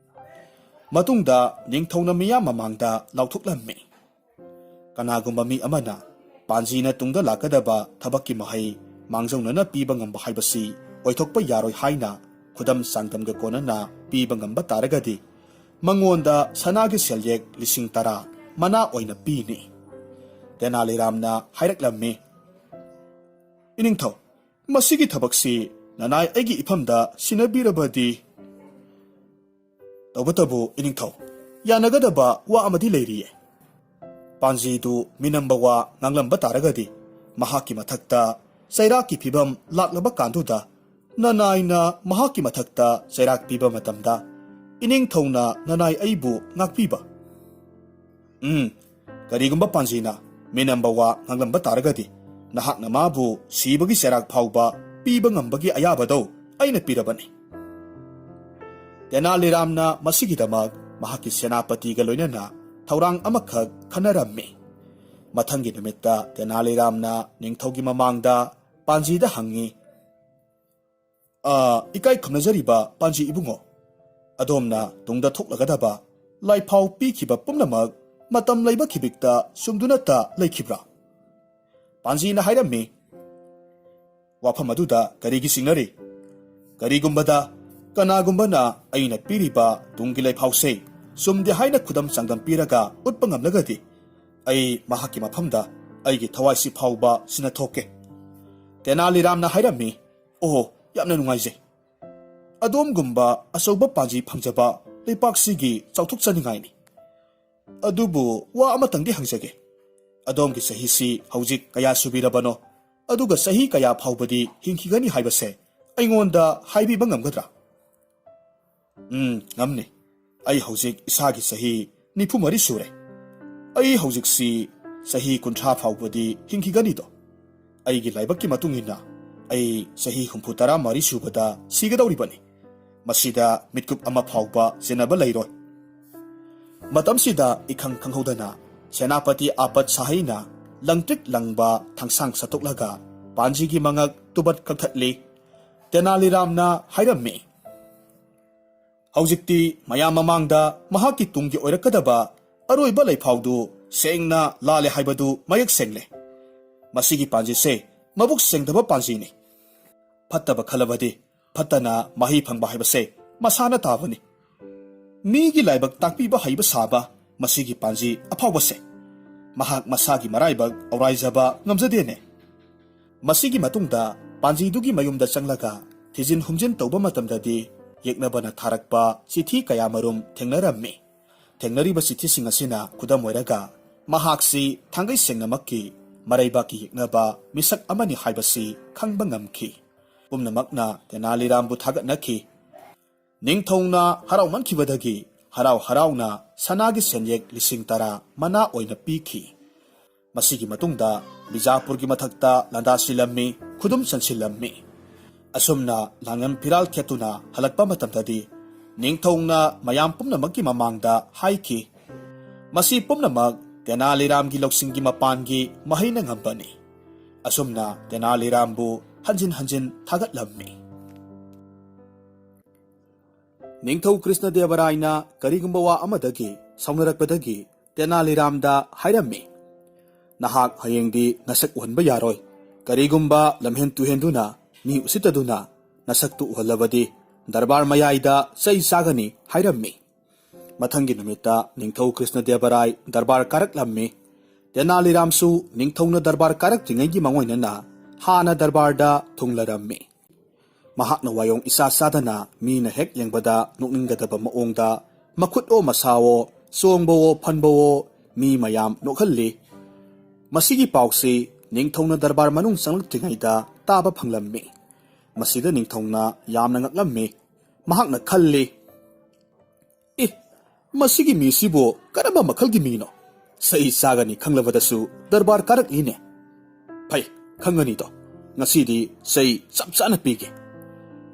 ꯃꯇꯨꯡꯗ ꯅꯤꯡꯊꯧꯅ ꯃꯤꯌꯥꯝ ꯃꯃꯥꯡꯗ ꯂꯥꯎꯊꯣꯛꯂꯝꯃꯤ, ꯀꯅꯥꯒꯨꯝꯕ ꯃꯤ ꯑꯃꯅ ꯄꯥꯟꯖꯤꯅ ꯇꯨꯡꯗ ꯂꯥꯛꯀꯗꯕ ꯊꯕꯛꯀꯤ ꯃꯍꯩ ꯃꯥꯡꯖꯧꯅꯅ ꯄꯤꯕ ꯉꯝꯕ ꯍꯥꯏꯕꯁꯤ ꯑꯣꯏꯊꯣꯛꯄ ꯌꯥꯔꯣꯏ ꯍꯥꯏꯅ ꯈꯨꯗꯝ ꯆꯥꯡꯗꯝꯒ ꯀꯣꯟꯅꯅ ꯄꯤꯕ ꯉꯝꯕ ꯇꯥꯔꯒꯗꯤ ꯃꯉꯣꯟꯗ ꯁꯅꯥꯒꯤ ꯁꯦꯜꯌꯦꯛ 10,000 ꯃꯅꯥ ꯑꯣꯏꯅ ꯄꯤꯅꯤ꯫ ꯇꯦꯅꯥꯂꯤꯔꯥꯝꯅ ꯍꯥꯏꯔꯛꯂꯝꯃꯤ, ꯏꯅꯤꯡꯊꯧ, ꯃꯁꯤꯒꯤ ꯊꯕꯛꯁꯤ ꯅꯅꯥꯏ ꯑꯩꯒꯤ ꯏꯐꯝꯗ ꯁꯤꯟꯅꯕꯤꯔꯕꯗꯤ? ꯇꯧꯕꯇꯕꯨ ꯏꯅꯤꯡꯊꯧ, ꯌꯥꯅꯒꯗꯕ ꯋꯥ ꯑꯃꯗꯤ ꯂꯩꯔꯤꯌꯦ꯫ ꯄꯥꯟꯖꯤꯗꯨ ꯃꯤꯅꯝꯕ ꯋꯥ ꯉꯥꯡꯂꯝꯕ ꯇꯥꯔꯒꯗꯤ ꯃꯍꯥꯛꯀꯤ ꯃꯊꯛꯇ ꯆꯩꯔꯥꯛꯀꯤ ꯐꯤꯚꯝ ꯂꯥꯛꯂꯕ ꯀꯥꯟꯗꯨꯗ ꯅꯅꯥꯏꯅ ꯃꯍꯥꯛꯀꯤ ꯃꯊꯛꯇ ꯆꯩꯔꯥꯛ ꯄꯤꯕ ꯃꯇꯝꯗ ꯏꯅꯤꯡꯊꯧꯅ ꯅꯅꯥꯏ ꯑꯩꯕꯨ ꯉꯥꯛꯄꯤꯕ? ꯀꯔꯤꯒꯨꯝꯕ ꯄꯥꯟꯖꯤꯅ ꯃꯤꯅꯝꯕ ꯋꯥ ꯉꯥꯡꯂꯝꯕ ꯇꯥꯔꯒꯗꯤ ꯅꯍꯥꯛꯅ ꯃꯥꯕꯨ ꯁꯤꯕꯒꯤ ꯆꯩꯔꯥꯛ ꯐꯥꯎꯕ ꯄꯤꯕ ꯉꯝꯕꯒꯤ ꯑꯌꯥꯕꯗꯣ ꯑꯩꯅ ꯄꯤꯔꯕꯅꯤ꯫ ꯇꯦꯅꯥꯂꯤꯔꯥꯝꯅ ꯃꯁꯤꯒꯤꯗꯃꯛ ꯃꯍꯥꯛꯀꯤ ꯁꯦꯅꯥꯄꯇꯤꯒ ꯂꯣꯏꯅꯅ ꯊꯧꯔꯥꯡ ꯑꯃꯈꯛ ꯈꯟꯅꯔꯝꯃꯤ꯫ ꯃꯊꯪꯒꯤ ꯅꯨꯃꯤꯠꯇ ꯇꯦꯅꯥꯂꯤꯔꯥꯝꯅ ꯅꯤꯡꯊꯧꯒꯤ ꯃꯃꯥꯡꯗ ꯄꯥꯟꯖꯤꯗ ꯍꯪꯉꯤ, ꯏꯀꯥꯏ ꯈꯨꯝꯅꯖꯔꯤꯕ ꯄꯥꯟꯖꯤ ꯏꯕꯨꯡꯉꯣ, ꯑꯗꯣꯝꯅ ꯇꯨꯡꯗ ꯊꯣꯛꯂꯒꯗꯕ ꯂꯥꯏꯐꯥꯎ ꯄꯤꯈꯤꯕ ꯄꯨꯝꯅꯃꯛ ꯃꯇꯝ ꯂꯩꯕ ꯈꯤꯕꯤꯛꯇ ꯆꯨꯝꯗꯨꯅꯇ ꯂꯩꯈꯤꯕ꯭ꯔꯥ? ꯄꯥꯟꯖꯤꯅ ꯍꯥꯏꯔꯝꯃꯤ, ꯋꯥꯐꯝ ꯑꯗꯨꯗ ꯀꯔꯤꯒꯤ ꯆꯤꯡꯅꯔꯤ? ꯀꯔꯤꯒꯨꯝꯕꯗ ꯀꯅꯥꯒꯨꯝꯕꯅ ꯑꯩꯅ ꯄꯤꯔꯤꯕ ꯇꯨꯡꯒꯤ ꯂꯩꯐꯥꯎꯁꯦ ꯆꯨꯝꯗꯦ ꯍꯥꯏꯅ ꯈꯨꯗꯝ ꯆꯥꯡꯗꯝ ꯄꯤꯔꯒ ꯎꯠꯄ ꯉꯝꯂꯒꯗꯤ ꯑꯩ ꯃꯍꯥꯛꯀꯤ ꯃꯐꯝꯗ ꯑꯩꯒꯤ ꯊꯋꯥꯏꯁꯤ ꯐꯥꯎꯕ ꯁꯤꯟꯅꯊꯣꯛꯀꯦ꯫ ꯇꯦꯅꯥꯂꯤꯔꯥꯝꯅ ꯍꯥꯏꯔꯝꯃꯤ, ꯑꯣꯍꯣ, ꯌꯥꯝꯅ ꯅꯨꯡꯉꯥꯏꯖꯩ꯫ ꯑꯗꯣꯝꯒꯨꯝꯕ ꯑꯆꯧꯕ ꯄꯥꯟꯖꯤ ꯐꯪꯖꯕ ꯂꯩꯄꯥꯛꯁꯤꯒꯤ ꯆꯥꯎꯊꯣꯛꯆꯅꯤꯡꯉꯥꯏꯅꯤ꯫ ꯑꯗꯨꯕꯨ ꯋꯥ ꯑꯃꯇꯪꯗꯤ ꯍꯪꯖꯒꯦ, ꯑꯗꯣꯝꯒꯤ ꯆꯍꯤꯁꯤ ꯍꯧꯖꯤꯛ ꯀꯌꯥ ꯁꯨꯕꯤꯔꯕꯅꯣ, ꯑꯗꯨꯒ ꯆꯍꯤ ꯀꯌꯥ ꯐꯥꯎꯕꯗꯤ ꯍꯤꯡꯈꯤꯒꯅꯤ ꯍꯥꯏꯕꯁꯦ ꯑꯩꯉꯣꯟꯗ ꯍꯥꯏꯕꯤꯕ ꯉꯝꯒꯗ꯭ꯔꯥ? ꯉꯝꯅꯤ꯫ ꯑꯩ ꯍꯧꯖꯤꯛ ꯏꯁꯥꯒꯤ ꯆꯍꯤ 94 ꯁꯨꯔꯦ꯫ ꯑꯩ ꯍꯧꯖꯤꯛꯁꯤ ꯆꯍꯤ 30 ꯐꯥꯎꯕꯗꯤ ꯍꯤꯡꯈꯤꯒꯅꯤꯗꯣ꯫ ꯑꯩꯒꯤ ꯂꯥꯏꯕꯛꯀꯤ ꯃꯇꯨꯡ ꯏꯟꯅ ꯑꯩ ꯆꯍꯤ 64 ꯁꯨꯕꯗ ꯁꯤꯒꯗꯧꯔꯤꯕꯅꯤ꯫ ꯃꯁꯤꯗ ꯃꯤꯠꯀꯨꯞ ꯑꯃ ꯐꯥꯎꯕ ꯆꯦꯟꯅꯕ ꯂꯩꯔꯣꯏ꯫ ꯃꯇꯝꯁꯤꯗ ꯏꯈꯪ ꯈꯪꯍꯧꯗꯅ ꯁꯦꯅꯥꯄꯇꯤ ꯑꯥꯄꯠ ꯁꯥꯍꯩꯅ ꯂꯪꯇ꯭ꯔꯤꯛ ꯂꯪꯕ ꯊꯥꯡꯁꯥꯡ ꯁꯠꯇꯣꯛꯂꯒ ꯄꯥꯟꯖꯤꯒꯤ ꯃꯉꯛ ꯇꯨꯕꯠ ꯀꯛꯊꯠꯂꯤ꯫ ꯇꯦꯅꯥꯂꯤꯔꯥꯝꯅ ꯍꯥꯏꯔꯝꯃꯤ, ꯍꯧꯖꯤꯛꯇꯤ ꯃꯌꯥꯝ ꯃꯃꯥꯡꯗ ꯃꯍꯥꯛꯀꯤ ꯇꯨꯡꯒꯤ ꯑꯣꯏꯔꯛꯀꯗꯕ ꯑꯔꯣꯏꯕ ꯂꯩꯐꯥꯎꯗꯨ ꯁꯦꯡꯅ ꯂꯥꯜꯂꯦ ꯍꯥꯏꯕꯗꯨ ꯃꯌꯦꯛ ꯁꯦꯡꯂꯦ꯫ ꯃꯁꯤꯒꯤ ꯄꯥꯟꯖꯤꯁꯦ ꯃꯕꯨꯛ ꯁꯦꯡꯗꯕ ꯄꯥꯟꯖꯤꯅꯤ꯫ ꯐꯠꯇꯕ ꯈꯜꯂꯕꯗꯤ ꯐꯠꯇꯅ ꯃꯍꯩ ꯐꯪꯕ ꯍꯥꯏꯕꯁꯦ ꯃꯁꯥꯅ ꯇꯥꯕꯅꯤ꯫ ꯃꯤꯒꯤ ꯂꯥꯏꯕꯛ ꯇꯥꯛꯄꯤꯕ ꯍꯩꯕ ꯁꯥꯕ ꯃꯁꯤꯒꯤ ꯄꯥꯟꯖꯤ ꯑꯐꯥꯎꯕꯁꯦ ꯃꯍꯥꯛ ꯃꯁꯥꯒꯤ ꯃꯔꯥꯏꯕꯛ ꯑꯧꯔꯥꯏꯖꯕ ꯉꯝꯖꯗꯦꯅꯦ꯫ ꯃꯁꯤꯒꯤ ꯃꯇꯨꯡꯗ ꯄꯥꯟꯖꯤꯗꯨꯒꯤ ꯃꯌꯨꯝꯗ ꯆꯪꯂꯒ ꯊꯤꯖꯤꯟ ꯍꯨꯝꯖꯤꯟ ꯇꯧꯕ ꯃꯇꯝꯗꯗꯤ ꯌꯦꯛꯅꯕꯅ ꯊꯥꯔꯛꯄ ꯆꯤꯊꯤ ꯀꯌꯥꯃꯔꯨꯝ ꯊꯦꯡꯅꯔꯝꯃꯤ꯫ ꯊꯦꯡꯅꯔꯤꯕ ꯆꯤꯊꯤꯁꯤꯡ ꯑꯁꯤꯅ ꯈꯨꯗꯝ ꯑꯣꯏꯔꯒ ꯃꯍꯥꯛꯁꯤ ꯊꯥꯡꯒꯩ ꯁꯦꯡꯅꯃꯛꯀꯤ ꯃꯔꯩꯕꯥꯛꯀꯤ ꯌꯦꯛꯅꯕ ꯃꯤꯁꯛ ꯑꯃꯅꯤ ꯍꯥꯏꯕꯁꯤ ꯈꯪꯕ ꯉꯝꯈꯤ꯫ ꯄꯨꯝꯅꯃꯛꯅ ꯇꯦꯅꯥꯂꯤꯔꯥꯝꯕꯨ ꯊꯥꯒꯠꯅꯈꯤ꯫ ꯅꯤꯡꯊꯧꯅ ꯍꯔꯥꯎꯃꯟꯈꯤꯕꯗꯒꯤ ꯍꯔꯥꯎ ꯍꯔꯥꯎꯅ ꯁꯅꯥꯒꯤ ꯁꯦꯟꯌꯦꯛ 10,000 ꯃꯅꯥ ꯑꯣꯏꯅ ꯄꯤꯈꯤ꯫ ꯃꯁꯤꯒꯤ ꯃꯇꯨꯡꯗ ꯕꯤꯖꯥꯄꯨꯔꯒꯤ ꯃꯊꯛꯇ ꯂꯥꯟꯗꯥꯁꯤꯜꯂꯝꯃꯤ, ꯈꯨꯗꯨꯝ ꯆꯟꯁꯤꯜꯂꯝꯃꯤ꯫ ꯑꯁꯨꯝꯅ ꯂꯥꯡꯉꯝ ꯐꯤꯔꯥꯜ ꯈꯦꯠꯇꯨꯅ ꯍꯜꯂꯛꯄ ꯃꯇꯝꯗꯗꯤ ꯅꯤꯡꯊꯧꯅ ꯃꯌꯥꯝ ꯄꯨꯝꯅꯃꯛꯀꯤ ꯃꯃꯥꯡꯗ ꯍꯥꯏꯈꯤ, ꯃꯁꯤ ꯄꯨꯝꯅꯃꯛ ꯇꯦꯅꯥꯂꯤꯔꯥꯝꯒꯤ ꯂꯧꯁꯤꯡꯒꯤ ꯃꯄꯥꯟꯒꯤ ꯃꯍꯩꯅ ꯉꯝꯕꯅꯤ꯫ ꯑꯁꯨꯝꯅ ꯇꯦꯅꯥꯂꯤꯔꯥꯝꯕꯨ ꯍꯟꯖꯤꯟ ꯍꯟꯖꯤन ꯊꯥꯒꯠꯂꯝꯃꯤ꯫ ꯅꯤꯡꯊꯧ ꯀ꯭ꯔꯤꯁꯅꯗꯦꯕꯔꯥꯏꯅ ꯀꯔꯤꯒꯨꯝꯕ ꯋꯥ ꯑꯃꯗꯒꯤ ꯁꯥꯎꯅꯔꯛꯄꯗꯒꯤ ꯇꯦꯅꯥꯂꯤꯔꯥꯝꯗ ꯍꯥꯏꯔꯝꯃꯤ, ꯅꯍꯥꯛ ꯍꯌꯦꯡꯗꯤ ꯅꯁꯛ ꯎꯍꯟꯕ ꯌꯥꯔꯣꯏ꯫ ꯀꯔꯤꯒꯨꯝꯕ ꯂꯝꯍꯦꯟ ꯇꯨꯍꯦꯟꯗꯨꯅ ꯃꯤ ꯎꯁꯤꯠꯇꯗꯨꯅ ꯅꯁꯛꯇꯨ ꯎꯍꯜꯂꯕꯗꯤ ꯗꯔꯕꯥꯔ ꯃꯌꯥꯏꯗ ꯆꯩ ꯆꯥꯒꯅꯤ ꯍꯥꯏꯔꯝꯃꯤ꯫ ꯃꯊꯪꯒꯤ ꯅꯨꯃꯤꯠꯇ ꯅꯤꯡꯊꯧ ꯀ꯭ꯔꯤꯁꯅꯗꯦꯕꯔꯥꯏ ꯗꯔꯕꯥꯔ ꯀꯥꯔꯛꯂꯝꯃꯤ꯫ ꯇꯦꯅꯥꯂꯤꯔꯥꯝꯁꯨ ꯅꯤꯡꯊꯧꯅ ꯗꯔꯕꯥꯔ ꯀꯥꯔꯛꯇ꯭ꯔꯤꯉꯩꯒꯤ ꯃꯥꯡꯑꯣꯏꯅꯅ ꯍꯥꯟꯅ ꯗꯔꯕꯥꯔꯗ ꯊꯨꯡꯂꯔꯝꯃꯤ꯫ ꯃꯍꯥꯛꯅ ꯋꯥꯌꯣꯡ ꯏꯆꯥ ꯆꯥꯗꯅ ꯃꯤꯅ ꯍꯦꯛ ꯌꯦꯡꯕꯗ ꯅꯣꯛꯅꯤꯡꯒꯗꯕ ꯃꯑꯣꯡꯗ ꯃꯈꯨꯠꯑꯣ ꯃꯁꯥꯋꯣ ꯆꯣꯡꯕꯋꯣ ꯐꯟꯕꯋꯣ ꯃꯤ ꯃꯌꯥꯝ ꯅꯣꯛꯍꯜꯂꯤ꯫ ꯃꯁꯤꯒꯤ ꯄꯥꯎꯁꯤ ꯅꯤꯡꯊꯧꯅ ꯗꯔꯕꯥꯔ ꯃꯅꯨꯡ ꯆꯪꯂꯛꯇ꯭ꯔꯤꯉꯩꯗ ꯇꯥꯕ ꯐꯪꯂꯝꯃꯤ꯫ ꯃꯁꯤꯗ ꯅꯤꯡꯊꯧꯅ ꯌꯥꯝꯅ ꯉꯛꯂꯝꯃꯤ꯫ ꯃꯍꯥꯛꯅ ꯈꯜꯂꯤ, ꯃꯁꯤꯒꯤ ꯃꯤꯁꯤꯕꯨ ꯀꯔꯝꯕ ꯃꯈꯜꯒꯤ ꯃꯤꯅꯣ? ꯁꯩ ꯆꯥꯒꯅꯤ ꯈꯪꯂꯕꯗꯁꯨ ꯗꯔꯕꯥꯔ ꯀꯥꯔꯛꯂꯤꯅꯦ꯫ ꯐꯩ, ꯈꯪꯒꯅꯤꯗꯣ, ꯉꯁꯤꯗꯤ ꯆꯩ ꯆꯞ ꯆꯥꯅ ꯄꯤꯒꯦ꯫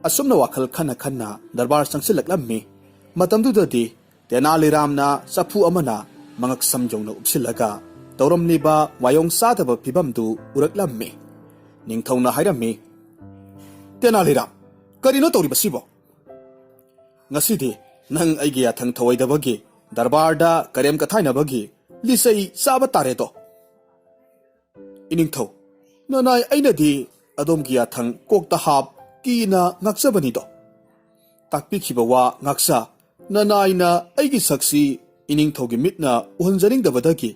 ꯑꯁꯨꯝꯅ ꯋꯥꯈꯜ ꯈꯟꯅ ꯈꯟꯅ ꯗꯔꯕꯥꯔ ꯆꯪꯁꯤꯜꯂꯛꯂꯝꯃꯤ꯫ ꯃꯇꯝꯗꯨꯗꯗꯤ ꯇꯦꯅꯥꯂꯤꯔꯥꯝꯅ ꯆꯐꯨ ꯑꯃꯅ ꯃꯉꯛ ꯁꯝ ꯌꯧꯅ ꯎꯞꯁꯤꯜꯂꯒ ꯇꯧꯔꯝꯂꯤꯕ ꯋꯥꯌꯣꯡ ꯆꯥꯗꯕ ꯐꯤꯕꯝꯗꯨ ꯎꯔꯛꯂꯝꯃꯤ꯫ ꯅꯤꯡꯊꯧꯅ ꯍꯥꯏꯔꯝꯃꯤ, ꯇꯦꯅꯥꯂꯤꯔꯥꯝ, ꯀꯔꯤꯅꯣ ꯇꯧꯔꯤꯕꯁꯤꯕꯣ? ꯉꯁꯤꯗꯤ ꯅꯪ ꯑꯩꯒꯤ ꯌꯥꯊꯪ ꯊꯧꯑꯣꯏꯗꯕꯒꯤ ꯗꯔꯕꯥꯔꯗ ꯀꯔꯦꯝ ꯀꯊꯥꯏꯅꯕꯒꯤ ꯂꯤꯆꯩ ꯆꯥꯕ ꯇꯥꯔꯦꯗꯣ꯫ ꯏꯅꯤꯡꯊꯧ, ꯅꯅꯥꯏ ꯑꯩꯅꯗꯤ ꯑꯗꯣꯝꯒꯤ ꯌꯥꯊꯪ ꯀꯣꯛꯇ ꯍꯥꯞ ꯀꯤꯅ ꯉꯥꯛꯆꯕꯅꯤꯗꯣ꯫ ꯇꯥꯛꯄꯤꯈꯤꯕ ꯋꯥ ꯉꯥꯛꯆ ꯅꯅꯥꯏꯅ ꯑꯩꯒꯤ ꯁꯛꯁꯤ ꯏꯅꯤꯡꯊꯧꯒꯤ ꯃꯤꯠꯅ ꯎꯍꯟꯖꯅꯤꯡꯗꯕꯗꯒꯤ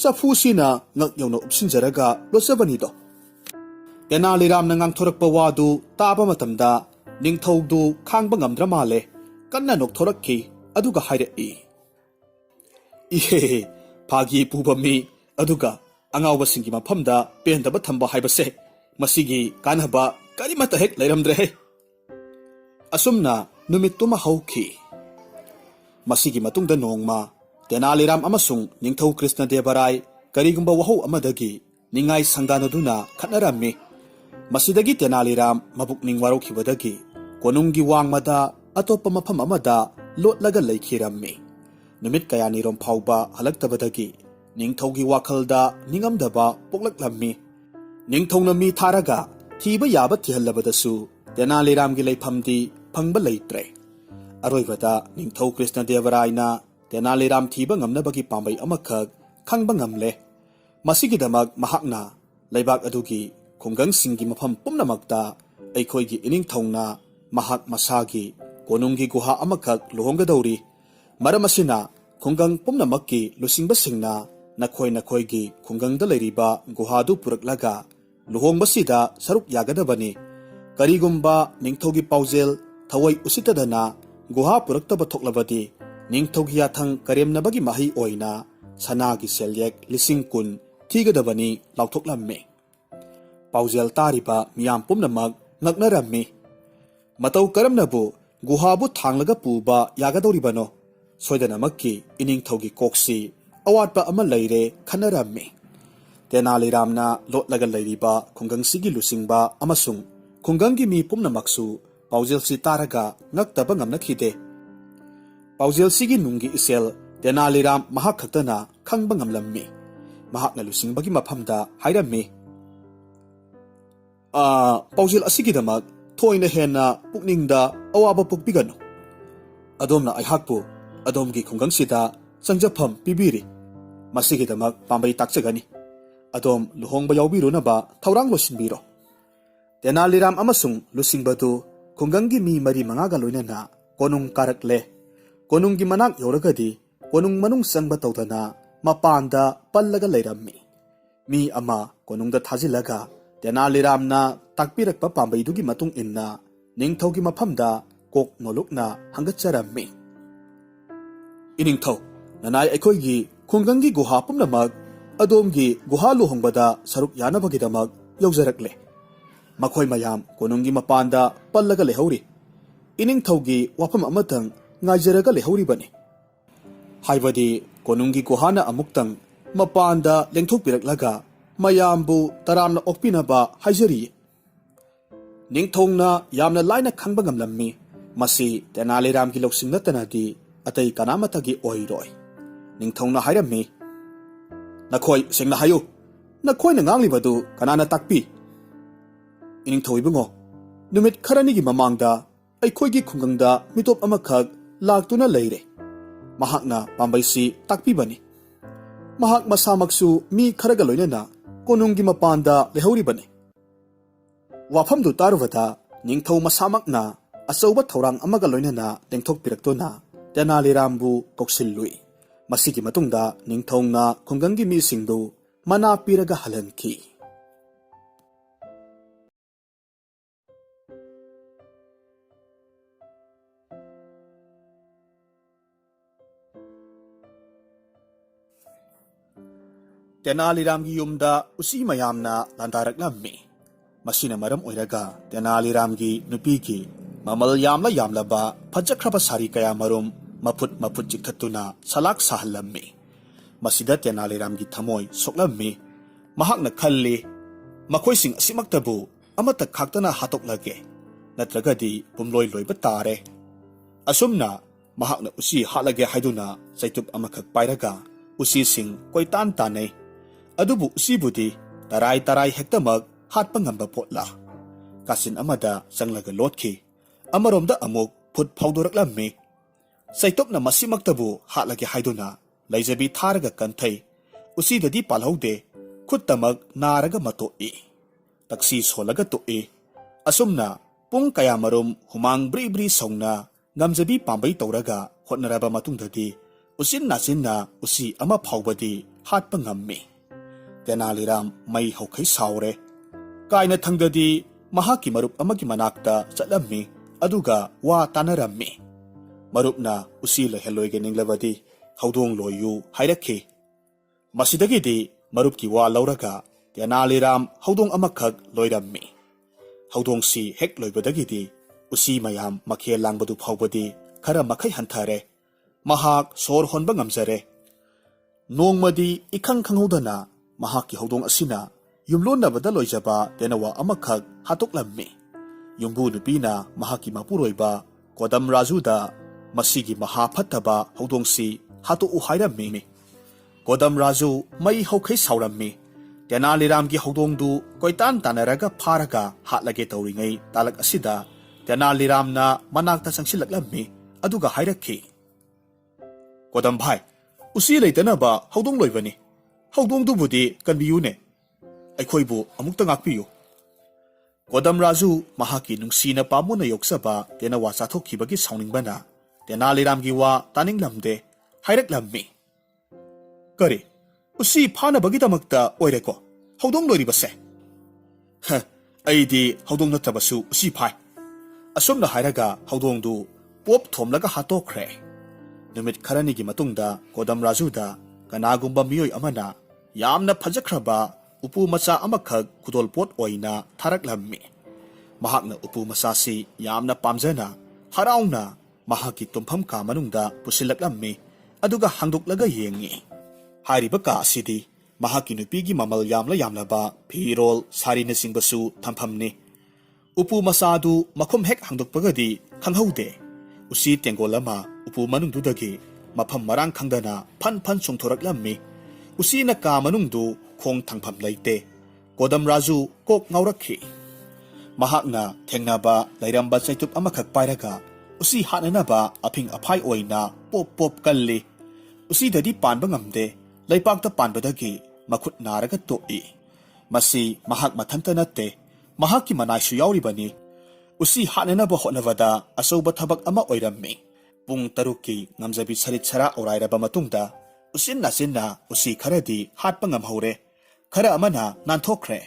ꯆꯐꯨꯁꯤꯅ ꯉꯛ ꯌꯧꯅ ꯎꯞꯁꯤꯟꯖꯔꯒ ꯂꯣꯠꯆꯕꯅꯤꯗꯣ꯫ ꯇꯦꯅꯥꯂꯤꯔꯥꯝꯅ ꯉꯥꯡꯊꯣꯔꯛꯄ ꯋꯥꯗꯨ ꯇꯥꯕ ꯃꯇꯝꯗ ꯅꯤꯡꯊꯧꯗꯨ ꯈꯥꯡꯕ ꯉꯝꯗ꯭ꯔ ꯃꯥꯜꯂꯦ꯫ ꯀꯟꯅ ꯅꯣꯛꯊꯣꯔꯛꯈꯤ ꯑꯗꯨꯒ ꯍꯥꯏꯔꯛꯏ, ꯏꯍꯦ, ꯐꯥꯒꯤ ꯄꯨꯕ ꯃꯤ ꯑꯗꯨꯒ ꯑꯉꯥꯎꯕꯁꯤꯡꯒꯤ ꯃꯐꯝꯗ ꯄꯦꯟꯗꯕ ꯊꯝꯕ ꯍꯥꯏꯕꯁꯦ ꯃꯁꯤꯒꯤ ꯀꯥꯟꯅꯕ ꯀꯔꯤꯃꯠꯇ ꯍꯦꯛ ꯂꯩꯔꯝꯗ꯭ꯔꯦꯍꯦ꯫ ꯑꯁꯨꯝꯅ ꯅꯨꯃꯤꯠꯇꯨꯃ ꯍꯧꯈꯤ꯫ ꯃꯁꯤꯒꯤ ꯃꯇꯨꯡꯗ ꯅꯣꯡꯃ ꯇꯦꯅꯥꯂꯤꯔꯥꯝ ꯑꯃꯁꯨꯡ ꯅꯤꯡꯊꯧ ꯀ꯭ꯔꯤꯁꯅꯗꯦꯕꯔꯥꯏ ꯀꯔꯤꯒꯨꯝꯕ ꯋꯥꯍꯧ ꯑꯃꯗꯒꯤ ꯅꯤꯡꯉꯥꯏ ꯁꯪꯗꯥꯅꯗꯨꯅ ꯈꯠꯅꯔꯝꯃꯤ꯫ ꯃꯁꯤꯗꯒꯤ ꯇꯦꯅꯥꯂꯤꯔꯥꯝ ꯃꯕꯨꯛꯅꯤꯡ ꯋꯥꯔꯧꯈꯤꯕꯗꯒꯤ ꯀꯣꯅꯨꯡꯒꯤ ꯋꯥꯡꯃꯗ ꯑꯇꯣꯞꯄ ꯃꯐꯝ ꯑꯃꯗ ꯂꯣꯠꯂꯒ ꯂꯩꯈꯤꯔꯝꯃꯤ꯫ ꯅꯨꯃꯤꯠ ꯀꯌꯥꯅꯤꯔꯣꯝ ꯐꯥꯎꯕ ꯍꯜꯂꯛꯇꯕꯗꯒꯤ ꯅꯤꯡꯊꯧꯒꯤ ꯋꯥꯈꯜꯗ ꯅꯤꯡꯉꯝꯗꯕ ꯄꯣꯛꯂꯛꯂꯝꯃꯤ꯫ ꯅꯤꯡꯊꯧꯅ ꯃꯤ ꯊꯥꯔꯒ ꯊꯤꯕ ꯌꯥꯕ ꯊꯤꯍꯜꯂꯕꯗꯁꯨ ꯇꯦꯅꯥꯂꯤꯔꯥꯝꯒꯤ ꯂꯩꯐꯝꯗꯤ ꯐꯪꯕ ꯂꯩꯇ꯭ꯔꯦ꯫ ꯑꯔꯣꯏꯕꯗ ꯅꯤꯡꯊꯧ ꯀ꯭ꯔꯤꯁꯅꯗꯦꯕꯔꯥꯏꯅ ꯇꯦꯅꯥꯂꯤꯔꯥꯝ ꯊꯤꯕ ꯉꯝꯅꯕꯒꯤ ꯄꯥꯝꯕꯩ ꯑꯃꯈꯛ ꯈꯪꯕ ꯉꯝꯂꯦ꯫ ꯃꯁꯤꯒꯤꯗꯃꯛ ꯃꯍꯥꯛꯅ ꯂꯩꯕꯥꯛ ꯑꯗꯨꯒꯤ ꯈꯨꯡꯒꯪꯁꯤꯡꯒꯤ ꯃꯐꯝ ꯄꯨꯝꯅꯃꯛꯇ ꯑꯩꯈꯣꯏꯒꯤ ꯏꯅꯤꯡꯊꯧꯅ ꯃꯍꯥꯛ ꯃꯁꯥꯒꯤ ꯀꯣꯅꯨꯡꯒꯤ ꯒꯨꯍꯥ ꯑꯃꯈꯛ ꯂꯨꯍꯣꯡꯒꯗꯧꯔꯤ꯫ ꯃꯔꯝ ꯑꯁꯤꯅ ꯈꯨꯡꯒꯪ ꯄꯨꯝꯅꯃꯛꯀꯤ ꯂꯨꯆꯤꯡꯕꯁꯤꯡꯅ ꯅꯈꯣꯏꯒꯤ ꯈꯨꯡꯒꯪꯗ ꯂꯩꯔꯤꯕ ꯒꯨꯍꯥꯗꯨ ꯄꯨꯔꯛꯂꯒ ꯂꯨꯍꯣꯡꯕꯁꯤꯗ ꯁꯔꯨꯛ ꯌꯥꯒꯗꯕꯅꯤ꯫ ꯀꯔꯤꯒꯨꯝꯕ ꯅꯤꯡꯊꯧꯒꯤ ꯄꯥꯎꯖꯦꯜ ꯊꯑꯣꯏ ꯎꯁꯤꯠꯇꯗꯅ ꯒꯨꯍꯥ ꯄꯨꯔꯛꯇꯕ ꯊꯣꯛꯂꯕꯗꯤ ꯅꯤꯡꯊꯧꯒꯤ ꯌꯥꯊꯪ ꯀꯔꯦꯝꯅꯕꯒꯤ ꯃꯍꯩ ꯑꯣꯏꯅ ꯁꯅꯥꯒꯤ ꯁꯦꯜꯌꯦꯛ 10,000 ꯊꯤꯒꯗꯕꯅꯤ ꯂꯥꯎꯊꯣꯛꯂꯝꯃꯤ꯫ ꯄꯥꯎꯖꯦꯜ ꯇꯥꯔꯤꯕ ꯃꯤꯌꯥꯝ ꯄꯨꯝꯅꯃꯛ ꯉꯛꯅꯔꯝꯃꯤ꯫ ꯃꯇꯧ ꯀꯔꯝꯅꯕꯨ ꯒꯨꯍꯥꯕꯨ ꯊꯥꯡꯂꯒ ꯄꯨꯕ ꯌꯥꯒꯗꯧꯔꯤꯕꯅꯣ? ꯁꯣꯏꯗꯅꯃꯛꯀꯤ ꯏꯅꯤꯡꯊꯧꯒꯤ ꯀꯣꯛꯁꯤ ꯑꯋꯥꯠꯄ ꯑꯃ ꯂꯩꯔꯦ ꯈꯟꯅꯔꯝꯃꯤ꯫ ꯇꯦꯅꯥꯂꯤꯔꯥꯝꯅ ꯂꯣꯠꯂꯒ ꯂꯩꯔꯤꯕ ꯈꯨꯡꯒꯪꯁꯤꯒꯤ ꯂꯨꯆꯤꯡꯕ ꯑꯃꯁꯨꯡ ꯈꯨꯡꯒꯪꯒꯤ ꯃꯤ ꯄꯨꯝꯅꯃꯛꯁꯨ ꯄꯥꯎꯖꯦꯜꯁꯤ ꯇꯥꯔꯒ ꯉꯛꯇꯕ ꯉꯝꯅꯈꯤꯗꯦ꯫ ꯄꯥꯎꯖꯦꯜꯁꯤꯒꯤ ꯅꯨꯡꯒꯤ ꯏꯆꯦꯜ ꯇꯦꯅꯥꯂꯤꯔꯥꯝ ꯃꯍꯥꯛ ꯈꯛꯇꯅ ꯈꯪꯕ ꯉꯝꯂꯝꯃꯤ꯫ ꯃꯍꯥꯛꯅ ꯂꯨꯆꯤꯡꯕꯒꯤ ꯃꯐꯝꯗ ꯍꯥꯏꯔꯝꯃꯤ, ꯄꯥꯎꯖꯦꯜ ꯑꯁꯤꯒꯤꯗꯃꯛ ꯊꯣꯏꯅ ꯍꯦꯟꯅ ꯄꯨꯛꯅꯤꯡꯗ ꯑꯋꯥꯕ ꯄꯣꯛꯄꯤꯒꯅꯨ꯫ ꯑꯗꯣꯝꯅ ꯑꯩꯍꯥꯛꯄꯨ ꯑꯗꯣꯝꯒꯤ ꯈꯨꯡꯒꯪꯁꯤꯗ ꯆꯪꯖꯐꯝ ꯄꯤꯕꯤꯔꯤ꯫ ꯃꯁꯤꯒꯤꯗꯃꯛ ꯄꯥꯝꯕꯩ ꯇꯥꯛꯆꯒꯅꯤ꯫ ꯑꯗꯣꯝ ꯂꯨꯍꯣꯡꯕ ꯌꯥꯎꯕꯤꯔꯨꯅꯕ ꯊꯧꯔꯥꯡ ꯂꯣꯏꯁꯤꯟꯕꯤꯔꯣ꯫ ꯇꯦꯅꯥꯂꯤꯔꯥꯝ ꯑꯃꯁꯨꯡ ꯂꯨꯆꯤꯡꯕꯗꯨ ꯈꯨꯡꯒꯪꯒꯤ ꯃꯤ 4-5ꯒ ꯂꯣꯏꯅꯅ ꯀꯣꯅꯨꯡ ꯀꯥꯔꯛꯂꯦ꯫ ꯀꯣꯅꯨꯡꯒꯤ ꯃꯅꯥꯛ ꯌꯧꯔꯒꯗꯤ ꯀꯣꯅꯨꯡ ꯃꯅꯨꯡ ꯆꯪꯕ ꯇꯧꯗꯅ ꯃꯄꯥꯟꯗ ꯄꯜꯂꯒ ꯂꯩꯔꯝꯃꯤ꯫ ꯃꯤ ꯑꯃ ꯀꯣꯅꯨꯡꯗ ꯊꯥꯖꯤꯜꯂꯒ ꯇꯦꯅꯥꯂꯤꯔꯥꯝꯅ ꯇꯥꯛꯄꯤꯔꯛꯄ ꯄꯥꯝꯕꯩꯗꯨꯒꯤ ꯃꯇꯨꯡ ꯏꯟꯅ ꯅꯤꯡꯊꯧꯒꯤ ꯃꯐꯝꯗ ꯀꯣꯛ ꯅꯣꯂꯨꯛꯅ ꯍꯪꯒꯠꯆꯔꯝꯃꯤ꯫ ꯏꯅꯤꯡꯊꯧ, ꯅꯅꯥꯏ ꯑꯩꯈꯣꯏꯒꯤ ꯈꯨꯡꯒꯪꯒꯤ ꯒꯨꯍꯥ ꯄꯨꯝꯅꯃꯛ ꯑꯗꯣꯝꯒꯤ ꯒꯨꯍꯥ ꯂꯨꯍꯣꯡꯕꯗ ꯁꯔꯨꯛ ꯌꯥꯅꯕꯒꯤꯗꯃꯛ ꯌꯧꯖꯔꯛꯂꯦ꯫ ꯃꯈꯣꯏ ꯃꯌꯥꯝ ꯀꯣꯅꯨꯡꯒꯤ ꯃꯄꯥꯟꯗ ꯄꯜꯂꯒ ꯂꯩꯍꯧꯔꯤ꯫ ꯏꯅꯤꯡꯊꯧꯒꯤ ꯋꯥꯐꯝ ꯑꯃꯇꯪ ꯉꯥꯏꯖꯔꯒ ꯂꯩꯍꯧꯔꯤꯕꯅꯤ꯫ ꯍꯥꯏꯕꯗꯤ ꯀꯣꯅꯨꯡꯒꯤ ꯒꯨꯍꯥꯅ ꯑꯃꯨꯛꯇꯪ ꯃꯄꯥꯟꯗ ꯂꯦꯡꯊꯣꯛꯄꯤꯔꯛꯂꯒ ꯃꯌꯥꯝꯕꯨ ꯇꯔꯥꯝꯅ ꯑꯣꯛꯄꯤꯅꯕ ꯍꯥꯏꯖꯔꯤꯌꯦ꯫ ꯅꯤꯡꯊꯧꯅ ꯌꯥꯝꯅ ꯂꯥꯏꯅ ꯈꯪꯕ ꯉꯝꯂꯝꯃꯤ ꯃꯁꯤ ꯇꯦꯅꯥꯂꯤꯔꯥꯝꯒꯤ ꯂꯧꯁꯤꯡ ꯅꯠꯇꯅꯗꯤ ꯑꯇꯩ ꯀꯅꯥꯃꯠꯇꯒꯤ ꯑꯣꯏꯔꯣꯏ꯫ ꯅꯤꯡꯊꯧꯅ ꯍꯥꯏꯔꯝꯃꯤ, ꯅꯈꯣꯏ ꯁꯦꯡꯅ ꯍꯥꯏꯌꯨ, ꯅꯈꯣꯏꯅ ꯉꯥꯡꯂꯤꯕꯗꯨ ꯀꯅꯥꯅ ꯇꯥꯛꯄꯤ? ꯏꯅꯤꯡꯊꯧ ꯏꯕꯨꯡꯉꯣ, ꯅꯨꯃꯤꯠ ꯈꯔꯅꯤꯒꯤ ꯃꯃꯥꯡꯗ ꯑꯩꯈꯣꯏꯒꯤ ꯈꯨꯡꯒꯪꯗ ꯃꯤꯇꯣꯞ ꯑꯃꯈꯛ ꯂꯥꯛꯇꯨꯅ ꯂꯩꯔꯦ꯫ ꯃꯍꯥꯛꯅ ꯄꯥꯝꯕꯩꯁꯤ ꯇꯥꯛꯄꯤꯕꯅꯤ꯫ ꯃꯍꯥꯛ ꯃꯁꯥꯃꯛꯁꯨ ꯃꯤ ꯈꯔꯒ ꯂꯣꯏꯅꯅ ꯀꯣꯅꯨꯡꯒꯤ ꯃꯄꯥꯟꯗ ꯂꯩꯍꯧꯔꯤꯕꯅꯤ꯫ ꯋꯥꯐꯝꯗꯨ ꯇꯥꯔꯨꯕꯗ ꯅꯤꯡꯊꯧ ꯃꯁꯥꯃꯛꯅ ꯑꯆꯧꯕ ꯊꯧꯔꯥꯡ ꯑꯃꯒ ꯂꯣꯏꯅꯅ ꯂꯦꯡꯊꯣꯛꯄꯤꯔꯛꯇꯨꯅ ꯇꯦꯅꯥꯂꯤꯔꯥꯝꯕꯨ ꯀꯧꯁꯤꯜꯂꯨꯏ꯫ ꯃꯁꯤꯒꯤ ꯃꯇꯨꯡꯗ ꯅꯤꯡꯊꯧꯅ ꯈꯨꯡꯒꯪꯒꯤ ꯃꯤꯁꯤꯡꯗꯨ ꯃꯅꯥ ꯄꯤꯔꯒ ꯍꯜꯍꯟꯈꯤ꯫ ꯇꯦꯅꯥꯂꯤꯔꯥꯝꯒꯤ ꯌꯨꯝꯗ ꯎꯆꯤ ꯃꯌꯥꯝꯅ ꯂꯥꯟꯗꯥꯔꯛꯂꯝꯃꯤ꯫ ꯃꯁꯤꯅ ꯃꯔꯝ ꯑꯣꯏꯔꯒ ꯇꯦꯅꯥꯂꯤꯔꯥꯝꯒꯤ ꯅꯨꯄꯤꯒꯤ ꯃꯃꯜ ꯌꯥꯝꯂꯕ ꯐꯖꯈ꯭ꯔꯕ ꯁꯥꯔꯤ ꯀꯌꯥꯃꯔꯨꯝ maput chiktatuna salak sahallammi. Masida Tenaliramgi thamoi soklammi. Mahakna khalli makoising asimaktabu amata khaktana hatoklage natragadi pumloi loiba tare. Asumna mahakna usi hatlage haiduna saitup amakak pairaga usi sing koitan tanay. Adubu usi budi taray hektamag hatpa ngamba potla. Kasin amada sanglaga lotki. Amaromda amuk put phaudoraklammi. Saitup na masimaktabu hatlage haiduna laijabi tharaga kanthai. Usi dadi palhaude Kutamag naraga matoi. Taksi solaga toi. Asumna pung kaya marum humang bri songna ngamjabi pambay tauraga hotnaraba matungdadi usin nasin na usi ama phawbadi hatpa ngammi. Tenaliram may hawkay saure. Kaina thangdadi mahaki marup amagi manakta satlammi aduga wa tanarammi. Marup na usi laheloy ganinglabadi haudong loyu hayrakhi. Masidagidi Marupki wa lauraga Tenaliram haudong amakag loirammi. Haudong si hek loibadagidi usi mayam makhel langbadu phawbadi khara makai hanthare. Mahak sor honba ngamjare. Nongmadi ikhang khanghodana mahaki haudong asina yumlonnabada loijaba tenawa amakag hatoklammi. Yumbu nupina mahaki mapuroiba Kodam Rajuda masigi mahaphattaba haudong si hatu uhairammi. Kodam Raju may hawkay saurammi. Tenaliramgi haudongdu koitan tanaraga pharaga hatlage tawringay talag asida Tenaliram na manakta sangsilaklammi aduga hayrakhi. Kodam bhai, usi laytana ba haudong loibani. Haudongdu budi kanbiyune. Aikhoibu amukta ngakpiyu. Kodam Raju mahaki nungsina pamuna yoksaba tenawa sathokibagi sauningbana Tenaliramgi wa taninglamde hayraklammi. Kari, usi phana bagidamakta oireko. Haudong loiribase. Aidi haudong natabasu usi phai. Asumna hairaga haudongdu pop thomlaga hatokre. Numit kharanigi matungda Kodam Rajuda kanagumba miyoi amana yamna phajakraba upu macha amakhag kudolpot oina tharaklammi. Mahakna upu macha si yamna pamjana harauna mahaki tumpham ka manungda pusilaklammi aduga hangdoklaga yengi. Hariba ka asidi mahaki nupigi mamal yamla ba phirol sari na singbasu thamphamni. Upu masadu makhum hek hangdokpagadi khanghaude. Usi tengolama upu manungdudagi mapham marang khangdana phan songthoraklammi. Usi na ka manungdu khong thangpham laite. Kodam Raju kok ngaurakhi. Mahakna thengnaba lairamba saitup amakhak pairaga usi hananaba aphing aphai oina pop kalli. Usi dadi panba ngamde. Laipakta panbadagi makut naraga toi. Masi mahak mathanta natte mahaki manaisu yauribani. Usi hananaba hotnavada asoba thabak ama oirammi. Pung taruki ngamjabi sarit sara orairaba matungda usin nasinna usi kharadi hatpa ngamhaure. Khara amana nanthokre.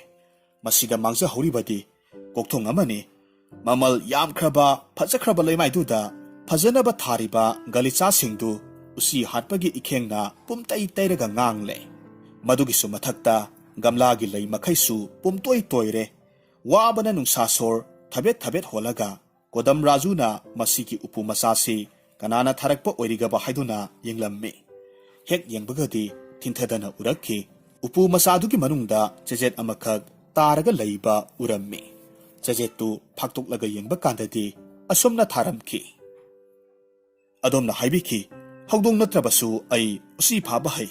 Masida mangja hauribadi kokthong amani. Mamal yamkhraba phajakraba leimaiduda phajanaba thariba galicha singdu usi hatpagi ikhengna pumtai tairaga ngangle. Madugisu mathakta gamlagi lei makhaisu pumtoi toire. Wabana nungsasor thabet holaga Kodam Rajuna masiki upu masasi kanana tharakpa oirigaba haiduna yenglammi. Hek yengbagadi thintadana urakhi. Upu masadugi manungda chejet amakhak taraga leiba urammi. Chejetu phaktoklaga yengba kandadi asomna tharamki. Adomna haibiki Haudong natrabasu ay usi phaba hai.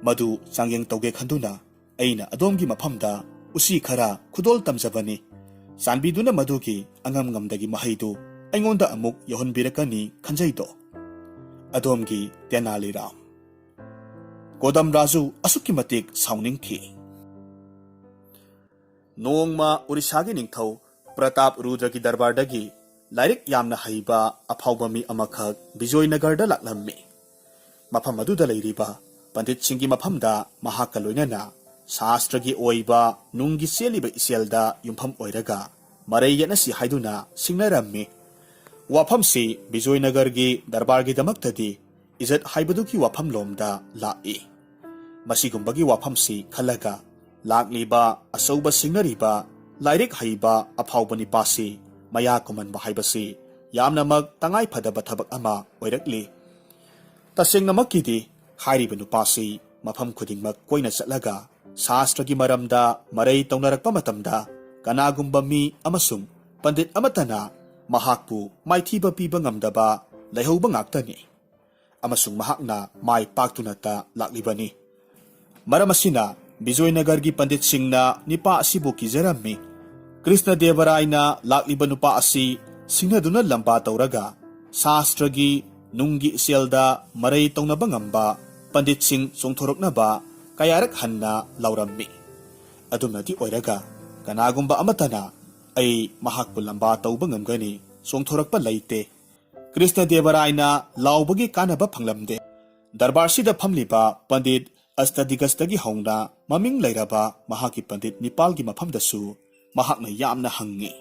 Madu changyang tawge khanduna aina adomgi maphamda usi khara khudol tamjabani. Sanbiduna madugi angam ngamdagi mahaidu aingonda amuk yahonbirakani khanjaido. Adomgi Tenaliram. Kodam Raju asuki matik sauningki. Nongma Urisagi ningthau Pratap Rudragi darbardagi lairik yamna haiba aphawbami amakhak Bijoynagarda laklammi. Mafam aduda leiriba Pandit Singhi mafamda mahakka loinana Shastragi oiba nungi seliba iselda yumpham oiraga marai yanasi haiduna singnarammi. Wafamsi Bijoynagargi darbargi damaktadi izat haibaduki wafam lomda lai. Masigumbagi wafamsi khalaga lakliba asauba singnariba lairik haiba aphawbani pasi maya kuman ba haibasi yamna mag tangai phadaba thabak ama oirakli. ꯇꯁꯦꯡꯅꯃꯛꯀꯤꯗꯤ ꯍꯥꯏꯔꯤꯕ ꯅꯨꯄꯥꯁꯤ ꯃꯐꯝ ꯈꯨꯗꯤꯡꯃꯛ ꯀꯣꯏꯅ ꯆꯠꯂꯒ ꯁꯥꯁꯇ꯭ꯔꯒꯤ ꯃꯔꯝꯗ ꯃꯔꯩ ꯇꯧꯅꯔꯛꯄ ꯃꯇꯝꯗ ꯀꯅꯥꯒꯨꯝꯕ ꯃꯤ ꯑꯃꯁꯨꯡ ꯄꯟꯗꯤꯠ ꯑꯃꯠꯇꯅ ꯃꯍꯥꯛꯄꯨ ꯃꯥꯏꯊꯤꯕ ꯄꯤꯕ ꯉꯝꯗꯕ ꯂꯩꯍꯧꯕ ꯉꯥꯛꯇꯅꯤ ꯑꯃꯁꯨꯡ ꯃꯍꯥꯛꯅ ꯃꯥꯏ ꯄꯥꯛꯇꯨꯅꯇ ꯂꯥꯛꯂꯤꯕꯅꯤ ꯃꯔꯝ ꯑꯁꯤꯅ ꯕꯤꯖꯣꯏꯅꯒꯔꯒꯤ ꯄꯟꯗꯤꯠꯁꯤꯡꯅ ꯅꯤꯄꯥ ꯑꯁꯤꯕꯨ ꯀꯤꯖꯔꯝꯃꯤ ꯀ꯭ꯔꯤꯁꯅꯗꯦꯕꯔꯥꯏꯅ ꯂꯥꯛꯂꯤꯕ ꯅꯨꯄꯥ ꯑꯁꯤ ꯁꯤꯡꯅꯗꯨꯅ ꯂꯝꯕꯥ ꯇꯧꯔꯒ ꯁꯥꯁꯇ꯭ꯔꯒꯤ ꯅꯨꯡꯒꯤ ꯏꯆꯦꯜꯗ ꯃꯔꯩ ꯇꯧꯅꯕ ꯉꯝꯕ ꯄꯟꯗꯤꯠꯁꯤꯡ ꯆꯣꯡꯊꯣꯔꯛꯅꯕ ꯀꯌꯥꯔꯛ ꯍꯟꯅ ꯂꯥꯎꯔꯝꯃꯤ ꯑꯗꯨꯅꯗꯤ ꯑꯣꯏꯔꯒ ꯀꯅꯥꯒꯨꯝꯕ ꯑꯃꯠꯇꯅ ꯑꯩ ꯃꯍꯥꯛꯄꯨ ꯂꯝꯕꯥ ꯇꯧꯕ ꯉꯝꯒꯅꯤ ꯆꯣꯡꯊꯣꯔꯛꯄ ꯂꯩꯇꯦ ꯀ꯭ꯔꯤꯁꯅꯗꯦꯕꯔꯥꯏꯅ ꯂꯥꯎꯕꯒꯤ ꯀꯥꯟꯅꯕ ꯐꯪꯂꯝꯗꯦ ꯗꯔꯕꯥꯔꯁꯤꯗ ꯐꯝꯂꯤꯕ ꯄꯟꯗꯤꯠ ꯑꯁꯇꯗꯤꯒꯁꯇꯒꯤ ꯍꯧꯅ ꯃꯃꯤꯡ ꯂꯩꯔꯕ ꯃꯍꯥꯛꯀꯤ ꯄꯟꯗꯤꯠ ꯅꯤꯄꯥꯜꯒꯤ ꯃꯐꯝꯗꯁꯨ ꯃꯍꯥꯛꯅ ꯌꯥꯝꯅ ꯍꯪꯉꯤ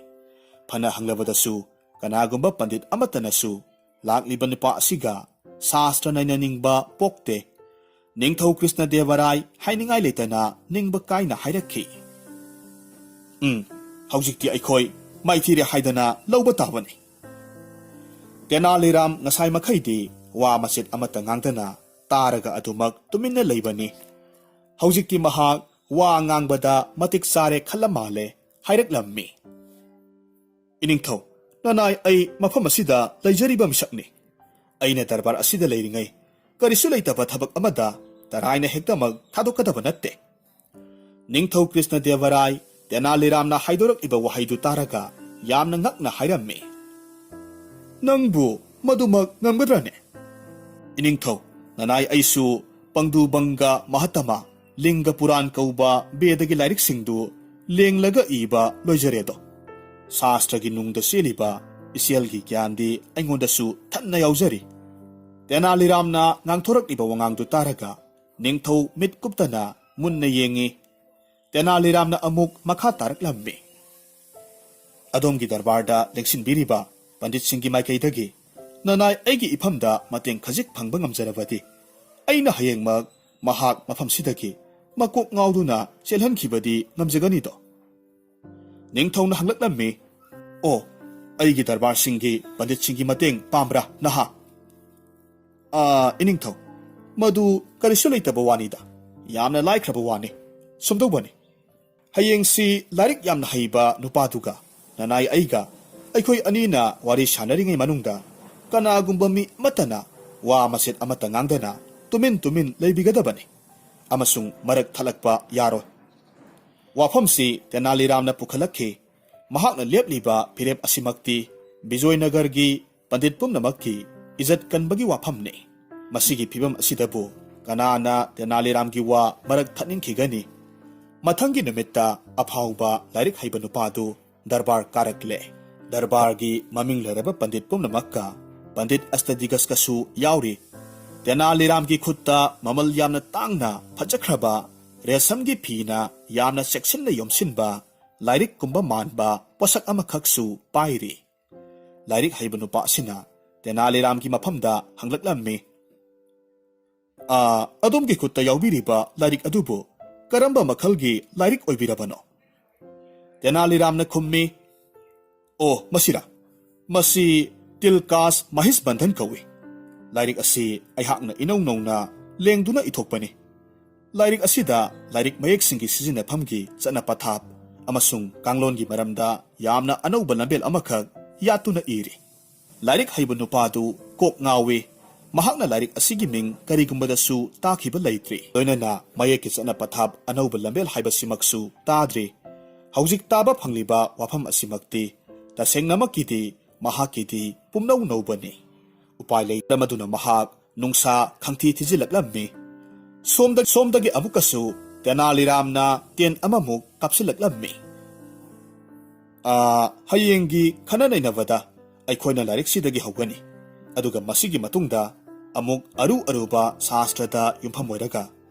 ꯐꯅ ꯍꯪꯂꯕꯗꯁꯨ ꯀꯅꯥꯒꯨꯝꯕ ꯄꯟꯗꯤꯠ ꯑꯃꯠꯇꯅꯁꯨ ꯂꯥꯛꯂꯤꯕ ꯅꯨꯄꯥ ꯑꯁꯤꯒ ꯁꯥꯁꯇ꯭ꯔ ꯅꯩꯅꯅꯤꯡꯕ ꯄꯣꯛꯇꯦ ꯅꯤꯡꯊꯧ ꯀ꯭ꯔꯤꯁꯅꯗꯦꯕꯔꯥꯏ ꯍꯥꯏꯅꯤꯡꯉꯥꯏ ꯂꯩꯇꯅ ꯅꯤꯡꯕ ꯀꯥꯏꯅ ꯍꯥꯏꯔꯛꯈꯤ ꯍꯧꯖꯤꯛꯇꯤ ꯑꯩꯈꯣꯏ ꯃꯥꯏꯊꯤꯔꯦ ꯍꯥꯏꯗꯅ ꯂꯧꯕ ꯇꯥꯕꯅꯤ ꯇꯦꯅꯥꯂꯤꯔꯥꯝ ꯉꯁꯥꯏ ꯃꯈꯩꯗꯤ ꯋꯥ ꯃꯆꯦꯠ ꯑꯃꯠꯇ ꯉꯥꯡꯗꯅ ꯇꯥꯔꯒ ꯑꯗꯨꯃꯛ ꯇꯨꯃꯤꯟꯅ ꯂꯩꯕꯅꯤ ꯍꯧꯖꯤꯛꯇꯤ ꯃꯍꯥꯛ ꯋꯥ ꯉꯥꯡꯕꯗ ꯃꯇꯤꯛ ꯆꯥꯔꯦ ꯈꯜꯂ ꯃꯥꯜꯂꯦ ꯍꯥꯏꯔꯛꯂꯝꯃꯤ ꯏꯅꯤꯡꯊꯧ ꯅꯅꯥꯏ ꯑꯩ ꯃꯐꯝ ꯑꯁꯤꯗ ꯂꯩꯖꯔꯤꯕ ꯃꯤꯁꯛꯅꯤ ꯑꯩꯅ ꯗꯔꯕꯥꯔ ꯑꯁꯤꯗ ꯂꯩꯔꯤꯉꯩ ꯀꯔꯤꯁꯨ ꯂꯩꯇꯕ ꯊꯕꯛ ꯑꯃꯗ ꯇꯔꯥꯏꯅ ꯍꯦꯛꯇꯃꯛ ꯊꯥꯗꯣꯛꯀꯗꯕ ꯅꯠꯇꯦ ꯅꯤꯡꯊꯧ ꯀ꯭ꯔꯤꯁꯅꯗꯦꯕꯔꯥꯏ ꯇꯦꯅꯥꯂꯤꯔꯥꯝꯅ ꯍꯥꯏꯗꯣꯔꯛꯂꯤꯕ ꯋꯥꯍꯩꯗꯨ ꯇꯥꯔꯒ ꯌꯥꯝꯅ ꯉꯛꯅ ꯍꯥꯏꯔꯝꯃꯤ ꯅꯪꯕꯨ ꯃꯗꯨꯃꯛ ꯉꯝꯒꯗ꯭ꯔꯅꯦ ꯏꯅꯤꯡꯊꯧ ꯅꯅꯥꯏ ꯑꯩꯁꯨ ꯄꯪꯗꯨꯕꯪꯒ ꯃꯍꯇꯃ ꯂꯤꯡꯒ ꯄꯨꯔꯥꯟ ꯀꯧꯕ ꯕꯦꯗꯒꯤ ꯂꯥꯏꯔꯤꯛꯁꯤꯡꯗꯨ ꯂꯦꯡꯂꯒ ꯏꯕ ꯂꯣꯏꯖꯔꯦꯗꯣ ꯁꯥꯁꯇ꯭ꯔꯒꯤ ꯅꯨꯡꯗ ꯆꯦꯜꯂꯤꯕ ꯏꯆꯦꯜꯒꯤ ꯒ꯭ꯌꯥꯟꯗꯤ ꯑꯩꯉꯣꯟꯗꯁꯨ ꯊꯟꯅ ꯌꯥꯎꯖꯔꯤ ꯇꯦꯅꯥꯂꯤꯔꯥꯝꯅ ꯉꯥꯡꯊꯣꯔꯛꯂꯤꯕ ꯋꯥꯉꯥꯡꯗꯨ ꯇꯥꯔꯒ ꯅꯤꯡꯊꯧ ꯃꯤꯠ ꯀꯨꯞꯇꯅ ꯃꯨꯟꯅ ꯌꯦꯡꯉꯤ ꯇꯦꯅꯥꯂꯤꯔꯥꯝꯅ ꯑꯃꯨꯛ ꯃꯈꯥ ꯇꯥꯔꯛꯂꯝꯃꯤ ꯑꯗꯣꯝꯒꯤ ꯗꯔꯕꯥꯔꯗ ꯂꯦꯡꯁꯤꯟꯕꯤꯔꯤꯕ ꯄꯟꯗꯤꯠꯁꯤꯡꯒꯤ ꯃꯥꯏꯀꯩꯗꯒꯤ ꯅꯅꯥꯏ ꯑꯩꯒꯤ ꯏꯐꯝꯗ ꯃꯇꯦꯡ ꯈꯖꯤꯛ ꯐꯪꯕ ꯉꯝꯖꯔꯕꯗꯤ ꯑꯩꯅ ꯍꯌꯦꯡꯃꯛ ꯃꯍꯥꯛ ꯃꯐꯝꯁꯤꯗꯒꯤ ꯃꯀꯣꯛ ꯉꯥꯎꯗꯨꯅ ꯆꯦꯜꯍꯟꯈꯤꯕꯗꯤ ꯉꯝꯖꯒꯅꯤꯗꯣ ꯅꯤꯡꯊꯧꯅ ꯍꯪꯂꯛꯂꯝꯃꯤ ꯑꯣ ꯑꯩꯒꯤ ꯗꯔꯕꯥꯔꯁꯤꯡꯒꯤ ꯄꯟꯗꯤꯠꯁꯤꯡꯒꯤ ꯃꯇꯦꯡ ꯄꯥꯝꯕ꯭ꯔꯥ ꯅꯍꯥ ꯏꯅꯤꯡꯊꯧ ꯃꯗꯨ ꯀꯔꯤꯁꯨ ꯂꯩꯇꯕ ꯋꯥꯅꯤꯗ ꯌꯥꯝꯅ ꯂꯥꯏꯈ꯭ꯔꯕ ꯋꯥꯅꯤ ꯁꯨꯝꯗꯧꯕꯅꯤ ꯍꯌꯦꯡꯁꯤ ꯂꯥꯏꯔꯤꯛ ꯌꯥꯝꯅ ꯍꯩꯕ ꯅꯨꯄꯥꯗꯨꯒ ꯅꯅꯥꯏ ꯑꯩꯒ ꯑꯩꯈꯣꯏ ꯑꯅꯤꯅ ꯋꯥꯔꯤ ꯁꯥꯟꯅꯔꯤꯉꯩ ꯃꯅꯨꯡꯗ ꯀꯅꯥꯒꯨꯝꯕ ꯃꯤ ꯑꯃꯠꯇꯅ ꯋꯥ ꯃꯆꯦꯠ ꯑꯃꯠꯇ ꯉꯥꯡꯗꯅ ꯇꯨꯃꯤꯟ ꯂꯩꯕꯤꯒꯗꯕꯅꯤ ꯑꯃꯁꯨꯡ ꯃꯔꯛ ꯊꯠꯂꯛꯄ ꯌꯥꯔꯣꯏ ꯋꯥꯐꯝꯁꯤ ꯇꯦꯅꯥꯂꯤꯔꯥꯝꯅ ꯄꯨꯈꯠꯂꯛꯈꯤ ꯃꯍꯥꯛꯅ ꯂꯦꯞꯂꯤꯕ ꯐꯤꯔꯦꯞ ꯑꯁꯤꯃꯛꯇꯤ ꯕꯤꯖꯣꯏꯅꯒꯔꯒꯤ ꯄꯟꯗꯤꯠ ꯄꯨꯝꯅꯃꯛꯀꯤ ꯏꯖꯠ ꯀꯟꯕꯒꯤ ꯋꯥꯐꯝꯅꯤ ꯃꯁꯤꯒꯤ ꯐꯤꯚꯝ ꯑꯁꯤꯗꯕꯨ ꯀꯅꯥꯅ ꯇꯦꯅꯥꯂꯤꯔꯥꯝꯒꯤ ꯋꯥ ꯃꯔꯛ ꯊꯠꯅꯤꯡꯈꯤꯒꯅꯤ ꯃꯊꯪꯒꯤ ꯅꯨꯃꯤꯠꯇ ꯑꯐꯥꯎꯕ ꯂꯥꯏꯔꯤꯛ ꯍꯩꯕ ꯅꯨꯄꯥꯗꯨ ꯗꯔꯕꯥꯔ ꯀꯥꯔꯛꯂꯦ ꯗꯔꯕꯥꯔꯒꯤ ꯃꯃꯤꯡ ꯂꯩꯔꯕ ꯄꯟꯗꯤꯠ ꯄꯨꯝꯅꯃꯛꯀ ꯄꯟꯗꯤꯠ ꯑꯁꯇꯗꯤꯒꯁꯀꯁꯨ ꯌꯥꯎꯔꯤ ꯇꯦꯅꯥꯂꯤꯔꯥꯝꯒꯤ ꯈꯨꯠꯇ ꯃꯃꯜ ꯌꯥꯝꯅ ꯇꯥꯡꯅ ꯐꯖꯈ꯭ꯔꯕ ꯔꯦꯁꯝꯒꯤ ꯐꯤꯅ ꯌꯥꯝꯅ ꯆꯦꯛꯁꯤꯟꯅ ꯌꯣꯝꯁꯤꯟꯕ ꯂꯥꯏꯔꯤꯛꯀꯨꯝꯕ ꯃꯥꯟꯕ ꯄꯣꯠꯁꯛ ꯑꯃꯈꯛꯁꯨ ꯄꯥꯏꯔꯤ ꯂꯥꯏꯔꯤꯛ ꯍꯩꯕ ꯅꯨꯄꯥ ꯑꯁꯤꯅ ꯇꯦꯅꯥꯂꯤꯔꯥꯝꯒꯤ ꯃꯐꯝꯗ ꯍꯪꯂꯛꯂꯝꯃꯤ ꯑꯗꯣꯝꯒꯤ ꯈꯨꯠꯇ ꯌꯥꯎꯕꯤꯔꯤꯕ ꯂꯥꯏꯔꯤꯛ ꯑꯗꯨꯕꯨ ꯀꯔꯝꯕ ꯃꯈꯜꯒꯤ ꯂꯥꯏꯔꯤꯛ ꯑꯣꯏꯕꯤꯔꯕꯅꯣ ꯇꯦꯅꯥꯂꯤꯔꯥꯝꯅ ꯈꯨꯝꯃꯤ ꯑꯣ ꯃꯁꯤꯔꯥ ꯃꯁꯤ ꯇꯤꯜꯀꯥꯁ ꯃꯍꯤꯁꯕꯟꯙꯟ ꯀꯧꯏ ꯂꯥꯏꯔꯤꯛ ꯑꯁꯤ ꯑꯩꯍꯥꯛꯅ ꯏꯅꯧ ꯅꯧꯅ ꯂꯦꯡꯗꯨꯅ ꯏꯊꯣꯛꯄꯅꯤ ꯂꯥꯏꯔꯤꯛ ꯑꯁꯤꯗ ꯂꯥꯏꯔꯤꯛ ꯃꯌꯦꯛꯁꯤꯡꯒꯤ ꯁꯤꯖꯤꯟꯅꯐꯝꯒꯤ ꯆꯠꯅ ꯄꯊꯥꯞ ꯑꯃꯁꯨꯡ ꯀꯥꯡꯂꯣꯟꯒꯤ ꯃꯔꯝꯗ ꯌꯥꯝꯅ ꯑꯅꯧꯕ ꯂꯝꯕꯦꯜ ꯑꯃꯈꯛ ꯌꯥꯠꯇꯨꯅ ꯏꯔꯤ ꯂꯥꯏꯔꯤꯛ ꯍꯩꯕ ꯅꯨꯄꯥꯗꯨ ꯀꯣꯛ ꯉꯥꯎꯏ ꯃꯍꯥꯛꯅ ꯂꯥꯏꯔꯤꯛ ꯑꯁꯤꯒꯤ ꯃꯤꯡ ꯀꯔꯤꯒꯨꯝꯕꯗꯁꯨ ꯇꯥꯈꯤꯕ ꯂꯩꯇ꯭ꯔꯤ ꯂꯣꯏꯅꯅ ꯃꯌꯦꯛꯀꯤ ꯆꯠꯅ ꯄꯊꯥꯞ ꯑꯅꯧꯕ ꯂꯝꯕꯦꯜ ꯍꯥꯏꯕꯁꯤꯃꯛꯁꯨ ꯇꯥꯗ꯭ꯔꯤ ꯍꯧꯖꯤꯛ ꯇꯥꯕ ꯐꯪꯂꯤꯕ ꯋꯥꯐꯝ ꯑꯁꯤꯃꯛꯇꯤ ꯇꯁꯦꯡꯅꯃꯛꯀꯤꯗꯤ ꯃꯍꯥꯛꯀꯤꯗꯤ ꯄꯨꯝꯅꯧ ꯅꯧꯕꯅꯤ ꯎꯄꯥꯏ ꯂꯩꯇꯕꯗꯨꯅ ꯃꯍꯥꯛ ꯅꯨꯡꯁꯥ ꯈꯪꯊꯤ ꯊꯤꯖꯤꯜꯂꯛꯂꯝꯃꯤ ꯁꯣꯝꯗꯒꯤ ꯑꯃꯨꯛꯀꯁꯨ ꯇꯦꯅꯥꯂꯤꯔꯥꯝꯅ ꯇꯦꯟ ꯑꯃꯃꯨꯛ ꯀꯥꯞꯁꯤꯜꯂꯛꯂꯝꯃꯤ ꯍꯌꯦꯡꯒꯤ ꯈꯟꯅ ꯅꯩꯅꯕꯗ ꯑꯩꯈꯣꯏꯅ ꯂꯥꯏꯔꯤꯛꯁꯤꯗꯒꯤ ꯍꯧꯒꯅꯤ ꯑꯗꯨꯒ ꯃꯁꯤꯒꯤ ꯃꯇꯨꯡꯗ ꯑꯃꯨꯛ ꯑꯔꯨꯕ ꯁꯥꯁꯇ꯭ꯔꯗ ꯌꯨꯝꯐꯝ ꯑꯣꯏꯔꯒ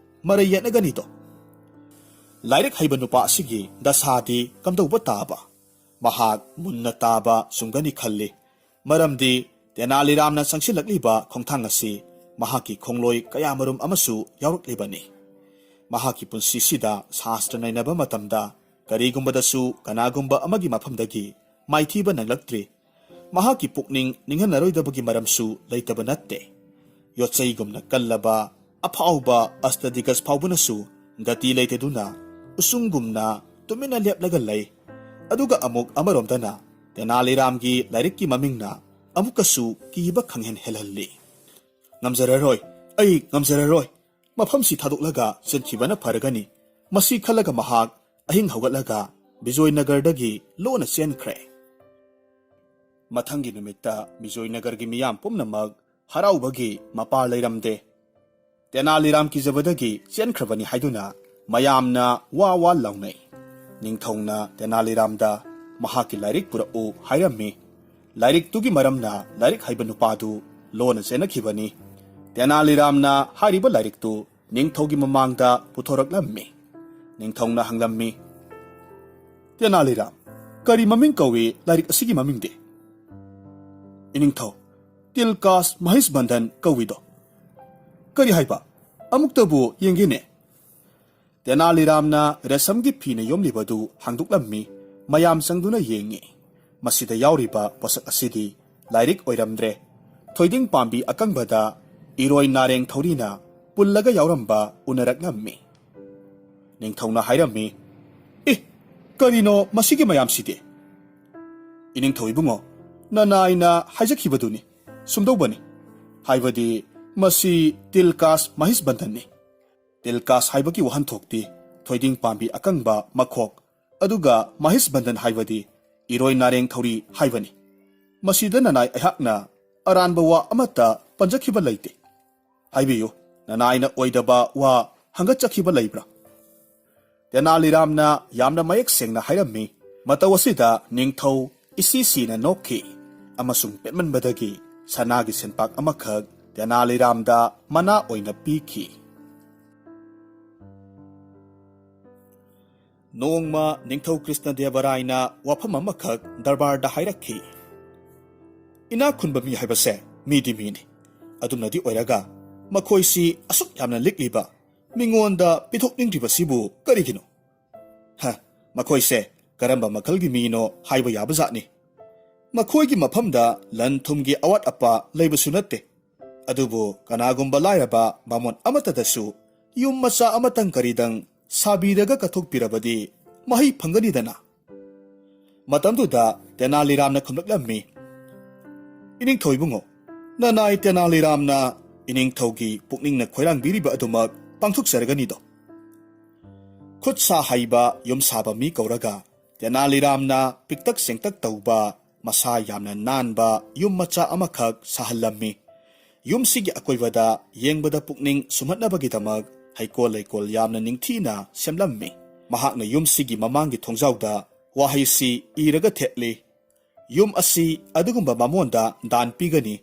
ꯃꯔꯩ ꯌꯦꯠꯅꯒꯅꯤꯗꯣ ꯂꯥꯏꯔꯤꯛ ꯍꯩꯕ ꯅꯨꯄꯥ ꯑꯁꯤꯒꯤ ꯗꯁꯥꯗꯤ ꯀꯝꯗꯧꯕ ꯇꯥꯕ ꯃꯍꯥꯛ ꯃꯨꯟꯅ ꯇꯥꯕ ꯆꯨꯝꯒꯅꯤ ꯈꯜꯂꯤ ꯃꯔꯝꯗꯤ ꯇꯦꯅꯥꯂꯤꯔꯥꯝꯅ ꯆꯪꯁꯤꯜꯂꯛꯂꯤꯕ ꯈꯣꯡꯊꯥꯡ ꯑꯁꯤ ꯃꯍꯥꯛꯀꯤ ꯈꯣꯡꯂꯣꯏ ꯀꯌꯥꯃꯔꯨꯝ ꯑꯃꯁꯨ ꯌꯥꯎꯔꯛꯂꯤꯕꯅꯤ ꯃꯍꯥꯛꯀꯤ ꯄꯨꯟꯁꯤꯁꯤꯗ ꯁꯥꯁꯇ꯭ꯔ ꯅꯩꯅꯕ ꯃꯇꯝꯗ ꯀꯔꯤꯒꯨꯝꯕꯗꯁꯨ ꯀꯅꯥꯒꯨꯝꯕ ꯑꯃꯒꯤ ꯃꯐꯝꯗꯒꯤ ꯃꯥꯏꯊꯤꯕ ꯅꯪꯂꯛꯇ꯭ꯔꯤ ꯃꯍꯥꯛꯀꯤ ꯄꯨꯛꯅꯤꯡ ꯅꯤꯡꯍꯟꯅꯔꯣꯏꯗꯕꯒꯤ ꯃꯔꯝꯁꯨ ꯂꯩꯇꯕ ꯅꯠꯇꯦ ꯌꯣꯠꯆꯩꯒꯨꯝꯅ ꯀꯜꯂꯕ ꯑꯐꯥꯎꯕ ꯑꯁꯇꯗꯤꯒꯁ ꯐꯥꯎꯕꯅꯁꯨ ꯒꯇꯤ ꯂꯩꯇꯗꯨꯅ ꯎꯁꯨꯡꯒꯨꯝꯅ ꯇꯨꯃꯤꯟꯅ ꯂꯦꯞꯂꯒ ꯂꯩ꯫ ꯑꯗꯨꯒ ꯑꯃꯨꯛ ꯑꯃꯔꯣꯝꯗꯅ ꯇꯦꯅꯥꯂꯤꯔꯥꯝꯒꯤ ꯂꯥꯏꯔꯤꯛꯀꯤ ꯃꯃꯤꯡꯅ ꯑꯃꯨꯛꯀꯁꯨ ꯀꯤꯕ ꯈꯪꯍꯦꯟ ꯍꯦꯜꯍꯜꯂꯤ꯫ ꯉꯝꯖꯔꯔꯣꯏ, ꯑꯩ ꯉꯝꯖꯔꯔꯣꯏ, ꯃꯐꯝꯁꯤ ꯊꯥꯗꯣꯛꯂꯒ ꯆꯦꯟꯈꯤꯕꯅ ꯐꯔꯒꯅꯤ꯫ ꯃꯁꯤ ꯈꯜꯂꯒ ꯃꯍꯥꯛ ꯑꯍꯤꯡ ꯍꯧꯒꯠꯂꯒ ꯕꯤꯖꯣꯏꯅꯒꯔꯗꯒꯤ ꯂꯣꯟꯅ ꯆꯦꯟꯈ꯭ꯔꯦ꯫ ꯃꯊꯪꯒꯤ ꯅꯨꯃꯤꯠꯇ ꯕꯤꯖꯣꯏꯅꯒꯔꯒꯤ ꯃꯤꯌꯥꯝ ꯄꯨꯝꯅꯃꯛ ꯍꯔꯥꯎꯕꯒꯤ ꯃꯄꯥ ꯂꯩꯔꯝꯗꯦ꯫ ꯇꯦꯅꯥꯂꯤꯔꯥꯝ ꯀꯤꯖꯕꯗꯒꯤ ꯆꯦꯟꯈ꯭ꯔꯕꯅꯤ ꯍꯥꯏꯗꯨꯅ ꯃꯌꯥꯝꯅ ꯋꯥ ꯋꯥ ꯂꯥꯎꯅꯩ꯫ ꯅꯤꯡꯊꯧꯅ ꯇꯦꯅꯥꯂꯤꯔꯥꯝꯗ ꯃꯍꯥꯛꯀꯤ ꯂꯥꯏꯔꯤꯛ ꯄꯨꯔꯛꯎ ꯍꯥꯏꯔꯝꯃꯤ꯫ ꯂꯥꯏꯔꯤꯛꯇꯨꯒꯤ ꯃꯔꯝꯅ ꯂꯥꯏꯔꯤꯛ ꯍꯩꯕ ꯅꯨꯄꯥꯗꯨ ꯂꯣꯟꯅ ꯆꯦꯟꯅꯈꯤꯕꯅꯤ꯫ ꯇꯦꯅꯥꯂꯤꯔꯥꯝꯅ ꯍꯥꯏꯔꯤꯕ ꯂꯥꯏꯔꯤꯛꯇꯨ ꯅꯤꯡꯊꯧꯒꯤ ꯃꯃꯥꯡꯗ ꯄꯨꯊꯣꯔꯛꯂꯝꯃꯤ꯫ ꯅꯤꯡꯊꯧꯅ ꯍꯪꯂꯝꯃꯤ, ꯇꯦꯅꯥꯂꯤꯔꯥꯝ, ꯀꯔꯤ ꯃꯃꯤꯡ ꯀꯧꯏ ꯂꯥꯏꯔꯤꯛ ꯑꯁꯤꯒꯤ ꯃꯃꯤꯡꯗꯤ? ꯏꯅꯤꯡꯊꯧ, ꯇꯤꯜꯀꯥꯁ ꯃꯍꯤꯁꯕꯟꯙꯟ ꯀꯧꯏꯗꯣ꯫ ꯀꯔꯤ ꯍꯥꯏꯕ? ꯑꯃꯨꯛꯇꯕꯨ ꯌꯦꯡꯒꯦꯅꯦ꯫ ꯇꯦꯅꯥꯂꯤꯔꯥꯝꯅ ꯔꯦꯁꯝꯒꯤ ꯐꯤꯅ ꯌꯣꯝꯂꯤꯕꯗꯨ ꯍꯥꯡꯗꯣꯛꯂꯝꯃꯤ꯫ ꯃꯌꯥꯝ ꯆꯪꯗꯨꯅ ꯌꯦꯡꯉꯤ꯫ ꯃꯁꯤꯗ ꯌꯥꯎꯔꯤꯕ ꯄꯣꯠꯁꯛ ꯑꯁꯤꯗꯤ ꯂꯥꯏꯔꯤꯛ ꯑꯣꯏꯔꯝꯗ꯭ꯔꯦ꯫ ꯊꯣꯏꯗꯤꯡ ꯄꯥꯝꯕꯤ ꯑꯀꯪꯕꯗ ꯏꯔꯣꯏ ꯅꯥꯔꯦꯡ ꯊꯧꯔꯤꯅ ꯄꯨꯜꯂꯒ ꯌꯥꯎꯔꯝꯕ ꯎꯅꯔꯛꯂꯝꯃꯤ꯫ ꯅꯤꯡꯊꯧꯅ ꯍꯥꯏꯔꯝꯃꯤ, ꯀꯔꯤꯅꯣ ꯃꯁꯤꯒꯤ ꯃꯌꯥꯝꯁꯤꯗꯤ? ꯏꯅꯤꯡꯊꯧ ꯏꯕꯨꯡꯉꯣ, ꯅꯅꯥꯏꯅ ꯍꯥꯏꯖꯈꯤꯕꯗꯨꯅꯤ, ꯁꯨꯝꯗꯧꯕꯅꯤ꯫ ꯍꯥꯏꯕꯗꯤ ꯃꯁꯤ ꯇꯤꯜꯀꯥꯁ ꯃꯍꯤꯁꯕꯟꯙꯟꯅꯤ꯫ ꯇꯤꯜꯀꯥꯁ ꯍꯥꯏꯕꯒꯤ ꯋꯥꯍꯟꯊꯣꯛꯇꯤ ꯊꯣꯏꯗꯤꯡ ꯄꯥꯝꯕꯤ ꯑꯀꯪꯕ ꯃꯈꯣꯛ, ꯑꯗꯨꯒ ꯃꯍꯤꯁꯕꯟꯙꯟ ꯍꯥꯏꯕꯗꯤ ꯏꯔꯣꯏ ꯅꯥꯔꯦꯡ ꯊꯧꯔꯤ ꯍꯥꯏꯕꯅꯤ꯫ ꯃꯁꯤꯗ ꯅꯅꯥꯏ ꯑꯩꯍꯥꯛꯅ ꯑꯔꯥꯟꯕ ꯋꯥ ꯑꯃꯠꯇ ꯄꯟꯖꯈꯤꯕ ꯂꯩꯇꯦ꯫ ꯍꯥꯏꯕꯤꯌꯨ, ꯅꯅꯥꯏꯅ ꯑꯣꯏꯗꯕ ꯋꯥ ꯍꯪꯒꯠꯆꯈꯤꯕ ꯂꯩꯕ꯭ꯔꯥ? ꯇꯦꯅꯥꯂꯤꯔꯥꯝꯅ ꯌꯥꯝꯅ ꯃꯌꯦꯛ ꯁꯦꯡꯅ ꯍꯥꯏꯔꯝꯃꯤ꯫ ꯃꯇꯧ ꯑꯁꯤꯗ ꯅꯤꯡꯊꯧ ꯏꯁꯤꯁꯤꯅ ꯅꯣꯛꯈꯤ ꯑꯃꯁꯨꯡ ꯄꯦꯠꯃꯟꯕꯗꯒꯤ ꯁꯅꯥꯒꯤ ꯁꯦꯟꯄꯥꯛ ꯑꯃꯈꯛ ꯇꯦꯅꯥꯂꯤꯔꯥꯝꯗ ꯃꯅꯥ ꯑꯣꯏꯅ ꯄꯤꯈꯤ꯫ ꯅꯣꯡꯃ ꯅꯤꯡꯊꯧ ꯀ꯭ꯔꯤꯁꯅꯗꯦꯕꯔꯥꯏꯅ ꯋꯥꯐꯝ ꯑꯃꯈꯛ ꯗꯔꯕꯥꯔꯗ ꯍꯥꯏꯔꯛꯈꯤ꯫ ꯏꯅꯥꯛ ꯈꯨꯟꯕ ꯃꯤ ꯍꯥꯏꯕꯁꯦ ꯃꯤꯗꯤ ꯃꯤꯅꯤ꯫ ꯑꯗꯨꯝꯅꯗꯤ ꯑꯣꯏꯔꯒ ꯃꯈꯣꯏꯁꯤ ꯑꯁꯨꯛ ꯌꯥꯝꯅ ꯂꯤꯛꯂꯤꯕ, ꯃꯤꯉꯣꯟꯗ ꯄꯤꯊꯣꯛꯅꯤꯡꯗ꯭ꯔꯤꯕꯁꯤꯕꯨ ꯀꯔꯤꯒꯤꯅꯣ? ꯃꯈꯣꯏꯁꯦ ꯀꯔꯝꯕ ꯃꯈꯜꯒꯤ ꯃꯤꯅꯣ ꯍꯥꯏꯕ ꯌꯥꯕꯖꯥꯠꯅꯤ꯫ ꯃꯈꯣꯏꯒꯤ ꯃꯐꯝꯗ ꯂꯟ ꯊꯨꯝꯒꯤ ꯑꯋꯥꯠ ꯑꯄꯥ ꯂꯩꯕꯁꯨ ꯅꯠꯇꯦ꯫ ꯑꯗꯨꯕꯨ ꯀꯅꯥꯒꯨꯝꯕ ꯂꯥꯏꯔꯕ ꯕꯥꯃꯣꯟ ꯑꯃꯠꯇꯗꯁꯨ ꯌꯨꯝ ꯃꯆꯥ ꯑꯃꯇꯪ ꯀꯔꯤꯗꯪ ꯁꯥꯕꯤꯔꯒ ꯀꯠꯊꯣꯛꯄꯤꯔꯕꯗꯤ ꯃꯍꯩ ꯐꯪꯒꯅꯤꯗꯅ꯫ ꯃꯇꯝꯗꯨꯗ ꯇꯦꯅꯥꯂꯤꯔꯥꯝꯅ ꯈꯨꯝꯂꯛꯂꯝꯃꯤ, ꯏꯅꯤꯡꯊꯧ ꯏꯕꯨꯡꯉꯣ, ꯅꯅꯥꯏ ꯇꯦꯅꯥꯂꯤꯔꯥꯝꯅ ꯏꯅꯤꯡꯊꯧꯒꯤ ꯄꯨꯛꯅꯤꯡꯅ ꯈꯣꯏꯔꯥꯡꯕꯤꯔꯤꯕ ꯑꯗꯨꯃꯛ ꯄꯥꯡꯊꯣꯛꯆꯔꯒꯅꯤꯗꯣ꯫ ꯈꯨꯠ ꯁꯥ ꯍꯩꯕ ꯌꯨꯝ ꯁꯥꯕ ꯃꯤ ꯀꯧꯔꯒ ꯇꯦꯅꯥꯂꯤꯔꯥꯝꯅ ꯄꯤꯛꯇꯛ ꯆꯦꯡꯇꯛ ꯇꯧꯕ, ꯃꯁꯥ ꯌꯥꯝꯅ ꯅꯥꯟꯕ ꯌꯨꯝ ꯃꯆꯥ ꯑꯃꯈꯛ ꯁꯥꯍꯜꯂꯝꯃꯤ꯫ ꯌꯨꯝꯁꯤꯒꯤ ꯑꯀꯣꯏꯕꯗ ꯌꯦꯡꯕꯗ ꯄꯨꯛꯅꯤꯡ ꯁꯨꯝꯍꯠꯅꯕꯒꯤꯗꯃꯛ ꯍꯩꯀꯣꯜ ꯂꯩꯀꯣꯜ ꯌꯥꯝꯅ ꯅꯤꯡꯊꯤꯅ ꯁꯦꯝꯂꯝꯃꯤ꯫ ꯃꯍꯥꯛꯅ ꯌꯨꯝꯁꯤꯒꯤ ꯃꯃꯥꯡꯒꯤ ꯊꯣꯡꯖꯥꯎꯗ ꯋꯥꯍꯩꯁꯤ ꯏꯔꯒ ꯊꯦꯠꯂꯤ, ꯌꯨꯝ ꯑꯁꯤ ꯑꯗꯨꯒꯨꯝꯕ ꯕꯥꯃꯣꯟꯗ ꯗꯥꯟ ꯄꯤꯒꯅꯤ,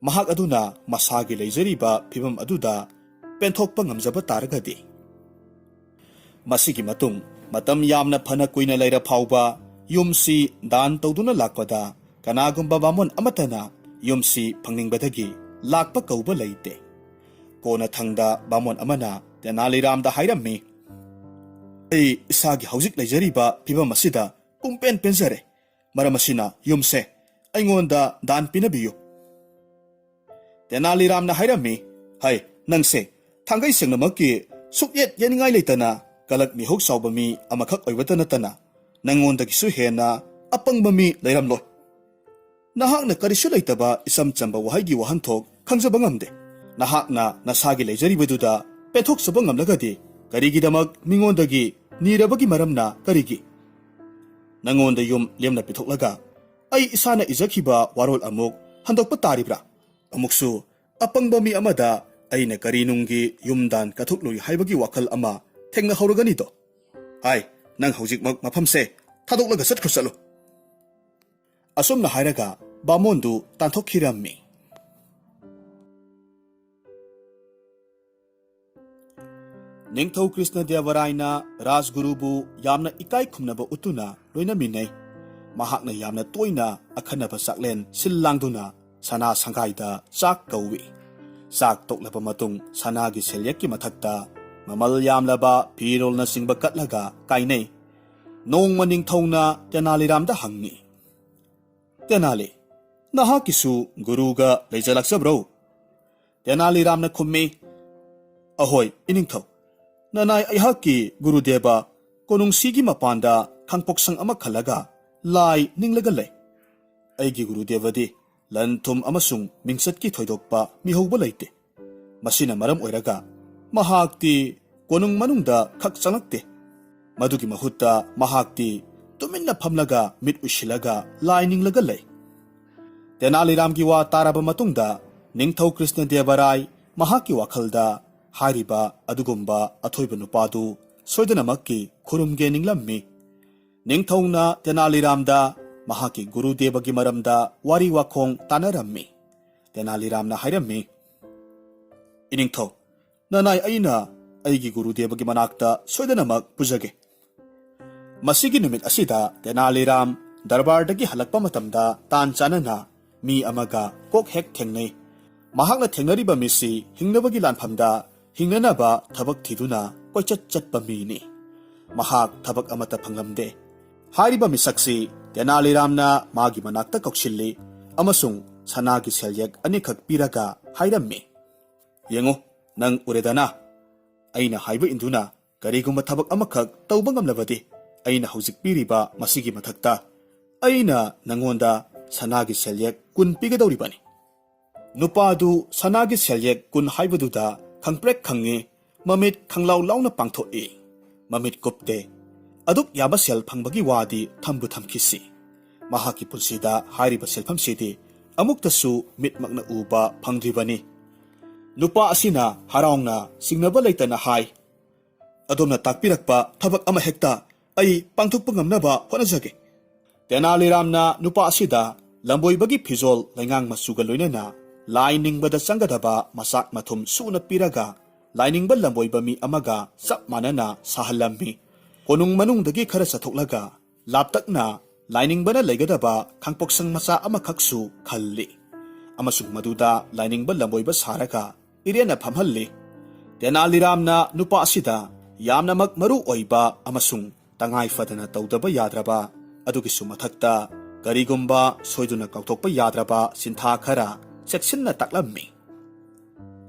ꯃꯍꯥꯛ ꯑꯗꯨꯅ ꯃꯁꯥꯒꯤ ꯂꯩꯖꯔꯤꯕ ꯐꯤꯚꯝ ꯑꯗꯨꯗ ꯄꯦꯟꯊꯣꯛꯄ ꯉꯝꯖꯕ ꯇꯥꯔꯒꯗꯤ꯫ ꯃꯁꯤꯒꯤ ꯃꯇꯨꯡ ꯃꯇꯝ ꯌꯥꯝꯅ ꯐꯅ ꯀꯨꯏꯅ ꯂꯩꯔ ꯐꯥꯎꯕ ꯌꯨꯝꯁꯤ ꯗꯥꯟ ꯇꯧꯗꯨꯅ ꯂꯥꯛꯄꯗ ꯀꯅꯥꯒꯨꯝꯕ ꯕꯥꯃꯣꯟ ꯑꯃꯠꯇꯅ ꯌꯨꯝꯁꯤ ꯐꯪꯅꯤꯡꯕꯗꯒꯤ ꯂꯥꯛꯄ ꯀꯧꯕ ꯂꯩꯇꯦ꯫ ꯀꯣꯟꯅꯊꯪꯗ ꯕꯥꯃꯣꯟ ꯑꯃꯅ ꯇꯦꯅꯥꯂꯤꯔꯥꯝꯗ ꯍꯥꯏꯔꯝꯃꯤ, ꯑꯩ ꯏꯁꯥꯒꯤ ꯍꯧꯖꯤꯛ ꯂꯩꯖꯔꯤꯕ ꯐꯤꯚꯝ ꯑꯁꯤꯗ ꯄꯨꯡꯄꯦꯟ ꯄꯦꯟꯖꯔꯦ꯫ ꯃꯔꯝ ꯑꯁꯤꯅ ꯌꯨꯝꯁꯦ ꯑꯩꯉꯣꯟꯗ ꯗꯥꯟ ꯄꯤꯅꯕꯤꯌꯨ꯫ ꯇꯦꯅꯥꯂꯤꯔꯥꯝꯅ ꯍꯥꯏꯔꯝꯃꯤ, ꯅꯪꯁꯦ ꯊꯥꯡꯒꯩ ꯁꯦꯡꯅꯃꯛꯀꯤ ꯁꯨꯛꯌꯦꯠ ꯌꯦꯠꯅꯤꯡꯉꯥꯏ ꯂꯩꯇꯅ ꯀꯂꯛ ꯃꯤꯍꯧ ꯆꯥꯎꯕ ꯃꯤ ꯑꯃꯈꯛ ꯑꯣꯏꯕꯇ ꯅꯠꯇꯅ ꯅꯪꯉꯣꯟꯗꯒꯤꯁꯨ ꯍꯦꯟꯅ ꯑꯄꯪꯕ ꯃꯤ ꯂꯩꯔꯝꯂꯣꯏ꯫ ꯅꯍꯥꯛꯅ ꯀꯔꯤꯁꯨ ꯂꯩꯇꯕ ꯏꯆꯝ ꯆꯝꯕ ꯋꯥꯍꯩꯒꯤ ꯋꯥꯍꯟꯊꯣꯛ ꯈꯪꯖꯕ ꯉꯝꯗꯦ꯫ ꯅꯍꯥꯛꯅ ꯅꯁꯥꯒꯤ ꯂꯩꯖꯔꯤꯕꯗꯨꯗ ꯄꯦꯟꯊꯣꯛꯆꯕ ꯉꯝꯂꯒꯗꯤ ꯀꯔꯤꯒꯤꯗꯃꯛ ꯃꯤꯉꯣꯟꯗꯒꯤ ꯅꯤꯔꯕꯒꯤ ꯃꯔꯝꯅ ꯀꯔꯤꯒꯤ? ꯅꯪꯉꯣꯟꯗ ꯌꯨꯝ ꯂꯦꯝꯅ ꯄꯤꯊꯣꯛꯂꯒ ꯑꯩ ꯏꯁꯥꯅ ꯏꯖꯈꯤꯕ ꯋꯥꯔꯣꯜ ꯑꯃꯨꯛ ꯍꯟꯗꯣꯛꯄ ꯇꯥꯔꯤꯕ꯭ꯔꯥ? ꯑꯃꯨꯛꯁꯨ ꯑꯄꯪꯕ ꯃꯤ ꯑꯃꯗ ꯑꯩꯅ ꯀꯔꯤꯅꯨꯡꯒꯤ ꯌꯨꯝꯗꯥꯟ ꯀꯠꯊꯣꯛꯂꯨꯏ ꯍꯥꯏꯕꯒꯤ ꯋꯥꯈꯜ ꯑꯃ ꯊꯦꯡꯅꯍꯧꯔꯒꯅꯤꯗꯣ꯫ ꯅꯪ ꯍꯧꯖꯤꯛꯃꯛ ꯃꯐꯝꯁꯦ ꯊꯥꯗꯣꯛꯂꯒ ꯆꯠꯂꯨ꯫ ꯑꯁꯨꯝꯅ ꯍꯥꯏꯔꯒ ꯕꯥꯃꯣꯟꯗꯨ ꯇꯥꯟꯊꯣꯛꯈꯤꯔꯝꯃꯤ꯫ ꯅꯤꯡꯊꯧ ꯀ꯭ꯔꯤꯁꯅꯗꯦꯕꯔꯥꯏꯅ ꯔꯥꯖꯒꯨꯔꯨꯕꯨ ꯌꯥꯝꯅ ꯏꯀꯥꯏ ꯈꯨꯝꯅꯕ ꯎꯠꯇꯨꯅ ꯂꯣꯏꯅꯃꯤꯟꯅꯩ꯫ ꯃꯍꯥꯛꯅ ꯌꯥꯝꯅ ꯇꯣꯏꯅ ꯑꯈꯟꯅꯕ ꯆꯥꯛꯂꯦꯟ ꯁꯤꯜ लांꯗꯨꯅ ꯁꯅꯥ ꯁꯪꯒꯥꯏꯗ ꯆꯥꯛ ꯀꯧꯏ꯫ ꯆꯥꯛ ꯇꯣꯛꯂꯕ ꯃꯇꯨꯡ ꯁꯅꯥꯒꯤ ꯁꯦꯜꯌꯦꯛꯀꯤ ꯃꯊꯛꯇ ꯃꯃꯜ ꯌꯥꯝꯂꯕ ꯐꯤꯔꯣꯜꯅꯆꯤꯡꯕ ꯀꯠꯂꯒ ꯀꯥꯏꯅꯩ꯫ ꯅꯣꯡꯃ ꯅꯤꯡꯊꯧꯅ ꯇꯦꯅꯥꯂꯤꯔꯥꯝꯗ ꯍꯪꯉꯤ, ꯇꯦꯅꯥꯂꯤ, ꯅꯍꯥꯛꯀꯤꯁꯨ ꯒꯨꯔꯨꯒ ꯂꯩꯖꯂꯛꯆꯕ꯭ꯔꯣ? Tenaliramna khummi, Ahoy, iningthaw. Nanay aihaki Gurudeva konungsigi mapanda khangpoksang ama khalaga lai ninglaga lay. Aigi Gurudevadi lanthum amasung mingsatki thoidokpa mihouba laite. Masina maram oiraga mahakti konung manungda khak changakte. Madugi mahutta mahakti tuminna phamlaga mit ushilaga lai ninglaga lay. Tenaliramgi wa taraba matungda Ningthau Krishna Devarai mahaki wakhalda Hariba adugumba athoiba nupadu soidanamakki khurumge ninglammi. Ningthauna Tenaliramda mahaki Gurudevagi maramda wari wakhong tanarammi. Tenaliramna hairammi. Iningthau, nanay aina aigi Gurudevagi manakta soidanamak pujage. Masigi numit asida Tenaliram darbardagi halakpa matamda tan chanana mi amaga kok hek thengnei. Mahakna thengnariba misi hingnabagi lanphamda hingnanaba thabak thiduna koichat chatpa mini. Mahak thabak amata phangamde. Hariba misaksi Tenaliramna magi manakta kokshilli amasung sanagi selyek anikak piraga hairammi. Yengo nang uredana. Aina haiba induna karigumba thabak amakak tauba ngamlabadi. Aina haujik piriba masigi mathakta. Aina nangonda sanagi selyek kun pigadawribani. Nupadu sanagi selyek kun haibaduda khangprek khangi mamit khanglaw launa pangthoe mamit kopte aduk yaba sel phangbagi wadi thambu thamkisi mahaki punsida hariba selpham sidi amuktasu mitmakna uba phangdribani nupa asina haraungna singnaba leitana hai adomna takpirakpa thabak ama hekta ai pangthokpa ngamnaba honajage Tenaliramna nupa asida lamboibagi phizol laingang masuga loinana Lining bada sangadaba masak mathum suna piraga lining ba lamboiba mi amaga sap manana sahalammi konung manung dagi khara sathoklaga laptakna lining bana legadaba khangpoksang masa amakhaksu khalli amasung maduda lining ba lamboiba saraga irena phamhalli Tenaliramna nupa asida yamnamak maru oiba amasung tangai fadana tawdaba yadraba adugi sumathakta karigumba soiduna kauthokpa yadraba sintha khara Seksinna taklammi.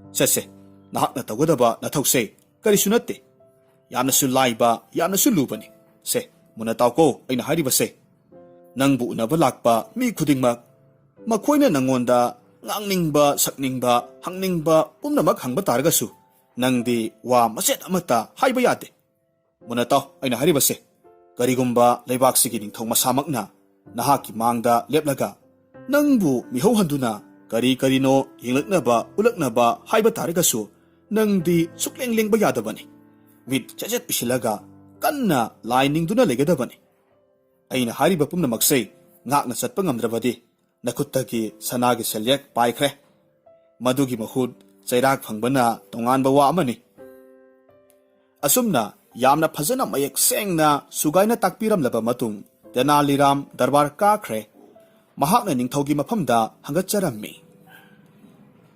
Sese, nahakna tawgadaba nathawse, karisunate. Yamnasu laiba, yamnasu lubani. Se, muna tawko ay nahariba se. Nang buo na balakpa, mi kudingmak. Makoy na nangonda, ngangning ba, sakning ba, hangning ba, pumnamak hangba taragasu. Nang di, wa maset amata, hayba yate. Muna taw ay nahariba se. Karigumba, laybak sigining thong masamak na, nahaki mangda leplaga. Nang bu, mihaw handuna, Kari-karino hinglaknaba ulaknaba haiba taragasu nangdi sukleng-leng ba yadabani. Mit chachat pisilaga kanna lining duna legadabani. Aina hariba pumna magsay ngakna satpa ngamdrabadi nakuttagi sanagi selyek paikre. Madugi mahud chairak phangbana tonganba wa amani. Asumna yamna phajana mayek sengna sugayna takpiramlaba matung Tenaliram darbar kakre Mahakna ningthawgi maphamda hangatcharammi.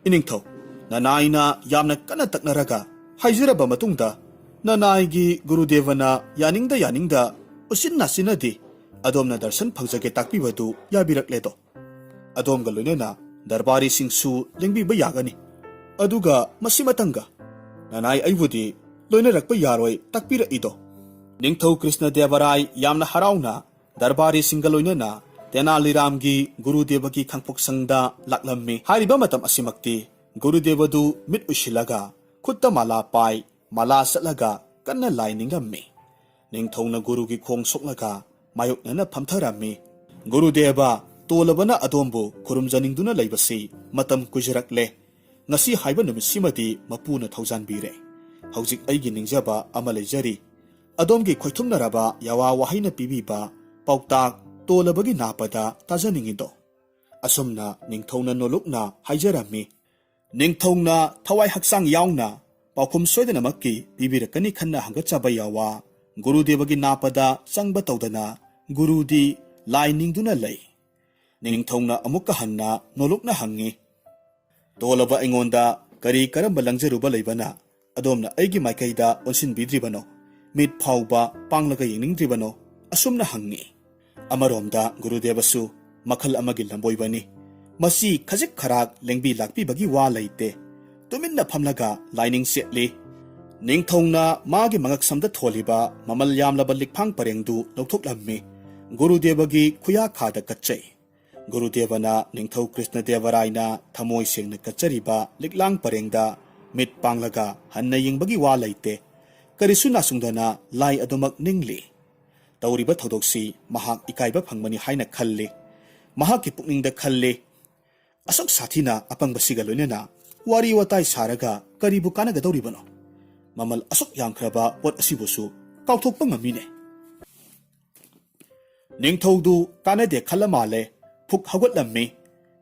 Iningthaw, nanayna yamna kana taknaraga haiziraba matungda nanaygi Gurudevana yaningda usinna sinadi adomna darshan phagjage takpibadu yabirakledo. Adomga loinena darbari singsu lengbiba yagani. Aduga masimatanga nanay aibudi loinarakpa yaroi takpira ido. Ningthaw Krishna Devarai yamna harauna darbari singa loinena Tenaliramgi Gurudevagi khangpoksangda laklammi hariba matam asimakti Gurudevadu mit ushilaga khutta mala pai mala satlaga kanna lainingammi ningthongna gurugi khong soklaga mayoknana phamtharammi Gurudeva tolabana adombu khurumjaningduna leibasi matam kujirakle ngasi haiba numisimadi mapuna thaujanbire haujik aigi ningjaba ama leijari adomgi khoithumnaraba yawa wahaina pibiba pauktak tolabagi napada tajaningido asumna ningthongna nolokna haijarami ningthongna thawai haksang yaungna paukhum soidanamakki pibirakani khanna hangachaba yawa Gurudevagi napada sangba tawdana Gurudi lainingduna lay ningthongna amukka hanna nolokna hangi tolaba aingonda kari karamba langjaruba leibana adomna aigi maikaida onsin bidribano mit phauba panglaga yengingdribano asumna hangi Amaromda Gurudevasu makhal amagi lamboibani masi khajik kharak lengbi lakpi bagi wa laite tuminna phamlaga lining setli ningthongna magi mangak samda tholiba mamal yamlaba likphang parengdu lokthoklammi Gurudevagi khuya khada kachai Gurudevana ningthau Krishna Devaraina thamoi sengna kachariba liklang parengda mit panglaga hanna yingbagi wa laite karisu nasungdana lai adumak ningli tawriba thodoksi mahak ikaiba phangmani haina khalli mahak ki pukningda khalli asok sathina apang basiga loinena wari watai saraga karibu kanaga dawribano mamal asok yangkhraba pot asibusu kauthokpa ngamine ningthaudu kanade khalamale phuk hagotlammi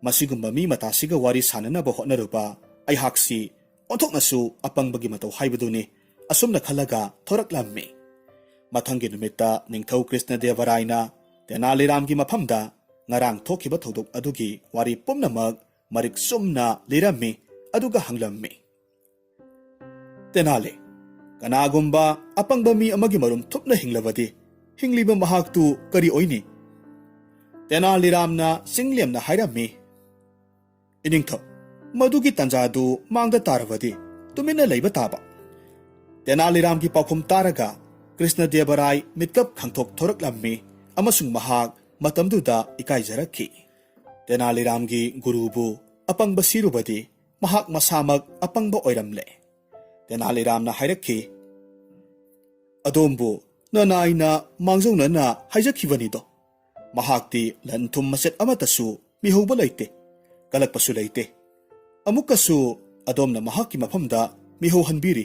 masigumba mi matasiga wari sananaba hotnaruba aihaksi onthoknasu apangbagi matau haibaduni asumna khalaga thoraklammi mathangi numita ningthau Krishna Devaraina Tenaliramgi maphamda ngarang thokiba thodok adugi wari pumnamak marik sumna lirammi aduga hanglammi Tenali kanagumba apangba mi amagi marum thupna hinglawadi hingliba mahaktu kari oini Tenaliramna singliamna hairammi iningthau madugi tanjadu mangda tarawadi tumina leiba taba Tenaliramgi paukhum taraga Krishna Devarai mitkap khangthok thoraklammi amasung mahak matamduda ikaijarakhi Tenaliramgi gurubu apangba sirubadi mahak masamak apangba oiramle Tenaliramna hairakhi adombu nanaina mangjaunana haijakhibanido mahakti lanthum maset amatasu mihauba leite kalakpasu leite amukasu adomna mahakki mafamda mihau hanbiri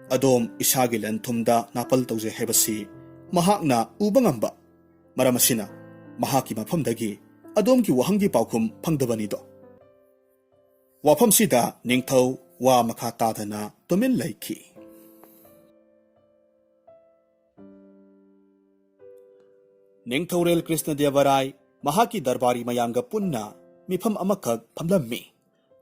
adom isagi lanthumda napal tawje hebasi mahakna ubangamba maramasina mahakki mafamdagi adomki wahangi paukhum phangdabanido wafamsida ningthau wa makha tadana tomin laiki Ningthaurel Krishna Devarai mahaki darbari mayamga punna mifam amakak phamlammi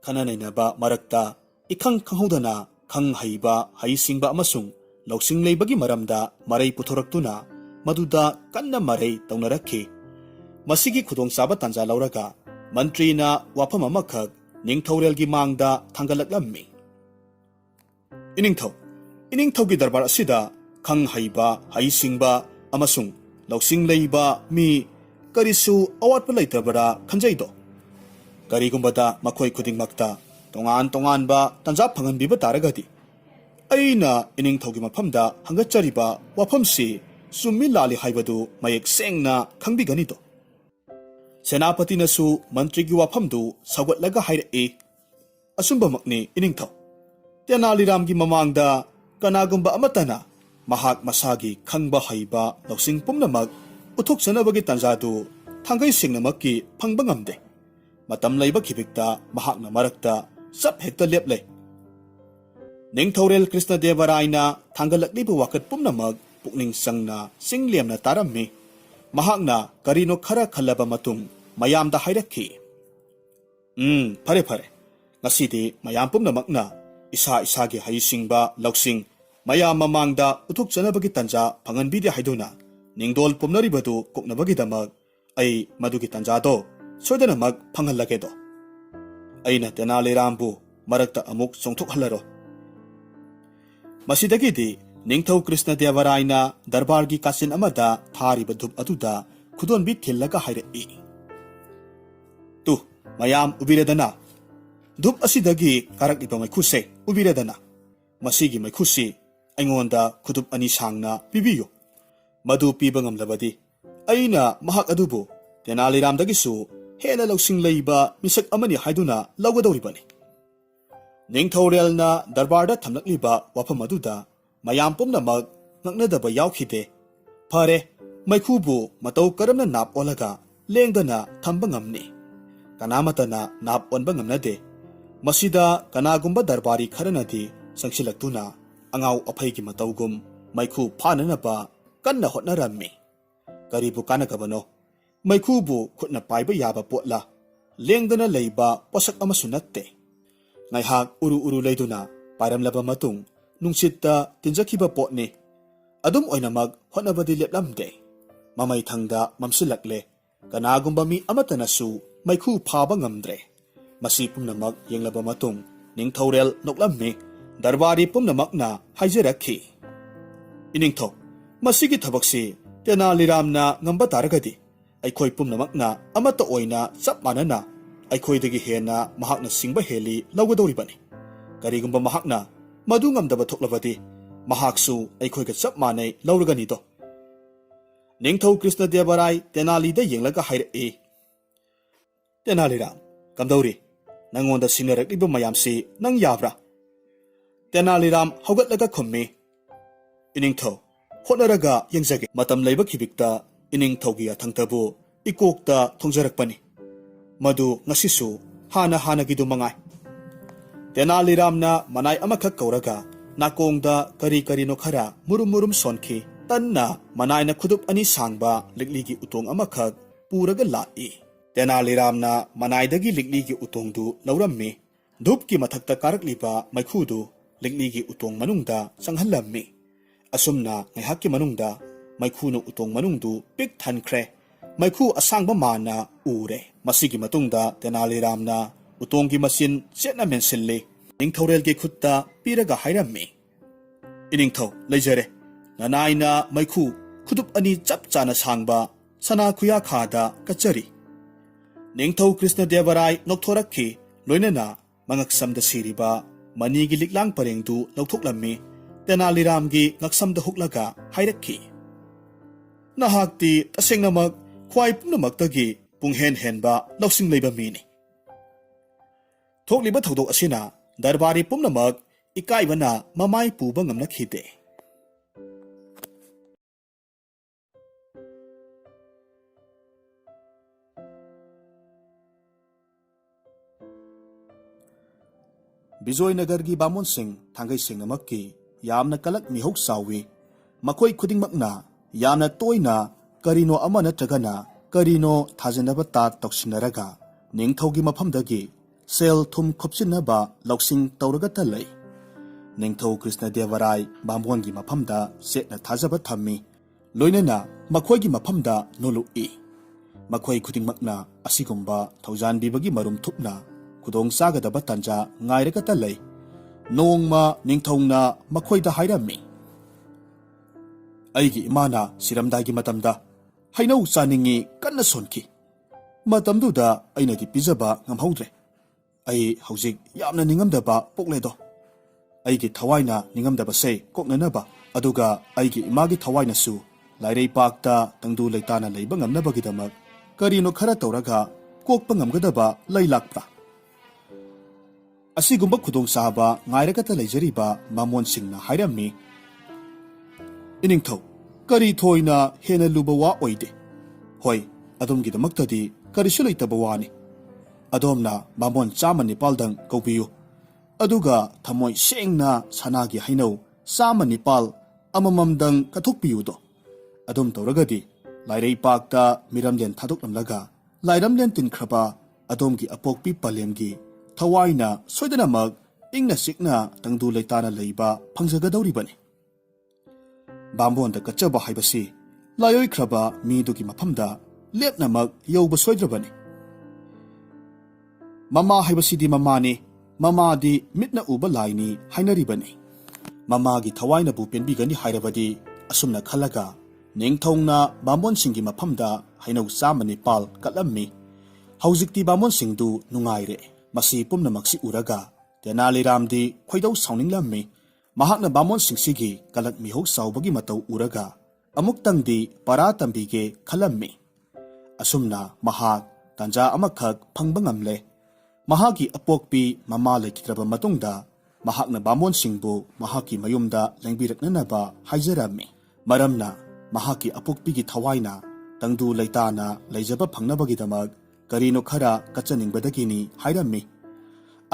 khananainaba marakta ikhang khanghodana khang haiba haisingba amasung loksing leibagi maramda marai puthoraktuna maduda kanna marai taunarakhi masigi khudong saba tanja lauraga mantrina wafam amakak Ningthaurelgi mangda thangalaklammi iningthaugi darbar asida khang haiba haisingba amasung loksing leiba mi karisu awatpa leitabara khanjaido karigumbada makhoi khudingmakta tongan ba tanja phanganbiba taragadi aina iningthaugi mafamda hangachariba wafamsi summi lali haibadu mayek sengna khangbiganido Senapati nasu mantrigi wafamdu sawatlaga haire asumbamakni iningthau Tenaliramgi mamangda kanagumba amatana mahak masagi khangba haiba loksing pumnamak uthok sanabagi tanjadu thangai singnamakki phangba ngamde matam leiba khibikta mahakna marakta sap hekta leple Ningthaurel Krishna Devaraina thangalaklibu wakat pumnamak pukning sangna singliamna tarammi mahakna karino khara khallaba matung mayamda hairakhi phare ngasidi mayam pumnamakna isa isagi haisingba loksing mayam mamangda uthuk chanabagi tanja phanganbidi haiduna ningdol pumnaribadu koknabagi damak ai madugi tanjado soidanamak phanghallagedo aina Tenalirambu marakta amuk songthok hallaro masidagidi Ningthau Krishna Devaraina darbargi kasin amada thariba dhup aduda khudonbi thillaga hairei tu mayam ubiredana dhup asidagi karakliba maikhuse ubiredana masigi maikhusi aingonda khudup ani sangna pibiyo madu piba ngamlabadi aina mahak adubu Tenaliramdagisu hena loksing leiba misak amani haiduna lawgadawribani Ningthaurelna darbarda thamlakliba wafam aduda mayam pumnamak ngaknadaba yawkhide phare maikhubu matau karamna nap olaga lengdana thamba ngamni kanamatana nap onba ngamnade masida kanagumba darbari kharanadi sangsilaktuna angau aphaigi mataugum maikhu phananaba kanna hotnarammi karibu kanakabano maikhubu khutna paiba yaba potla lengdana leiba posak amasu natte ngaihak uru leiduna pairamlaba matung nungsitta tinjakhiba potni adum oinamak hotnabadi leplamde mamai thangda mamsilakle kanagumba mi amatanasu maikhu phaba ngamdre masi pumnamak yenglaba matung ꯅꯤꯡꯊꯧꯔꯦꯜ ꯅꯣꯛꯂꯝꯃꯤ ꯗꯔꯕꯥꯔꯤ ꯄꯨꯝꯅꯃꯛꯅ ꯍꯥꯏꯖꯔꯛꯈꯤ ꯏꯅꯤꯡꯊꯧ ꯃꯁꯤꯒꯤ ꯊꯕꯛꯁꯤ ꯇꯦꯅꯥꯂꯤꯔꯥꯝꯅ ꯉꯝꯕ ꯇꯥꯔꯒꯗꯤ ꯑꯩꯈꯣꯏ ꯄꯨꯝꯅꯃꯛꯅ ꯑꯃꯠꯇ ꯑꯣꯏꯅ ꯆꯞ ꯃꯥꯟꯅꯅ ꯑꯩꯈꯣꯏꯗꯒꯤ ꯍꯦꯟꯅ ꯃꯍꯥꯛꯅ ꯁꯤꯡꯕ ꯍꯦꯜꯂꯤ ꯂꯧꯒꯗꯧꯔꯤꯕꯅꯤ ꯀꯔꯤꯒꯨꯝꯕ ꯃꯍꯥꯛꯅ ꯃꯗꯨ ꯉꯝꯗꯕ ꯊꯣꯛꯂꯕꯗꯤ ꯃꯍꯥꯛꯁꯨ ꯑꯩꯈꯣꯏꯒ ꯆꯞ ꯃꯥꯟꯅꯩ ꯂꯧꯔꯒꯅꯤꯗꯣ ꯅꯤꯡꯊꯧ ꯀ꯭ꯔꯤꯁꯅꯗꯦꯕꯔꯥꯏ ꯇꯦꯅꯥꯂꯤꯗ ꯌꯦꯡꯂꯒ ꯍꯥꯏꯔꯛꯏ ꯇꯦꯅꯥꯂꯤꯔꯥꯝ ꯀꯝꯗꯧꯔꯤ ꯅꯪꯉꯣꯟꯗ ꯁꯤꯟꯅꯔꯛꯂꯤꯕ ꯃꯌꯥꯝꯁꯤ ꯅꯪ ꯌꯥꯕ꯭ꯔꯥ ꯇꯦꯅꯥꯂꯤꯔꯥꯝ ꯍꯧꯒꯠꯂꯒ ꯈꯨꯝꯃꯤ ꯏꯅꯤꯡꯊꯧ ꯍꯣꯠꯅꯔꯒ ꯌꯦꯡꯖꯒꯦ ꯃꯇꯝ ꯂꯩꯕ ꯈꯤꯕꯤꯛꯇ ꯏꯅꯤꯡꯊꯧꯒꯤ ꯌꯥꯊꯪꯇꯕꯨ ꯏꯀꯣꯛꯇ ꯊꯣꯡꯖꯔꯛꯄꯅꯤ ꯃꯗꯨ ꯉꯁꯤꯁꯨ ꯍꯥꯟꯅꯒꯤꯗꯨ ꯃꯉꯥꯏ ꯇꯦꯅꯥꯂꯤꯔꯥꯝꯅ ꯃꯅꯥꯏ ꯑꯃꯈꯛ ꯀꯧꯔꯒ ꯅꯥꯀꯣꯡꯗ ꯀꯔꯤꯅꯣ ꯈꯔ ꯃꯨꯔꯨꯝ ꯁꯣꯟꯈꯤ ꯇꯟꯅ ꯃꯅꯥꯏꯅ ꯈꯨꯗꯨꯞ ꯑꯅꯤ ꯁꯥꯡꯕ ꯂꯤꯛꯂꯤꯒꯤ ꯎꯇꯣꯡ ꯑꯃꯈꯛ ꯄꯨꯔꯒ ꯂꯥꯛꯏ ꯇꯦꯅꯥꯂꯤꯔꯥꯝꯅ ꯃꯅꯥꯏꯗꯒꯤ ꯂꯤꯛꯂꯤꯒꯤ ꯎꯇꯣꯡꯗꯨ ꯂꯧꯔꯝꯃꯤ ꯙꯨꯞꯀꯤ ꯃꯊꯛꯇ ꯀꯥꯔꯛꯂꯤꯕ ꯃꯩꯈꯨꯗꯨ ꯂꯤꯛꯂꯤꯒꯤ ꯎꯇꯣꯡ ꯃꯅꯨꯡꯗ ꯆꯪꯍꯜꯂꯝꯃꯤ ꯑꯁꯨꯝꯅ ꯉꯥꯏꯍꯥꯛꯀꯤ ꯃꯅꯨꯡꯗ ꯃꯩꯈꯨꯅ ꯎꯇꯣꯡ ꯃꯅꯨꯡꯗꯨ ꯄꯤꯛ ꯊꯟꯈ꯭ꯔꯦ ꯃꯩꯈꯨ ꯑꯁꯥꯡꯕ ꯃꯥꯅ ꯎꯔꯦ ꯃꯁꯤꯒꯤ ꯃꯇꯨꯡꯗ ꯇꯦꯅꯥꯂꯤꯔꯥꯝꯅ ꯎꯇꯣꯡꯒꯤ ꯃꯆꯤꯟ ꯆꯦꯠꯅ ꯃꯦꯟꯁꯤꯜꯂꯤ ꯅꯤꯡꯊꯧꯔꯦꯜꯒꯤ ꯈꯨꯠꯇ ꯄꯤꯔꯒ ꯍꯥꯏꯔꯝꯃꯤ ꯏꯅꯤꯡꯊꯧ ꯂꯩꯖꯔꯦ ꯅꯅꯥꯏꯅ ꯃꯩꯈꯨ ꯈꯨꯗꯨꯞ ꯑꯅꯤ ꯆꯞ ꯆꯥꯅ ꯁꯥꯡꯕ ꯁꯅꯥ ꯈꯨꯌꯥꯈꯥꯗ ꯀꯠꯆꯔꯤ ꯅꯤꯡꯊꯧ ꯀ꯭ꯔꯤꯁꯅꯗꯦꯕꯔꯥꯏ ꯅꯣꯛꯊꯣꯔꯛꯈꯤ ꯂꯣꯏꯅꯅ ꯃꯉꯛꯁꯝꯗ ꯁꯤꯔꯤꯕ ꯃꯅꯤꯒꯤ ꯂꯤꯛꯂꯥꯡ ꯄꯔꯦꯡꯗꯨ ꯂꯧꯊꯣꯛꯂꯝꯃꯤ ꯇꯦꯅꯥꯂꯤꯔꯥꯝꯒꯤ ꯉꯛꯁꯝꯗ ꯍꯨꯛꯂꯒ ꯍꯥꯏꯔꯛꯈꯤ ꯅꯍꯥꯛꯇꯤ ꯇꯁꯦꯡꯅꯃꯛ ꯈ꯭ꯋꯥꯏ ꯄꯨꯝꯅꯃꯛꯇꯒꯤ ꯄꯨꯡꯍꯦꯟ ꯍꯦꯟꯕ ꯂꯧꯁꯤꯡ ꯂꯩꯕ ꯃꯤꯅꯤ ꯊꯣꯛꯂꯤꯕ ꯊꯧꯗꯣꯛ ꯑꯁꯤꯅ ꯗꯔꯕꯥꯔꯤ ꯄꯨꯝꯅꯃꯛ ꯏꯀꯥꯏꯕꯅ ꯃꯃꯥꯏ ꯄꯨꯕ ꯉꯝꯅꯈꯤꯗꯦ ꯕꯤꯖꯣꯏꯅꯒꯔꯒꯤ ꯕꯥꯃꯣꯟꯁꯤꯡ ꯊꯥꯡꯒꯩꯁꯦꯡꯅꯃꯛꯀꯤ ꯌꯥꯝꯅ ꯀꯂꯛ ꯃꯤꯍꯧ ꯆꯥꯎꯏ ꯃꯈꯣꯏ ꯈꯨꯗꯤꯡꯃꯛꯅ ꯌꯥꯝꯅ ꯇꯣꯏꯅ ꯀꯔꯤꯅꯣ ꯑꯃ ꯅꯠꯇ꯭ꯔꯒꯅ ꯀꯔꯤꯅꯣ ꯊꯥꯖꯅꯕ ꯇꯥꯠ ꯇꯧꯁꯤꯟꯅꯔꯒ ꯅꯤꯡꯊꯧꯒꯤ ꯃꯐꯝꯗꯒꯤ ꯁꯦꯜ ꯊꯨꯝ ꯈꯣꯞꯆꯤꯟꯅꯕ ꯂꯧꯁꯤꯡ ꯇꯧꯔꯒꯇ ꯂꯩ ꯅꯤꯡꯊꯧ ꯀ꯭ꯔꯤꯁꯅꯗꯦꯕꯔꯥꯏ ꯕꯥꯃꯣꯟꯒꯤ ꯃꯐꯝꯗ ꯆꯦꯠꯅ ꯊꯥꯖꯕ ꯊꯝꯃꯤ ꯂꯣꯏꯅꯅ ꯃꯈꯣꯏꯒꯤ ꯃꯐꯝꯗ ꯅꯣꯂꯨꯛꯏ ꯃꯈꯣꯏ ꯈꯨꯗꯤꯡꯃꯛꯅ ꯑꯁꯤꯒꯨꯝꯕ ꯊꯧꯖꯥꯟꯕꯤꯕꯒꯤ ꯃꯔꯨꯝ ꯊꯨꯞꯅ ꯈꯨꯗꯣꯡ ꯆꯥꯒꯗꯕ ꯇꯥꯟꯖꯥ ꯉꯥꯏꯔꯒꯇ ꯂꯩ ꯅꯣꯡꯃ ꯅꯤꯡꯊꯧꯅ ꯃꯈꯣꯏꯗ ꯍꯥꯏꯔꯝꯃꯤ ꯑꯩꯒꯤ ꯏꯃꯥꯅ ꯁꯤꯔꯝꯗꯥꯏꯒꯤ ꯃꯇꯝꯗ ꯍꯩꯅꯧ ꯆꯥꯅꯤꯡꯉꯤ ꯀꯟꯅ ꯁꯣꯟꯈꯤ ꯃꯇꯝꯗꯨꯗ ꯑꯩꯅꯗꯤ ꯄꯤꯖꯕ ꯉꯝꯍꯧꯗ꯭ꯔꯦ ꯑꯩ ꯍꯧꯖꯤꯛ ꯌꯥꯝꯅ ꯅꯤꯡꯉꯝꯗꯕ ꯄꯣꯛꯂꯦꯗꯣ ꯑꯩꯒꯤ ꯊꯋꯥꯏꯅ ꯅꯤꯡꯉꯝꯗꯕꯁꯦ ꯀꯣꯛꯅꯅꯕ ꯑꯗꯨꯒ ꯑꯩꯒꯤ ꯏꯃꯥꯒꯤ ꯊꯋꯥꯏꯅꯁꯨ ꯂꯥꯏꯔꯩꯄꯥꯛꯇ ꯇꯪꯗꯨ ꯂꯩꯇꯥꯅ ꯂꯩꯕ ꯉꯝꯅꯕꯒꯤꯗꯃꯛ ꯀꯔꯤꯅꯣ ꯈꯔ ꯇꯧꯔꯒ ꯀꯣꯛꯄ ꯉꯝꯒꯗꯕ ꯂꯩ ꯂꯥꯛꯄ꯭ꯔꯥ ꯑꯁꯤꯒꯨꯝꯕ ꯈꯨꯗꯣꯡꯆꯥꯕ ꯉꯥꯏꯔꯒꯇ ꯂꯩꯖꯔꯤꯕ ꯃꯃꯣꯟꯁꯤꯡꯅ ꯍꯥꯏꯔꯝꯃꯤ ꯏꯅꯤꯡꯊꯧ ꯀꯔꯤ ꯊꯣꯏꯅ ꯍꯦꯟꯅ ꯂꯨꯕ ꯋꯥ ꯑꯣꯏꯗꯦ ꯍꯣꯏ ꯑꯗꯣꯝꯒꯤꯗꯃꯛꯇꯗꯤ ꯀꯔꯤꯁꯨ ꯂꯩꯇꯕ ꯋꯥꯅꯤ ꯑꯗꯣꯝꯅ ꯕꯥꯃꯣꯟ 109ꯗꯪ ꯀꯧꯕꯤꯌꯨ ꯑꯗꯨꯒ ꯊꯃꯣꯏ ꯁꯦꯡꯅ ꯁꯅꯥꯒꯤ ꯍꯩꯅꯧ 109 ꯑꯃꯃꯝꯗꯪ ꯀꯠꯊꯣꯛꯄꯤꯌꯨꯗꯣ ꯑꯗꯨꯝ ꯇꯧꯔꯒꯗꯤ ꯂꯥꯏꯔꯩꯄꯥꯛꯇ ꯃꯤꯔꯝꯂꯦꯟ ꯊꯥꯗꯣꯛꯂꯝꯂꯒ ꯂꯥꯏꯔꯝꯂꯦꯟ ꯇꯤꯟꯈ꯭ꯔꯕ ꯑꯗꯣꯝꯒꯤ ꯑꯄꯣꯛꯄꯤ ꯄꯂꯦꯝꯒꯤ ꯊꯋꯥꯏꯅ ꯁꯣꯏꯗꯅꯃꯛ ꯏꯪꯅ ꯆꯤꯛꯅ ꯇꯪꯗꯨ ꯂꯩꯇꯥꯅ ꯂꯩꯕ ꯐꯪꯖꯒꯗꯧꯔꯤꯕꯅꯤ ꯕꯥꯃꯣꯟꯗ ꯀꯠꯆꯕ ꯍꯥꯏꯕꯁꯤ ꯂꯥꯏꯑꯣꯏꯈ꯭ꯔꯕ ꯃꯤꯗꯨꯒꯤ ꯃꯐꯝꯗ ꯂꯦꯞꯅꯃꯛ ꯌꯧꯕ ꯁꯣꯏꯗ꯭ꯔꯕꯅꯤ ꯃꯃꯥ ꯍꯥꯏꯕꯁꯤꯗꯤ ꯃꯃꯥꯅꯤ ꯃꯃꯥꯗꯤ ꯃꯤꯠꯅ ꯎꯕ ꯂꯥꯏꯅꯤ ꯍꯥꯏꯅꯔꯤꯕꯅꯤ ꯃꯃꯥꯒꯤ ꯊꯋꯥꯏꯅꯕꯨ ꯄꯦꯟꯕꯤꯒꯅꯤ ꯍꯥꯏꯔꯕꯗꯤ ꯑꯁꯨꯝꯅ ꯈꯜꯂꯒ ꯅꯤꯡꯊꯧꯅ ꯕꯥꯃꯣꯟꯁꯤꯡꯒꯤ ꯃꯐꯝꯗ ꯍꯩꯅꯧ 109 ꯀꯠꯂꯝꯃꯤ ꯍꯧꯖꯤꯛꯇꯤ ꯕꯥꯃꯣꯟꯁꯤꯡꯗꯨ ꯅꯨꯡꯉꯥꯏꯔꯦ ꯃꯁꯤ ꯄꯨꯝꯅꯃꯛꯁꯤ ꯎꯔꯒ ꯇꯦꯅꯥꯂꯤꯔꯥꯝꯗꯤ ꯈꯣꯏꯗꯧ ꯁꯥꯎꯅꯤꯡꯂꯝꯃꯤ ꯃꯍꯥꯛꯅ ꯕꯥꯃꯣꯟꯁꯤꯡꯁꯤꯒꯤ ꯀꯂꯛ ꯃꯤꯍꯧ ꯆꯥꯎꯕꯒꯤ ꯃꯇꯧ ꯎꯔꯒ ꯑꯃꯨꯛꯇꯪꯗꯤ ꯄꯔꯥ ꯇꯝꯕꯤꯒꯦ ꯈꯜꯂꯝꯃꯤ ꯑꯁꯨꯝꯅ ꯃꯍꯥꯛ ꯇꯥꯟꯖꯥ ꯑꯃꯈꯛ ꯐꯪꯕ ꯉꯝꯂꯦ ꯃꯍꯥꯛꯀꯤ ꯑꯄꯣꯛꯄꯤ ꯃꯃꯥ ꯂꯩꯈꯤꯗ꯭ꯔꯕ ꯃꯇꯨꯡꯗ ꯃꯍꯥꯛꯅ ꯕꯥꯃꯣꯟꯁꯤꯡꯕꯨ ꯃꯍꯥꯛꯀꯤ ꯃꯌꯨꯝꯗ ꯂꯦꯡꯕꯤꯔꯛꯅꯅꯕ ꯍꯥꯏꯖꯔꯝꯃꯤ ꯃꯔꯝꯅ ꯃꯍꯥꯛꯀꯤ ꯑꯄꯣꯛꯄꯤꯒꯤ ꯊꯋꯥꯏꯅ ꯇꯪꯗꯨ ꯂꯩꯇꯥꯅ ꯂꯩꯖꯕ ꯐꯪꯅꯕꯒꯤꯗꯃꯛ ꯀꯔꯤꯅꯣ ꯈꯔ ꯀꯠꯆꯅꯤꯡꯕꯗꯒꯤꯅꯤ ꯍꯥꯏꯔꯝꯃꯤ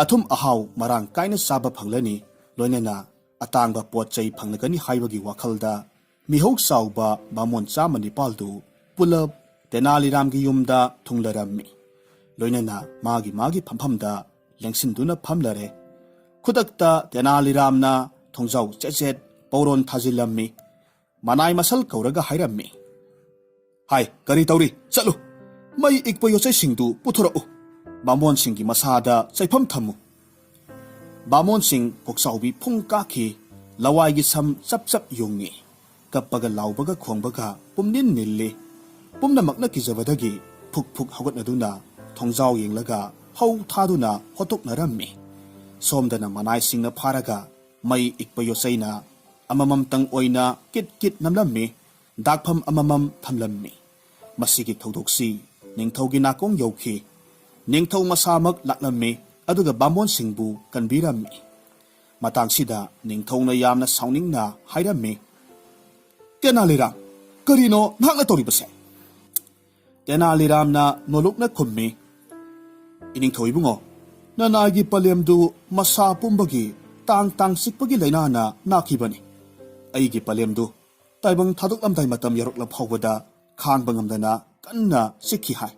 ꯑꯊꯨꯝ ꯑꯍꯥꯎ ꯃꯔꯥꯡ ꯀꯥꯏꯅ ꯆꯥꯕ ꯐꯪꯂꯅꯤ ꯂꯣꯏꯅꯅ ꯑꯇꯥꯡꯕ ꯄꯣꯠ ꯆꯩ ꯐꯪꯂꯒꯅꯤ ꯍꯥꯏꯕꯒꯤ ꯋꯥꯈꯜꯗ ꯃꯤꯍꯧ ꯆꯥꯎꯕ ꯕꯥꯃꯣꯟ 109ꯗꯨ ꯄꯨꯂꯞ ꯇꯦꯅꯥꯂꯤꯔꯥꯝꯒꯤ ꯌꯨꯝꯗ ꯊꯨꯡꯂꯔꯝꯃꯤ ꯂꯣꯏꯅꯅ ꯃꯥꯒꯤ ꯐꯝꯐꯝꯗ ꯂꯦꯡꯁꯤꯟꯗꯨꯅ ꯐꯝꯂꯔꯦ ꯈꯨꯗꯛꯇ ꯇꯦꯅꯥꯂꯤꯔꯥꯝꯅ ꯊꯣꯡꯖꯥꯎ ꯆꯦꯠ ꯄꯧꯔꯣꯟ ꯊꯥꯖꯤꯜꯂꯝꯃꯤ ꯃꯅꯥꯏ ꯃꯁꯜ ꯀꯧꯔꯒ ꯍꯥꯏꯔꯝꯃꯤ ꯍꯥꯏ ꯀꯔꯤ ꯇꯧꯔꯤ ꯆꯠꯂꯨ ꯃꯩ ꯏꯛꯄ ꯌꯣꯠꯆꯩꯁꯤꯡꯗꯨ ꯄꯨꯊꯣꯔꯛꯎ ꯕꯥꯃꯣꯟꯁꯤꯡꯒꯤ ꯃꯁꯥꯗ ꯆꯩꯐꯝ ꯊꯝꯃꯨ ꯕꯥꯃꯣꯟꯁꯤꯡ ꯀꯣꯛꯆꯥꯎꯕꯤ ꯐꯨꯡ ꯀꯥꯈꯤ ꯂꯋꯥꯏꯒꯤ ꯁꯝ ꯆꯞ ꯆꯞ ꯌꯨꯡꯉꯤ ꯀꯞꯄꯒ ꯂꯥꯎꯕꯒ ꯈꯣꯡꯕꯒ ꯄꯨꯝꯅꯤꯟ ꯅꯤꯜꯂꯤ ꯄꯨꯝꯅꯃꯛꯅ ꯀꯤꯖꯕꯗꯒꯤ ꯐꯨꯛ ꯐꯨꯛ ꯍꯧꯒꯠꯅꯗꯨꯅ ꯊꯣꯡꯖꯥꯎ ꯌꯦꯡꯂꯒ ꯍꯧ ꯊꯥꯗꯨꯅ ꯍꯣꯠꯇꯣꯛꯅꯔꯝꯃꯤ ꯁꯣꯝꯗꯅ ꯃꯅꯥꯏꯁꯤꯡꯅ ꯐꯥꯔꯒ ꯃꯩ ꯏꯛꯄ ꯌꯣꯠꯆꯩꯅ ꯑꯃꯃꯝꯇꯪ ꯑꯣꯏꯅ ꯀꯤꯠ ꯀꯤꯠ ꯅꯝꯂꯝꯃꯤ ꯗꯥꯛꯐꯝ ꯑꯃꯃꯝ ꯊꯝꯂꯝꯃꯤ ꯃꯁꯤꯒꯤ ꯊꯧꯗꯣꯛꯁꯤ ꯅꯤꯡꯊꯧꯒꯤ ꯅꯥꯀꯣꯡ ꯌꯧꯈꯤ ꯅꯤꯡꯊꯧ ꯃꯁꯥꯃꯛ ꯂꯥꯛꯂꯝꯃꯤ ꯑꯗꯨꯒ ꯕꯥꯃꯣꯟꯁꯤꯡꯕꯨ ꯀꯟꯕꯤꯔꯝꯃꯤ ꯃꯇꯥꯡꯁꯤꯗ ꯅꯤꯡꯊꯧꯅ ꯌꯥꯝꯅ ꯁꯥꯎꯅꯤꯡꯅ ꯍꯥꯏꯔꯝꯃꯤ ꯇꯦꯅꯥꯂꯤꯔꯥꯝ ꯀꯔꯤꯅꯣ ꯅꯍꯥꯛꯅ ꯇꯧꯔꯤꯕꯁꯦ ꯇꯦꯅꯥꯂꯤꯔꯥꯝꯅ ꯅꯣꯂꯨꯛꯅ ꯈꯨꯝꯃꯤ ꯏꯅꯤꯡꯊꯧ ꯏꯕꯨꯡꯉꯣ ꯅꯅꯥꯏꯒꯤ ꯄꯂꯦꯝꯗꯨ ꯃꯁꯥ ꯄꯨꯝꯕꯒꯤ ꯇꯥꯡ ꯇꯥꯡ ꯆꯤꯛꯄꯒꯤ ꯂꯩꯅꯥꯅ ꯅꯥꯈꯤꯕꯅꯤ ꯑꯩꯒꯤ ꯄꯂꯦꯝꯗꯨ ꯇꯥꯏꯕꯪ ꯊꯥꯗꯣꯛꯂꯝꯗꯥꯏ ꯃꯇꯝ ꯌꯧꯔꯛꯂ ꯐꯥꯎꯕꯗ ꯈꯥꯡꯕ ꯉꯝꯗꯅ ꯀꯟꯅ ꯆꯤꯛꯈꯤ ꯍꯥꯏ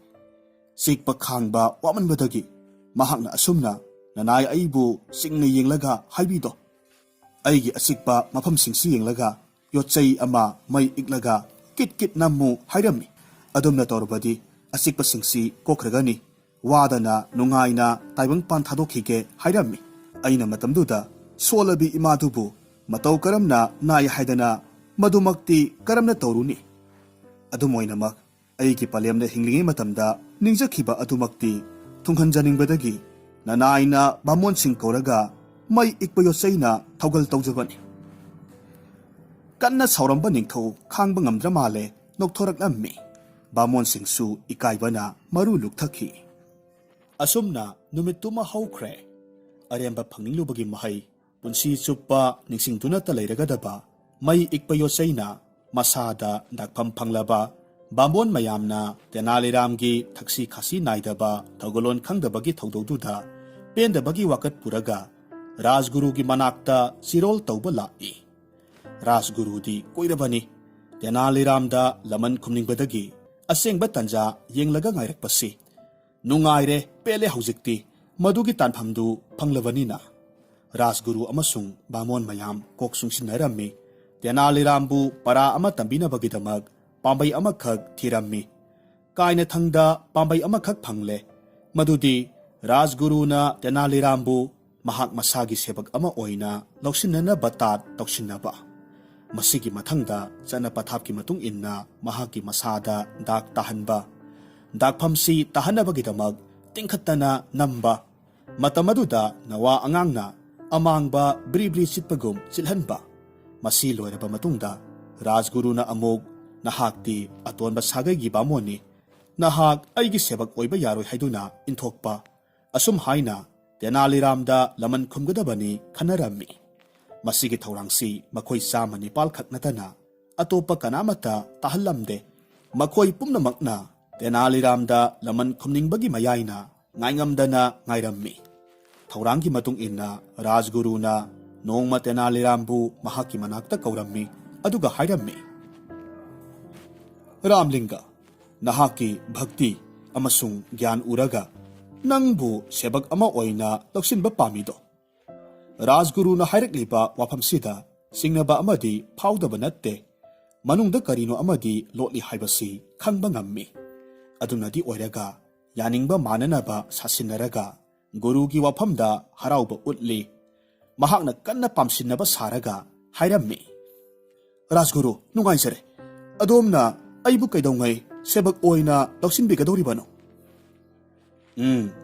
ꯆꯤꯛꯄ ꯈꯥꯡꯕ ꯋꯥꯃꯟꯕꯗꯒꯤ ꯃꯍꯥꯛꯅ ꯑꯁꯨꯝꯅ ꯅꯅꯥꯏ ꯑꯩꯕꯨ ꯆꯤꯡꯅ ꯌꯦꯡꯂꯒ ꯍꯥꯏꯕꯤꯗꯣ ꯑꯩꯒꯤ ꯑꯆꯤꯛꯄ ꯃꯐꯝꯁꯤꯡꯁꯤ ꯌꯦꯡꯂꯒ ꯌꯣꯠꯆꯩ ꯑꯃ ꯃꯩ ꯏꯛꯂꯒ ꯀꯤꯠ ꯀꯤꯠ ꯅꯝꯃꯨ ꯍꯥꯏꯔꯝꯃꯤ ꯑꯗꯨꯝꯅ ꯇꯧꯔꯕꯗꯤ ꯑꯆꯤꯛꯄꯁꯤꯡꯁꯤ ꯀꯣꯛꯈ꯭ꯔꯒꯅꯤ ꯋꯥꯗꯅ ꯅꯨꯡꯉꯥꯏꯅ ꯇꯥꯏꯕꯪꯄꯥꯟ ꯊꯥꯗꯣꯛꯈꯤꯒꯦ ꯍꯥꯏꯔꯝꯃꯤ ꯑꯩꯅ ꯃꯇꯝꯗꯨꯗ ꯁꯣꯜꯂꯕꯤ ꯏꯃꯥꯗꯨꯕꯨ ꯃꯇꯧ ꯀꯔꯝꯅ ꯅꯥꯏ ꯍꯥꯏꯗꯅ ꯃꯗꯨꯃꯛꯇꯤ ꯀꯔꯝꯅ ꯇꯧꯔꯨꯅꯤ ꯑꯗꯨꯝ ꯑꯣꯏꯅꯃꯛ ꯑꯩꯒꯤ ꯄꯂꯦꯝꯗ ꯍꯤꯡꯂꯤꯉꯩ ꯃꯇꯝꯗ ꯅꯤꯡꯖꯈꯤꯕ ꯑꯗꯨꯃꯛꯇꯤ ꯊꯨꯡꯍꯟꯖꯅꯤꯡꯕꯗꯒꯤ ꯅꯅꯥꯏꯅ ꯕꯥꯃꯣꯟꯁꯤꯡ ꯀꯧꯔꯒ ꯃꯩ ꯏꯛꯄ ꯌꯣꯠꯆꯩꯅ ꯊꯧꯒꯜ ꯇꯧꯖꯕꯅꯤ ꯀꯟꯅ ꯁꯥꯎꯔꯝꯕ ꯅꯤꯡꯊꯧ ꯈꯥꯡꯕ ꯉꯝꯗ꯭ꯔ ꯃꯥꯜꯂꯦ ꯅꯣꯛꯊꯣꯔꯛꯂꯝꯃꯤ ꯕꯥꯃꯣꯟꯁꯤꯡꯁꯨ ꯏꯀꯥꯏꯕꯅ ꯃꯔꯨ ꯂꯨꯛꯊꯈꯤ ꯑꯁꯨꯝꯅ ꯅꯨꯃꯤꯠꯇꯨꯃ ꯍꯧꯈ꯭ꯔꯦ ꯑꯔꯦꯝꯕ ꯐꯪꯅꯤꯡꯂꯨꯕꯒꯤ ꯃꯍꯩ ꯄꯨꯟꯁꯤ ꯆꯨꯞꯄ ꯅꯤꯡꯁꯤꯡꯗꯨꯅꯇ ꯂꯩꯔꯒꯗꯕ ꯃꯩ ꯏꯛꯄ ꯌꯣꯠꯆꯩꯅ ꯃꯁꯥꯗ ꯗꯥꯛꯐꯝ ꯐꯪꯂꯕ ꯕꯥꯃꯣꯟ ꯃꯌꯥꯝꯅ ꯇꯦꯅꯥꯂꯤꯔꯥꯝꯒꯤ ꯊꯛꯁꯤ ꯈꯥꯁꯤ ꯅꯥꯏꯗꯕ ꯊꯧꯒꯜꯂꯣꯟ ꯈꯪꯗꯕꯒꯤ ꯊꯧꯗꯣꯛꯇꯨꯗ ꯄꯦꯟꯗꯕꯒꯤ ꯋꯥꯀꯠ ꯄꯨꯔꯒ ꯔꯥꯖꯒꯨꯔꯨꯒꯤ ꯃꯅꯥꯛꯇ ꯆꯤꯔꯣꯜ ꯇꯧꯕ ꯂꯥꯛꯏ ꯔꯥꯖꯒꯨꯔꯨꯗꯤ ꯀꯨꯏꯔꯕꯅꯤ ꯇꯦꯅꯥꯂꯤꯔꯥꯝꯗ ꯂꯃꯟ ꯈꯨꯝꯅꯤꯡꯕꯗꯒꯤ ꯑꯁꯦꯡꯕ ꯇꯟꯖꯥ ꯌꯦꯡꯂꯒ ꯉꯥꯏꯔꯛꯄꯁꯤ ꯅꯨꯡꯉꯥꯏꯔꯦ ꯄꯦꯜꯂꯦ ꯍꯧꯖꯤꯛꯇꯤ ꯃꯗꯨꯒꯤ ꯇꯥꯟꯐꯝꯗꯨ ꯐꯪꯂꯕꯅꯤꯅ ꯔꯥꯖꯒꯨꯔꯨ ꯑꯃꯁꯨꯡ ꯕꯥꯃꯣꯟ ꯃꯌꯥꯝ ꯀꯣꯛ ꯆꯨꯡꯁꯤꯟꯅꯔꯝꯃꯤ ꯇꯦꯅꯥꯂꯤꯔꯥꯝꯕꯨ ꯄꯔꯥ ꯑꯃ ꯇꯝꯕꯤꯅꯕꯒꯤꯗꯃꯛ ꯄꯥꯝꯕꯩ ꯑꯃꯈꯛ ꯊꯤꯔꯝꯃꯤ ꯀꯥꯏꯅꯊꯪꯗ ꯄꯥꯝꯕꯩ ꯑꯃꯈꯛ ꯐꯪꯂꯦ ꯃꯗꯨꯗꯤ ꯔꯥꯖꯒꯨꯔꯨꯅ ꯇꯦꯅꯥꯂꯤꯔꯥꯝꯕꯨ ꯃꯍꯥꯛ ꯃꯁꯥꯒꯤ ꯁꯦꯕꯛ ꯑꯃ ꯑꯣꯏꯅ ꯂꯧꯁꯤꯟꯅꯅꯕ ꯇꯥꯠ ꯇꯧꯁꯤꯟꯅꯕ ꯃꯁꯤꯒꯤ ꯃꯊꯪꯗ ꯆꯠꯅ ꯄꯊꯥꯞꯀꯤ ꯃꯇꯨꯡ ꯏꯟꯅ ꯃꯍꯥꯛꯀꯤ ꯃꯁꯥꯗ ꯗꯥꯛ ꯇꯥꯍꯟꯕ ꯗꯥꯛꯐꯝꯁꯤ ꯇꯥꯍꯟꯅꯕꯒꯤꯗꯃꯛ ꯇꯤꯡꯈꯠꯇꯅ ꯅꯝꯕ ꯃꯇꯝ ꯑꯗꯨꯗ ꯅꯋꯥ ꯑꯉꯥꯡꯅ ꯑꯃꯥꯡꯕ ꯕ꯭ꯔꯤ ꯕ꯭ꯔꯤ ꯆꯤꯠꯄꯒꯨꯝ ꯆꯤꯠꯍꯟꯕ ꯃꯁꯤ ꯂꯣꯏꯔꯕ ꯃꯇꯨꯡꯗ ꯔꯥꯖꯒꯨꯔꯨꯅ ꯑꯃꯨꯛ ꯅꯍꯥꯛꯇꯤ ꯑꯇꯣꯟꯕ ꯁꯥꯒꯩꯒꯤ ꯕꯥꯃꯣꯟꯅꯤ ꯅꯍꯥꯛ ꯑꯩꯒꯤ ꯁꯦꯕꯛ ꯑꯣꯏꯕ ꯌꯥꯔꯣꯏ ꯍꯥꯏꯗꯨꯅ ꯏꯟꯊꯣꯛꯄ ꯑꯁꯨꯝ ꯍꯥꯏꯅ ꯇꯦꯅꯥꯂꯤꯔꯥꯝꯗ ꯂꯃꯟ ꯈꯨꯝꯒꯗꯕꯅꯤ ꯈꯟꯅꯔꯝꯃꯤ ꯃꯁꯤꯒꯤ ꯊꯧꯔꯥꯡꯁꯤ ꯃꯈꯣꯏ 109 ꯈꯛ ꯅꯠꯇꯅ ꯑꯇꯣꯞꯄ ꯀꯅꯥꯃꯠꯇ ꯇꯥꯍꯜꯂꯝꯗꯦ ꯃꯈꯣꯏ ꯄꯨꯝꯅꯃꯛꯅ ꯇꯦꯅꯥꯂꯤꯔꯥꯝꯗ ꯂꯃꯟ ꯈꯨꯝꯅꯤꯡꯕꯒꯤ ꯃꯌꯥꯏꯅ ꯉꯥꯏꯉꯝꯗꯅ ꯉꯥꯏꯔꯝꯃꯤ ꯊꯧꯔꯥꯡꯒꯤ ꯃꯇꯨꯡ ꯏꯟꯅ ꯔꯥꯖꯒꯨꯔꯨꯅ ꯅꯣꯡꯃ ꯇꯦꯅꯥꯂꯤꯔꯥꯝꯕꯨ ꯃꯍꯥꯛꯀꯤ ꯃꯅꯥꯛꯇ ꯀꯧꯔꯝꯃꯤ ꯑꯗꯨꯒ ꯍꯥꯏꯔꯝꯃꯤ ꯔꯥꯝꯂꯤꯡꯒ ꯅꯍꯥꯛꯀꯤ ꯚꯛꯇꯤ ꯑꯃꯁꯨꯡ ꯒ꯭ꯌꯥꯟ ꯎꯔꯒ ꯅꯪꯕꯨ ꯁꯦꯕꯛ ꯑꯃ ꯑꯣꯏꯅ ꯂꯧꯁꯤꯟꯕ ꯄꯥꯝꯃꯤꯗꯣ ꯔꯥꯖꯒꯨꯔꯨꯅ ꯍꯥꯏꯔꯛꯂꯤꯕ ꯋꯥꯐꯝꯁꯤꯗ ꯆꯤꯡꯅꯕ ꯑꯃꯗꯤ ꯐꯥꯎꯗꯕ ꯅꯠꯇꯦ ꯃꯅꯨꯡꯗ ꯀꯔꯤꯅꯣ ꯑꯃꯗꯤ ꯂꯣꯠꯂꯤ ꯍꯥꯏꯕꯁꯤ ꯈꯪꯕ ꯉꯝꯃꯤ ꯑꯗꯨꯅꯗꯤ ꯑꯣꯏꯔꯒ ꯌꯥꯅꯤꯡꯕ ꯃꯥꯟꯅꯅꯕ ꯁꯥꯁꯤꯟꯅꯔꯒ ꯒꯨꯔꯨꯒꯤ ꯋꯥꯐꯝꯗ ꯍꯔꯥꯎꯕ ꯎꯠꯂꯤ ꯃꯍꯥꯛꯅ ꯀꯟꯅ ꯄꯥꯝꯁꯤꯟꯅꯕ ꯁꯥꯔꯒ ꯍꯥꯏꯔꯝꯃꯤ ꯔꯥꯖꯒꯨꯔꯨ ꯅꯨꯡꯉꯥꯏꯖꯔꯦ ꯑꯗꯣꯝꯅ ꯑꯩꯕꯨ ꯀꯩꯗꯧꯉꯩ ꯁꯦꯕꯛ ꯑꯣꯏꯅ ꯂꯧꯁꯤꯟꯕꯤꯒꯗꯧꯔꯤꯕꯅꯣ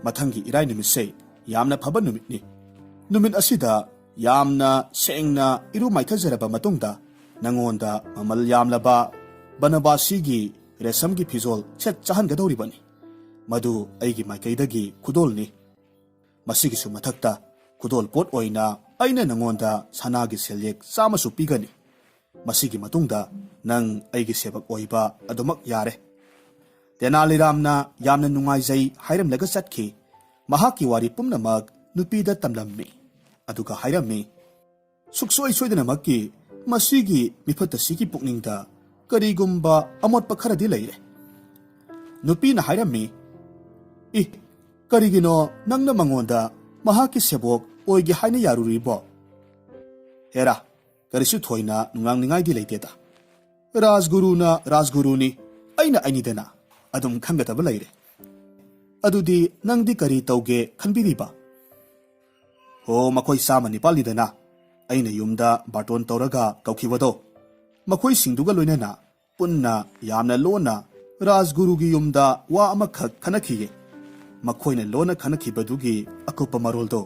ꯃꯊꯪꯒꯤ ꯏꯔꯥꯏ ꯅꯨꯃꯤꯠꯁꯦ ꯌꯥꯝꯅ ꯐꯕ ꯅꯨꯃꯤꯠꯅꯤ ꯅꯨꯃꯤꯠ ꯑꯁꯤꯗ ꯌꯥꯝꯅ ꯁꯦꯡꯅ ꯏꯔꯨ ꯃꯥꯏꯊꯖꯔꯕ ꯃꯇꯨꯡꯗ ꯅꯉꯣꯟꯗ ꯃꯃꯜ ꯌꯥꯝꯂꯕ ꯕꯅꯕꯥꯁꯤꯒꯤ ꯔꯦꯁꯝꯒꯤ ꯐꯤꯖꯣꯜ ꯁꯦꯠ ꯆꯥꯍꯟꯒꯗꯧꯔꯤꯕꯅꯤ ꯃꯗꯨ ꯑꯩꯒꯤ ꯃꯥꯏꯀꯩꯗꯒꯤ ꯈꯨꯗꯣꯜꯅꯤ ꯃꯁꯤꯒꯤꯁꯨ ꯃꯊꯛꯇ ꯈꯨꯗꯣꯜ ꯄꯣꯠ ꯑꯣꯏꯅ ꯑꯩꯅ ꯅꯉꯣꯟꯗ ꯁꯅꯥꯒꯤ ꯁꯦꯜꯌꯦꯛ 100ꯁꯨ ꯄꯤꯒꯅꯤ ꯃꯁꯤꯒꯤ ꯃꯇꯨꯡꯗ ꯅꯪ ꯑꯩꯒꯤ ꯁꯦꯕꯛ ꯑꯣꯏꯕ ꯑꯗꯨꯃꯛ ꯌꯥꯔꯦ ꯇꯦꯅꯥꯂꯤꯔꯥꯝꯅ ꯌꯥꯝꯅ ꯅꯨꯡꯉꯥꯏꯖꯩ ꯍꯥꯏꯔꯝꯂꯒ ꯆꯠꯈꯤ ꯃꯍꯥꯛꯀꯤ ꯋꯥꯔꯤ ꯄꯨꯝꯅꯃꯛ ꯅꯨꯄꯤꯗ ꯇꯝꯂꯝꯃꯤ ꯑꯗꯨꯒ ꯍꯥꯏꯔꯝꯃꯤ ꯁꯨꯛꯁꯣꯏ ꯁꯣꯏꯗꯅꯃꯛꯀꯤ ꯃꯁꯤꯒꯤ ꯃꯤꯐꯠ ꯑꯁꯤꯒꯤ ꯄꯨꯛꯅꯤꯡꯗ ꯀꯔꯤꯒꯨꯝꯕ ꯑꯃꯣꯠꯄ ꯈꯔꯗꯤ ꯂꯩꯔꯦ ꯅꯨꯄꯤꯅ ꯍꯥꯏꯔꯝꯃꯤ ꯀꯔꯤꯒꯤꯅꯣ ꯅꯪꯅ ꯃꯉꯣꯟꯗ ꯃꯍꯥꯛꯀꯤ ꯁꯦꯕꯣꯛ ꯑꯣꯏꯒꯦ ꯍꯥꯏꯅ ꯌꯥꯔꯨꯔꯤꯕꯣ ꯍꯦꯔꯥ ꯀꯔꯤꯁꯨ ꯊꯣꯏꯅ ꯅꯨꯡꯉꯥꯡꯅꯤꯡꯉꯥꯏꯗꯤ ꯂꯩꯇꯦꯗ ꯔꯥꯖꯒꯨꯔꯨꯅ ꯔꯥꯖꯒꯨꯔꯨꯅꯤ ꯑꯩꯅ ꯑꯩꯅꯤꯗꯅ ꯑꯗꯨꯝ ꯈꯪꯒꯗꯕ ꯂꯩꯔꯦ ꯑꯗꯨꯗꯤ ꯅꯪꯗꯤ ꯀꯔꯤ ꯇꯧꯒꯦ ꯈꯟꯕꯤꯔꯤꯕ ꯍꯣ ꯃꯈꯣꯏ 114 ꯑꯩꯅ ꯌꯨꯝꯗ ꯕꯥꯔꯇꯣꯟ ꯇꯧꯔꯒ ꯀꯧꯈꯤꯕꯗꯣ ꯃꯈꯣꯏꯁꯤꯡꯗꯨꯒ ꯂꯣꯏꯅꯅ ꯄꯨꯟꯅ ꯌꯥꯝꯅ ꯂꯣꯟꯅ ꯔꯥꯖꯒꯨꯔꯨꯒꯤ ꯌꯨꯝꯗ ꯋꯥ ꯑꯃꯈꯛ ꯈꯟꯅꯈꯤꯌꯦ ꯃꯈꯣꯏꯅ ꯂꯣꯟꯅ ꯈꯟꯅꯈꯤꯕꯗꯨꯒꯤ ꯑꯀꯨꯞꯄ ꯃꯔꯣꯜꯗꯣ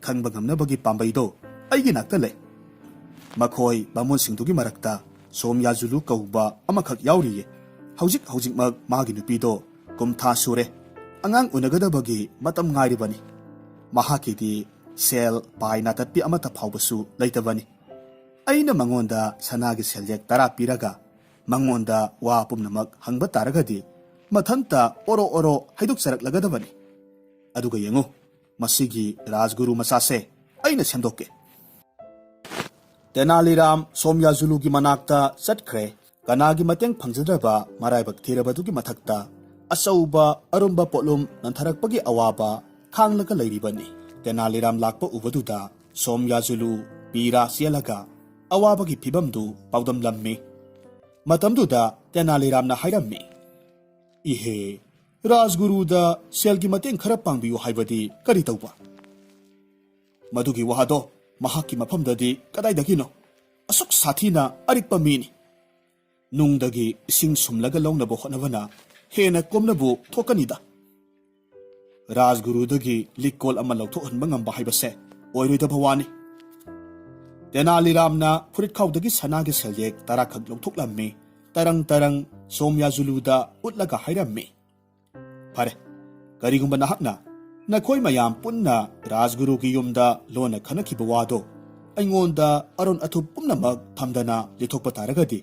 ꯈꯪꯕ ꯉꯝꯅꯕꯒꯤ ꯄꯥꯝꯕꯩꯗꯣ ꯑꯩꯒꯤ ꯅꯥꯛꯇ ꯂꯩ ꯃꯈꯣꯏ ꯕꯥꯃꯣꯟꯁꯤꯡꯗꯨꯒꯤ ꯃꯔꯛꯇ ꯁꯣꯝꯌꯥꯖꯨꯂꯨ ꯀꯧꯕ ꯑꯃꯈꯛ ꯌꯥꯎꯔꯤꯌꯦ ꯍꯧꯖꯤꯛꯃꯛ ꯃꯥꯒꯤ ꯅꯨꯄꯤꯗꯣ ꯀꯨꯝꯊꯥ ꯁꯨꯔꯦ ꯑꯉꯥꯡ ꯎꯅꯒꯗꯕꯒꯤ ꯃꯇꯝ ꯉꯥꯏꯔꯤꯕꯅꯤ ꯃꯍꯥꯛꯀꯤꯗꯤ ꯁꯦꯜ ꯄꯥꯏ ꯅꯥꯇꯠꯄꯤ ꯑꯃꯠꯇ ꯐꯥꯎꯕꯁꯨ ꯂꯩꯇꯕꯅꯤ ꯑꯩꯅ ꯃꯉꯣꯟꯗ ꯁꯅꯥꯒꯤ ꯁꯦꯜꯌꯦꯛ 10 ꯄꯤꯔꯒ ꯃꯉꯣꯟꯗ ꯋꯥ ꯄꯨꯝꯅꯃꯛ ꯍꯪꯕ ꯇꯥꯔꯒꯗꯤ ꯃꯊꯟꯇ ꯑꯣꯔꯣ ꯍꯩꯗꯣꯛꯆꯔꯛꯂꯒꯗꯕꯅꯤ ꯑꯗꯨꯒ ꯌꯦꯡꯉꯨ ꯃꯁꯤꯒꯤ ꯔꯥꯖꯒꯨꯔꯨ ꯃꯆꯥꯁꯦ ꯑꯩꯅ ꯁꯦꯝꯗꯣꯛꯀꯦ ꯇꯦꯅꯥꯂꯤꯔꯥꯝ ꯁꯣꯝꯌꯥꯖꯨꯂꯨꯒꯤ ꯃꯅꯥꯛꯇ ꯆꯠꯈ꯭ꯔꯦ ꯀꯅꯥꯒꯤ ꯃꯇꯦꯡ ꯐꯪꯖꯗ꯭ꯔꯕ ꯃꯔꯥꯏꯕꯛ ꯊꯤꯔꯕꯗꯨꯒꯤ ꯃꯊꯛꯇ ꯑꯆꯧꯕ ꯑꯔꯨꯝꯕ ꯄꯣꯠꯂꯨꯝ ꯅꯟꯊꯔꯛꯄꯒꯤ ꯑꯋꯥꯕ ꯈꯥꯡꯂꯒ ꯂꯩꯔꯤꯕꯅꯤ ꯇꯦꯅꯥꯂꯤꯔꯥꯝ ꯂꯥꯛꯄ ꯎꯕꯗꯨꯗ ꯁꯣꯝꯌꯥꯖꯨꯂꯨ ꯄꯤꯔꯥ ꯆꯦꯜꯂꯒ ꯑꯋꯥꯕꯒꯤ ꯐꯤꯕꯝꯗꯨ ꯄꯥꯎꯗꯝꯂꯝꯃꯤ ꯃꯇꯝꯗꯨꯗ ꯇꯦꯅꯥꯂꯤꯔꯥꯝꯅ ꯍꯥꯏꯔꯝꯃꯤ ꯏꯍꯦ ꯔꯥꯖꯒꯨꯔꯨꯗ ꯁꯦꯜꯒꯤ ꯃꯇꯦꯡ ꯈꯔ ꯄꯥꯡꯕꯤꯌꯨ ꯍꯥꯏꯕꯗꯤ ꯀꯔꯤ ꯇꯧꯕ ꯃꯗꯨꯒꯤ ꯋꯥꯗꯣ ꯃꯍꯥꯛꯀꯤ ꯃꯐꯝꯗꯗꯤ ꯀꯗꯥꯏꯗꯒꯤꯅꯣ ꯑꯁꯨꯛ ꯁꯥꯊꯤꯅ ꯑꯔꯤꯛꯄ ꯃꯤꯅꯤ ꯅꯨꯡꯗꯒꯤ ꯏꯁꯤꯡ ꯁꯨꯝꯂꯒ ꯂꯧꯅꯕ ꯍꯣꯠꯅꯕꯅ ꯍꯦꯟꯅ ꯀꯣꯝꯅꯕꯨ ꯊꯣꯛꯀꯅꯤꯗ ꯔꯥꯖꯒꯨꯔꯨꯗꯒꯤ ꯂꯤꯛꯀꯣꯜ ꯑꯃ ꯂꯧꯊꯣꯛꯍꯟꯕ ꯉꯝꯕ ꯍꯥꯏꯕꯁꯦ ꯑꯣꯏꯔꯣꯏꯗꯕ ꯋꯥꯅꯤ ꯇꯦꯅꯥꯂꯤꯔꯥꯝꯅ ꯐꯨꯔꯤꯠꯈꯥꯎꯗꯒꯤ ꯁꯅꯥꯒꯤ ꯁꯦꯜꯌꯦꯛ 10 ꯈꯛ ꯂꯧꯊꯣꯛꯂꯝꯃꯤ ꯇꯔꯪ ꯁꯣꯝꯌꯥꯖꯨꯂꯨꯗ ꯎꯠꯂꯒ ꯍꯥꯏꯔꯝꯃꯤ ꯐꯔꯦ ꯀꯔꯤꯒꯨꯝꯕ ꯅꯍꯥꯛꯅ ꯅꯈꯣꯏ ꯃꯌꯥꯝ ꯄꯨꯟꯅ ꯔꯥꯖꯒꯨꯔꯨꯒꯤ ꯌꯨꯝꯗ ꯂꯣꯟꯅ ꯈꯟꯅꯈꯤꯕ ꯋꯥꯗꯣ ꯑꯩꯉꯣꯟꯗ ꯑꯔꯣꯟ ꯑꯊꯨꯞ ꯄꯨꯝꯅꯃꯛ ꯊꯝꯗꯅ ꯂꯤꯊꯣꯛꯄ ꯇꯥꯔꯒꯗꯤ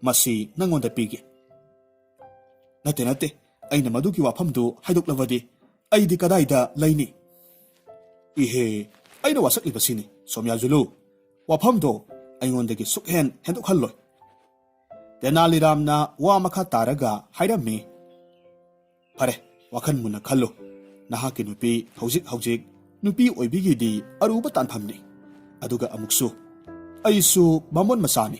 ꯃꯁꯤ ꯅꯪꯉꯣꯟꯗ ꯄꯤꯒꯦ ꯅꯠꯇꯦ ꯑꯩꯅ ꯃꯗꯨꯒꯤ ꯋꯥꯐꯝꯗꯨ ꯍꯥꯏꯗꯣꯛꯂꯕꯗꯤ ꯑꯩꯗꯤ ꯀꯗꯥꯏꯗ ꯂꯩꯅꯤ ꯏꯍꯦ ꯑꯩꯅ ꯋꯥꯁꯛꯂꯤꯕꯁꯤꯅꯤ ꯁꯣꯝꯌꯥꯖꯨꯂꯨ ꯋꯥꯐꯝꯗꯣ ꯑꯩꯉꯣꯟꯗꯒꯤ ꯁꯨꯛꯍꯦꯟ ꯍꯦꯟꯗꯣꯛꯍꯜꯂꯣꯏ ꯇꯦꯅꯥꯂꯤꯔꯥꯝꯅ ꯋꯥ ꯃꯈꯥ ꯇꯥꯔꯒ ꯍꯥꯏꯔꯝꯃꯤ ꯐꯔꯦ ꯋꯥꯈꯜ ꯃꯨꯟꯅ ꯈꯜꯂꯨ ꯅꯍꯥꯛꯀꯤ ꯅꯨꯄꯤ ꯍꯧꯖꯤꯛ ꯅꯨꯄꯤ ꯑꯣꯏꯕꯤꯒꯤꯗꯤ ꯑꯔꯨꯕ ꯇꯥꯟꯐꯝꯅꯤ ꯑꯗꯨꯒ ꯑꯃꯨꯛꯁꯨ ꯑꯩꯁꯨ ꯕꯥꯃꯣꯟ ꯃꯆꯥꯅꯤ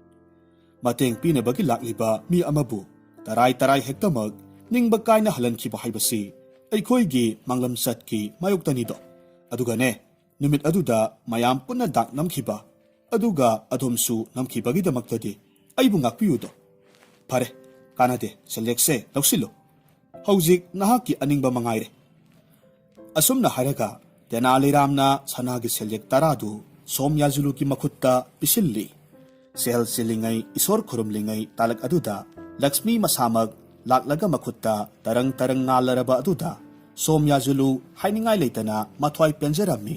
ꯃꯇꯦꯡ ꯄꯤꯅꯕꯒꯤ ꯂꯥꯛꯂꯤꯕ ꯃꯤ ꯑꯃꯕꯨ ꯇꯔꯥꯏ ꯍꯦꯛꯇꯃꯛ ꯅꯤꯡꯕ ꯀꯥꯏꯅ ꯍꯜꯍꯟꯈꯤꯕ ꯍꯥꯏꯕꯁꯤ ꯑꯩꯈꯣꯏꯒꯤ ꯃꯥꯡꯂꯝꯆꯠꯀꯤ ꯃꯥꯌꯣꯛꯇꯅꯤꯗꯣ ꯑꯗꯨꯒꯅꯦ ꯅꯨꯃꯤꯠ ꯑꯗꯨꯗ ꯃꯌꯥꯝ ꯄꯨꯟꯅ ꯗꯥꯛ ꯅꯝꯈꯤꯕ ꯑꯗꯨꯒ ꯑꯗꯣꯝꯁꯨ ꯅꯝꯈꯤꯕꯒꯤꯗꯃꯛꯇꯗꯤ ꯑꯩꯕꯨ ꯉꯥꯛꯄꯤꯌꯨꯗꯣ ꯐꯔꯦ ꯀꯥꯟꯅꯗꯦ ꯁꯦꯜꯌꯦꯛꯁꯦ ꯂꯧꯁꯤꯜꯂꯨ ꯍꯧꯖꯤꯛ ꯅꯍꯥꯛꯀꯤ ꯑꯅꯤꯡꯕ ꯃꯉꯥꯏꯔꯦ ꯑꯁꯨꯝꯅ ꯍꯥꯏꯔꯒ ꯇꯦꯅꯥꯂꯤꯔꯥꯝꯅ ꯁꯅꯥꯒꯤ ꯁꯦꯜꯌꯦꯛ 10 ꯁꯣꯝꯌꯥꯖꯨꯂꯨꯒꯤ ꯃꯈꯨꯠꯇ ꯄꯤꯁꯤꯜꯂꯤ ꯁꯦꯜ ꯆꯤꯜꯂꯤꯉꯩ ꯏꯁꯣꯔ ꯈꯨꯔꯨꯝꯂꯤꯉꯩ ꯇꯥꯂꯛ ꯑꯗꯨꯗ ꯂꯛꯁꯃꯤ ꯃꯁꯥꯃꯛ ꯂꯥꯛꯂꯒ ꯃꯈꯨꯠꯇ ꯇꯔꯪ ꯉꯥꯜꯂꯔꯕ ꯑꯗꯨꯗ ꯁꯣꯝꯌꯥꯖꯨꯂꯨ ꯍꯥꯏꯅꯤꯡꯉꯥꯏ ꯂꯩꯇꯅ ꯃꯊ꯭ꯋꯥꯏ ꯄꯦꯟꯖꯔꯝꯃꯤ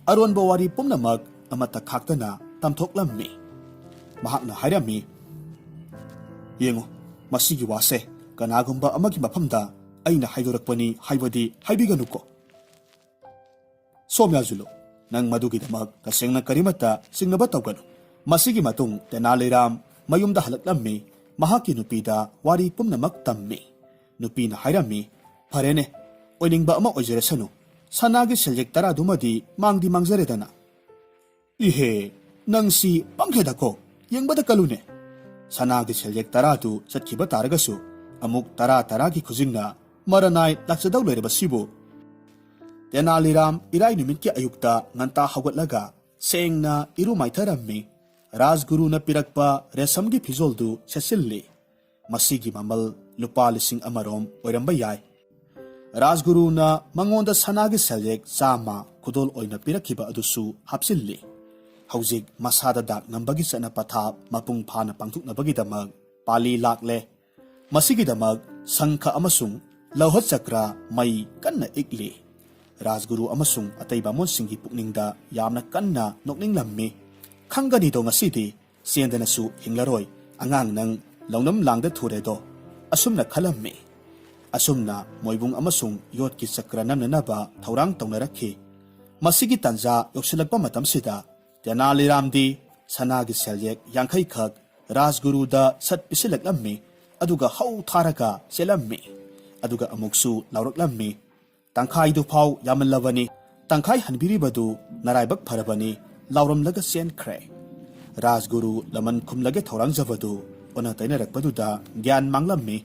ꯑꯔꯣꯟꯕ ꯋꯥꯔꯤ ꯄꯨꯝꯅꯃꯛ ꯑꯃꯠꯇ ꯈꯥꯛꯇꯅ ꯇꯝꯊꯣꯛꯂꯝꯃꯤ ꯃꯍꯥꯛꯅ ꯍꯥꯏꯔꯝꯃꯤ ꯌꯦꯡꯉꯨ ꯃꯁꯤꯒꯤ ꯋꯥꯁꯦ ꯀꯅꯥꯒꯨꯝꯕ ꯑꯃꯒꯤ ꯃꯐꯝꯗ ꯑꯩꯅ ꯍꯥꯏꯗꯣꯔꯛꯄꯅꯤ ꯍꯥꯏꯕꯗꯤ ꯍꯥꯏꯕꯤꯒꯅꯨꯀꯣ ꯁꯣꯝꯌꯥꯖꯨꯂꯨ ꯅꯪ ꯃꯗꯨꯒꯤꯗꯃꯛ ꯇꯁꯦꯡꯅ ꯀꯔꯤꯃꯠꯇ ꯆꯤꯡꯅꯕ ꯇꯧꯒꯅꯨ ꯃꯁꯤꯒꯤ ꯃꯇꯨꯡ ꯇꯦꯅꯥꯂꯤꯔꯥꯝ ꯃꯌꯨꯝꯗ ꯍꯜꯂꯛꯂꯝꯃꯤ ꯃꯍꯥꯛꯀꯤ ꯅꯨꯄꯤꯗ ꯋꯥꯔꯤ ꯄꯨꯝꯅꯃꯛ ꯇꯝꯃꯤ ꯅꯨꯄꯤꯅ ꯍꯥꯏꯔꯝꯃꯤ ꯐꯔꯦꯅꯦ ꯑꯣꯏꯅꯤꯡꯕ ꯑꯃ ꯑꯣꯏꯖꯔꯁꯅꯨ ꯁꯅꯥꯒꯤ ꯁꯦꯜꯌꯦꯛ 10ꯗꯨꯃꯗꯤ ꯃꯥꯡꯗꯤ ꯃꯥꯡꯖꯔꯦꯗꯅ ꯏꯍꯦ ꯅꯪꯁꯤ ꯄꯪꯈ꯭ꯔꯦꯗꯀꯣ ꯌꯦꯡꯕꯗ ꯀꯜꯂꯨꯅꯦ ꯁꯅꯥꯒꯤ ꯁꯦꯜꯌꯦꯛ 10ꯗꯨ ꯆꯠꯈꯤꯕ ꯇꯥꯔꯒꯁꯨ ꯑꯃꯨꯛ 10 ꯈꯨꯖꯤꯡꯅ ꯃꯔꯅꯥꯏ ꯂꯥꯛꯆꯗꯧ ꯂꯩꯔꯕꯁꯤꯕꯨ ꯇꯦꯅꯥꯂꯤꯔꯥꯝ ꯏꯔꯥꯏ ꯅꯨꯃꯤꯠꯀꯤ ꯑꯌꯨꯛꯇ ꯉꯟꯇꯥ ꯍꯧꯒꯠꯂꯒ ꯁꯦꯡꯅ ꯏꯔꯨ ꯃꯥꯏꯊꯔꯝꯃꯤ ꯔꯥꯖꯒꯨꯔꯨꯅ ꯄꯤꯔꯛꯄ ꯔꯦꯁꯝꯒꯤ ꯐꯤꯖꯣꯜꯗꯨ ꯁꯦꯠꯆꯤꯜꯂꯤ ꯃꯁꯤꯒꯤ ꯃꯃꯜ ꯂꯨꯄꯥ 1,000 ꯑꯣꯏꯔꯝꯕ ꯌꯥꯏ ꯔꯥꯖꯒꯨꯔꯨꯅ ꯃꯉꯣꯟꯗ ꯁꯅꯥꯒꯤ ꯁꯦꯜꯌꯦꯛ 100 ꯈꯨꯗꯣꯜ ꯑꯣꯏꯅ ꯄꯤꯔꯛꯈꯤꯕ ꯑꯗꯨꯁꯨ ꯍꯥꯞꯆꯤꯜꯂꯤ ꯍꯧꯖꯤꯛ ꯃꯁꯥꯗ ꯗꯥꯛ ꯅꯝꯕꯒꯤ ꯆꯠꯅ ꯄꯊꯥꯞ ꯃꯄꯨꯡ ꯐꯥꯅ ꯄꯥꯡꯊꯣꯛꯅꯕꯒꯤꯗꯃꯛ ꯄꯥꯂꯤ ꯂꯥꯛꯂꯦ ꯃꯁꯤꯒꯤꯗꯃꯛ ꯁꯪꯈ ꯑꯃꯁꯨꯡ ꯂꯧꯍꯠ ꯆꯀ꯭ꯔ ꯃꯩ ꯀꯟꯅ ꯏꯛꯂꯤ ꯔꯥꯖꯒꯨꯔꯨ ꯑꯃꯁꯨꯡ ꯑꯇꯩ ꯕꯥꯃꯣꯟꯁꯤꯡꯒꯤ ꯄꯨꯛꯅꯤꯡꯗ ꯌꯥꯝꯅ ꯀꯟꯅ ꯅꯣꯛꯅꯤꯡꯂꯝꯃꯤ ꯈꯪꯒꯅꯤꯗꯣ ꯉꯁꯤꯗꯤ ꯆꯦꯟꯗꯅꯁꯨ ꯍꯤꯡꯂꯔꯣꯏ ꯑꯉꯥꯡ ꯅꯪ ꯂꯧꯅꯝ ꯂꯥꯡꯗ ꯊꯨꯔꯦꯗꯣ ꯑꯁꯨꯝꯅ ꯈꯜꯂꯝꯃꯤ ꯑꯁꯨꯝꯅ ꯃꯣꯏꯕꯨꯡ ꯑꯃꯁꯨꯡ ꯌꯣꯠꯀꯤ ꯆꯀ꯭ꯔ ꯅꯝꯅꯅꯕ ꯊꯧꯔꯥꯡ ꯇꯧꯅꯔꯛꯈꯤ ꯃꯁꯤꯒꯤ ꯇꯥꯟꯖꯥ ꯌꯧꯁꯤꯜꯂꯛꯄ ꯃꯇꯝꯁꯤꯗ ꯇꯦꯅꯥꯂꯤꯔꯥꯝꯗꯤ ꯁꯅꯥꯒꯤ ꯁꯦꯜꯌꯦꯛ 50 ꯈꯛ ꯔꯥꯖꯒꯨꯔꯨꯗ ꯁꯠ ꯄꯤꯁꯤꯜꯂꯛꯂꯝꯃꯤ ꯑꯗꯨꯒ ꯍꯧ ꯊꯥꯔꯒ ꯆꯦꯜꯂꯝꯃꯤ ꯑꯗꯨꯒ ꯑꯃꯨꯛꯁꯨ ꯂꯥꯎꯔꯛꯂꯝꯃꯤ ꯇꯪꯈꯥꯏꯗꯨ ꯐꯥꯎ ꯌꯥꯝꯃꯜꯂꯕꯅꯤ ꯇꯪꯈꯥꯏ ꯍꯟꯕꯤꯔꯤꯕꯗꯨ ꯅꯔꯥꯏꯕꯛ ꯐꯔꯕꯅꯤ ꯂꯥꯎꯔꯝꯂꯒ ꯆꯦꯟꯈ꯭ꯔꯦ ꯔꯥꯖꯒꯨꯔꯨ ꯂꯃꯟ ꯈꯨꯝꯂꯒꯦ ꯊꯧꯔꯥꯡꯖꯕꯗꯨ ꯑꯣꯟꯅ ꯇꯩꯅꯔꯛꯄꯗꯨꯗ ꯒ꯭ꯌꯥꯟ ꯃꯥꯡꯂꯝꯃꯤ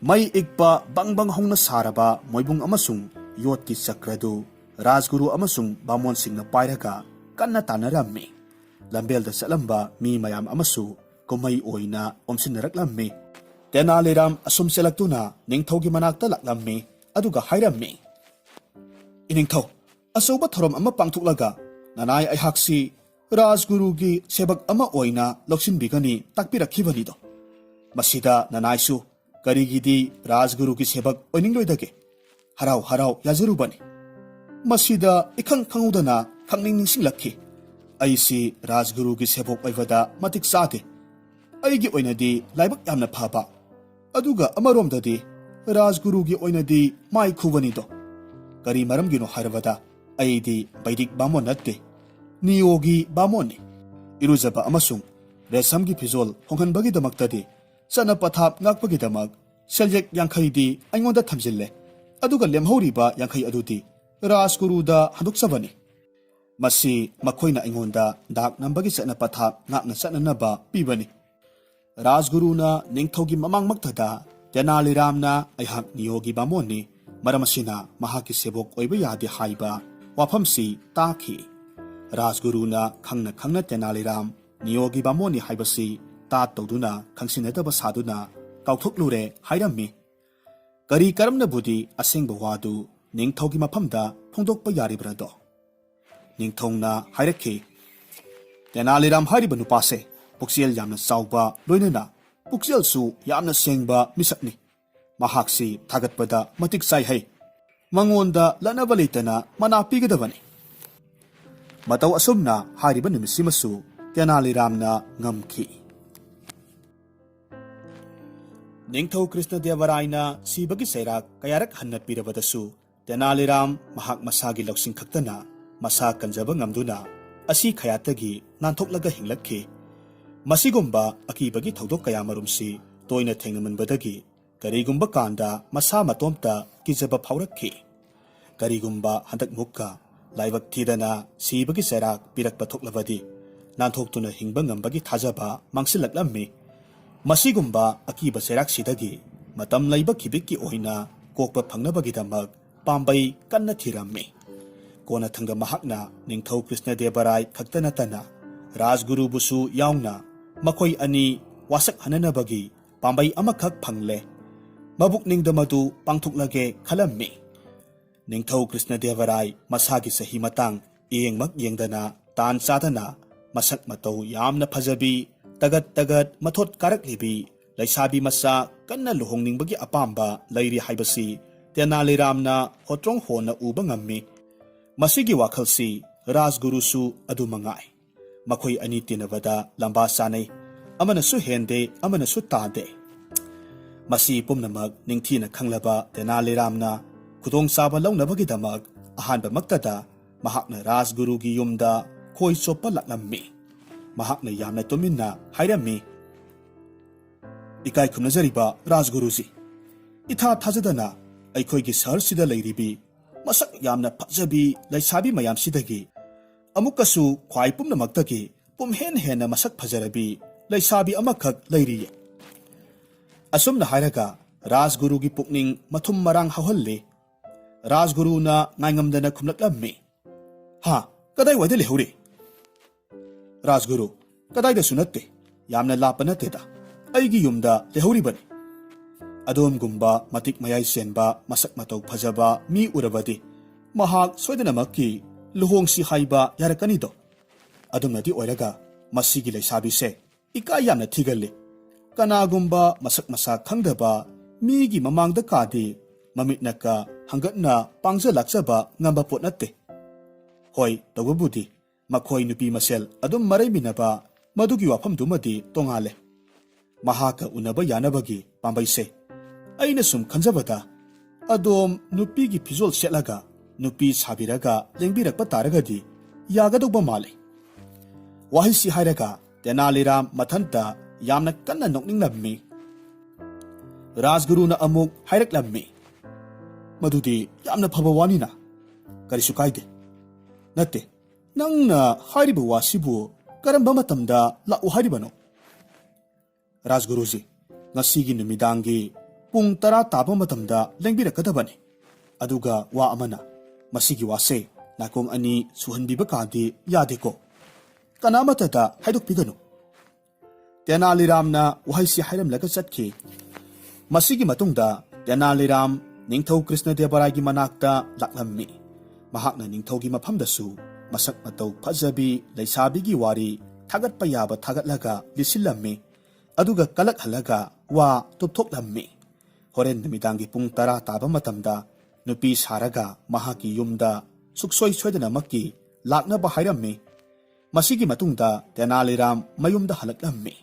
ꯃꯩ ꯏꯛꯄ ꯕꯪ ꯍꯧꯅ ꯁꯥꯔꯕ ꯃꯣꯏꯕꯨꯡ ꯑꯃꯁꯨꯡ ꯌꯣꯠꯀꯤ ꯆꯀ꯭ꯔꯗꯨ ꯔꯥꯖꯒꯨꯔꯨ ꯑꯃꯁꯨꯡ ꯕꯥꯃꯣꯟꯁꯤꯡꯅ ꯄꯥꯏꯔꯒ kanna tanarami. Lambelda chatlamba mi mayam amasu kumay oina omsinnaraklammi. Tenaliram asum selaktuna ningthawgi manakta laklammi aduga hairammi. Iningthaw, asawba thorom ama pangthuklaga nanay ayhaksi Rajgurugi sebak ama oina loksinbigani takpirakhibanido. Masida nanaysu karigidi Rajgurugi sebak oiningloidage. Harau harau yazarubani. Masida ikhang khangudana khangning ningsinglakhi. Aisi Rajgurugi sebok oivada matik sate. Aigi oinadi laibak yamna phaba. Aduga amaromdadi Rajgurugi oinadi mai khubanido. Kari maramgino harvada aidi Vaidik bamon natte. Niyogi bamoni. Iruzaba amasung resamgi fizol honghanbagidamaktadi sana pathap ngakpagidamak seljek yankhaidi aingonda thamjille. Aduga lemhoriba yankhai adudi Rajguruda handuksabani. Masi makhoina aingonda dak nambagi sana pathap ngakna sananaba pibani. Rajguruna ningthawgi mamangmaktada Tenaliramna aihak niyogi bamoni maramasina mahaki sebok oiba yadi haiba wafamsi taki. Rajguruna khangna Tenaliram niyogi bamoni haibasi ta tawduna khangsinadaba saduna kauthoknure hairammi. Kari karamna budi asengba wadu ningthawgi mafamda phongdokpa yaribrado. Ningthongna hairakhi. Tenaliram hairiba nupase puksiel yamna sauba loinana puksiel su yamna sengba misakni. Mahaksi thagatpada matik sai hai. Mangonda lanaba leitana mana pigadabani. Mataw asumna hairiba numisimasu Tenaliramna ngamki. Ningthaw Krishnadevaraina sibagi sairak kayarak hanna pirabadasu Tenaliram mahak masagi laksing khaktana masa kanjaba ngamduna asi khayatagi nantoklaga hinglakhi. Masigumba akibagi thawdok kayamarumsi toina thengnamanbadagi karigumba kanda masa matomta kijaba phaurakhi. Karigumba handak mukka laibak thidana sibagi sairak pirakpa thoklabadi nantoktuna hingba ngambagi thajaba mangsilaklammi. Masigumba akiba sairak sidagi matam laiba kibiki oina kokpa phangnabagidamak pambai kanna thirammi. Kona thangda mahakna Ningthaw Krishnadevarai khaktanatana Rajguru busu yaungna makhoi ani wasak hananabagi pambai amakhak phangle. Mabuk ningdamadu pangthuklage khalammi. Ningthaw Krishnadevarai masagi sahi matang yengmak yengdana tan sadana masak matau yamna phajabi tagat mathot karaklibi laisabi masa kanna luhongningbagi apamba lairi haibasi Tenaliramna hotrong hona uba ngammi. Masigi wakhalsi Rajgurusu adumangai. Makhoi ani tinabada lamba sanai amanasu hende amanasu tade. Masi pumnamak ningthina khanglaba Tenaliramna khudong saba launabagidamag ahanba maktada mahakna Rajgurugi yumda khoi chopa laklammi. Mahakna yamna tuminna hairammi. Ikai khumnajariba Rajguruji itha thajadana aikhoigi saharsida leiribi masak yamna phajabi laisabi mayamsidagi amukasu khwai pumnamakdagi pumhen hena masak phajarabi laisabi amakhak leiriye. Asumna hairaga Rajgurugi pukning mathum marang hawhalle. Rajguruna ngaingamdana khumlaklammi. Ha, kadai wade lehuri? Rajguru, kadai da sunatte, yamna lapa natteda. Aigi yumda lehuribani. Adom gumba matik mayai senba masak mataw phajaba mi urabadi mahak soidanamakki luhongsi haiba yarakanido. Adumnadi oiraga masigi laisabise ika yamna thigalli. Kanagumba masak masa khangdaba migi mamangda kadi mamitnaka hangatna pangja laksaba ngamba pot natte. Hoi tawabudi makhoi nupi masel adum marai minaba madugi wafam dumadi tongale. Mahaka unaba yanabagi pambaise. Aina sum khanjabada adom nupi gi phizol setlaga nupi sabiraga lengbirakpa taragadi yagadogba male. Wahisi hairaga Tenaliram mathanta yamna kanna nokninglammi. Rajguruna amuk hairaklammi. Madudi yamna phaba wanina karisu kaide. Natte nangna hairibu wasibu karamba matamda la'u hairibano. Rajguruji ngasigi numidangi pung tara taba matamda lengbirakadabani. Aduga wa amana masigi wase ꯅꯥꯀꯣꯡ ꯑꯅꯤ ꯁꯨꯍꯟꯕꯤꯕ ꯀꯥꯗꯤ ꯌꯥꯗꯦꯀꯣ ꯀꯅꯥꯃꯠꯇꯗ ꯍꯥꯏꯗꯣꯛꯄꯤꯒꯅꯨ ꯇꯦꯅꯥꯂꯤꯔꯥꯝꯅ ꯋꯥꯍꯩꯁꯤ ꯍꯥꯏꯔꯝꯂꯒ ꯆꯠꯈꯤ ꯃꯁꯤꯒꯤ ꯃꯇꯨꯡꯗ ꯇꯦꯅꯥꯂꯤꯔꯥꯝ ꯅꯤꯡꯊꯧ ꯀ꯭ꯔꯤꯁꯅꯗꯦꯕꯔꯥꯏꯒꯤ ꯃꯅꯥꯛꯇ ꯂꯥꯛꯂꯝꯃꯤ ꯃꯍꯥꯛꯅ ꯅꯤꯡꯊꯧꯒꯤ ꯃꯐꯝꯗꯁꯨ ꯃꯁꯛ ꯃꯇꯧ ꯐꯖꯕꯤ ꯂꯩꯁꯥꯕꯤꯒꯤ ꯋꯥꯔꯤ ꯊꯥꯒꯠꯄ ꯌꯥꯕ ꯊꯥꯒꯠꯂꯒ ꯂꯤꯁꯤꯜꯂꯝꯃꯤ ꯑꯗꯨꯒ ꯀꯂꯛꯍꯜꯂꯒ ꯋꯥ ꯇꯨꯞꯊꯣꯛꯂꯝꯃꯤ ꯍꯣꯔꯦꯟ ꯅꯨꯃꯤꯗꯥꯡꯒꯤ ꯄꯨꯡ 10 ꯇꯥꯕ ꯃꯇꯝꯗ ꯅꯨꯄꯤ ꯁꯥꯔꯒ ꯃꯍꯥꯛꯀꯤ ꯌꯨꯝꯗ ꯁꯨꯛꯁꯣꯏ ꯁꯣꯏꯗꯅꯃꯛꯀꯤ ꯂꯥꯛꯅꯕ ꯍꯥꯏꯔꯝꯃꯤ ꯃꯁꯤꯒꯤ ꯃꯇꯨꯡꯗ ꯇꯦꯅꯥꯂꯤꯔꯥꯝ ꯃꯌꯨꯝꯗ ꯍꯜꯂꯛꯂꯝꯃꯤ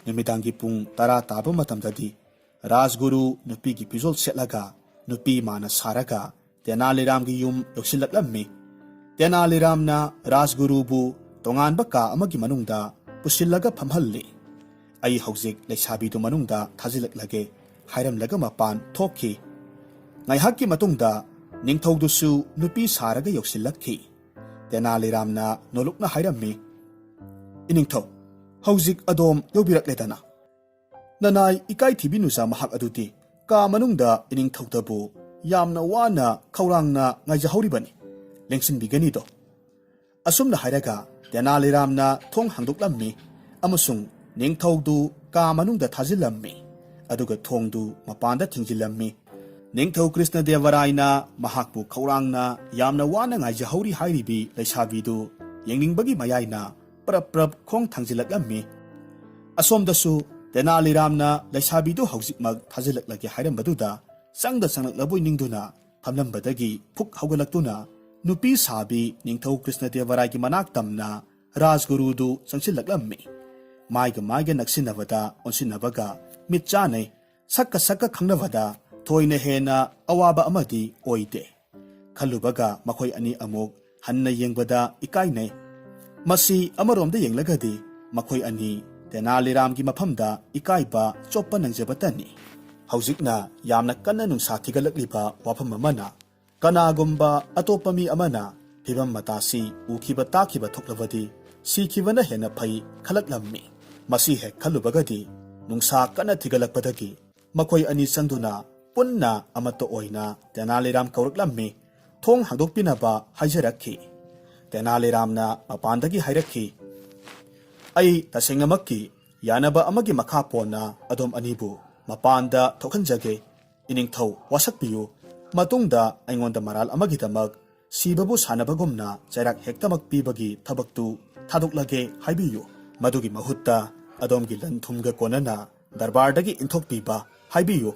ꯅꯨꯃꯤꯗꯥꯡꯒꯤ ꯄꯨꯡ 10 ꯇꯥꯕ ꯃꯇꯝꯗꯗꯤ ꯔꯥꯖꯒꯨꯔꯨ ꯅꯨꯄꯤꯒꯤ ꯐꯤꯖꯣꯜ ꯁꯦꯠꯂꯒ ꯅꯨꯄꯤ ꯃꯥꯅ ꯁꯥꯔꯒ ꯇꯦꯅꯥꯂꯤꯔꯥꯝꯒꯤ ꯌꯨꯝ ꯌꯧꯁꯤꯜꯂꯛꯂꯝꯃꯤ ꯇꯦꯅꯥꯂꯤꯔꯥꯝꯅ ꯔꯥꯖꯒꯨꯔꯨꯕꯨ ꯇꯣꯉꯥꯟꯕ ꯀꯥ ꯑꯃꯒꯤ ꯃꯅꯨꯡꯗ ꯄꯨꯁꯤꯜꯂꯒ ꯐꯝꯍꯜꯂꯤ ꯑꯩ ꯍꯧꯖꯤꯛ ꯂꯩꯁꯥꯕꯤꯗꯨ ꯃꯅꯨꯡꯗ ꯊꯥꯖꯤꯜꯂꯛꯂꯒꯦ ꯍꯥꯏꯔꯝꯂꯒ ꯃꯄꯥꯟ ꯊꯣꯛꯈꯤ ꯉꯥꯏꯍꯥꯛꯀꯤ ꯃꯇꯨꯡꯗ ꯅꯤꯡꯊꯧꯗꯨꯁꯨ ꯅꯨꯄꯤ ꯁꯥꯔꯒ ꯌꯧꯁꯤꯜꯂꯛꯈꯤ ꯇꯦꯅꯥꯂꯤꯔꯥꯝꯅ ꯅꯣꯂꯨꯛꯅ ꯍꯥꯏꯔꯝꯃꯤ ꯏꯅꯤꯡꯊꯧ ꯍꯧꯖꯤꯛ ꯑꯗꯣꯝ ꯌꯧꯕꯤꯔꯛꯂꯦꯗꯅ ꯅꯅꯥꯏ ꯏꯀꯥꯏꯊꯤꯕꯤꯅꯨꯖꯥ ꯃꯍꯥꯛ ꯑꯗꯨꯗꯤ ꯀꯥ ꯃꯅꯨꯡꯗ ꯏꯅꯤꯡꯊꯧꯇꯕꯨ ꯌꯥꯝꯅ ꯋꯥꯅ ꯈꯧꯔꯥꯡꯅ ꯉꯥꯏꯖꯍꯧꯔꯤꯕꯅꯤ ꯂꯦꯡꯁꯤꯟꯕꯤꯒꯅꯤꯗꯣ ꯑꯁꯨꯝꯅ ꯍꯥꯏꯔꯒ ꯇꯦꯅꯥꯂꯤꯔꯥꯝꯅ ꯊꯣꯡ ꯍꯥꯡꯗꯣꯛꯂꯝꯃꯤ ꯑꯃꯁꯨꯡ ꯅꯤꯡꯊꯧꯗꯨ ꯀꯥ ꯃꯅꯨꯡꯗ ꯊꯥꯖꯤꯜꯂꯝꯃꯤ ꯑꯗꯨꯒ ꯊꯣꯡꯗꯨ ꯃꯄꯥꯟꯗ ꯊꯤꯡꯖꯤꯜꯂꯝꯃꯤ ꯅꯤꯡꯊꯧ ꯀ꯭ꯔꯤꯁꯅꯗꯦꯕꯔꯥꯏꯅ ꯃꯍꯥꯛꯄꯨ ꯈꯧꯔꯥꯡꯅ ꯌꯥꯝꯅ ꯋꯥꯅ ꯉꯥꯏꯖꯍꯧꯔꯤ ꯍꯥꯏꯔꯤꯕꯤ ꯂꯩꯁꯥꯕꯤꯗꯨ ꯌꯦꯡꯅꯤꯡꯕꯒꯤ ꯃꯌꯥꯏꯅ ꯄ꯭ꯔꯞ ꯄ꯭ꯔꯞ ꯈꯣꯡ ꯊꯥꯡꯖꯤꯜꯂꯛꯂꯝꯃꯤ ꯑꯁꯣꯝꯗꯁꯨ ꯇꯦꯅꯥꯂꯤꯔꯥꯝꯅ ꯂꯩꯁꯥꯕꯤꯗꯨ ꯍꯧꯖꯤꯛꯃꯛ ꯊꯥꯖꯤꯜꯂꯛꯂꯒꯦ ꯍꯥꯏꯔꯝꯕꯗꯨꯗ ꯆꯪꯗꯕꯣꯏ ꯅꯤꯡꯗꯨꯅ ꯐꯝꯂꯝꯕꯗꯒꯤ ꯐꯨꯛ ꯍꯧꯒꯠꯂꯛꯇꯨꯅ ꯅꯨꯄꯤ ꯁꯥꯕꯤ ꯅꯤꯡꯊꯧ ꯀ꯭ꯔꯤꯁꯅꯗꯦꯕꯔꯥꯏꯒꯤ ꯃꯅꯥꯛ ꯇꯝꯅ ꯔꯥꯖꯒꯨꯔꯨꯗꯨ ꯆꯪꯁꯤꯜꯂꯛꯂꯝꯃꯤ ꯃꯥꯏꯒ ꯅꯛꯁꯤꯟꯅꯕꯗ ꯑꯣꯟꯁꯤꯟꯅꯕꯒ ꯃꯤꯠ ꯆꯥꯅꯩ ꯁꯛꯀ ꯈꯪꯅꯕꯗ ꯊꯣꯏꯅ ꯍꯦꯟꯅ ꯑꯋꯥꯕ ꯑꯃꯗꯤ ꯑꯣꯏꯗꯦ ꯈꯜꯂꯨꯕꯒ ꯃꯈꯣꯏ ꯑꯅꯤ ꯑꯃꯨꯛ ꯍꯟꯅ ꯌꯦꯡꯕꯗ ꯏꯀꯥꯏꯅꯩ ꯃꯁꯤ ꯑꯃꯔꯣꯝꯗ ꯌꯦꯡꯂꯒꯗꯤ ꯃꯈꯣꯏ ꯑꯅꯤ ꯇꯦꯅꯥꯂꯤꯔꯥꯝꯒꯤ ꯃꯐꯝꯗ ꯏꯀꯥꯏꯕ ꯆꯣꯞꯄ ꯅꯪꯖꯕꯇꯅꯤ ꯍꯧꯖꯤꯛꯅ ꯌꯥꯝꯅ ꯀꯟꯅ ꯅꯨꯡꯁꯥ ꯊꯤꯒꯠꯂꯛꯂꯤꯕ ꯋꯥꯐꯝ ꯑꯃꯅ ꯀꯅꯥꯒꯨꯝꯕ ꯑꯇꯣꯞꯄ ꯃꯤ ꯑꯃꯅ ꯐꯤꯚꯝ ꯃꯇꯥꯁꯤ ꯎꯈꯤꯕ ꯇꯥꯈꯤꯕ ꯊꯣꯛꯂꯕꯗꯤ ꯁꯤꯈꯤꯕꯅ ꯍꯦꯟꯅ ꯐꯩ ꯈꯜꯂꯛꯂꯝꯃꯤ ꯃꯁꯤ ꯍꯦꯛ ꯈꯜꯂꯨꯕꯒꯗꯤ ꯅꯨꯡꯁꯥ ꯀꯟꯅ ꯊꯤꯒꯠꯂꯛꯄꯗꯒꯤ ꯃꯈꯣꯏ ꯑꯅꯤ ꯆꯪꯗꯨꯅ ꯄꯨꯟꯅ ꯑꯃꯠꯇ ꯑꯣꯏꯅ ꯇꯦꯅꯥꯂꯤꯔꯥꯝ ꯀꯧꯔꯛꯂꯝꯃꯤ ꯊꯣꯡ ꯍꯥꯡꯗꯣꯛꯄꯤꯅꯕ ꯍꯥꯏꯖꯔꯛꯈꯤ ꯇꯦꯅꯥꯂꯤꯔꯥꯝꯅ ꯃꯄꯥꯟꯗꯒꯤ ꯍꯥꯏꯔꯛꯈꯤ ꯑꯩ ꯇꯁꯦꯡꯅꯃꯛꯀꯤ ꯌꯥꯅꯕ ꯑꯃꯒꯤ ꯃꯈꯥ ꯄꯣꯟꯅ ꯑꯗꯣꯝ ꯑꯅꯤꯕꯨ ꯃꯄꯥꯟꯗ ꯊꯣꯛꯍꯟꯖꯒꯦ ꯏꯅꯤꯡꯊꯧ ꯋꯥꯁꯛꯄꯤꯌꯨ ꯃꯇꯨꯡꯗ ꯑꯩꯉꯣꯟꯗ ꯃꯔꯥꯜ ꯑꯃꯒꯤꯗꯃꯛ ꯁꯤꯕꯕꯨ ꯁꯥꯟꯅꯕꯒꯨꯝꯅ ꯆꯩꯔꯥꯛ ꯍꯦꯛꯇꯃꯛ ꯄꯤꯕꯒꯤ ꯊꯕꯛꯇꯨ ꯊꯥꯗꯣꯛꯂꯒꯦ ꯍꯥꯏꯕꯤꯌꯨ ꯃꯗꯨꯒꯤ ꯃꯍꯨꯠꯇ ꯑꯗꯣꯝꯒꯤ ꯂꯟ ꯊꯨꯝꯒ ꯀꯣꯟꯅꯅ ꯗꯔꯕꯥꯔꯗꯒꯤ ꯏꯟꯊꯣꯛꯄꯤꯕ ꯍꯥꯏꯕꯤꯌꯨ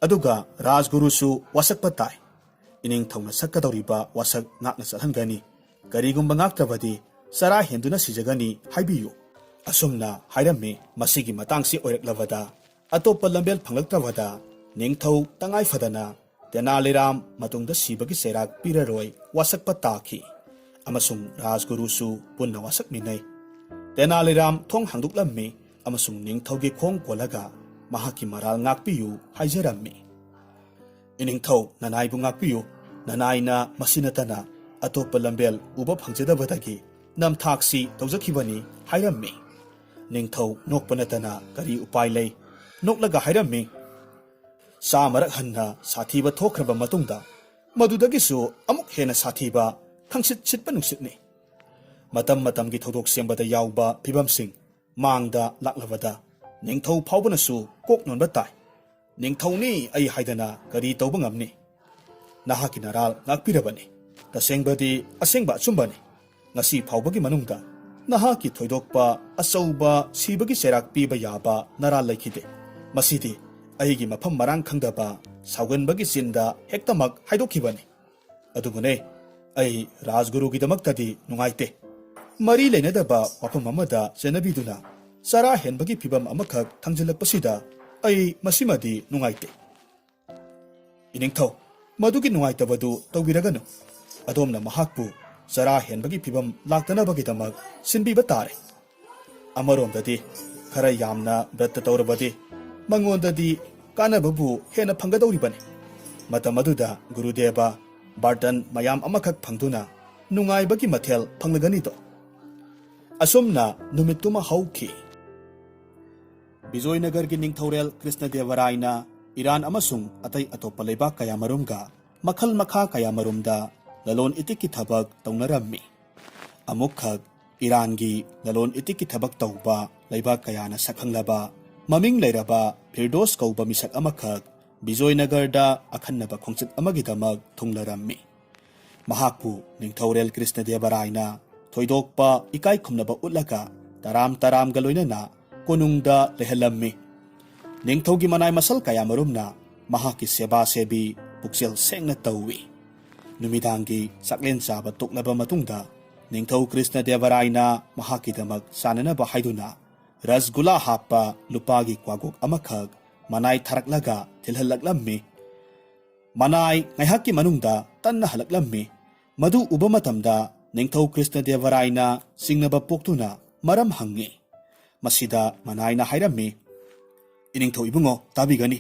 ꯑꯗꯨꯒ ꯔꯥꯖꯒꯨꯔꯨꯁꯨ ꯋꯥꯁꯛꯄ ꯇꯥꯏ ꯏꯅꯤꯡꯊꯧꯅ ꯁꯛꯀꯗꯧꯔꯤꯕ ꯋꯥꯁꯛ ꯉꯥꯛꯅ ꯆꯠꯍꯟꯒꯅꯤ ꯀꯔꯤꯒꯨꯝꯕ ꯉꯥꯛꯇ꯭ꯔꯕꯗꯤ ꯆꯔꯥ ꯍꯦꯟꯗꯨꯅ ꯁꯤꯖꯒꯅꯤ ꯍꯥꯏꯕꯤꯌꯨ ꯑꯁꯨꯝꯅ ꯍꯥꯏꯔꯝꯃꯤ ꯃꯁꯤꯒꯤ ꯃꯇꯥꯡꯁꯤ ꯑꯣꯏꯔꯛꯂꯕꯗ ꯑꯇꯣꯞꯄ ꯂꯝꯕꯦꯜ ꯐꯪꯂꯛꯇ꯭ꯔꯕꯗ ꯅꯤꯡꯊꯧ ꯇꯉꯥꯏ ꯐꯗꯅ ꯇꯦꯅꯥꯂꯤꯔꯥꯝ ꯃꯇꯨꯡꯗ ꯁꯤꯕꯒꯤ ꯆꯩꯔꯥꯛ ꯄꯤꯔꯔꯣꯏ ꯋꯥꯁꯛꯄ ꯇꯥꯈꯤ ꯑꯃꯁꯨꯡ ꯔꯥꯖꯒꯨꯔꯨꯁꯨ ꯄꯨꯟꯅ ꯋꯥꯁꯛꯃꯤꯟꯅꯩ ꯇꯦꯅꯥꯂꯤꯔꯥꯝ ꯊꯣꯡ ꯍꯥꯡꯗꯣꯛꯂꯝꯃꯤ ꯑꯃꯁꯨꯡ ꯅꯤꯡꯊꯧꯒꯤ ꯈꯣꯡ ꯀꯣꯜꯂꯒ ꯃꯍꯥꯛꯀꯤ ꯃꯔꯥꯜ ꯉꯥꯛꯄꯤꯌꯨ ꯍꯥꯏꯖꯔꯝꯃꯤ ꯏꯅꯤꯡꯊꯧ ꯅꯅꯥꯏꯕꯨ ꯉꯥꯛꯄꯤꯌꯨ ꯅꯅꯥꯏꯅ ꯃꯁꯤ ꯅꯠꯇꯅ ꯑꯇꯣꯞꯄ ꯂꯝꯕꯦꯜ ꯎꯕ ꯐꯪꯖꯗꯕꯗꯒꯤ ꯅꯝꯊꯥꯛꯁꯤ ꯇꯧꯖꯈꯤꯕꯅꯤ ꯍꯥꯏꯔꯝꯃꯤ ꯅꯤꯡꯊꯧ ꯅꯣꯛꯄ ꯅꯠꯇꯅ ꯀꯔꯤ ꯎꯄꯥꯏ ꯂꯩ ꯅꯣꯛꯂꯒ ꯍꯥꯏꯔꯝꯃꯤ ꯆꯥꯃꯔꯛ ꯍꯟꯅ ꯁꯥꯊꯤꯕ ꯊꯣꯛꯈ꯭ꯔꯕ ꯃꯇꯨꯡꯗ ꯃꯗꯨꯗꯒꯤꯁꯨ ꯑꯃꯨꯛ ꯍꯦꯟꯅ ꯁꯥꯊꯤꯕ ꯈꯪꯁꯤꯠ ꯁꯤꯠꯄ ꯅꯨꯡꯁꯤꯠꯅꯤ ꯃꯇꯝꯒꯤ ꯊꯧꯗꯣꯛ ꯁꯦꯝꯕꯗ ꯌꯥꯎꯕ ꯐꯤꯚꯝꯁꯤꯡ ꯃꯥꯡꯗ ꯂꯥꯛꯂꯕꯗ ꯅꯤꯡꯊꯧ ꯐꯥꯎꯕꯅꯁꯨ ꯀꯣꯛ ꯅꯣꯟꯕ ꯇꯥꯏ ꯅꯤꯡꯊꯧꯅꯤ ꯑꯩ ꯍꯥꯏꯗꯅ ꯀꯔꯤ ꯇꯧꯕ ꯉꯝꯅꯤ ꯅꯍꯥꯛꯀꯤ ꯅꯔꯥꯜ ꯉꯥꯛꯄꯤꯔꯕꯅꯤ ꯇꯁꯦꯡꯕꯗꯤ ꯑꯁꯦꯡꯕ ꯑꯆꯨꯝꯕꯅꯤ ꯉꯁꯤ ꯐꯥꯎꯕꯒꯤ ꯃꯅꯨꯡꯗ ꯅꯍꯥꯛꯀꯤ ꯊꯣꯏꯗꯣꯛꯄ ꯑꯆꯧꯕ ꯁꯤꯕꯒꯤ ꯆꯩꯔꯥꯛ ꯄꯤꯕ ꯌꯥꯕ ꯅꯔꯥꯜ ꯂꯩꯈꯤꯗꯦ ꯃꯁꯤꯗꯤ ꯑꯩꯒꯤ ꯃꯐꯝ ꯃꯔꯥꯡ ꯈꯪꯗꯕ ꯁꯥꯎꯒꯟꯕꯒꯤ ꯆꯤꯟꯗ ꯍꯦꯛꯇꯃꯛ ꯍꯥꯏꯗꯣꯛꯈꯤꯕꯅꯤ ꯑꯗꯨꯕꯨꯅꯦ ꯑꯩ ꯔꯥꯖꯒꯨꯔꯨꯒꯤꯗꯃꯛꯇꯗꯤ ꯅꯨꯡꯉꯥꯏꯇꯦ ꯃꯔꯤ ꯂꯩꯅꯗꯕ ꯋꯥꯐꯝ ꯑꯃꯗ ꯆꯦꯟꯅꯕꯤꯗꯨꯅ ꯆꯔꯥ ꯍꯦꯟꯕꯒꯤ ꯐꯤꯚꯝ ꯑꯃꯈꯛ ꯊꯥꯡꯖꯤꯜꯂꯛꯄꯁꯤꯗ ꯑꯩ ꯃꯁꯤꯃꯗꯤ ꯅꯨꯡꯉꯥꯏꯇꯦ ꯏꯅꯤꯡꯊꯧ ꯃꯗꯨꯒꯤ ꯅꯨꯡꯉꯥꯏꯇꯕꯗꯨ ꯇꯧꯕꯤꯔꯒꯅꯨ ꯑꯗꯣꯝꯅ ꯃꯍꯥꯛꯄꯨ ꯆꯔꯥ ꯍꯦꯟꯕꯒꯤ ꯐꯤꯚꯝ ꯂꯥꯛꯇꯅꯕꯒꯤꯗꯃꯛ ꯁꯤꯟꯕꯤꯕ ꯇꯥꯔꯦ ꯑꯃꯔꯣꯝꯗꯗꯤ ꯈꯔ ꯌꯥꯝꯅ ꯕ꯭ꯔꯠꯇ ꯇꯧꯔꯕꯗꯤ ꯃꯉꯣꯟꯗꯗꯤ ꯀꯥꯟꯅꯕꯕꯨ ꯍꯦꯟꯅ ꯐꯪꯒꯗꯧꯔꯤꯕꯅꯤ ꯃꯇꯝ ꯑꯗꯨꯗ ꯒꯨꯔꯨꯗꯦꯕ ꯕꯥꯔꯇꯟ ꯃꯌꯥꯝ ꯑꯃꯈꯛ ꯐꯪꯗꯨꯅ ꯅꯨꯡꯉꯥꯏꯕꯒꯤ ꯃꯊꯦꯜ ꯐꯪꯂꯒꯅꯤꯗꯣ ꯑꯁꯨꯝꯅ ꯅꯨꯃꯤꯠꯇꯨꯃ ꯍꯧꯈꯤ ꯕꯤꯖꯣꯏꯅꯒꯔꯒꯤ ꯅꯤꯡꯊꯧꯔꯦꯜ ꯀ꯭ꯔꯤꯁꯅꯗꯦꯕꯔꯥꯏꯅ ꯏꯔꯥꯟ ꯑꯃꯁꯨꯡ ꯑꯇꯩ ꯑꯇꯣꯞꯄ ꯂꯩꯕꯥꯛ ꯀꯌꯥꯃꯔꯨꯝꯒ ꯃꯈꯜ ꯃꯈꯥ ꯀꯌꯥꯃꯔꯨꯝꯗ ꯂꯂꯣꯟ ꯏꯇꯤꯛꯀꯤ ꯊꯕꯛ ꯇꯧꯅꯔꯝꯃꯤ꯫ ꯑꯃꯨꯛꯈꯛ ꯏꯔꯥꯟꯒꯤ ꯂꯂꯣꯟ ꯏꯇꯤꯛꯀꯤ ꯊꯕꯛ ꯇꯧꯕ ꯂꯩꯕꯥꯛ ꯀꯌꯥꯅ ꯁꯛꯈꯪꯂꯕ ꯃꯃꯤꯡ ꯂꯩꯔꯕ ꯐꯤꯔꯗꯣꯁ ꯀꯧꯕ ꯃꯤꯁꯛ ꯑꯃꯈꯛ ꯕꯤꯖꯣꯏꯅꯒꯔꯗ ꯑꯈꯟꯅꯕ ꯈꯣꯡꯆꯠ ꯑꯃꯒꯤꯗꯃꯛ ꯊꯨꯡꯂꯔꯝꯃꯤ꯫ ꯃꯍꯥꯛꯄꯨ ꯅꯤꯡꯊꯧꯔꯦꯜ ꯀ꯭ꯔꯤꯁꯅꯗꯦꯕꯔꯥꯏꯅ ꯊꯣꯏꯗꯣꯛꯄ ꯏꯀꯥꯏ ꯈꯨꯝꯅꯕ ꯎꯠꯂꯒ ꯇꯔꯥꯝꯒ ꯂꯣꯏꯅꯅ ꯀꯣꯅꯨꯡꯗ ꯂꯩꯍꯜꯂꯝꯃꯤ꯫ ꯅꯤꯡꯊꯧꯒꯤ ꯃꯅꯥꯏ ꯃꯁꯜ ꯀꯌꯥ ꯃꯔꯨꯝꯅ ꯃꯍꯥꯛꯀꯤ ꯁꯦꯕꯥ ꯁꯦꯕꯤ ꯄꯨꯛꯆꯦꯜ ꯁꯦꯡꯅ ꯇꯧꯏ꯫ ꯅꯨꯃꯤꯗꯥꯡꯒꯤ ꯆꯥꯛꯂꯦꯟ ꯆꯥꯕ ꯇꯣꯛꯂꯕ ꯃꯇꯨꯡꯗ ꯅꯤꯡꯊꯧ ꯀ꯭ꯔꯤꯁꯅꯗꯦꯕꯔꯥꯏꯅ ꯃꯍꯥꯛꯀꯤꯗꯃꯛ ꯆꯥꯅꯅꯕ ꯍꯥꯏꯗꯨꯅ ꯔꯁꯒꯨꯂꯥ ꯍꯥꯞꯄ ꯂꯨꯄꯥꯒꯤ ꯀ꯭ꯋꯥꯒꯣꯛ ꯑꯃꯈꯛ ꯃꯅꯥꯏ ꯊꯥꯔꯛꯂꯒ ꯊꯤꯜꯍꯜꯂꯛꯂꯝꯃꯤ꯫ ꯃꯅꯥꯏ ꯉꯥꯏꯍꯥꯛꯀꯤ ꯃꯅꯨꯡꯗ ꯇꯟꯅ ꯍꯜꯂꯛꯂꯝꯃꯤ꯫ ꯃꯗꯨ ꯎꯕ ꯃꯇꯝꯗ ꯅꯤꯡꯊꯧ ꯀ꯭ꯔꯤꯁꯅꯗꯦꯕꯔꯥꯏꯅ ꯆꯤꯡꯅꯕ ꯄꯣꯛꯇꯨꯅ ꯃꯔꯝ ꯍꯪꯉꯤ꯫ ꯃꯁꯤꯗ ꯃꯅꯥꯏꯅ ꯍꯥꯏꯔꯝꯃꯤ, "ꯏꯅꯤꯡꯊꯧ ꯏꯕꯨꯡꯉꯣ ꯇꯥꯕꯤꯒꯅꯤ,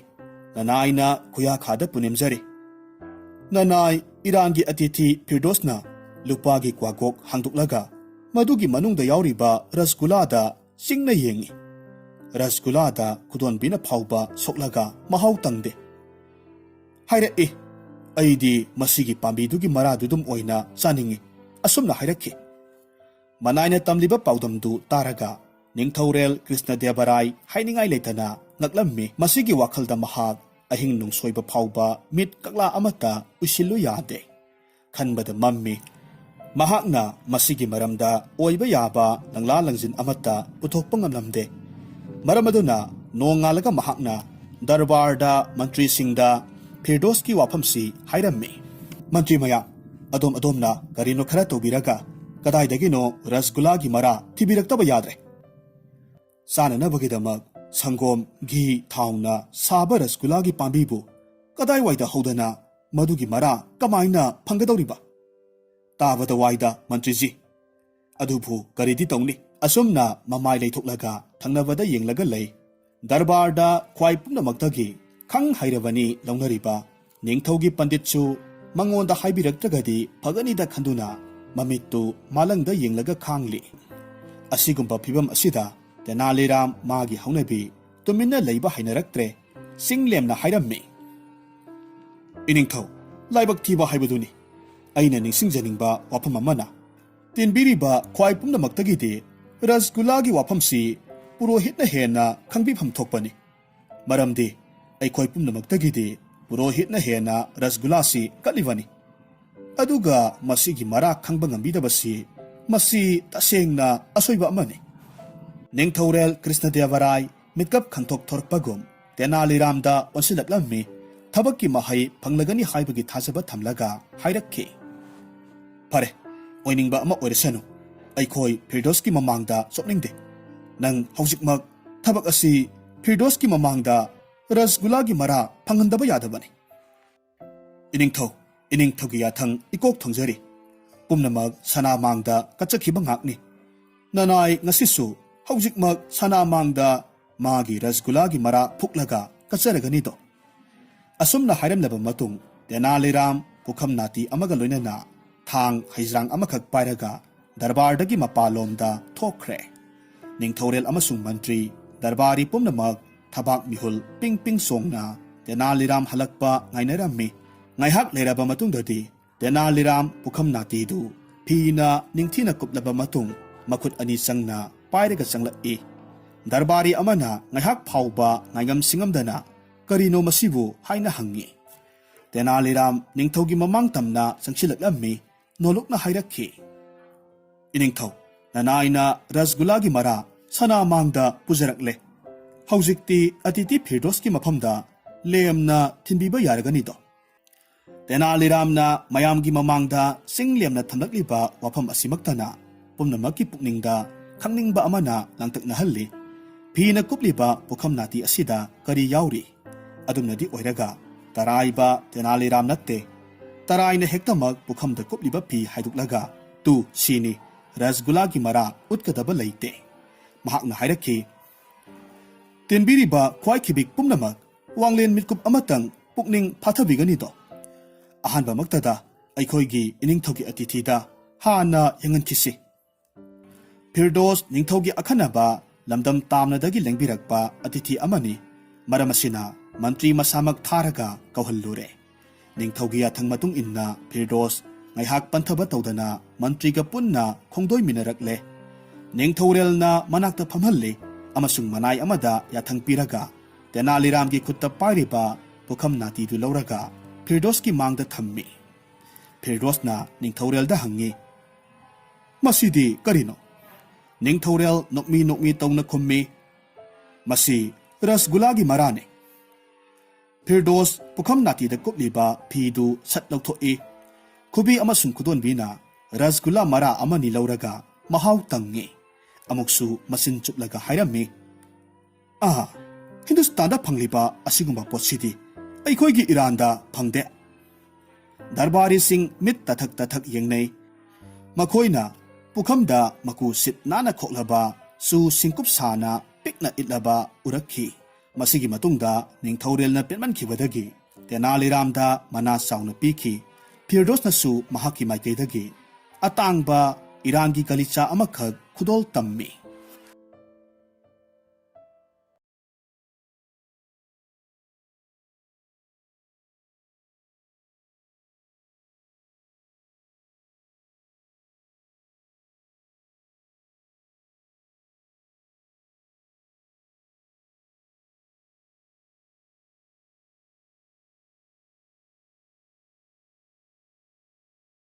ꯅꯅꯥꯏꯅ ꯈꯨꯌꯥꯈꯥꯗ ꯄꯨꯅꯦꯝꯖꯔꯤ꯫ ꯅꯅꯥꯏ ꯏꯔꯥꯟꯒꯤ ꯑꯇꯤꯊꯤ ꯐꯤꯔꯗꯣꯁꯅ ꯂꯨꯄꯥꯒꯤ ꯀ꯭ꯋꯥꯒꯣꯛ ꯍꯥꯡꯗꯣꯛꯂꯒ ꯃꯗꯨꯒꯤ ꯃꯅꯨꯡꯗ ꯌꯥꯎꯔꯤꯕ ꯔꯁꯒꯨꯂꯥꯗ ꯆꯤꯡꯅ ꯌꯦꯡꯉꯤ꯫ ꯔꯁꯒꯨꯂꯥꯗ ꯈꯨꯗꯣꯟꯕꯤꯅ ꯐꯥꯎꯕ ꯁꯣꯛꯂꯒ ꯃꯍꯥꯎ ꯇꯪꯗꯦ꯫ ꯍꯥꯏꯔꯛꯏ, ꯑꯩꯗꯤ ꯃꯁꯤꯒꯤ ꯄꯥꯝꯕꯤꯗꯨꯒꯤ ꯃꯔꯥꯗꯨꯗꯨꯝ ꯑꯣꯏꯅ ꯆꯥꯅꯤꯡꯉꯤ꯫ ꯑꯁꯨꯝꯅ ꯍꯥꯏꯔꯛꯈꯤ꯫ ꯃꯅꯥꯏꯅ ꯇꯝꯂꯤꯕ ꯄꯥꯎꯗꯝꯗꯨ ꯇꯥꯔꯒ ꯅꯤꯡꯊꯧꯔꯦꯜ ꯀ꯭ꯔꯤꯁꯅꯗꯦꯕꯔꯥꯏ ꯍꯥꯏꯅꯤꯡꯉꯥꯏ ꯂꯩꯇꯅ ꯉꯛꯂꯝꯃꯤ꯫ ꯃꯁꯤꯒꯤ ꯋꯥꯈꯜꯗ ꯃꯍꯥꯛ ꯑꯍꯤꯡ ꯅꯨꯡꯁꯣꯏꯕ ꯐꯥꯎꯕ ꯃꯤꯠ ꯀꯛꯂꯥ ꯑꯃꯠꯇ ꯎꯏꯁꯤꯜꯂꯨ ꯌꯥꯗꯦ꯫ ꯈꯟꯕꯗ ꯃꯝꯃꯤ꯫ ꯃꯍꯥꯛꯅ ꯃꯁꯤꯒꯤ ꯃꯔꯝꯗ ꯑꯣꯏꯕ ꯌꯥꯕ ꯂꯪꯂꯥ ꯂꯪꯖꯤꯟ ꯑꯃꯠꯇ ꯄꯨꯊꯣꯛꯄ ꯉꯝꯂꯝꯗꯦ꯫ ꯃꯔꯝ ꯑꯗꯨꯅ ꯅꯣꯡꯉꯥꯜꯂꯒ ꯃꯍꯥꯛꯅ ꯗꯔꯕꯥꯔꯗ ꯃꯟꯇ꯭ꯔꯤꯁꯤꯡꯗ ꯐꯤꯔꯗꯣꯁꯀꯤ ꯋꯥꯐꯝꯁꯤ ꯍꯥꯏꯔꯝꯃꯤ꯫ "ꯃꯟꯇ꯭ꯔꯤ ꯃꯌꯥꯝ, ꯑꯗꯣꯝꯅ ꯀꯔꯤꯅꯣ ꯈꯔ ꯇꯧꯕꯤꯔꯒ ꯀꯗꯥꯏꯗꯒꯤꯅꯣ ꯔꯁꯒꯨꯂꯥꯒꯤ ꯃꯔꯥ ꯊꯤꯕꯤꯔꯛꯇꯕ ꯌꯥꯗ꯭ꯔꯦ꯫ ꯆꯥꯅꯅꯕꯒꯤꯗꯃꯛ ꯁꯪꯒꯣꯝ, ꯘꯤ, ꯊꯥꯎꯅ ꯁꯥꯕ ꯔꯁꯒꯨꯂꯥꯒꯤ ꯄꯥꯝꯕꯤꯕꯨ ꯀꯗꯥꯏꯋꯥꯏꯗ ꯍꯧꯗꯅ ꯃꯗꯨꯒꯤ ꯃꯔꯥ ꯀꯃꯥꯏꯅ ꯐꯪꯒꯗꯧꯔꯤꯕ? ꯇꯥꯕꯗ ꯋꯥꯏꯗ ꯃꯟꯇ꯭ꯔꯤꯖꯤ꯫ ꯑꯗꯨꯕꯨ ꯀꯔꯤꯗꯤ ꯇꯧꯅꯤ?" ꯑꯁꯨꯝꯅ ꯃꯃꯥꯏ ꯂꯩꯊꯣꯛꯂꯒ ꯊꯪꯅꯕꯗ ꯌꯦꯡꯂꯒ ꯂꯩ꯫ ꯗꯔꯕꯥꯔꯗ ꯈ꯭ꯋꯥꯏ ꯄꯨꯝꯅꯃꯛꯇꯒꯤ ꯈꯪ ꯍꯩꯔꯕꯅꯤ ꯂꯧꯅꯔꯤꯕ ꯅꯤꯡꯊꯧꯒꯤ ꯄꯟꯗꯤꯠꯁꯨ ꯃꯉꯣꯟꯗ ꯍꯥꯏꯕꯤꯔꯛꯇ꯭ꯔꯒꯗꯤ ꯐꯒꯅꯤꯗ ꯈꯟꯗꯨꯅ ꯃꯃꯤꯠꯇꯨ ꯃꯥꯂꯪꯗ ꯌꯦꯡꯂꯒ ꯈꯥꯡꯂꯤ꯫ ꯑꯁꯤꯒꯨꯝꯕ ꯐꯤꯚꯝ ꯑꯁꯤꯗ ꯇꯦꯅꯥꯂꯤꯔꯥꯝ ꯃꯥꯒꯤ ꯍꯧꯅꯕꯤ ꯇꯨꯃꯤꯟꯅ ꯂꯩꯕ ꯍꯩꯅꯔꯛꯇ꯭ꯔꯦ꯫ ꯆꯤꯡꯂꯦꯝꯅ ꯍꯥꯏꯔꯝꯃꯤ, "ꯏꯅꯤꯡꯊꯧ, ꯂꯥꯏꯕꯛ ꯊꯤꯕ ꯍꯥꯏꯕꯗꯨꯅꯤ꯫ ꯑꯩꯅ ꯅꯤꯡꯁꯤꯡꯖꯅꯤꯡꯕ ꯋꯥꯐꯝ ꯑꯃꯅ ꯇꯤꯟꯕꯤꯔꯤꯕ ꯈ꯭ꯋꯥꯏ ꯄꯨꯝꯅꯃꯛꯇꯒꯤꯗꯤ ꯔꯁꯒꯨꯂꯥꯒꯤ ꯋꯥꯐꯝꯁꯤ ꯄꯨꯔꯣꯍꯤꯠꯅ ꯍꯦꯟꯅ ꯈꯪꯕꯤꯐꯝ ꯊꯣꯛꯄꯅꯤ꯫ ꯃꯔꯝꯗꯤ ꯑꯩꯈꯣꯏ ꯄꯨꯝꯅꯃꯛꯇꯒꯤꯗꯤ ꯄꯨꯔꯣꯍꯤꯠꯅ ꯍꯦꯟꯅ ꯔꯁꯒꯨꯂꯥꯁꯤ ꯀꯠꯂꯤꯕꯅꯤ꯫ ꯑꯗꯨꯒ ꯃꯁꯤꯒꯤ ꯃꯔꯥ ꯈꯪꯕ ꯉꯝꯕꯤꯗꯕꯁꯤ ꯃꯁꯤ ꯇꯁꯦꯡꯅ ꯑꯁꯣꯏꯕ ꯑꯃꯅꯤ." ꯅꯤꯡꯊꯧꯔꯦꯜ ꯀ꯭ꯔꯤꯁꯅꯗꯦꯕꯔꯥꯏ ꯃꯤꯠꯀꯞ ꯈꯪꯊꯣꯛ ꯊꯣꯔꯛꯄꯒꯨꯝ ꯇꯦꯅꯥꯂꯤꯔꯥꯝꯗ ꯑꯣꯟꯁꯤꯜꯂꯛꯂꯝꯃꯤ꯫ ꯊꯕꯛꯀꯤ ꯃꯍꯩ ꯐꯪꯂꯒꯅꯤ ꯍꯥꯏꯕꯒꯤ ꯊꯥꯖꯕ ꯊꯝꯂꯒ ꯍꯥꯏꯔꯛꯈꯤ, "ꯐꯔꯦ, ꯑꯣꯏꯅꯤꯡꯕ ꯑꯃ ꯑꯣꯏꯔꯁꯅꯨ, ꯑꯩꯈꯣꯏ ꯐꯤꯔꯗꯣꯁꯀꯤ ꯃꯃꯥꯡꯗ ꯆꯣꯞꯅꯤꯡꯗꯦ꯫ ꯅꯪ ꯍꯧꯖꯤꯛꯃꯛ ꯊꯕꯛ ꯑꯁꯤ ꯐꯤꯔꯗꯣꯁꯀꯤ ꯃꯃꯥꯡꯗ ꯔꯁꯒꯨꯂꯥꯒꯤ ꯃꯔꯥ ꯐꯪꯍꯟꯗꯕ ꯌꯥꯗꯕꯅꯤ꯫ ꯏꯅꯤꯡꯊꯧꯒꯤ ꯌꯥꯊꯪ ꯏꯀꯣꯛ ꯊꯣꯡꯖꯔꯤ꯫ ꯄꯨꯝꯅꯃꯛ ꯁꯅꯥꯃꯥꯡꯗ ꯀꯠꯆꯈꯤꯕ ꯉꯥꯛꯅꯤ꯫ ꯅꯅꯥꯏ ꯉꯁꯤꯁꯨ ꯍꯧꯖꯤꯛꯃꯛ ꯁꯅꯥꯃꯥꯡꯗ ꯃꯥꯒꯤ ꯔꯁꯒꯨꯂꯥꯒꯤ ꯃꯔꯥ ꯐꯨꯛꯂꯒ ꯀꯠꯆꯔꯒꯅꯤꯗꯣ." ꯑꯁꯨꯝꯅ ꯍꯥꯏꯔꯝꯂꯕ ꯃꯇꯨꯡ ꯇꯦꯅꯥꯂꯤꯔꯥꯝ ꯄꯨꯈꯝ ꯅꯥꯇꯤ ꯑꯃꯒ ꯂꯣꯏꯅꯅ ꯊꯥꯡ ꯍꯩꯖ꯭ꯔꯥꯡ ꯑꯃꯈꯛ ꯄꯥꯏꯔꯒ ꯗꯔꯕꯥꯔꯗꯒꯤ ꯃꯄꯥꯟꯂꯣꯝꯗ ꯊꯣꯛꯈ꯭ꯔꯦ꯫ ꯅꯤꯡꯊꯧꯔꯦꯜ ꯑꯃꯁꯨꯡ ꯃꯟꯇ꯭ꯔꯤ ꯗꯔꯕꯥꯔꯤ ꯄꯨꯝꯅꯃꯛ ꯊꯕꯥꯛ ꯃꯤꯍꯨꯜ ꯄꯤꯡ ꯄꯤꯡ ꯆꯣꯡꯅ ꯇꯦꯅꯥꯂꯤꯔꯥꯝ ꯍꯜꯂꯛꯄ ꯉꯥꯏꯅꯔꯝꯃꯤ꯫ ꯉꯥꯏꯍꯥꯛ ꯂꯩꯔꯕ ꯃꯇꯨꯡꯗꯗꯤ ꯇꯦꯅꯥꯂꯤꯔꯥꯝ ꯄꯨꯈꯝ ꯅꯥꯇꯤꯗꯨ ꯐꯤꯅ ꯅꯤꯡꯊꯤꯅ ꯀꯨꯞꯂꯕ ꯃꯇꯨꯡ ꯃꯈꯨꯠ ꯑꯅꯤ ꯆꯪꯅ ꯄꯥꯏꯔꯒ ꯆꯪꯂꯛꯏ꯫ ꯗꯔꯕꯥꯔꯤ ꯑꯃꯅ ꯉꯥꯏꯍꯥꯛ ꯐꯥꯎꯕ ꯉꯥꯏꯉꯝ ꯁꯤꯡꯉꯝꯗꯅ ꯀꯔꯤꯅꯣ ꯃꯁꯤꯕꯨ ꯍꯥꯏꯅ ꯍꯪꯉꯤ꯫ ꯇꯦꯅꯥꯂꯤꯔꯥꯝ ꯅꯤꯡꯊꯧꯒꯤ ꯃꯃꯥꯡ ꯇꯝꯅ ꯆꯪꯁꯤꯜꯂꯛꯂꯝꯃꯤ꯫ ꯅꯣꯜꯂꯨꯛꯅ ꯍꯥꯏꯔꯛꯈꯤ, "ꯏꯅꯤꯡꯊꯧ, ꯅꯅꯥꯏꯅ ꯔꯁꯒꯨꯂꯥꯒꯤ ꯃꯔꯥ ꯁꯅꯥꯃꯥꯡꯗ ꯄꯨꯖꯔꯛꯂꯦ꯫ ꯍꯧꯖꯤꯛꯇꯤ ꯑꯇꯤꯊꯤ ꯐꯤꯔꯗꯣꯁꯀꯤ ꯃꯐꯝꯗ ꯂꯦꯝꯅ ꯊꯤꯟꯕꯤꯕ ꯌꯥꯔꯒꯅꯤꯗꯣ?" ꯇꯦꯅꯥꯂꯤꯔꯥꯝꯅ ꯃꯌꯥꯝꯒꯤ ꯃꯃꯥꯡꯗ ꯆꯤꯡꯂꯦꯝꯅ ꯊꯝꯂꯛꯂꯤꯕ ꯋꯥꯐꯝ ꯑꯁꯤꯃꯛꯇꯅ ꯄꯨꯝꯅꯃꯛꯀꯤ ꯄꯨꯛꯅꯤꯡꯗ ꯈꯪꯅꯤꯡꯕ ꯑꯃꯅ ꯂꯥꯡꯇꯛꯅꯍꯜꯂꯤ꯫ ꯐꯤꯅ ꯀꯨꯞꯂꯤꯕ ꯄꯨꯈꯝ ꯅꯥꯇꯤ ꯑꯁꯤꯗ ꯀꯔꯤ ꯌꯥꯎꯔꯤ? ꯑꯗꯨꯝꯅꯗꯤ ꯑꯣꯏꯔꯒ ꯇꯔꯥꯏꯕ ꯇꯦꯅꯥꯂꯤꯔꯥꯝ ꯅꯠꯇꯦ꯫ ꯇꯔꯥꯏꯅ ꯍꯦꯛꯇꯃꯛ ꯄꯨꯈꯝꯗ ꯀꯨꯞꯂꯤꯕ ꯐꯤ ꯍꯥꯏꯗꯣꯛꯂꯒ ꯁꯤꯅꯤ, ꯔꯁꯒꯨꯂꯥꯒꯤ ꯃꯔꯥ ꯎꯠꯀꯗꯕ ꯂꯩꯇꯦ꯫ ꯃꯍꯥꯛꯅ ꯍꯥꯏꯔꯛꯈꯤ, "ꯇꯤꯟꯕꯤꯔꯤꯕ ꯈ꯭ꯋꯥꯏꯈꯤꯕꯤꯛ ꯄꯨꯝꯅꯃꯛ ꯋꯥꯡꯂꯦꯟ ꯃꯤꯠꯀꯨꯞ ꯑꯃꯇꯪ ꯄꯨꯛꯅꯤꯡ ꯐꯥꯊꯕꯤꯒꯅꯤꯗꯣ? ꯑꯍꯥꯟꯕꯃꯛꯇꯗ ꯑꯩꯈꯣꯏꯒꯤ ꯏꯅꯤꯡꯊꯧꯒꯤ ꯑꯇꯤꯊꯤꯗ ꯍꯥꯟꯅ ꯌꯦꯡꯍꯟꯈꯤꯁꯤ꯫ ꯐꯤꯔꯗꯣꯁ ꯅꯤꯡꯊꯧꯒꯤ ꯑꯈꯟꯅꯕ ꯂꯝꯗꯝ ꯇꯥꯝꯅꯗꯒꯤ ꯂꯦꯡꯕꯤꯔꯛꯄ ꯑꯇꯤꯊꯤ ꯑꯃꯅꯤ꯫ ꯃꯔꯝ ꯑꯁꯤꯅ ꯃꯟꯇ꯭ꯔꯤ ꯃꯁꯥꯃꯛ ꯊꯥꯔꯒ ꯀꯧꯍꯜꯂꯨꯔꯦ꯫ ꯅꯤꯡꯊꯧꯒꯤ ꯌꯥꯊꯪ ꯃꯇꯨꯡ ꯏꯟꯅ ꯐꯤꯔꯗꯣꯁ ngaihak panthaba tawdana mantriga punna khongdoi minarakle ningthaurelna manakta phamhalli amasung manai amada yathang piraga Tenaliram gi khutta pairiba pukham nati du lauraga Firdos ki mangda thammi Firdos na ningthaurel da hangi masidi karino ningthaurel nokmi tawna khummi masi rasgula gi marane Firdos pukham nati da kupliba phidu sat lauthoi khubi amasung khudon bina rasgula mara amani lauraga mahaw tangi amuksu masin chuplaga hairami Hindustanda phangliba asigumba potsidi aikhoigi Iranda phangde Darbari sing mit tathak yengnei makhoina pukhamda maku sit nana khoklaba su singkup sana pikna itlaba urakhi masigi matungda ningthaurelna penman khibadagi Tenaliramda mana sauna pikhi Firdos na su mahaki maikeidagi atangba Irangi kalicha amakhak khudol tammi